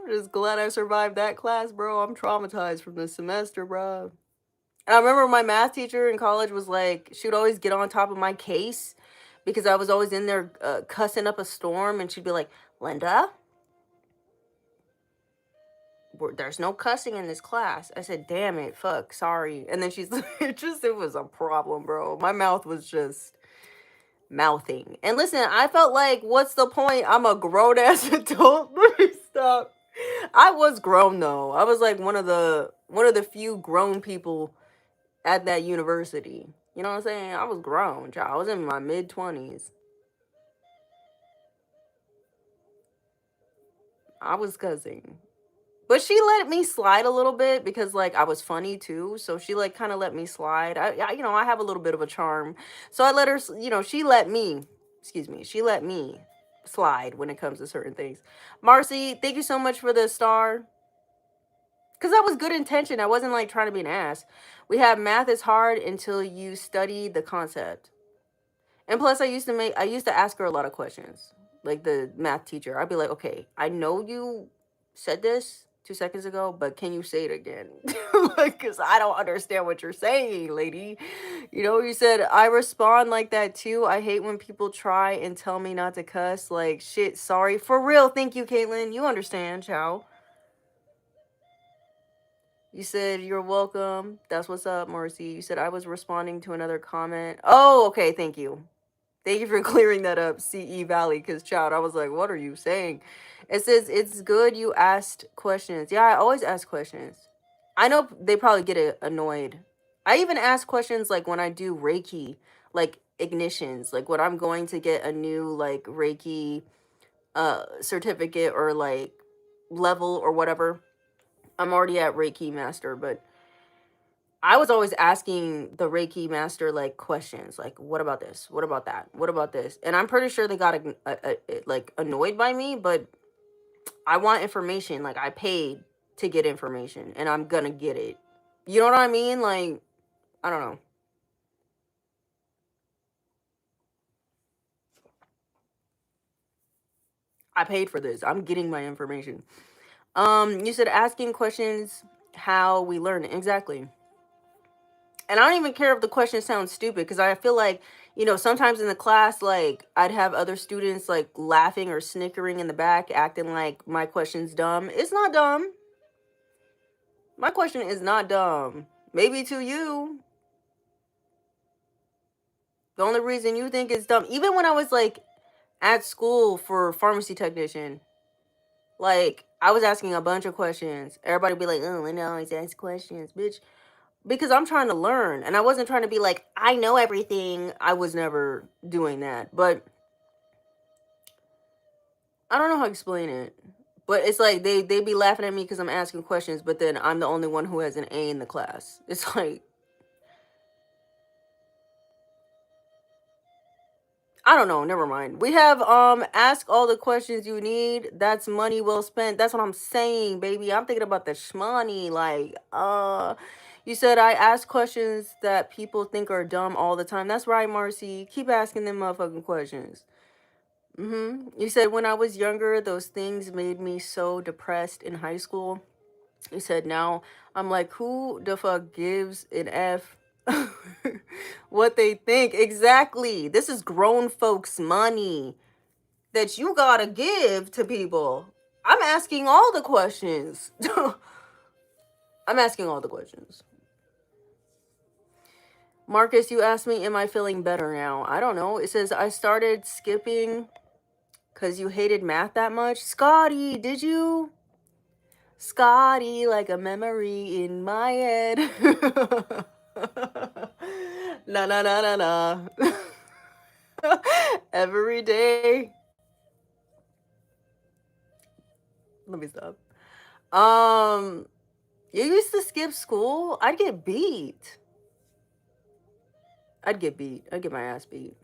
S1: just glad I survived that class, bro. I'm traumatized from this semester, bro. And I remember my math teacher in college was like, she would always get on top of my case because I was always in there cussing up a storm, and she'd be like, Linda, there's no cussing in this class. I said, damn it, fuck, sorry. And then she's like, it was a problem, bro. My mouth was just mouthing. And listen, I felt like, what's the point? I'm a grown ass adult. Let me stop. I was grown though. I was like one of the few grown people at that university. You know what I'm saying? I was grown, child. I was in my mid-20s. I was cussing. But she let me slide a little bit because, like, I was funny too. So she, like, kind of let me slide. I have a little bit of a charm. So I let her, she let me slide when it comes to certain things. Marcy, thank you so much for the star. Because that was good intention. I wasn't, like, trying to be an ass. We have math is hard until you study the concept. And plus, I used to ask her a lot of questions. Like the math teacher. I'd be like, okay, I know you said this 2 seconds ago, but can you say it again? Like, because I don't understand what you're saying, lady. You said, I respond like that too. I hate when people try and tell me not to cuss. Like, shit, sorry. For real, thank you, Caitlin. You understand, ciao. You said, you're welcome. That's what's up, Marcy. You said, I was responding to another comment. Oh, okay, thank you. Thank you for clearing that up, CE Valley, because, child, I was like, what are you saying? It says, it's good you asked questions. Yeah, I always ask questions. I know they probably get annoyed. I even ask questions, like, when I do Reiki, like, ignitions. Like, when I'm going to get a new, like, Reiki certificate or, like, level or whatever. I'm already at Reiki Master, but I was always asking the Reiki master like questions, like what about this? What about that? What about this? And I'm pretty sure they got like annoyed by me, but I want information. Like I paid to get information, and I'm gonna get it. You know what I mean? Like I don't know. I paid for this. I'm getting my information. You said asking questions how we learn. Exactly. And I don't even care if the question sounds stupid because I feel like, sometimes in the class, like I'd have other students like laughing or snickering in the back, acting like my question's dumb. It's not dumb. My question is not dumb. Maybe to you. The only reason you think it's dumb, even when I was like at school for pharmacy technician, like I was asking a bunch of questions. Everybody be like, "Oh, I know, always ask questions, bitch." Because I'm trying to learn, and I wasn't trying to be like, I know everything. I was never doing that. But I don't know how to explain it. But it's like they be laughing at me because I'm asking questions, but then I'm the only one who has an A in the class. It's like I don't know, never mind. We have ask all the questions you need. That's money well spent. That's what I'm saying, baby. I'm thinking about the shmoney. Like, you said I ask questions that people think are dumb all the time. That's right, Marcy. Keep asking them motherfucking questions. You said when I was younger, those things made me so depressed in high school. You said now I'm like, who the fuck gives an F what they think? Exactly. This is grown folks' money that you gotta give to people. I'm asking all the questions. I'm asking all the questions. Marcus, you asked me, am I feeling better now? I don't know. It says I started skipping because you hated math that much. Scotty, did you? Scotty, like a memory in my head. Na na na na na. Every day. Let me stop. Um, you used to skip school? I'd get beat. I'd get beat. I'd get my ass beat.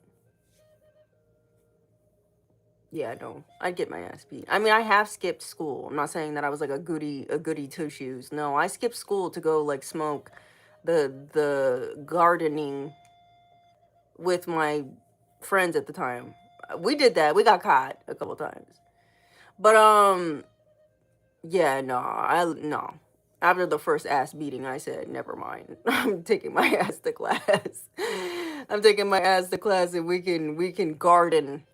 S1: Yeah, no, I'd get my ass beat. I mean, I have skipped school. I'm not saying that I was like a goody two shoes. No, I skipped school to go like smoke the gardening with my friends at the time. We did that. We got caught a couple times. But yeah, no. After the first ass beating, I said, never mind. I'm taking my ass to class. I'm taking my ass to class and we can garden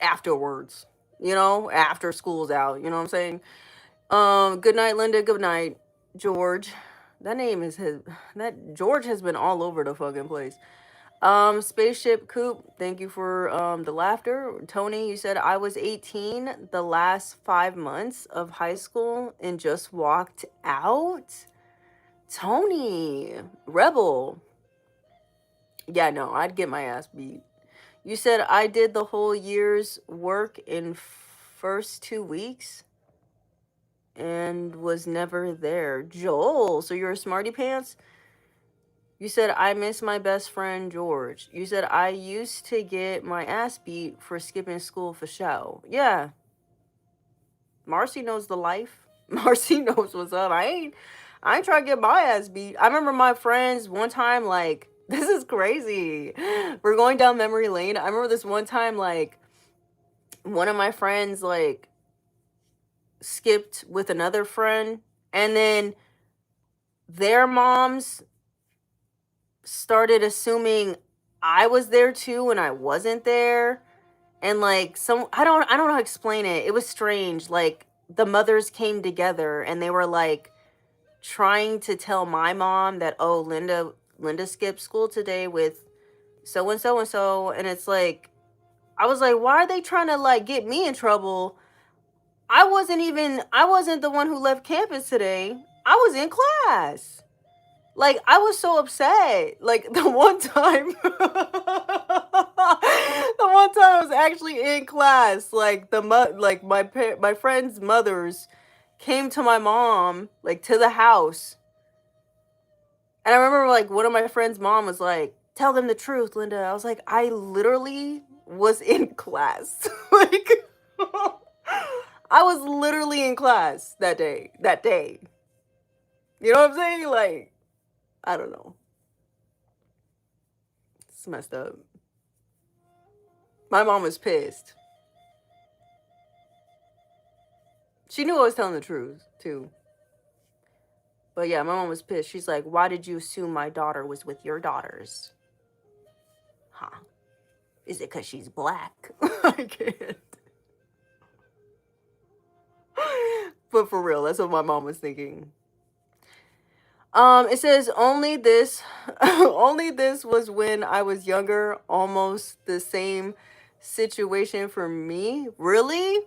S1: afterwards. After school's out. You know what I'm saying? Good night, Linda. Good night, George. That name is his. That George has been all over the fucking place. Spaceship Coop, thank you for the laughter. Tony, you said I was 18 the last 5 months of high school and just walked out. Tony, rebel. Yeah, no, I'd get my ass beat. You said I did the whole year's work in first 2 weeks and was never there. Joel, so you're a smarty pants? You said, I miss my best friend George. You said, I used to get my ass beat for skipping school for show. Yeah. Marcy knows the life. Marcy knows what's up. I ain't trying to get my ass beat. I remember my friends one time, like, this is crazy. We're going down memory lane. I remember this one time, like, one of my friends, like, skipped with another friend, and then their moms started assuming I was there too when I wasn't there. And like I don't know how to explain it. It was strange. Like the mothers came together and they were like trying to tell my mom that, oh, Linda skipped school today with so and so and so. And it's like I was like, why are they trying to like get me in trouble? I wasn't the one who left campus today. I was in class. Like I was so upset. Like the one time the one time I was actually in class, like like my friends' mothers came to my mom, like to the house, And I remember like one of my friends' mom was like, "Tell them the truth, Linda." I was like, "I literally was in class." Like I was literally in class that day. That day. You know what I'm saying? Like, I don't know. It's messed up. My mom was pissed. She knew I was telling the truth, too. But yeah, my mom was pissed. She's like, "Why did you assume my daughter was with your daughters?" Huh. Is it because she's black? I can't. But for real, that's what my mom was thinking. It says only this, only this was when I was younger. Almost the same situation for me. Really?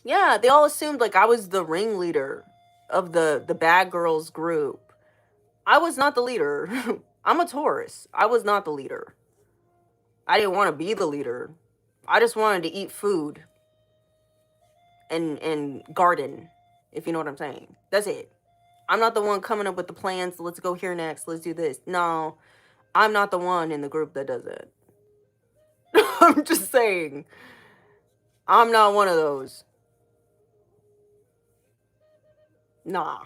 S1: Yeah, they all assumed like I was the ringleader of the bad girls group. I was not the leader. I'm a Taurus. I was not the leader. I didn't want to be the leader. I just wanted to eat food and garden, if you know what I'm saying. That's it. I'm not the one coming up with the plans. Let's go here next. Let's do this. No, I'm not the one in the group that does it. I'm just saying. I'm not one of those. Nah.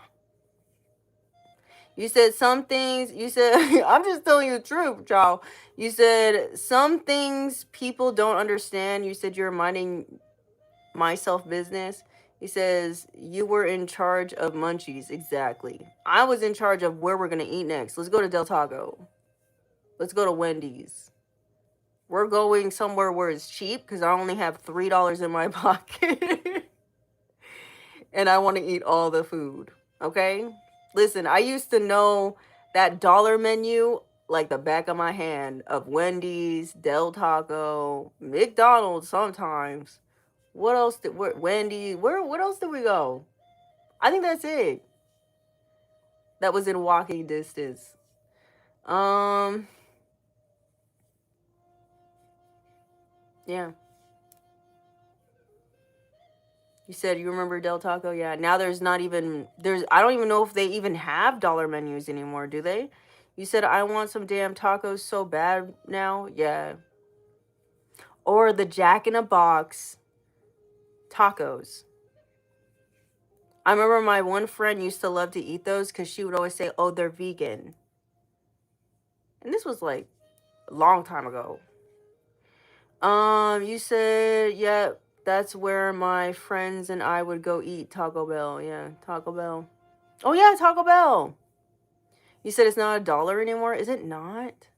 S1: You said some things, you said, I'm just telling you the truth, y'all. You said some things people don't understand. You said you're minding myself business. He says, you were in charge of munchies. Exactly. I was in charge of where we're going to eat next. Let's go to Del Taco. Let's go to Wendy's. We're going somewhere where it's cheap because I only have $3 in my pocket. And I want to eat all the food. Okay? Listen, I used to know that dollar menu like the back of my hand of Wendy's, Del Taco, McDonald's sometimes. What else did Wendy? What else did we go? I think that's it. That was in walking distance. Um yeah. You said you remember Del Taco? Yeah. Now there's not even there's I don't even know if they even have dollar menus anymore, do they? You said I want some damn tacos so bad now. Yeah. Or the Jack in a Box tacos. I remember my one friend used to love to eat those cuz she would always say, "Oh, they're vegan." And this was like a long time ago. You said, yeah, that's where my friends and I would go eat Taco Bell. Yeah, Taco Bell. Oh yeah, Taco Bell. You said it's not $1 anymore. Is it not?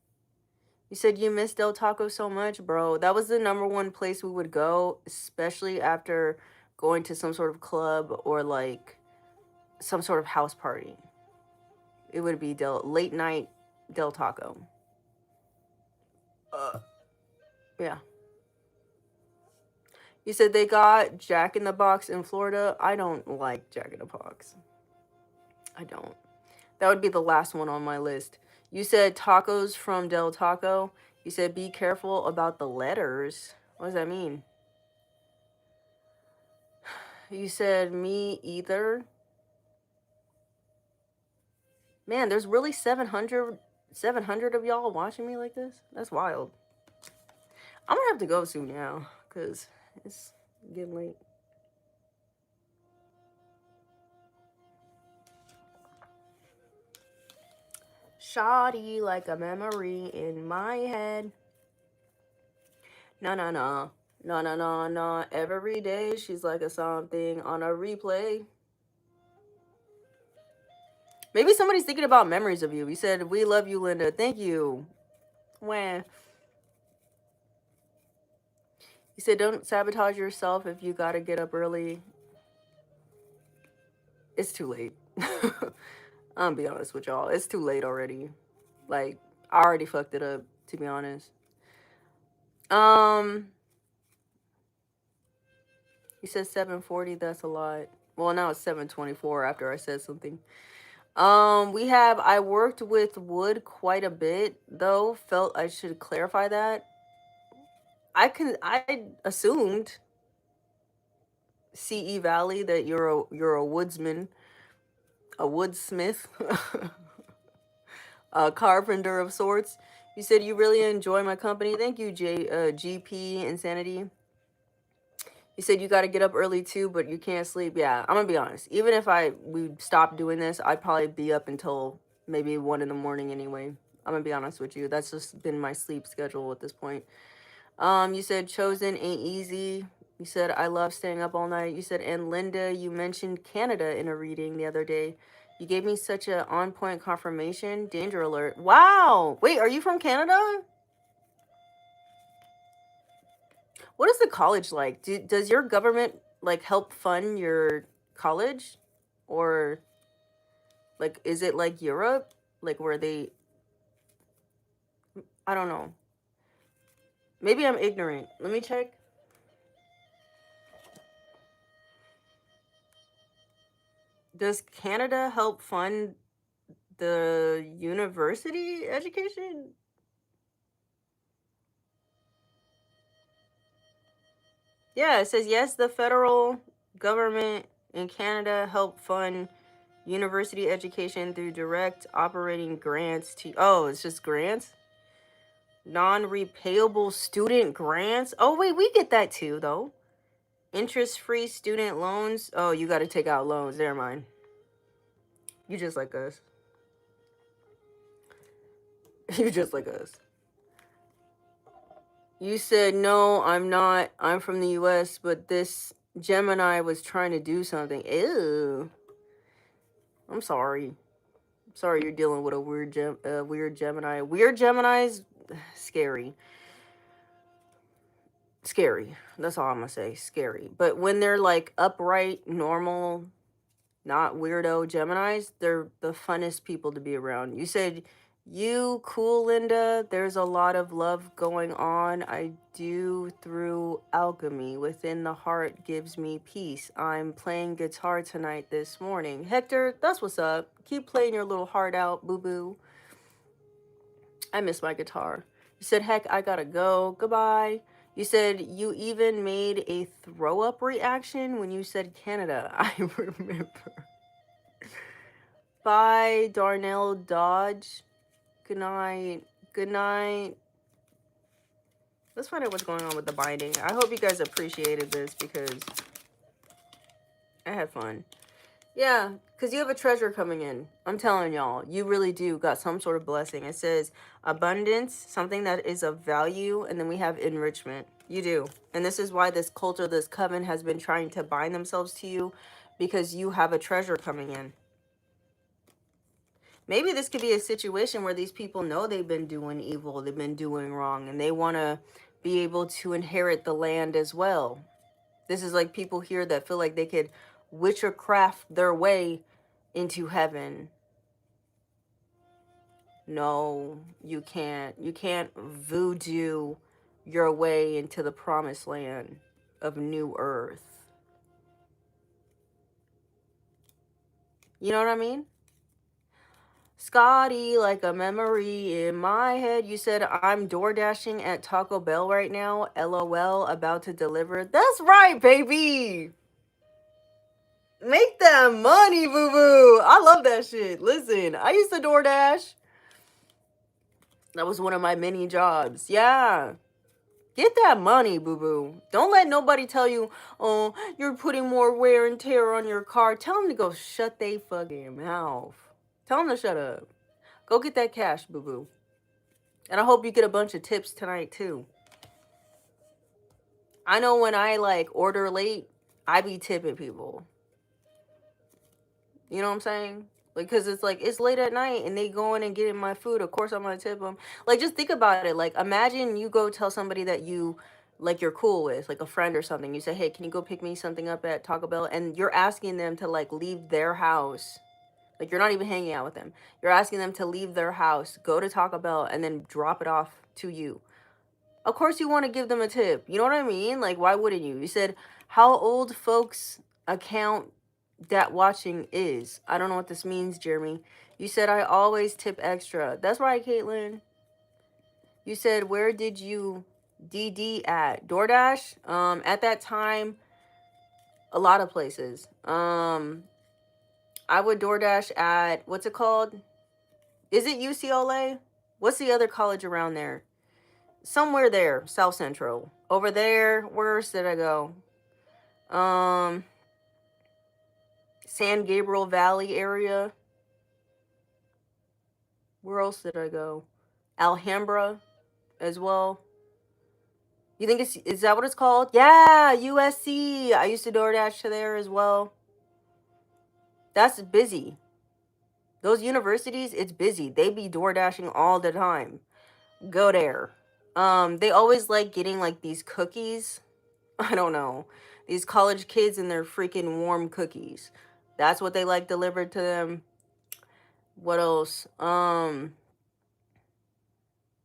S1: You said you miss Del Taco so much, bro. That was the number one place we would go, especially after going to some sort of club or like some sort of house party. It would be late night Del Taco. Yeah. You said they got Jack in the Box in Florida. I don't like Jack in the Box. I don't. That would be the last one on my list. You said tacos from Del Taco. You said be careful about the letters. What does that mean? You said me either. Man, there's really 700 of y'all watching me like this? That's wild. I'm gonna have to go soon now, because it's getting late. Shoddy like a memory in my head. No, no, no. No, no, no, no. Every day she's like a something on a replay. Maybe somebody's thinking about memories of you. You said, we love you, Linda. Thank you. Wah. You said, don't sabotage yourself if you gotta get up early. It's too late. I'm gonna be honest with y'all. It's too late already. Like, I already fucked it up, to be honest. You said 7:40. That's a lot. Well, now it's 7:24 after I said something. We have, I worked with wood quite a bit, though. Felt I should clarify that. I assumed, CE Valley, that you're a woodsman, a woodsmith. carpenter of sorts. You said you really enjoy my company. Thank you, GP Insanity. You said you got to get up early too, but you can't sleep. Yeah, I'm gonna be honest. Even if we stopped doing this, I'd probably be up until maybe 1 in the morning anyway. I'm gonna be honest with you. That's just been my sleep schedule at this point. You said chosen ain't easy. You said I love staying up all night. You said, and Linda, you mentioned Canada in a reading the other day. You gave me such a on point confirmation. Danger alert. Wow. Wait, are you from Canada? What is the college like? Does your government like help fund your college? Or like is it like Europe? Like where they I don't know. Maybe I'm ignorant. Let me check. Does Canada help fund the university education? Yeah, it says yes, the federal government in Canada help fund university education through direct operating grants to oh, it's just grants? Non-repayable student grants? Oh wait, we get that too though. Interest-free student loans. Oh, you got to take out loans. Never mind. You just like us. You just like us. You said, no, I'm not. I'm from the US, but this Gemini was trying to do something. Ew. I'm sorry. Sorry you're dealing with a weird Gemini. Weird Gemini's scary. Scary. That's all I'm gonna say. Scary. But when they're like upright, normal, not weirdo Geminis, they're the funnest people to be around. You said, you cool, Linda. There's a lot of love going on. I do through alchemy. Within the heart gives me peace. I'm playing guitar tonight this morning. Hector, that's what's up. Keep playing your little heart out, boo-boo. I miss my guitar. You said, heck, I gotta go. Goodbye. You said you even made a throw-up reaction when you said Canada. I remember. Bye, Darnell Dodge. Good night. Good night. Let's find out what's going on with the binding. I hope you guys appreciated this because I had fun. Yeah, because you have a treasure coming in. I'm telling y'all, you really do got some sort of blessing. It says abundance, something that is of value, and then we have enrichment. You do. And this is why this cult or this coven has been trying to bind themselves to you, because you have a treasure coming in. Maybe this could be a situation where these people know they've been doing evil, they've been doing wrong, and they want to be able to inherit the land as well. This is like people here that feel like they could witchcraft their way into heaven. No, you can't. You can't voodoo your way into the promised land of New Earth. You know what I mean? Scotty, like a memory in my head. You said, I'm door dashing at Taco Bell right now. LOL, about to deliver. That's right, baby. Make that money, boo boo. I love that shit. Listen, I used to DoorDash. That was one of my many jobs. Yeah. Get that money, boo boo. Don't let nobody tell you, oh, you're putting more wear and tear on your car. Tell them to go shut they fucking mouth. Tell them to shut up. Go get that cash, boo boo. And I hope you get a bunch of tips tonight, too. I know when I, like, order late, I be tipping people. You know what I'm saying? Like, because it's, like, it's late at night, and they go in and get in my food. Of course I'm going to tip them. Like, just think about it. Like, imagine you go tell somebody that you, like, you're cool with, like, a friend or something. You say, hey, can you go pick me something up at Taco Bell? And you're asking them to, like, leave their house. Like, you're not even hanging out with them. You're asking them to leave their house, go to Taco Bell, and then drop it off to you. Of course you want to give them a tip. You know what I mean? Like, why wouldn't you? You said, how old folks account that watching is. I don't know what this means, Jeremy. You said, I always tip extra. That's right, Caitlin. You said, where did you DD at? DoorDash? At that time, a lot of places. I would DoorDash at, what's it called? Is it UCLA? What's the other college around there? Somewhere there, South Central. Over there, where else did I go? Um, San Gabriel Valley area. Where else did I go? Alhambra as well. You think is that what it's called? Yeah, USC. I used to DoorDash to there as well. That's busy. Those universities, it's busy. They be DoorDashing all the time. Go there. They always like getting like these cookies. I don't know. These college kids and their freaking warm cookies. That's what they like delivered to them. What else?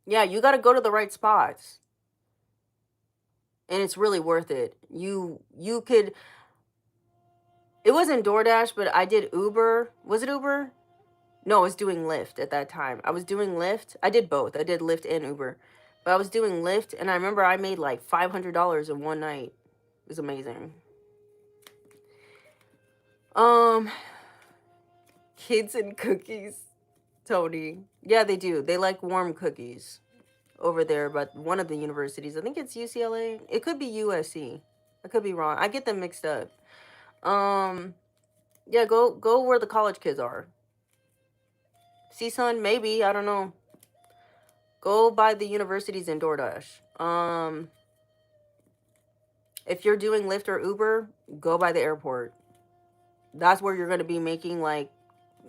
S1: Yeah, you got to go to the right spots. And it's really worth it. You could, it wasn't DoorDash, but I did Uber. Was it Uber? No, I was doing Lyft at that time. I was doing Lyft. I did both. I did Lyft and Uber. But I was doing Lyft, and I remember I made like $500 in one night. It was amazing. Kids and cookies, Tony. Yeah, they do. They like warm cookies over there, but one of the universities. I think it's UCLA. It could be USC. I could be wrong. I get them mixed up. Yeah, go where the college kids are. CSUN, maybe, I don't know. Go by the universities in DoorDash. If you're doing Lyft or Uber, go by the airport. That's where you're going to be making like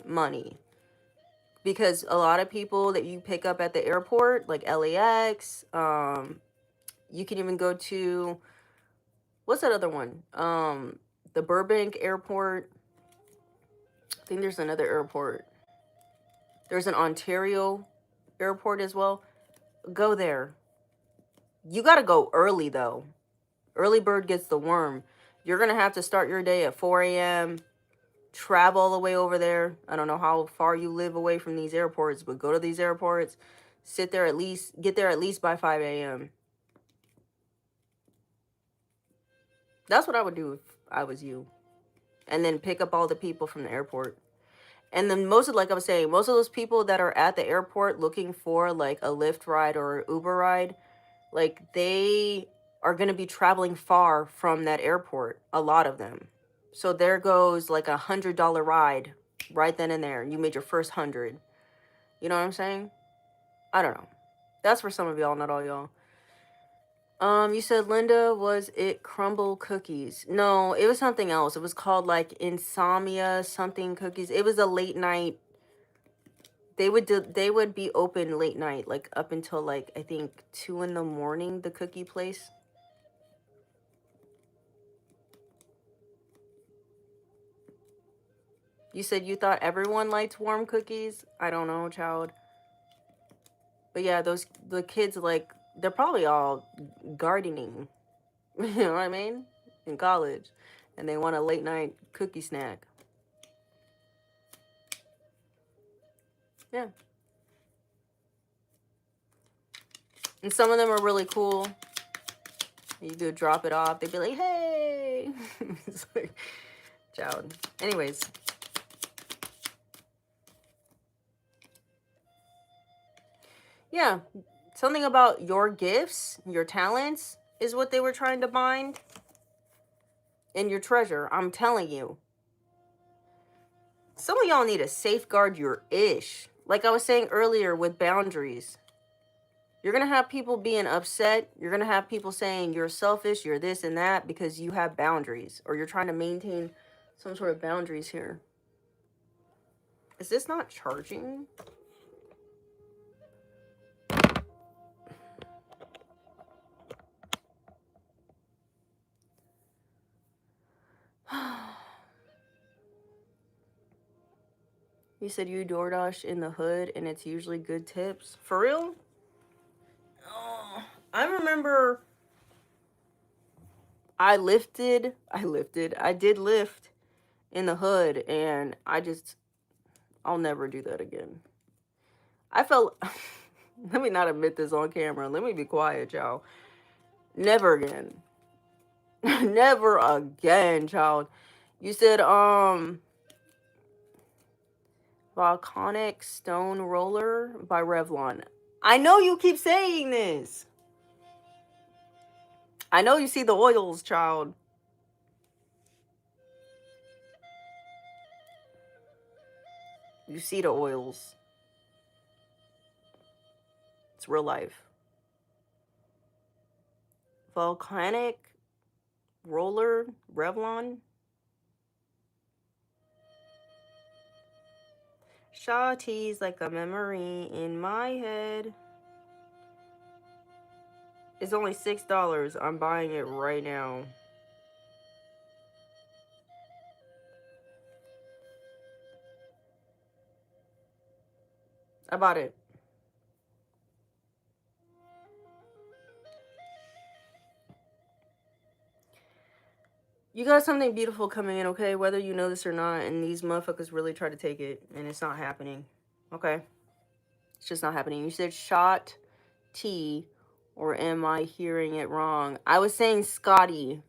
S1: money. Because a lot of people that you pick up at the airport, like LAX, you can even go to, what's that other one? The Burbank airport. I think there's another airport. There's an Ontario airport as well. Go there. You got to go early though. Early bird gets the worm. You're going to have to start your day at 4 a.m., travel all the way over there. I don't know how far you live away from these airports, but go to these airports, sit there at least, get there at least by 5 a.m. That's what I would do if I was you. And then pick up all the people from the airport. And then most of, like I was saying, most of those people that are at the airport looking for like a Lyft ride or Uber ride, like they are going to be traveling far from that airport, a lot of them. So there goes like $100 ride right then and there. You made your first 100. You know what I'm saying? I don't know. That's for some of y'all, not all y'all. You said Linda, was it crumble cookies? No, it was something else. It was called like insomnia something cookies. It was a late night. They would be open late night, like up until like I think 2 in the morning, the cookie place. You said you thought everyone liked warm cookies? I don't know, child. But yeah, the kids like they're probably all gardening. You know what I mean? In college. And they want a late night cookie snack. Yeah. And some of them are really cool. You could drop it off. They'd be like, hey. It's like, child. Anyways. Yeah. Something about your gifts, your talents, is what they were trying to bind. And your treasure. I'm telling you. Some of y'all need to safeguard your ish. Like I was saying earlier with boundaries. You're going to have people being upset. You're going to have people saying you're selfish, you're this and that because you have boundaries or you're trying to maintain some sort of boundaries here. Is this not charging? You said you DoorDash in the hood and it's usually good tips. For real? Oh, I remember I did lift in the hood and I'll never do that again. I felt, let me not admit this on camera. Let me be quiet, y'all. Never again. Never again, child. You said, Volcanic Stone Roller by Revlon. I know you keep saying this. I know you see the oils, child. You see the oils. It's real life. Volcanic Roller Revlon. Shawty's like a memory in my head. It's only $6. I'm buying it right now. I bought it. You got something beautiful coming in, okay? Whether you know this or not, and these motherfuckers really try to take it, and it's not happening. Okay? It's just not happening. You said shot T, or am I hearing it wrong? I was saying Scotty,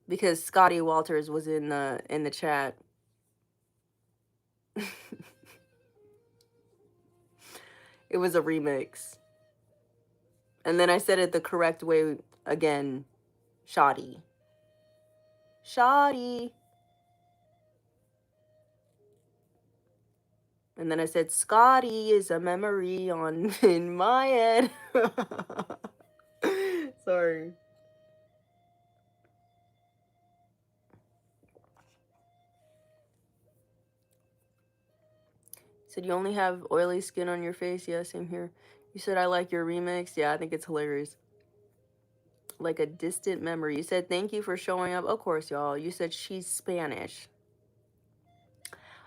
S1: because Scotty Walters was in the chat. It was a remix. And then I said it the correct way again. Shoddy. Shoddy. And then I said Scotty is a memory on in my head. Sorry. Said you only have oily skin on your face. Yeah, same here. You said I like your remix. Yeah, I think it's hilarious. Like a distant memory. You said thank you for showing up. Of course, y'all. You said she's Spanish.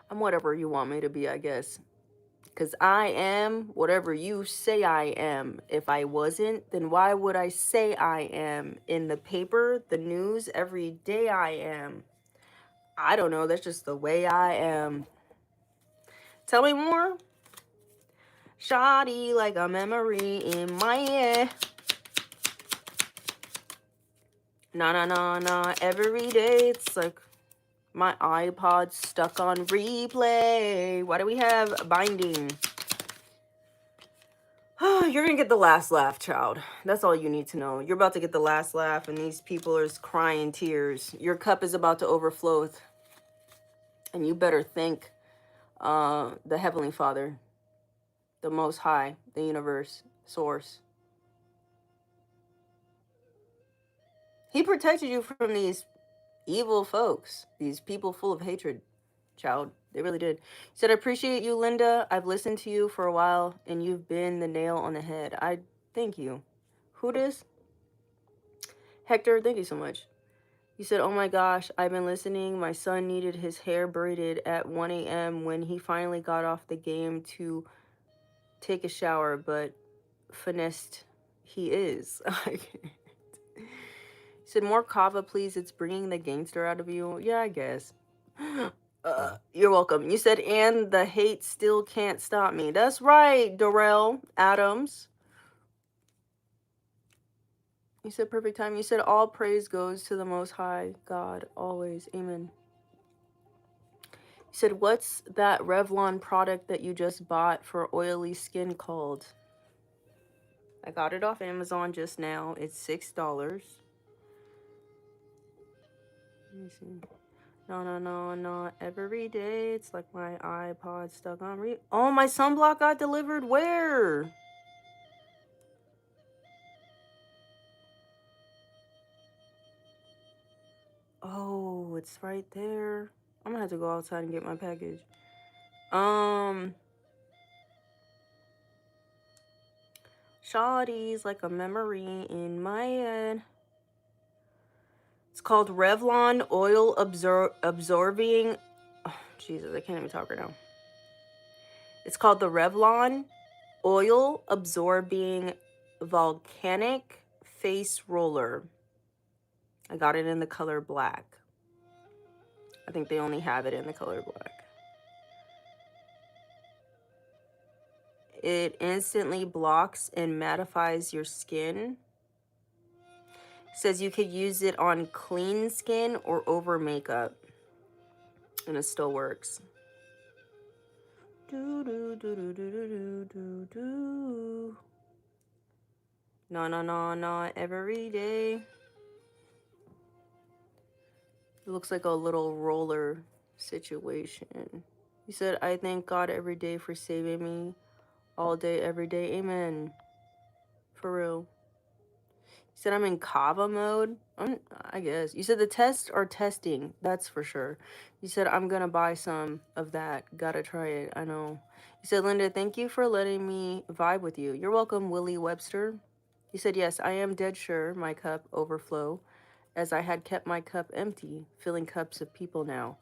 S1: I'm whatever you want me to be, I guess. Because I am whatever you say I am. If I wasn't, then why would I say I am? In the paper, the news, every day I am. I don't know. That's just the way I am. Tell me more. Shoddy like a memory in my head. Nah. Every day it's like my iPod stuck on replay. Why do we have binding? You're gonna get the last laugh, child. That's all you need to know. You're about to get the last laugh, and these people are crying tears. Your cup is about to overflow, and you better thank the Heavenly Father, the Most High, the universe, Source. He protected you from these evil folks, these people full of hatred, child. They really did. He said, I appreciate you, Linda. I've listened to you for a while, and you've been the nail on the head. I thank you. Who this? Hector, thank you so much. You said, oh my gosh, I've been listening. My son needed his hair braided at 1 a.m. when he finally got off the game to take a shower, but finessed he is. He said, more kava, please. It's bringing the gangster out of you. Yeah, I guess. You're welcome. You said, and the hate still can't stop me. That's right, Darrell Adams. You said, perfect time. You said, all praise goes to the Most High God, always. Amen. You said, what's that Revlon product that you just bought for oily skin called? I got it off Amazon just now. It's $6. Let me see. No. Every day, it's like my iPod stuck on Oh, my sunblock got delivered where? Oh, it's right there. I'm gonna have to go outside and get my package. Shawty's like a memory in my head. It's called Revlon Oil Absorbing. Oh, Jesus, I can't even talk right now. It's called the Revlon Oil Absorbing Volcanic Face Roller. I got it in the color black. I think they only have it in the color black. It instantly blocks and mattifies your skin. It says you could use it on clean skin or over makeup. And it still works. Do do do do do do do do. No, no, no, not every day. It looks like a little roller situation. You said, I thank God every day for saving me all day, every day. Amen. For real. You said I'm in Kava mode. I guess. You said the tests are testing. That's for sure. You said I'm gonna buy some of that. Gotta try it. I know. You said, Linda, thank you for letting me vibe with you. You're welcome, Willie Webster. You said, yes, I am dead sure my cup overflow, as I had kept my cup empty, filling cups of people now.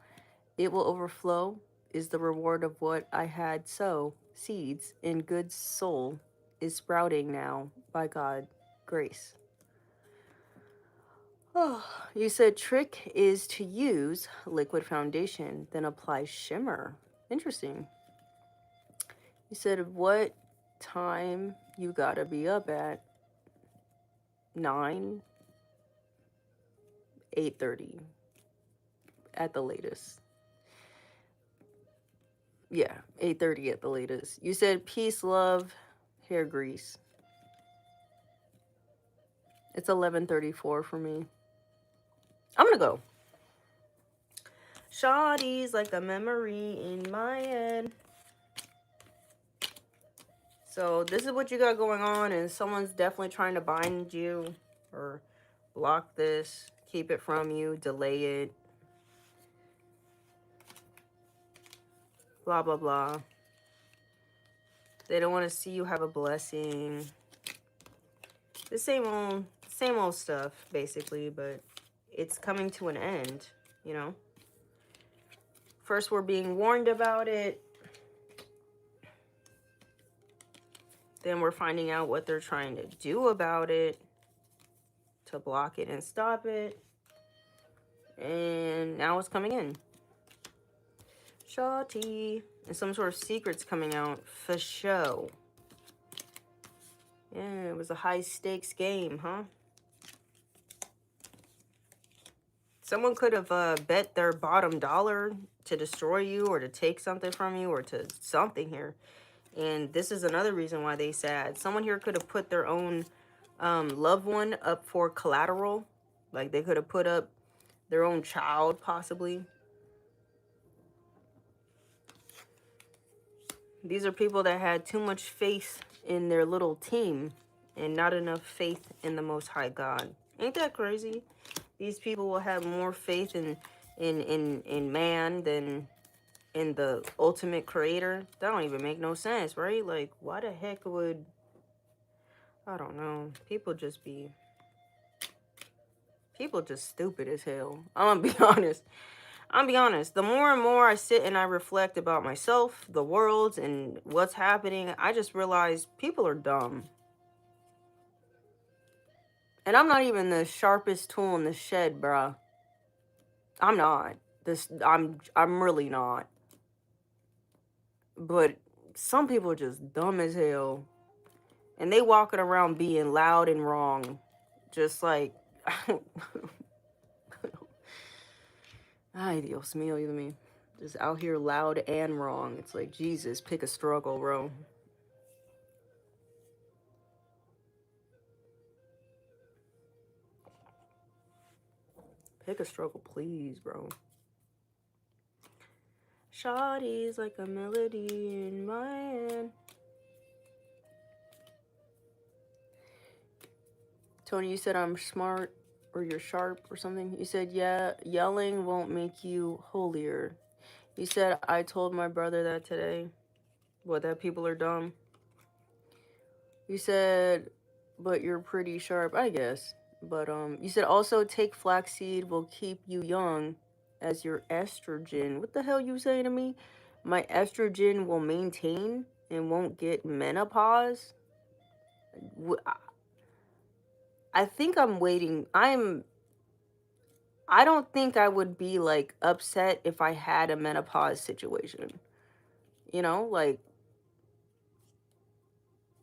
S1: It will overflow is the reward of what I had sow. Seeds in good soul is sprouting now by God grace. Oh, you said trick is to use liquid foundation, then apply shimmer. Interesting. You said what time you gotta be up at? 9, 8:30 at the latest. Yeah, 8:30 at the latest. You said peace, love, hair grease. It's 11:34 for me. I'm gonna go. Shawty's like a memory in my head. So this is what you got going on, and someone's definitely trying to bind you or block this, keep it from you, delay it, blah, blah, blah. They don't want to see you have a blessing. The same old stuff, basically, but it's coming to an end, you know? First, we're being warned about it. Then we're finding out what they're trying to do about it to block it and stop it. And now it's coming in. Shawty. And some sort of secret's coming out for show. Yeah, it was a high stakes game, huh? Someone could have bet their bottom dollar to destroy you or to take something from you or to something here. And this is another reason why they sad. Someone here could have put their own loved one up for collateral. Like they could have put up their own child, possibly. These are people that had too much faith in their little team and not enough faith in the Most High God. Ain't that crazy? These people will have more faith in man than in the ultimate creator. That don't even make no sense, right? Like, why the heck would... I don't know. People just stupid as hell. I'm gonna be honest. The more and more I sit and I reflect about myself, the world, and what's happening, I just realize people are dumb. And I'm not even the sharpest tool in the shed, bruh. I'm not. I'm really not. But some people are just dumb as hell. And they walking around being loud and wrong. Just like... Ay, Dios mío, you me. Just out here loud and wrong. It's like, Jesus, pick a struggle, bro. Pick a struggle, please, bro. Shawty's like a melody in my hand. Tony, you said I'm smart or you're sharp or something. You said, yeah, yelling won't make you holier. You said, I told my brother that today. What, that people are dumb? You said, but you're pretty sharp, I guess. But you said also take flaxseed will keep you young as your estrogen. What the hell you saying to me? My estrogen will maintain and won't get menopause? I think I'm waiting. I don't think I would be like upset if I had a menopause situation. You know, like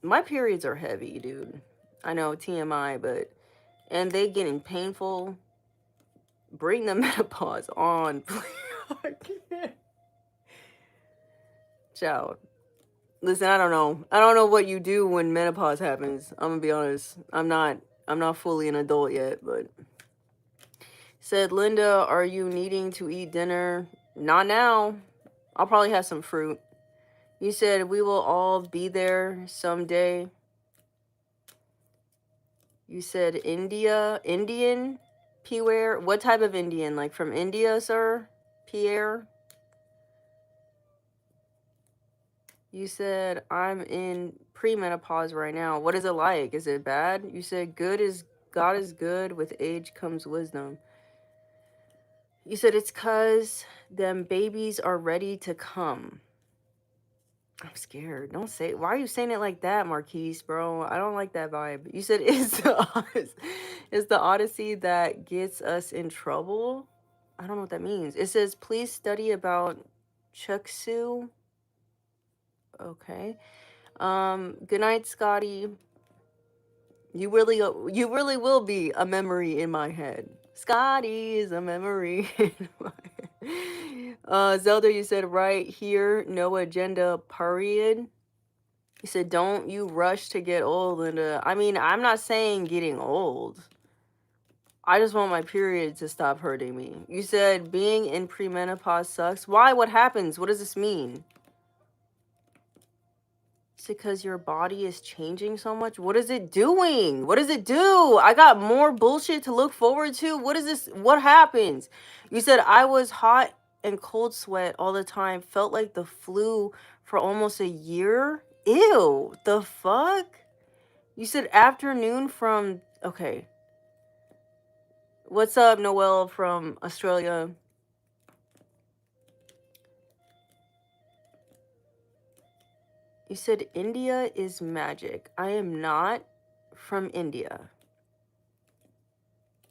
S1: my periods are heavy, dude. I know TMI, but and they getting painful. Bring the menopause on, please. I can't. Child. Listen, I don't know. I don't know what you do when menopause happens. I'm gonna be honest. I'm not fully an adult yet, but said Linda, are you needing to eat dinner? Not now. I'll probably have some fruit. You said we will all be there someday. You said Indian, Pierre. What type of Indian? Like from India, sir? Pierre? You said I'm in premenopause right now. What is it like? Is it bad? You said God is good. With age comes wisdom. You said it's cause them babies are ready to come. I'm scared. Don't say. Why are you saying it like that, Marquise, bro? I don't like that vibe. You said it's the Odyssey that gets us in trouble. I don't know what that means. It says please study about Chuksu. Okay. Good night, Scotty. You really will be a memory in my head. Scotty is a memory in my head. Zelda, you said right here, no agenda, period. You said, don't you rush to get old, Linda. I mean, I'm not saying getting old. I just want my period to stop hurting me. You said being in premenopause sucks. Why? What happens? What does this mean? It's because your body is changing so much. What is it doing? What does it do? I got more bullshit to look forward to. What is this? What happens? You said I was hot and cold sweat all the time. Felt like the flu for almost a year. Ew. The fuck? You said afternoon from... Okay. What's up, Noel from Australia? You said India is magic. I am not from India.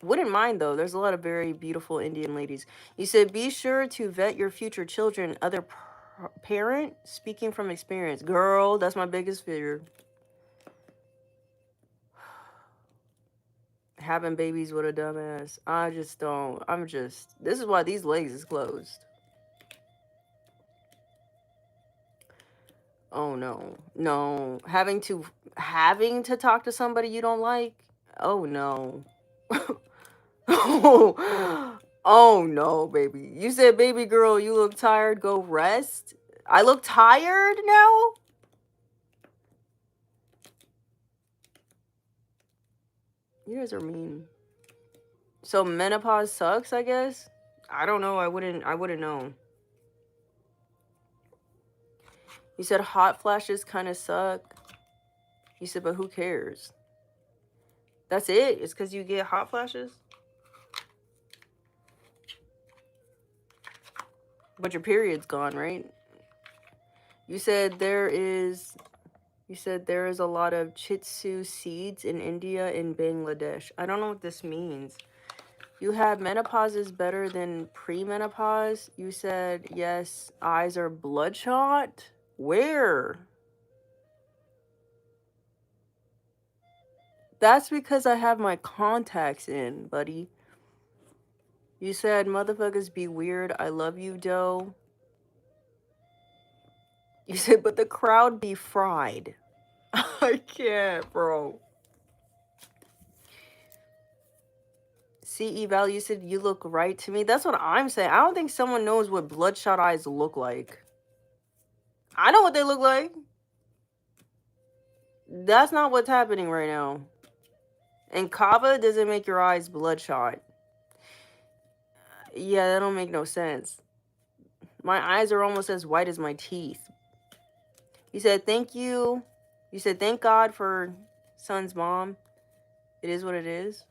S1: Wouldn't mind though. There's a lot of very beautiful Indian ladies. You said be sure to vet your future children. Other parent speaking from experience. Girl, that's my biggest fear. Having babies with a dumbass. I just don't. This is why these legs is closed. Oh no. No. Having to talk to somebody you don't like? Oh no. Oh no, baby. You said, baby girl, you look tired. Go rest. I look tired now? You guys are mean. So menopause sucks, I guess? I don't know. I wouldn't know. You said hot flashes kind of suck. You said, but who cares? That's it? It's because you get hot flashes? But your period's gone, right? You said there is a lot of chitsu seeds in India and Bangladesh. I don't know what this means. You have menopause is better than premenopause. You said yes, eyes are bloodshot. Where? That's because I have my contacts in, buddy. You said motherfuckers be weird. I love you, Doe. You said, but the crowd be fried. I can't, bro. CE value said you look right to me. That's what I'm saying. I don't think someone knows what bloodshot eyes look like. I know what they look like. That's not what's happening right now. And kava doesn't make your eyes bloodshot. Yeah, that don't make no sense. My eyes are almost as white as my teeth. You said thank you. You said thank God for son's mom. It is what it is.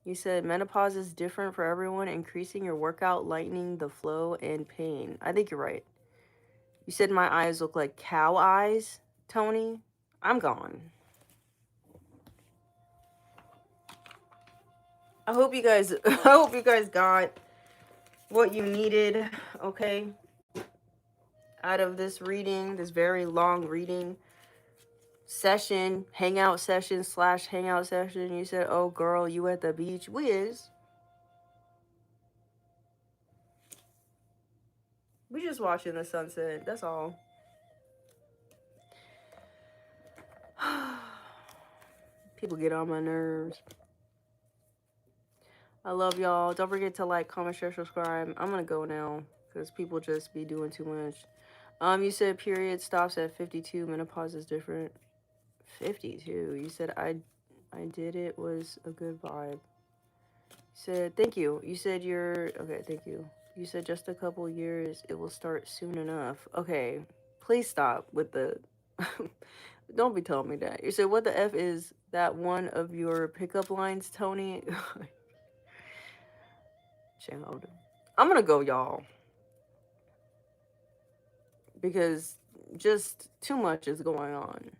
S1: You said menopause is different for everyone, increasing your workout, lightening the flow, and pain. I think you're right. You said my eyes look like cow eyes, Tony. I'm gone. I hope you guys got what you needed, okay? Out of this reading, this very long reading session, hangout session / hangout session. You said, oh girl, you at the beach. Whiz. We just watching the sunset. That's all. People get on my nerves. I love y'all. Don't forget to like, comment, share, subscribe. I'm gonna go now because people just be doing too much. You said period stops at 52. Menopause is different. 52. You said I did it was a good vibe. You said thank you. You said you're okay. Thank you. You said just a couple years. It will start soon enough. Okay. Please stop with the. Don't be telling me that. You said what the f is that one of your pickup lines, Tony? Child. I'm gonna go, y'all, because just too much is going on.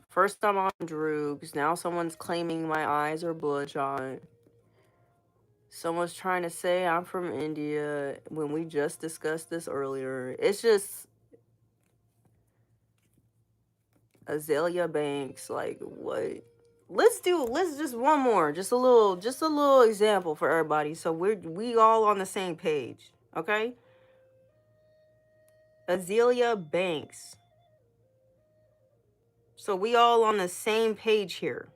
S1: First I'm on drugs, now someone's claiming my eyes are bloodshot. Someone's trying to say I'm from India when we just discussed this earlier. It's just Azalea Banks, like what? Let's just one more, just a little example for everybody, so we all on the same page, okay? Azalea Banks. So we all on the same page here.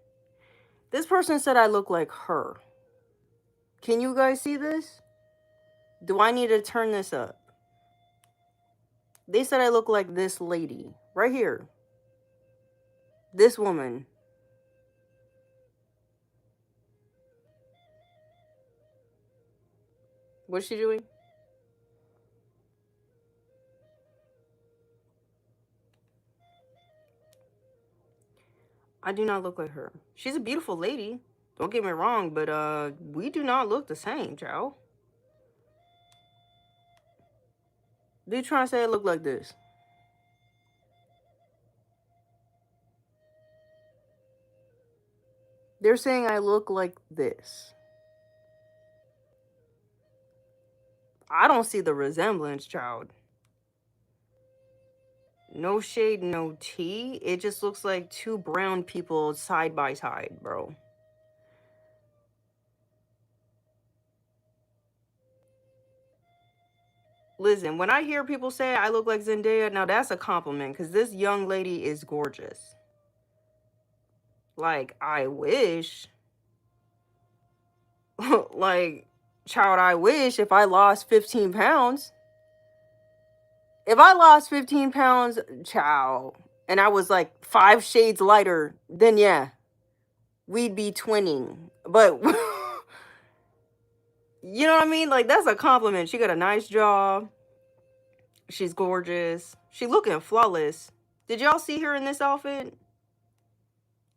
S1: This person said I look like her. Can you guys see this? Do I need to turn this up? They said I look like this lady right here. This woman. What's she doing? I do not look like her. She's a beautiful lady. Don't get me wrong, but we do not look the same, Joe. They trying to say I look like this. They're saying I look like this. I don't see the resemblance, child. No shade, no tea. It just looks like two brown people side by side, bro. Listen, when I hear people say I look like Zendaya, now that's a compliment because this young lady is gorgeous. Like, I wish. Like, child, I wish if I lost 15 pounds. If I lost 15 pounds, child, and I was like 5 shades lighter, then yeah, we'd be twinning. But, you know what I mean? Like, that's a compliment. She got a nice jaw. She's gorgeous. She looking flawless. Did y'all see her in this outfit?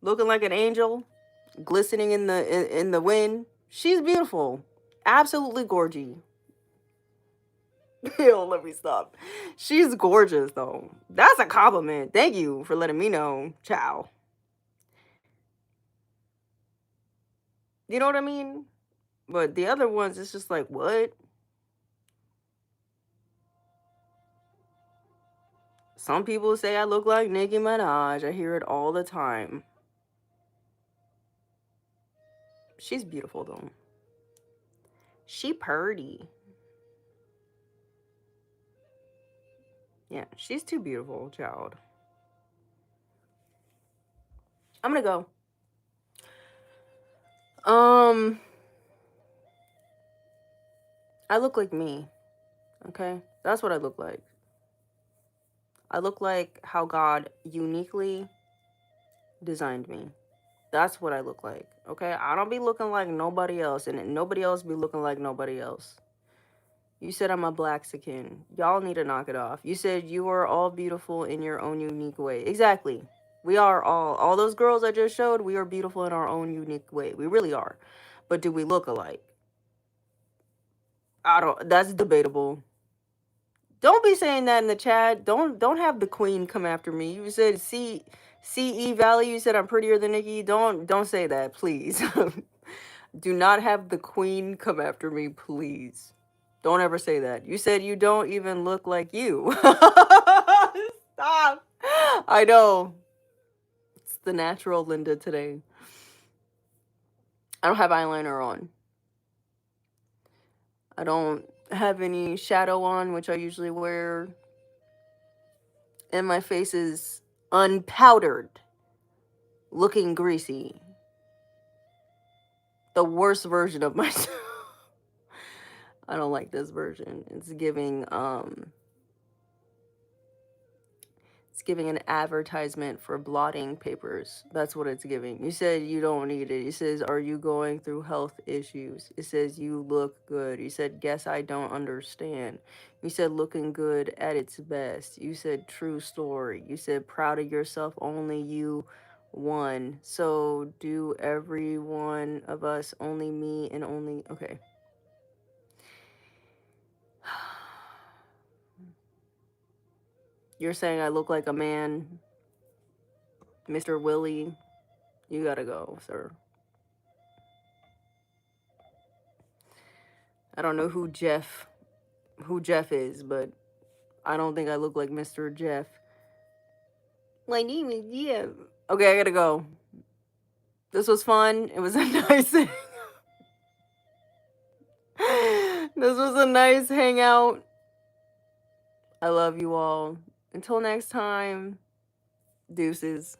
S1: Looking like an angel, glistening in the wind. She's beautiful. Absolutely gorgy. Yo, let me stop. She's gorgeous though. That's a compliment. Thank you for letting me know. Ciao. You know what I mean? But the other ones, it's just like, what? Some people say I look like Nicki Minaj. I hear it all the time. She's beautiful though. She purty. Yeah, she's too beautiful, child. I'm gonna go. I look like me. Okay? That's what I look like. I look like how God uniquely designed me. That's what I look like. Okay? I don't be looking like nobody else, and nobody else be looking like nobody else. You said I'm a Blaxican. Y'all need to knock it off. You said you are all beautiful in your own unique way. Exactly. We are all those girls I just showed, we are beautiful in our own unique way. We really are. But do we look alike? That's debatable. Don't be saying that in the chat. Don't have the queen come after me. You said CE Valley, you said I'm prettier than Nikki. Don't say that, please. Do not have the queen come after me, please. Don't ever say that. You said you don't even look like you. Stop. I know. It's the natural Linda today. I don't have eyeliner on. I don't have any shadow on, which I usually wear. And my face is unpowdered. looking greasy. The worst version of myself. I don't like this version. It's giving an advertisement for blotting papers. That's what it's giving. You said you don't need it. It says, are you going through health issues? It says, you look good. You said, guess I don't understand. You said, looking good at its best. You said, true story. You said, proud of yourself, only you won. So do every one of us, only me and only, okay. You're saying I look like a man, Mr. Willie. You gotta go, sir. I don't know who Jeff is, but I don't think I look like Mr. Jeff. My name is Jeff. Okay, I gotta go. This was fun. It was a nice this was a nice hangout. I love you all. Until next time, deuces.